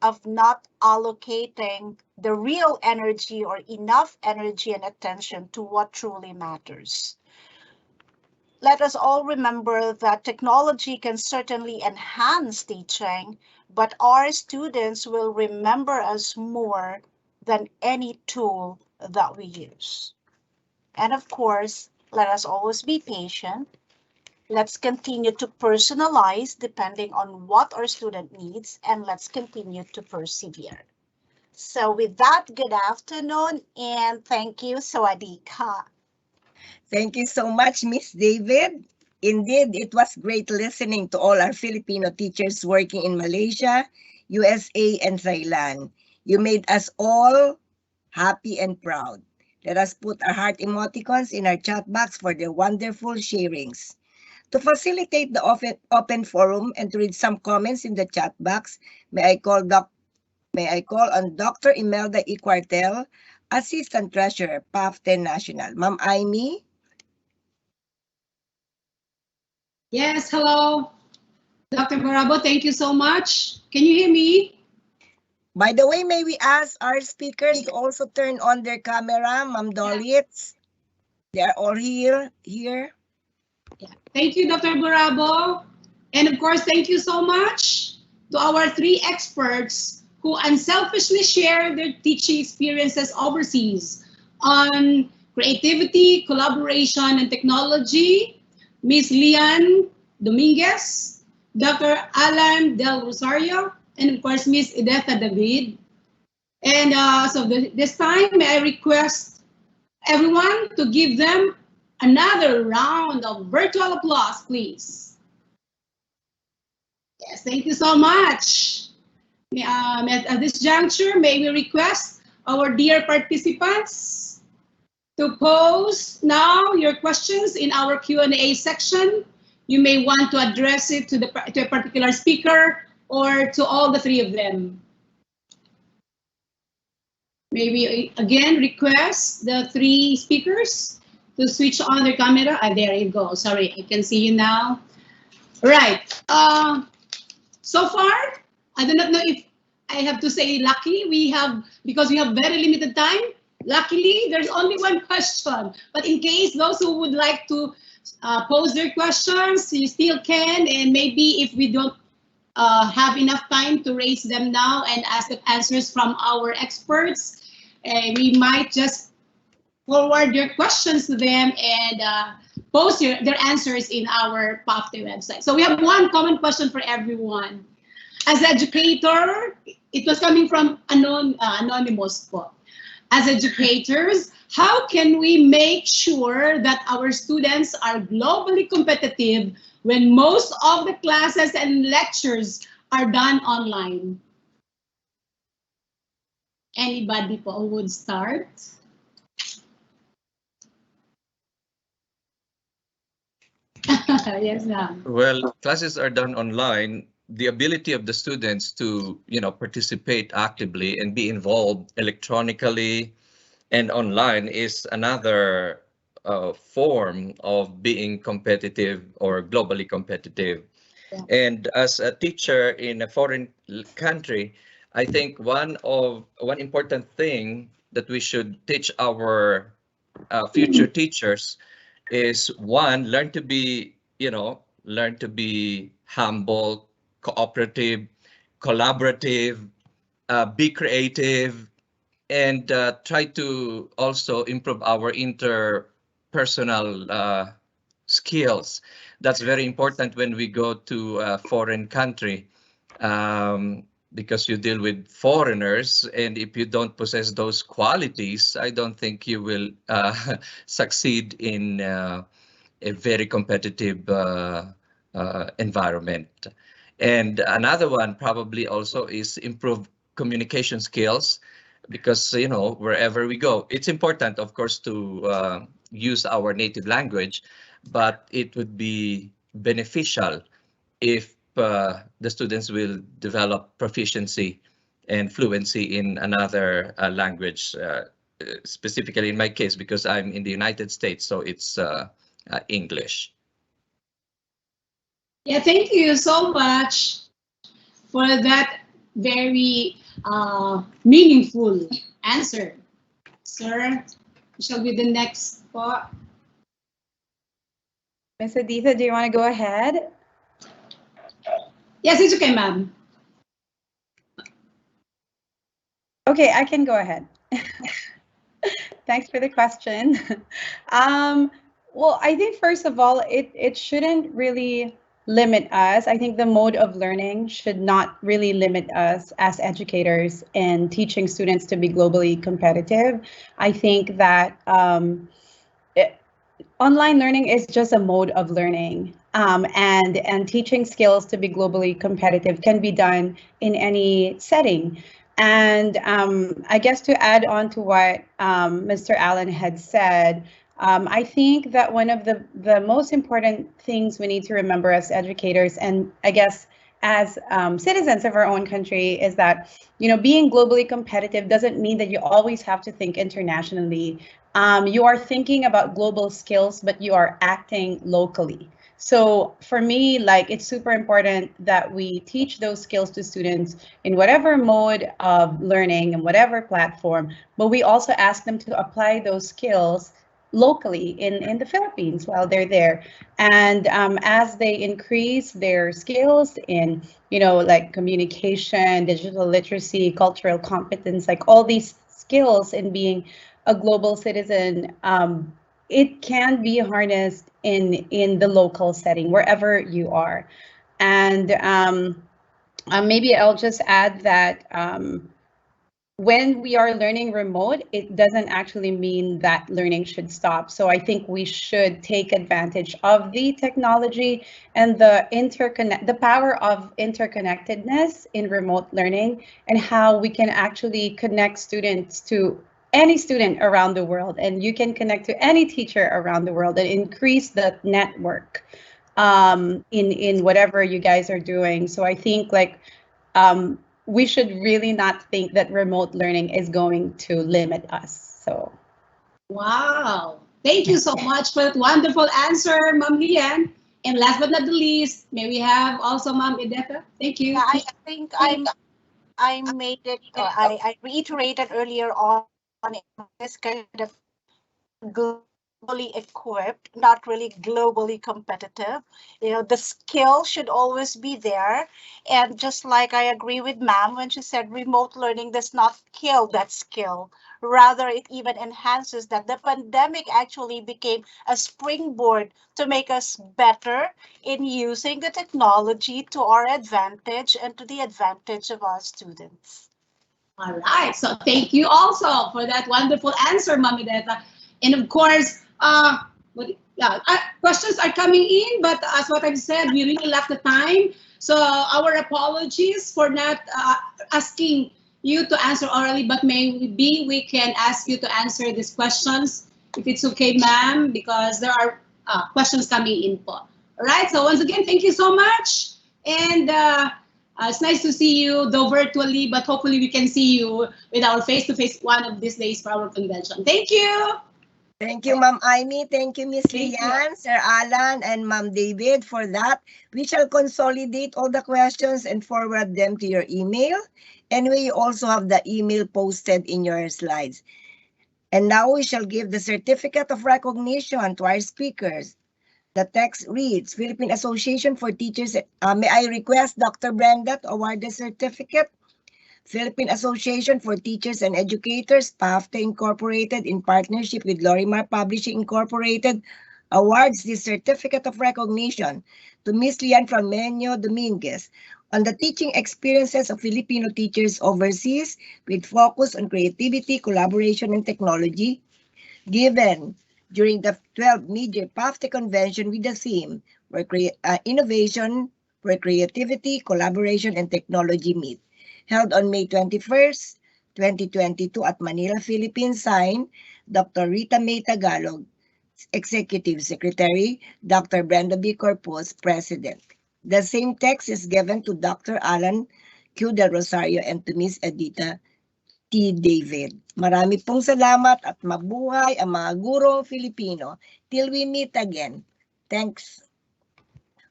of not allocating the real energy or enough energy and attention to what truly matters. let us all remember that technology can certainly enhance teaching, but our students will remember us more than any tool that we use. And of course, let us always be patient. Let's continue to personalize depending on what our student needs, and let's continue to persevere. So with that, good afternoon and thank you. Sawadee ka. Thank you so much, Miss David. Indeed, it was great listening to all our Filipino teachers working in Malaysia, USA, and Thailand. You made us all happy and proud. Let us put our heart emoticons in our chat box for their wonderful sharings. To facilitate the open forum and to read some comments in the chat box, may I call on Dr. Imelda E. Quartel, Assistant Treasurer, PAFTE National. Ma'am Aimee? Yes, hello. Dr. Barabo, thank you so much. Can you hear me? By the way, may we ask our speakers to also turn on their camera, Ma'am Dolitz? They are all here. Yeah. Thank you, Dr. Barabo. And of course, thank you so much to our three experts who unselfishly share their teaching experiences overseas on creativity, collaboration, and technology. Ms. Lian Dominguez, Dr. Alan Del Rosario, and of course, Ms. Edetha David. And this time, may I request everyone to give them another round of virtual applause, please. Yes, thank you so much. At this juncture, may we request our dear participants to pose now your questions in our Q&A section. You may want to address it to a particular speaker or to all the three of them. May we again request the three speakers to switch on their camera. There you go. Sorry, I can see you now. Right. So far, I do not know if I have to say lucky. Because we have very limited time. Luckily, there's only one question. But in case those who would like to pose their questions, you still can. And maybe if we don't have enough time to raise them now and ask the answers from our experts, we might just forward your questions to them and post their answers in our PAFTE website. So we have one common question for everyone. As an educator, it was coming from anonymous po. As educators, how can we make sure that our students are globally competitive when most of the classes and lectures are done online? Anybody po who would start? Yes, ma'am. Well, classes are done online. The ability of the students to, participate actively and be involved electronically and online is another form of being competitive or globally competitive. Yeah. And as a teacher in a foreign country, I think one important thing that we should teach our future teachers is one, learn to be humble, cooperative, collaborative, be creative, and try to also improve our interpersonal skills. That's very important when we go to a foreign country, because you deal with foreigners, and if you don't possess those qualities, I don't think you will succeed in a very competitive environment. And another one probably also is improve communication skills, because wherever we go, it's important, of course, to use our native language, but it would be beneficial if the students will develop proficiency and fluency in another language, specifically in my case, because I'm in the United States, so it's English. Yeah, thank you so much for that very meaningful answer. Sir, you shall be the next po. Ms. Aditha, do you want to go ahead? Yes, it's okay, ma'am. Okay, I can go ahead. Thanks for the question. Well, I think first of all, it shouldn't really limit us. I think the mode of learning should not really limit us as educators in teaching students to be globally competitive. I think that online learning is just a mode of learning, and teaching skills to be globally competitive can be done in any setting. And I guess to add on to what Mr. Allen had said, I think that one of the most important things we need to remember as educators, and I guess as citizens of our own country, is that, you know, being globally competitive doesn't mean that you always have to think internationally. You are thinking about global skills, but you are acting locally. So for me, like, it's super important that we teach those skills to students in whatever mode of learning and whatever platform, but we also ask them to apply those skills locally in the Philippines while they're there. And as they increase their skills in, you know, like communication, digital literacy, cultural competence, like all these skills in being a global citizen, it can be harnessed in the local setting wherever you are. And maybe I'll just add that when we are learning remote, it doesn't actually mean that learning should stop. So I think we should take advantage of the technology and the power of interconnectedness in remote learning, and how we can actually connect students to any student around the world, and you can connect to any teacher around the world and increase the network in whatever you guys are doing. So I think, like, we should really not think that remote learning is going to limit us. So, Wow. Thank you so much for that wonderful answer, Ma'am Lian. And last but not the least, may we have also Ma'am Edetha? Thank you. Yeah, I think I made it, or I reiterated earlier on, this kind of globally equipped, not really globally competitive. You know, the skill should always be there. And just like I agree with ma'am when she said remote learning does not kill that skill. Rather, it even enhances that. The pandemic actually became a springboard to make us better in using the technology to our advantage and to the advantage of our students. All right. So thank you also for that wonderful answer, Mami Deta. And of course, questions are coming in, but as what I've said, we really lack the time. So our apologies for not asking you to answer orally, but maybe we can ask you to answer these questions, if it's okay, ma'am, because there are questions coming in po. All right. So once again, thank you so much. And it's nice to see you, though virtually, but hopefully we can see you with our face-to-face one of these days for our convention. Thank you. Thank you, Ma'am Amy. Thank you, Miss Lian, Sir Alan, and Ma'am David for that. We shall consolidate all the questions and forward them to your email. And we also have the email posted in your slides. And now we shall give the certificate of recognition to our speakers. The text reads, Philippine Association for Teachers. May I request Dr. Brenda to award the certificate? Philippine Association for Teachers and Educators, PAFTE Incorporated, in partnership with Lorimar Publishing Incorporated, awards this certificate of recognition to Ms. Lian Flamenio Dominguez on the teaching experiences of Filipino teachers overseas with focus on creativity, collaboration, and technology, given during the 12th Midyear Pafte Convention with the theme where innovation, where creativity, collaboration, and technology meet, held on May 21st, 2022 at Manila, Philippines. Signed, Dr. Rita May Tagalog, Executive Secretary, Dr. Brenda B. Corpus, President. The same text is given to Dr. Alan Q. Del Rosario and to Ms. Edita T. David. Marami pong salamat at mabuhay ang mga gurong Filipino. Till we meet again. Thanks.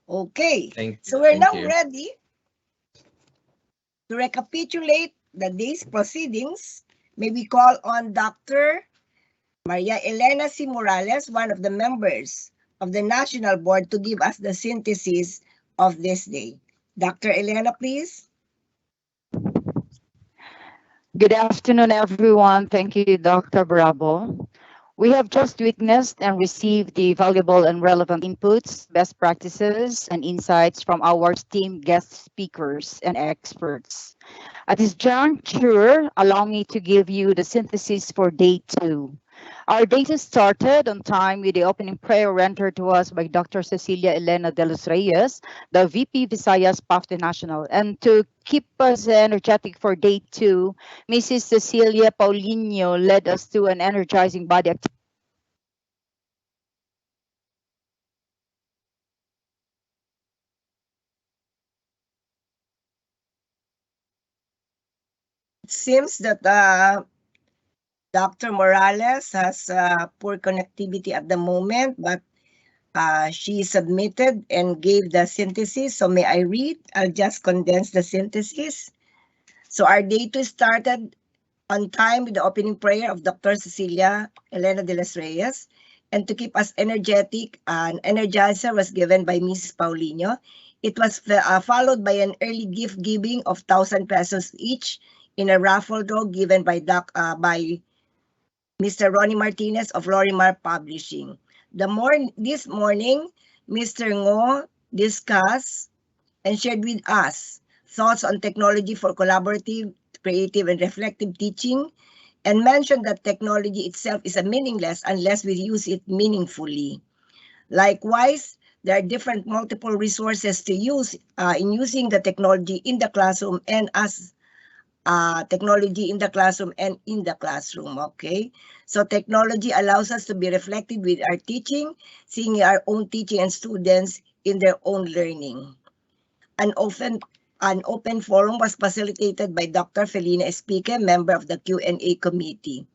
Okay, so we're now ready to recapitulate the day's proceedings. May we call on Dr. Maria Elena C. Morales, one of the members of the National Board to give us the synthesis of this day. Dr. Elena, please. Good afternoon, everyone. Thank you, Dr. Bravo. We have just witnessed and received the valuable and relevant inputs, best practices, and insights from our esteemed guest speakers and experts. At this juncture, allow me to give you the synthesis for day 2. Our data started on time with the opening prayer rendered to us by Dr. Cecilia Elena de los Reyes, the VP Visayas Pafte National. And to keep us energetic for day 2, Mrs. Cecilia Paulinho led us to an energizing body activity. It seems that Dr. Morales has poor connectivity at the moment, but she submitted and gave the synthesis. So may I read? I'll just condense the synthesis. So our day 2 started on time with the opening prayer of Dr. Cecilia Elena de los Reyes. And to keep us energetic, an energizer was given by Ms. Paulinho. It was followed by an early gift giving of 1,000 pesos each in a raffle draw given by Mr. Ronnie Martinez of Lorimar Publishing. This morning, Mr. Ngo discussed and shared with us thoughts on technology for collaborative, creative, and reflective teaching, and mentioned that technology itself is meaningless unless we use it meaningfully. Likewise, there are different multiple resources to use in using the technology in the classroom and as technology in the classroom and in the classroom, okay? So technology allows us to be reflective with our teaching, seeing our own teaching and students in their own learning. An open forum was facilitated by Dr. Felina Espique, member of the Q&A committee.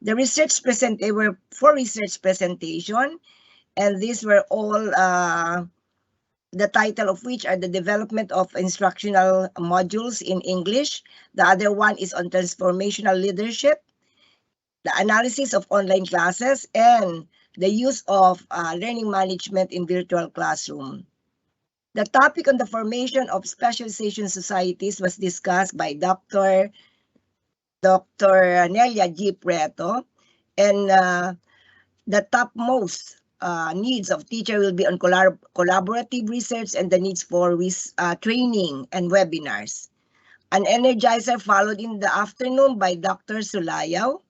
There were 4 research presentations, and these were all the title of which are the development of instructional modules in English. The other one is on transformational leadership, the analysis of online classes, and the use of learning management in virtual classroom. The topic on the formation of specialization societies was discussed by Dr. Nelia G. Preto, and the topmost needs of teacher will be on collaborative research and the needs for training and webinars. An energizer followed in the afternoon by Dr. Sulayaw,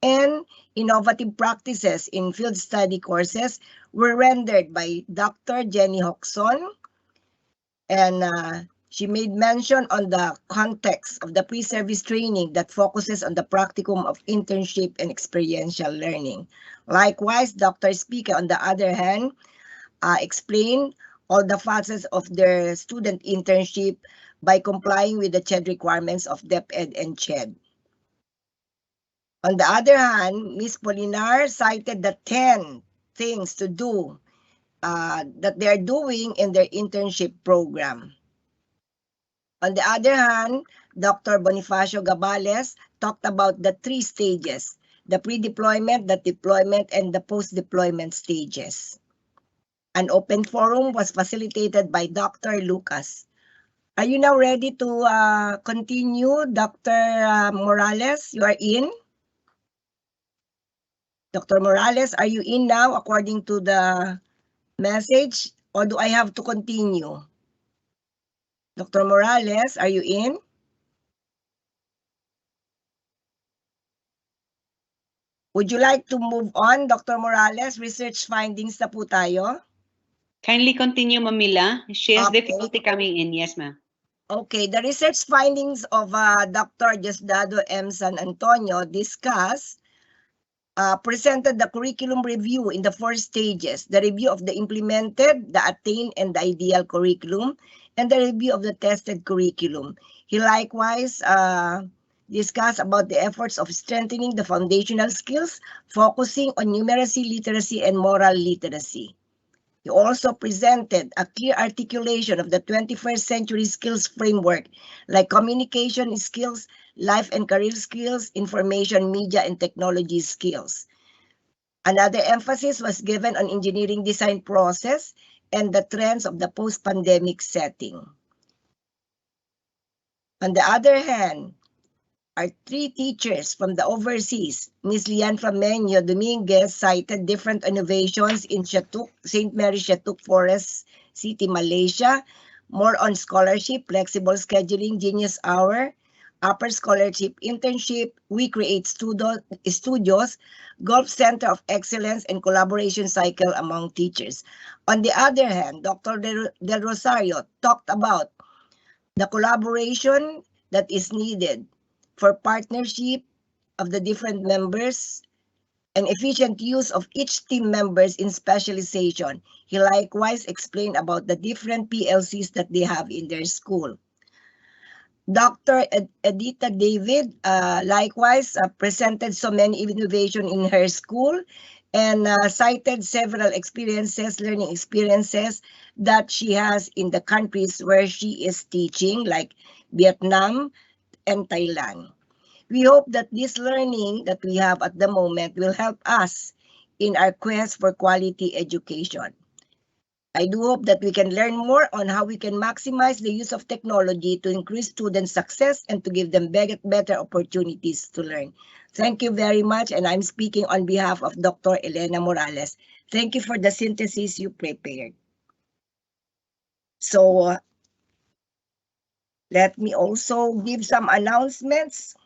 and innovative practices in field study courses were rendered by Dr. Jenny Hoxon, and she made mention on the context of the pre-service training that focuses on the practicum of internship and experiential learning. Likewise, Dr. Speaker, on the other hand, explained all the facets of their student internship by complying with the CHED requirements of DepEd and CHED. On the other hand, Ms. Polinar cited the 10 things to do that they are doing in their internship program. On the other hand, Dr. Bonifacio Gabales talked about the 3 stages, the pre-deployment, the deployment, and the post-deployment stages. An open forum was facilitated by Dr. Lucas. Are you now ready to continue, Dr. Morales? You are in? Dr. Morales, are you in now according to the message, or do I have to continue? Dr. Morales, are you in? Would you like to move on, Dr. Morales? Research findings na po tayo. Kindly continue, Mamila. She has Okay. difficulty coming in. Yes, ma'am. Okay, the research findings of Dr. Diosdado M. San Antonio presented the curriculum review in the 4 stages, the review of the implemented, the attained, and the ideal curriculum, and the review of the tested curriculum. He likewise discussed about the efforts of strengthening the foundational skills, focusing on numeracy, literacy, and moral literacy. He also presented a clear articulation of the 21st century skills framework, like communication skills, life and career skills, information, media, and technology skills. Another emphasis was given on engineering design process and the trends of the post-pandemic setting. On the other hand, our three teachers from the overseas, Ms. Lian Flamenio Dominguez, cited different innovations in Shatuk, St. Mary Shatuk Forest City, Malaysia, more on scholarship, flexible scheduling, genius hour, upper scholarship internship, we create studios, golf center of excellence, and collaboration cycle among teachers. On the other hand, Dr. Del Rosario talked about the collaboration that is needed for partnership of the different members and efficient use of each team members in specialization. He likewise explained about the different PLCs that they have in their school. Dr. Edita David likewise presented so many innovation in her school and cited several experiences, learning experiences that she has in the countries where she is teaching, like Vietnam and Thailand. We hope that this learning that we have at the moment will help us in our quest for quality education. I do hope that we can learn more on how we can maximize the use of technology to increase student success and to give them better opportunities to learn. Thank you very much, and I'm speaking on behalf of Dr. Elena Morales. Thank you for the synthesis you prepared. So let me also give some announcements.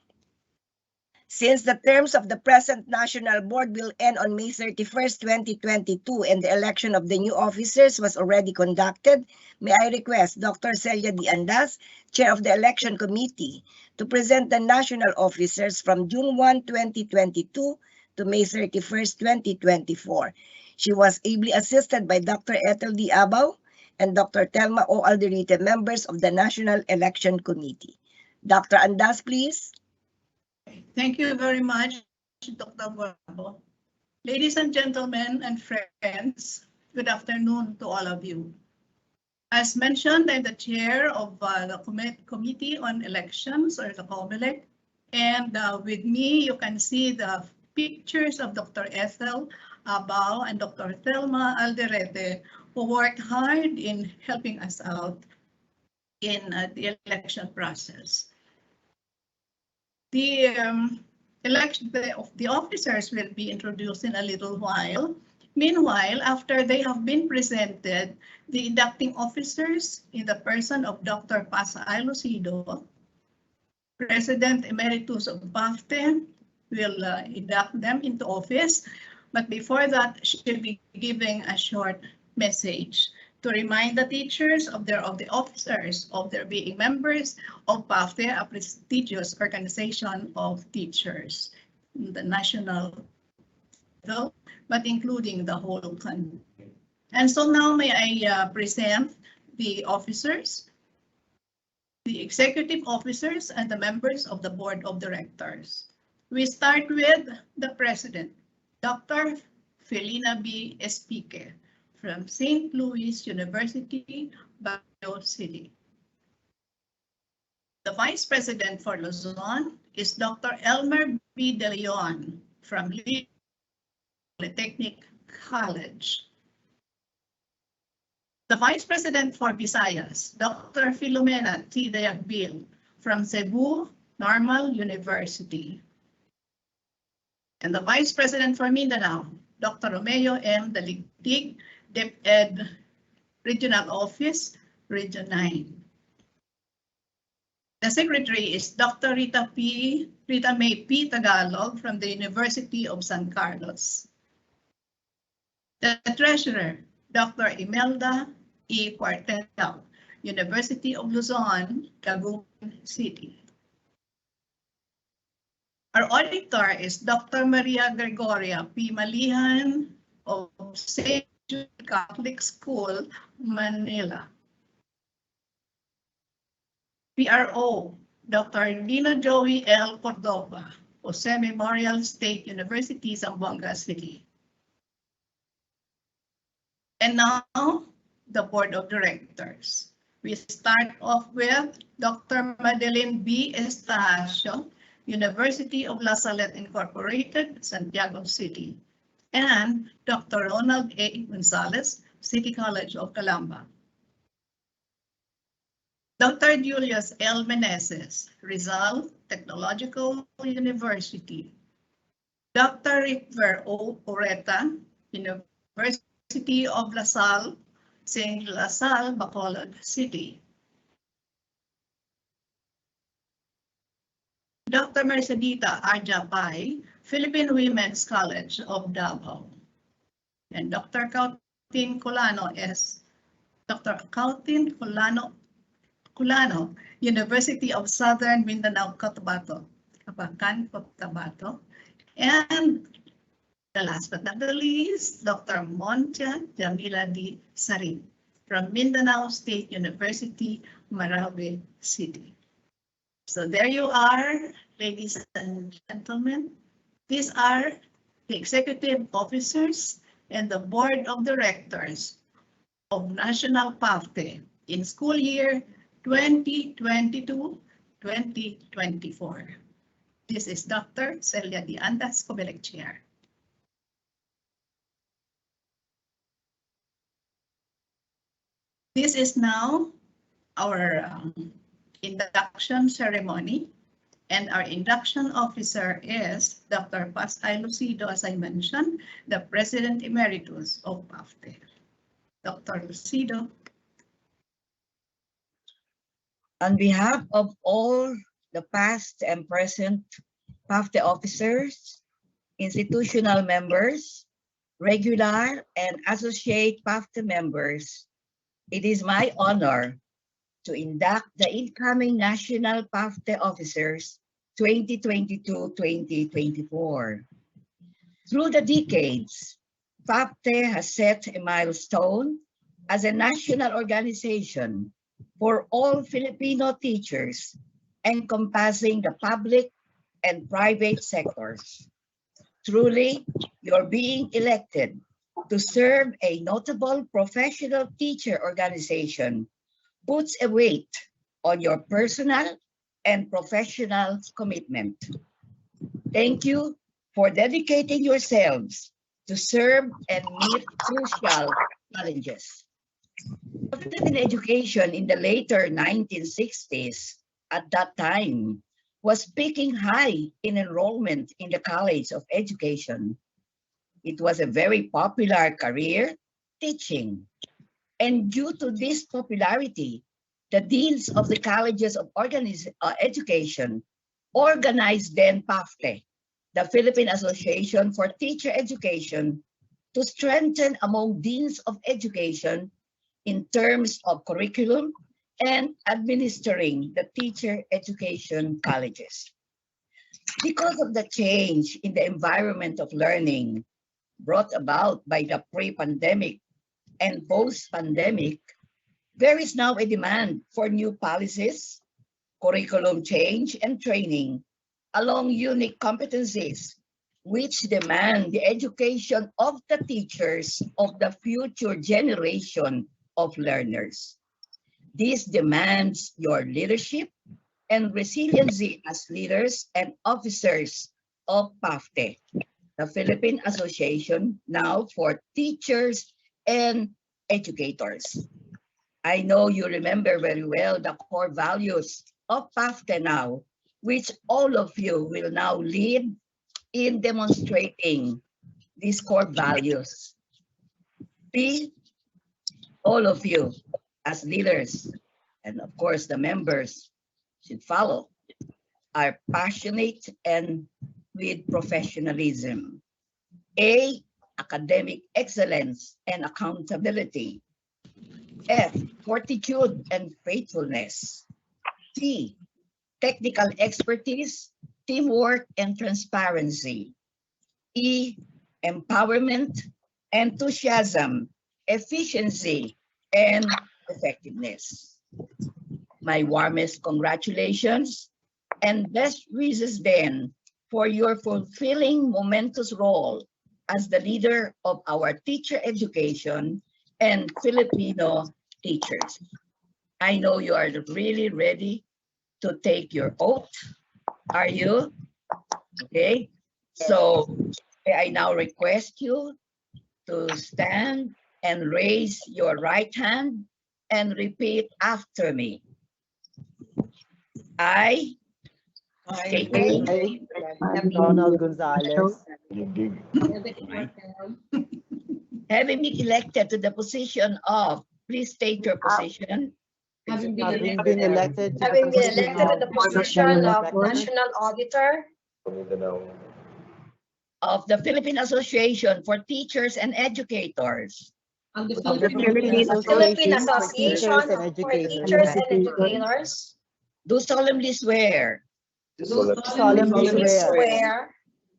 Since the terms of the present National Board will end on May 31st, 2022, and the election of the new officers was already conducted, may I request Dr. Celia D. Andas, Chair of the Election Committee, to present the national officers from June 1, 2022 to May 31st, 2024. She was ably assisted by Dr. Ethel D. Abaw and Dr. Telma O. Alderite, members of the National Election Committee. Dr. Andas, please. Thank you very much, Dr. Bravo. Ladies and gentlemen and friends, good afternoon to all of you. As mentioned, I'm the chair of the Committee on Elections, or the COMELEC, and with me you can see the pictures of Dr. Ethel Abaw and Dr. Thelma Alderete, who worked hard in helping us out in the election process. The officers will be introduced in a little while. Meanwhile, after they have been presented, the inducting officers in the person of Dr. Pasa I. Lucido, President Emeritus of PAFTE, will induct them into office. But before that, she'll be giving a short message to remind the teachers of the officers of their being members of PAFTE, a prestigious organization of teachers in the national level, but including the whole country. And so now may I present the officers, the executive officers, and the members of the board of directors. We start with the president, Dr. Felina B. Espique, from St. Louis University, Baguio City. The Vice President for Luzon is Dr. Elmer B. De Leon from Polytechnic College. The Vice President for Visayas, Dr. Filomena T. Dayagbil from Cebu Normal University. And the Vice President for Mindanao, Dr. Romeo M. Daligdig, DepEd Regional Office, Region 9. The Secretary is Dr. Rita May P. Tagalog from the University of San Carlos. The Treasurer, Dr. Imelda E. Cuartel, University of Luzon, Caguan City. Our auditor is Dr. Maria Gregoria P. Malihan of St. Jude Catholic School, Manila. PRO, Dr. Dino Joey L. Cordova, Jose Memorial State University, Zamboanga City. And now, the Board of Directors. We start off with Dr. Madeline B. Estacio, University of La Salette Incorporated, Santiago City. and Dr. Ronald A. Gonzalez, City College of Calamba. Dr. Julius L. Meneses, Rizal Technological University. Dr. River O. Oreta, University of La Salle, St. La Salle, Bacolod City. Dr. Mercedita Arja Pai, Philippine Women's College of Davao. And Dr. Cautin Colano S. Dr. Cautin Culano, University of Southern Mindanao, Cotabato. Capacan, Cotabato. And the last but not the least, Dr. Montia Jamila D. Sarin from Mindanao State University, Marawi City. So there you are, ladies and gentlemen. These are the executive officers and the board of directors of National PAFTE in school year 2022-2024. This is Dr. Celia D. Andas, Comelec Chair. This is now our induction ceremony, and our induction officer is Dr. Paz I. Lucido, as I mentioned, the President Emeritus of PAFTE. Dr. Lucido. On behalf of all the past and present PAFTE officers, institutional members, regular and associate PAFTE members, it is my honor to induct the incoming National PAFTE officers 2022-2024. Through the decades, PAFTE has set a milestone as a national organization for all Filipino teachers, encompassing the public and private sectors. Truly, you're being elected to serve a notable professional teacher organization puts a weight on your personal and professional commitment. Thank you for dedicating yourselves to serve and meet crucial challenges. Philippine education in the later 1960s, at that time, was peaking high in enrollment in the College of Education. It was a very popular career, teaching. And due to this popularity, the deans of the colleges of education organized then PAFTE, the Philippine Association for Teacher Education, to strengthen among deans of education in terms of curriculum and administering the teacher education colleges. Because of the change in the environment of learning brought about by the pre-pandemic and post-pandemic, there is now a demand for new policies, curriculum change and training along unique competencies, which demand the education of the teachers of the future generation of learners. This demands your leadership and resiliency as leaders and officers of PAFTE, the Philippine Association now for Teachers and Educators. I know you remember very well the core values of PAFTE now, which all of you will now lead in demonstrating these core values. Be all of you as leaders, and of course the members should follow, are passionate and with professionalism. A, academic excellence and accountability. F, fortitude and faithfulness. T, technical expertise, teamwork and transparency. E, empowerment, enthusiasm, efficiency, and effectiveness. My warmest congratulations and best wishes then for your fulfilling momentous role as the leader of our teacher education and Filipino teachers. I know you are really ready to take your oath. Are you? Okay. So I now request you to stand and raise your right hand and repeat after me. I state your name. Donald Gonzalez. Having been elected to the position of, please state your position. Having been elected to Having been the elected to the position of National Auditor of the Philippine Association for Teachers and Educators. Of the Philippine Philippine Association for Association Teachers and for Educators. Teachers and Educators, Do solemnly swear Solemnly swear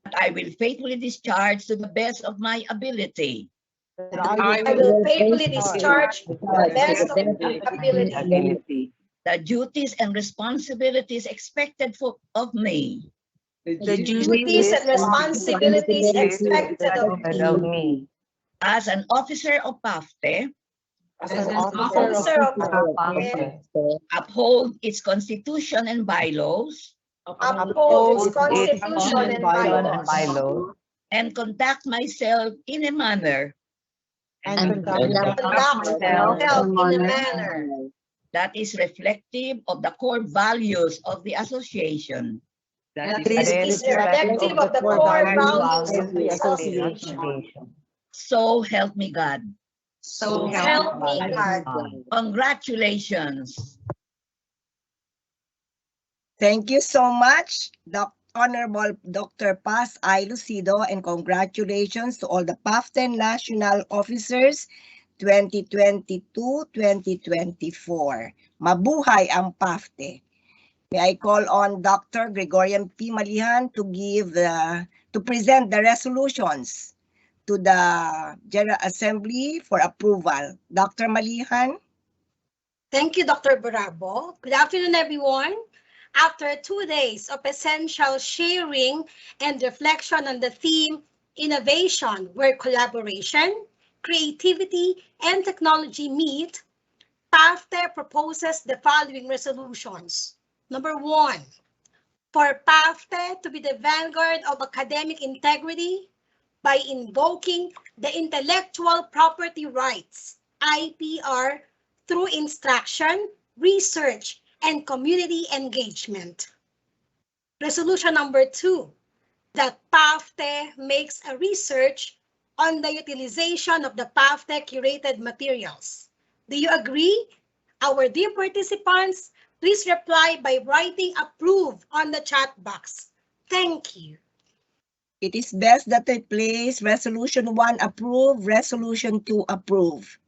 that I will faithfully discharge to the best of my ability that I will faithfully discharge to the best of my ability the duties and responsibilities expected of me the duties and responsibilities expected of me as an officer of PAFTE, as an officer of PAFTE, uphold its constitution and bylaws, uphold its constitution and bylaws, and conduct myself in a manner and conduct myself in a manner that is reflective of the core values of the association. that is reflective of the core values of the association. So help me God. So help me God. Congratulations. Thank you so much, Honorable Dr. Paz I. Lucido, and congratulations to all the PAFTE National Officers 2022-2024. Mabuhay ang PAFTE. May I call on Dr. Gregorian P. Malihan to present the resolutions to the General Assembly for approval. Dr. Malihan. Thank you, Dr. Bravo. Good afternoon, everyone. After 2 days of essential sharing and reflection on the theme Innovation, where collaboration, creativity, and technology meet, PAFTE proposes the following resolutions. Number 1, for PAFTE to be the vanguard of academic integrity by invoking the intellectual property rights, IPR, through instruction, research, and community engagement. Resolution number 2, that PAFTE makes a research on the utilization of the PAFTE curated materials. Do you agree? Our dear participants, please reply by writing approve on the chat box. Thank you. It is best that I place Resolution 1 approve, Resolution 2 approve.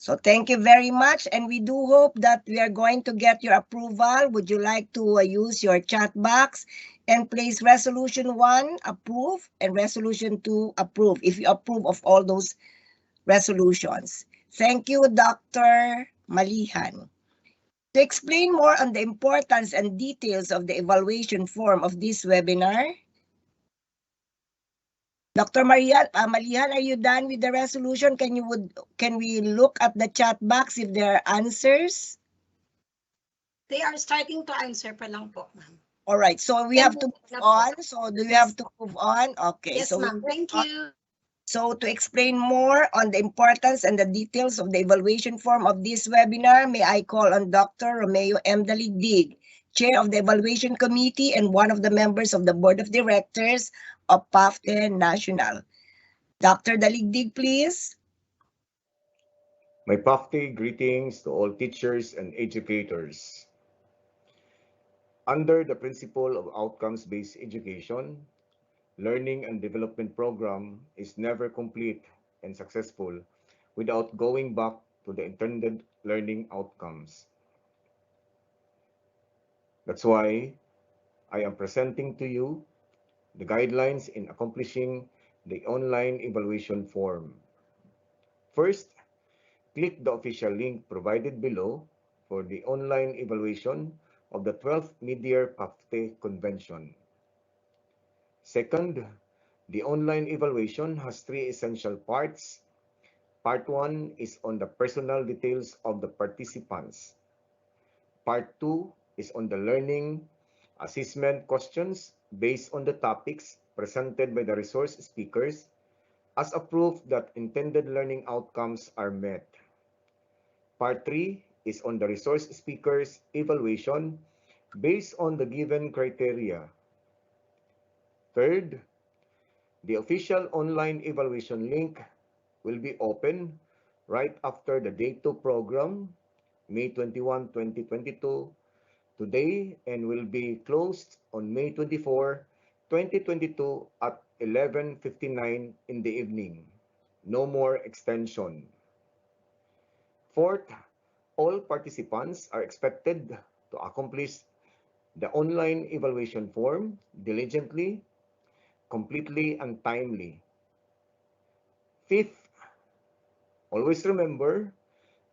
So thank you very much, and we do hope that we are going to get your approval. Would you like to use your chat box and place Resolution 1 approve and Resolution 2 approve if you approve of all those resolutions? Thank you, Dr. Malihan. To explain more on the importance and details of the evaluation form of this webinar, Dr. Malihan, are you done with the resolution? Can we look at the chat box if there are answers? They are starting to answer pa lang po, ma'am. All right, so we have to move on. So do we have to move on? Okay. Yes, so ma'am. Thank you. So to explain more on the importance and the details of the evaluation form of this webinar, may I call on Dr. Romeo M. Daligdig, Chair of the Evaluation Committee and one of the members of the Board of Directors of PAFTE National. Dr. Daligdig, please. My PAFTE greetings to all teachers and educators. Under the principle of outcomes-based education, learning and development program is never complete and successful without going back to the intended learning outcomes. That's why I am presenting to you the guidelines in accomplishing the online evaluation form. First, click the official link provided below for the online evaluation of the 12th Midyear Pafte Convention. Second, the online evaluation has 3 essential parts. Part 1 is on the personal details of the participants. Part 2 is on the learning assessment questions based on the topics presented by the resource speakers as a proof that intended learning outcomes are met. Part 3 is on the resource speakers evaluation based on the given criteria. Third, the official online evaluation link will be open right after the Day 2 program, May 21, 2022, today, and will be closed on May 24, 2022 at 11:59 in the evening. No more extension. Fourth, all participants are expected to accomplish the online evaluation form diligently, completely, and timely. Fifth, always remember,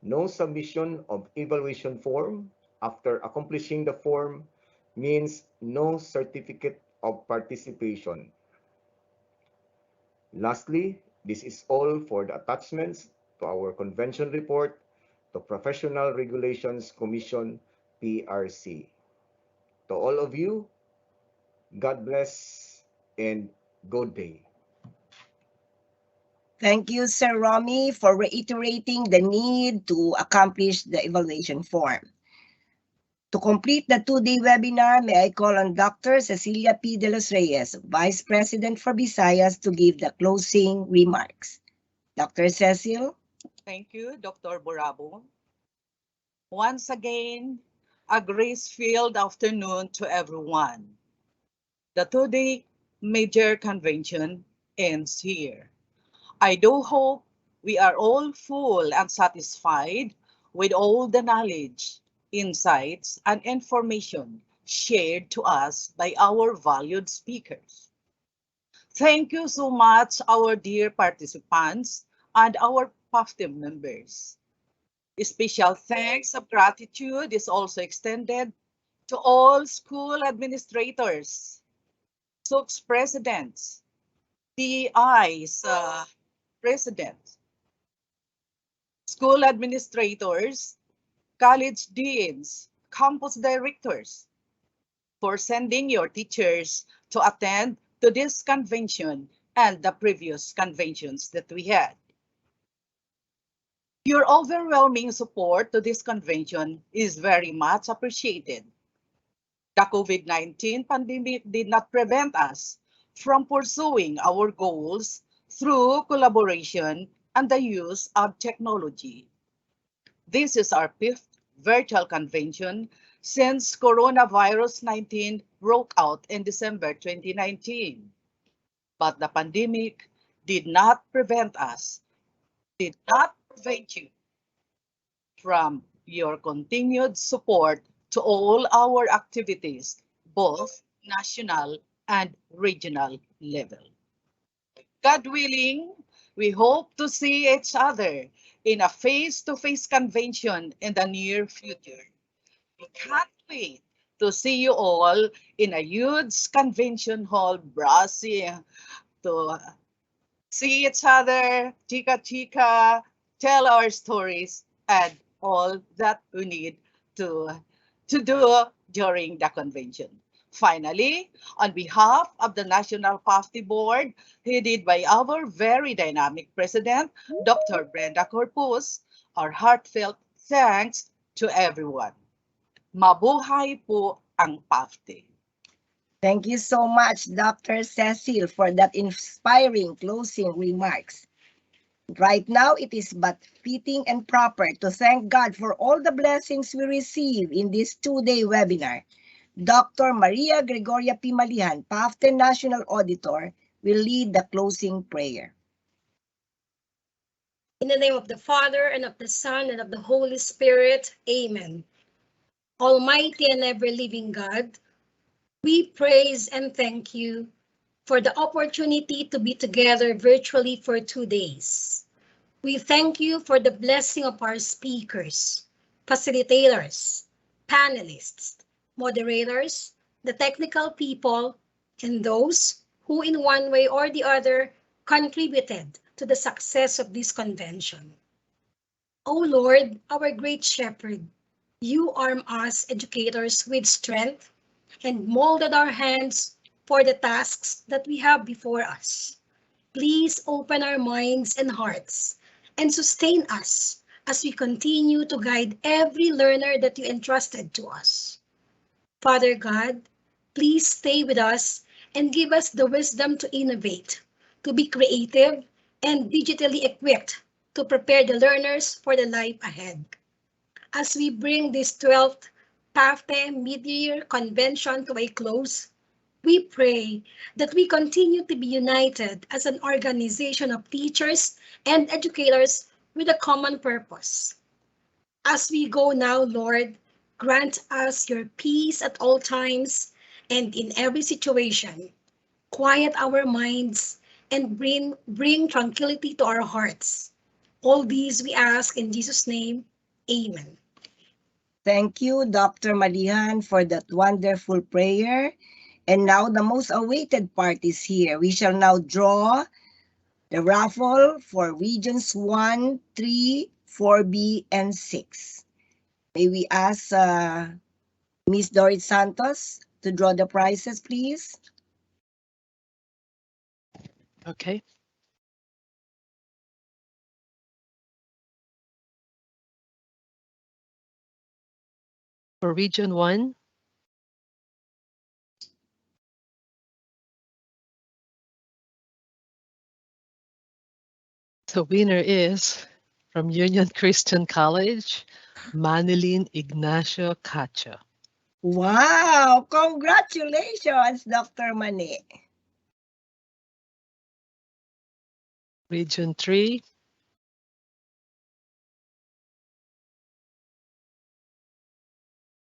no submission of evaluation form after accomplishing the form means no certificate of participation. Lastly, this is all for the attachments to our convention report to Professional Regulations Commission, PRC. To all of you, God bless and good day. Thank you, Sir Romy, for reiterating the need to accomplish the evaluation form. To complete the two-day webinar, may I call on Dr. Cecilia P. De Los Reyes, Vice President for Visayas, to give the closing remarks. Dr. Cecil? Thank you, Dr. Borabo. Once again, a grace-filled afternoon to everyone. The two-day major convention ends here. I do hope we are all full and satisfied with all the knowledge, insights, and information shared to us by our valued speakers. Thank you so much, our dear participants and our PAFTE members. Special thanks of gratitude is also extended to all school administrators, SUCS presidents, PI's presidents, school administrators, college deans, campus directors, for sending your teachers to attend to this convention and the previous conventions that we had. Your overwhelming support to this convention is very much appreciated. The COVID-19 pandemic did not prevent us from pursuing our goals through collaboration and the use of technology. This is our fifth virtual convention since coronavirus 19 broke out in December 2019. But the pandemic did not prevent us, did not prevent you from your continued support to all our activities, both national and regional level. God willing, we hope to see each other in a face-to-face convention in the near future. We can't wait to see you all in a huge convention hall, Brazil, to see each other, chika, tell our stories, and all that we need to do during the convention. Finally, on behalf of the National PAFTE Board, headed by our very dynamic President, Dr. Brenda Corpus, our heartfelt thanks to everyone. Mabuhay po ang PAFTE. Thank you so much, Dr. Cecil, for that inspiring closing remarks. Right now, it is but fitting and proper to thank God for all the blessings we receive in this two-day webinar. Dr. Maria Gregoria P. Malihan, PAFTE National Auditor, will lead the closing prayer. In the name of the Father, and of the Son, and of the Holy Spirit, amen. Almighty and ever-living God, we praise and thank you for the opportunity to be together virtually for 2 days. We thank you for the blessing of our speakers, facilitators, panelists, moderators, the technical people, and those who in one way or the other contributed to the success of this convention. O Lord, our great shepherd, you arm us educators with strength and molded our hands for the tasks that we have before us. Please open our minds and hearts and sustain us as we continue to guide every learner that you entrusted to us. Father God, please stay with us and give us the wisdom to innovate, to be creative and digitally equipped to prepare the learners for the life ahead. As we bring this 12th Pafte Midyear Convention to a close, we pray that we continue to be united as an organization of teachers and educators with a common purpose. As we go now, Lord, grant us your peace at all times and in every situation. Quiet our minds and bring tranquility to our hearts. All these we ask in Jesus' name. Amen. Thank you, Dr. Malihan, for that wonderful prayer. And now the most awaited part is here. We shall now draw the raffle for regions 1, 3, 4B, and 6. May we ask Ms. Dorit Santos to draw the prizes, please? Okay. For Region 1, the winner is from Union Christian College, Manilyn Ignacio Cacho. Wow! Congratulations, Dr. Mani. Region 3,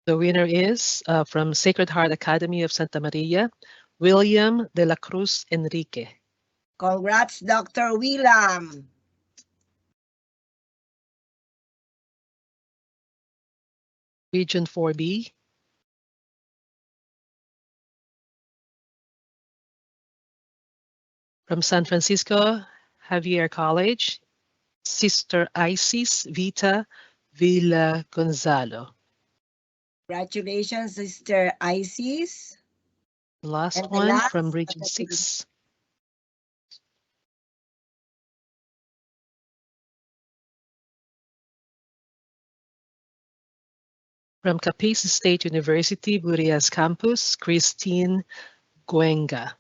the winner is from Sacred Heart Academy of Santa Maria, William de la Cruz Enrique. Congrats, Dr. William. Region 4B, from San Francisco Javier College, Sister Isis Vita Villa Gonzalo. Congratulations, Sister Isis. Last And the one last, from Region 6. From Capiz State University, Burias Campus, Christine Guenga.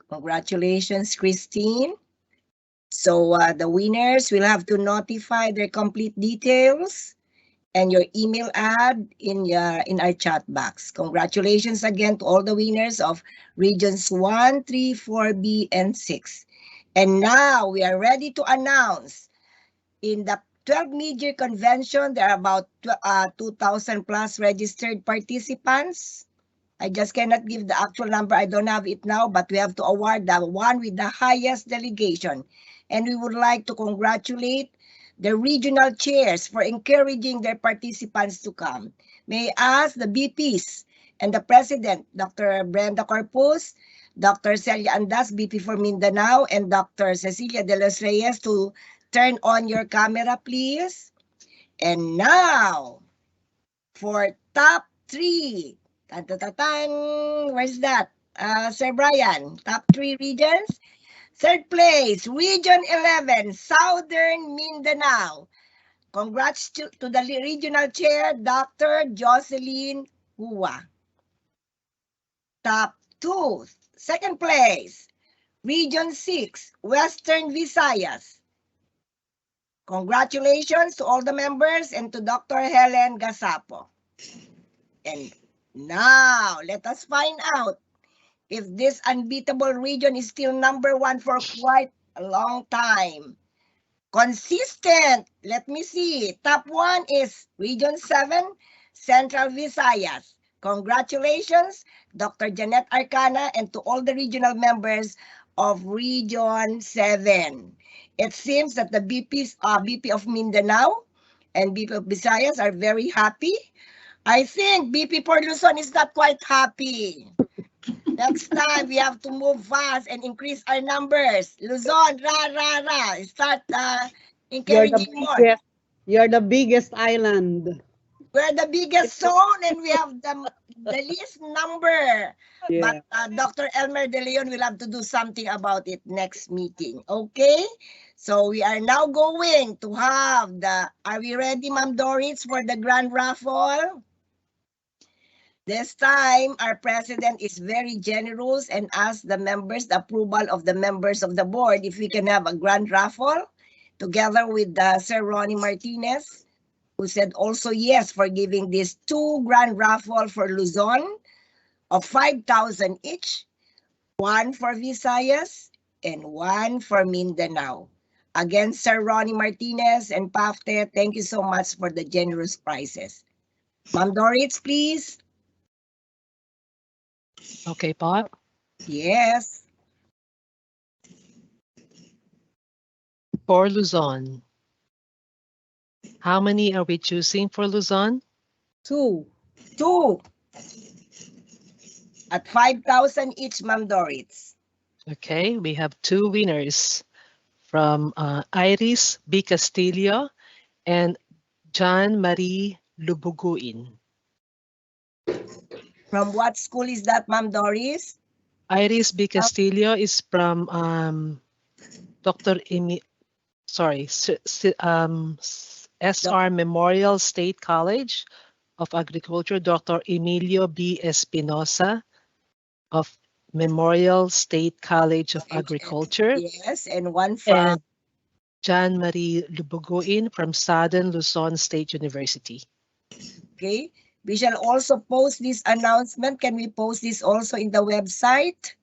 Congratulations, Christine. So the winners will have to notify their complete details and your email ad in our chat box. Congratulations again to all the winners of regions 1, 3, 4B, and 6. And now we are ready to announce in the 12 Midyear Convention, there are about 2,000 plus registered participants. I just cannot give the actual number. I don't have it now, but we have to award the one with the highest delegation. And we would like to congratulate the regional chairs for encouraging their participants to come. May I ask the BPs and the president, Dr. Brenda Corpus, Dr. Celia Andas, BP for Mindanao, and Dr. Cecilia de los Reyes to turn on your camera, please. And now, for top 3. Where's that? Sir Brian, top 3 regions. Third place, Region 11, Southern Mindanao. Congrats to the regional chair, Dr. Jocelyn Hua. Top 2, second place, Region 6, Western Visayas. Congratulations to all the members and to Dr. Helen Gasapo. And now, let us find out if this unbeatable region is still number 1 for quite a long time. Consistent. Let me see. Top 1 is Region 7, Central Visayas. Congratulations, Dr. Janet Arcana, and to all the regional members of Region 7. It seems that the BP of Mindanao and BP of Visayas are very happy. I think BP for Luzon is not quite happy. Next time, we have to move fast and increase our numbers. Luzon, start encouraging more. You're the biggest island. We're the biggest zone and we have the least number. Yeah. But Dr. Elmer De Leon will have to do something about it next meeting. Okay? So we are now going to have are we ready, Ma'am Doris, for the grand raffle? This time, our president is very generous and asked the members, the approval of the members of the board, if we can have a grand raffle together with Sir Ronnie Martinez, who said also yes for giving this 2 grand raffle for Luzon of 5,000 each, 1 for Visayas and 1 for Mindanao. Again, Sir Ronnie Martinez and Pafte, thank you so much for the generous prizes. Ma'am Doris, please. Okay, po. Yes. For Luzon. How many are we choosing for Luzon? 2. 2. At 5,000 each, Ma'am Doris. Okay, we have 2 winners from Iris B. Castillo and John Marie Lubuguin. From what school is that, Ma'am Doris? Iris B. Castillo is from SR Memorial State College of Agriculture, Dr. Emilio B. Espinosa of Memorial State College of Agriculture. Yes, and 1 from? And John Marie Lubuguin from Southern Luzon State University. Okay. We shall also post this announcement. Can we post this also in the website?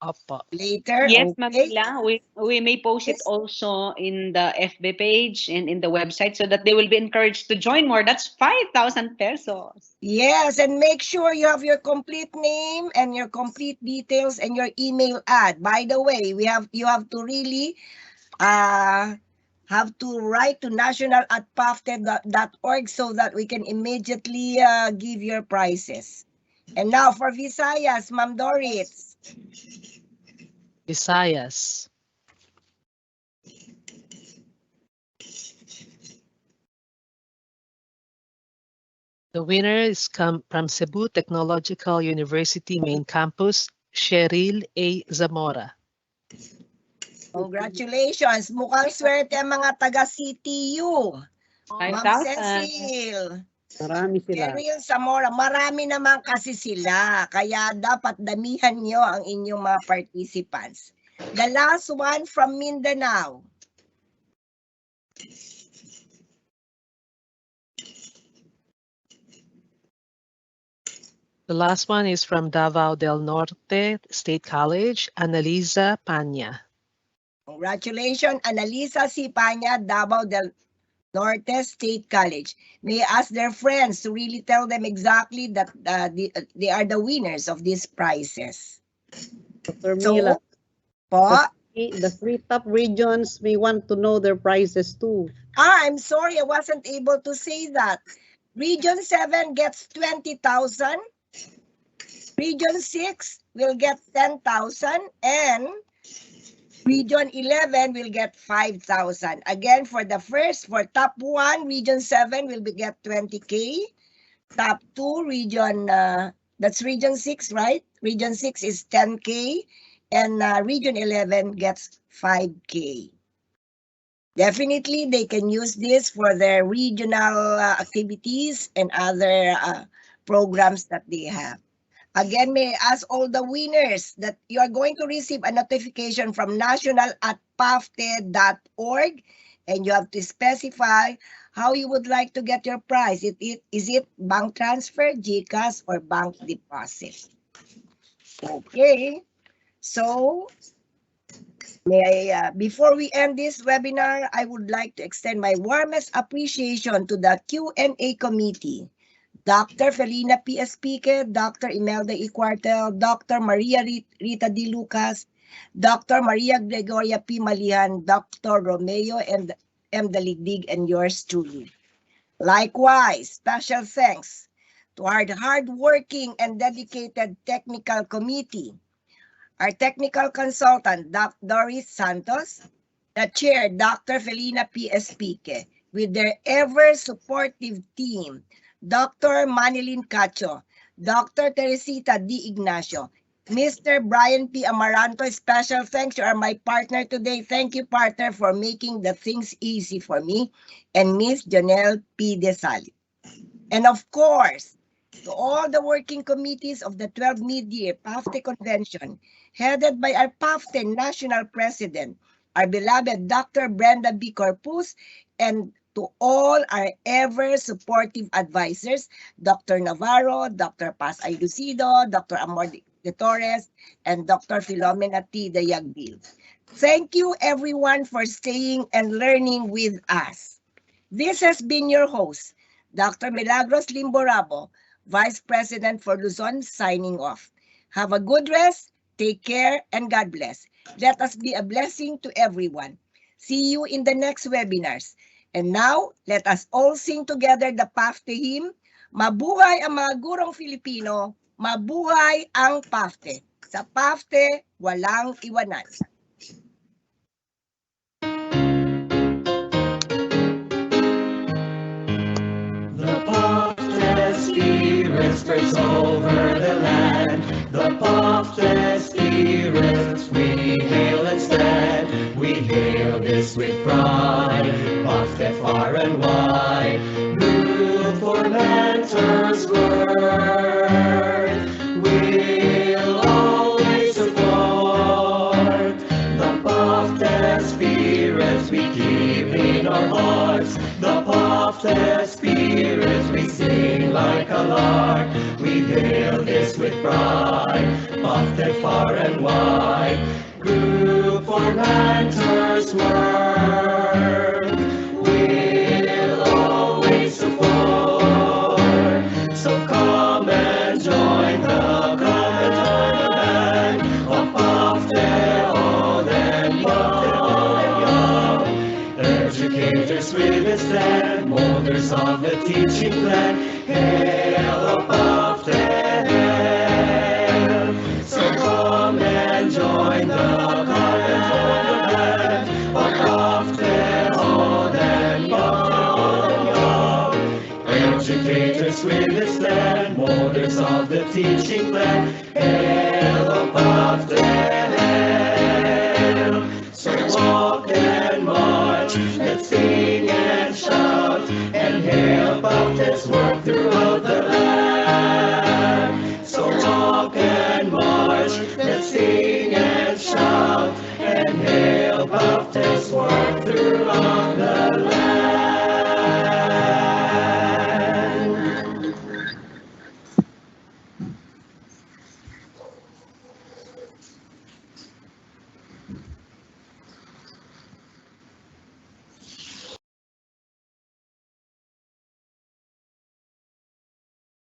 Opo. Later? Yes, Okay. Manila. We may post it also in the FB page and in the website so that they will be encouraged to join more. That's 5,000 pesos. Yes, and make sure you have your complete name and your complete details and your email ad. By the way, you have to really have to write to national@pafte.org so that we can immediately give your prizes. And now for Visayas, Ma'am Doris. Visayas. The winner is from Cebu Technological University Main Campus, Cheryl A. Zamora. Congratulations. Mukhang swerte ang mga taga-CTU. Ma'am 5,000. Cecil. Marami sila. Cheryl Zamora, marami naman kasi sila. Kaya dapat damihan nyo ang inyong mga participants. The last one from Mindanao. The last one is from Davao del Norte State College, Annalisa Panya. Congratulations, Annalisa C. Panya, Davao del Norte State College. May I ask their friends to really tell them exactly that they are the winners of these prizes. Dr. Mila, po? the 3 top regions may want to know their prizes too. I'm sorry, I wasn't able to say that. Region 7 gets 20,000. Region 6 will get 10,000 and Region 11 will get 5,000. Again, for top 1, Region 7 will get 20K. Top 2, that's Region 6, right? Region 6 is 10K and Region 11 gets 5K. Definitely, they can use this for their regional activities and other programs that they have. Again, may I ask all the winners that you are going to receive a notification from national@pafte.org and you have to specify how you would like to get your prize. Is it bank transfer, GCash, or bank deposit? Okay, so before we end this webinar, I would like to extend my warmest appreciation to the Q&A committee. Dr. Felina P. Espique, Dr. Imelda E. Cuartel, Dr. Maria Rita D. Lucas, Dr. Maria Gregoria P. Malihan, Dr. Romeo and M. Daligdig, and yours truly. Likewise, special thanks to our hard-working and dedicated technical committee, our technical consultant, Dr. Doris Santos, the chair, Dr. Felina P. Espique, with their ever-supportive team, Dr. Manilyn Cacho, Dr. Teresita D. Ignacio, Mr. Brian P. Amaranto, special thanks. You are my partner today. Thank you, partner, for making the things easy for me. And Miss Janelle P. Desali. And of course, to all the working committees of the 12th Midyear Pafte Convention, headed by our Pafte National President, our beloved Dr. Brenda B. Corpus, and to all our ever-supportive advisors, Dr. Navarro, Dr. Paz I. Lucido, Dr. Amor de Torres, and Dr. Filomena T. de Yagbil. Thank you, everyone, for staying and learning with us. This has been your host, Dr. Milagros Limborabo, Vice President for Luzon, signing off. Have a good rest, take care, and God bless. Let us be a blessing to everyone. See you in the next webinars. And now, let us all sing together the Pafte hymn. Mabuhay ang mga gurong Filipino, mabuhay ang Pafte. Sa Pafte, walang iwanan. Spirit spreads over the land. The Pafte spirits we hail and stand. We hail this with pride. Pafte far and wide. Good for Mentor's word. We'll always support the Pafte spirits we keep in our hearts. The Pafte spirits we sing like a lark. We hail this with pride. Pafte far and wide. Group for Mentor's work. We'll always support. So come and join the band of Pafte old and young. Educators with a stand, molders of the teaching plan. Hail, O Pafte, hail. So come and join the band of Pafte old and young. Educators with a stand, molders of the teaching plan. Hail, O Pafte, hail. So walk and march, let's sing and shout, and hail Pafte's work throughout the land. So walk and march, let's sing and shout, and hail Pafte's work throughout the land.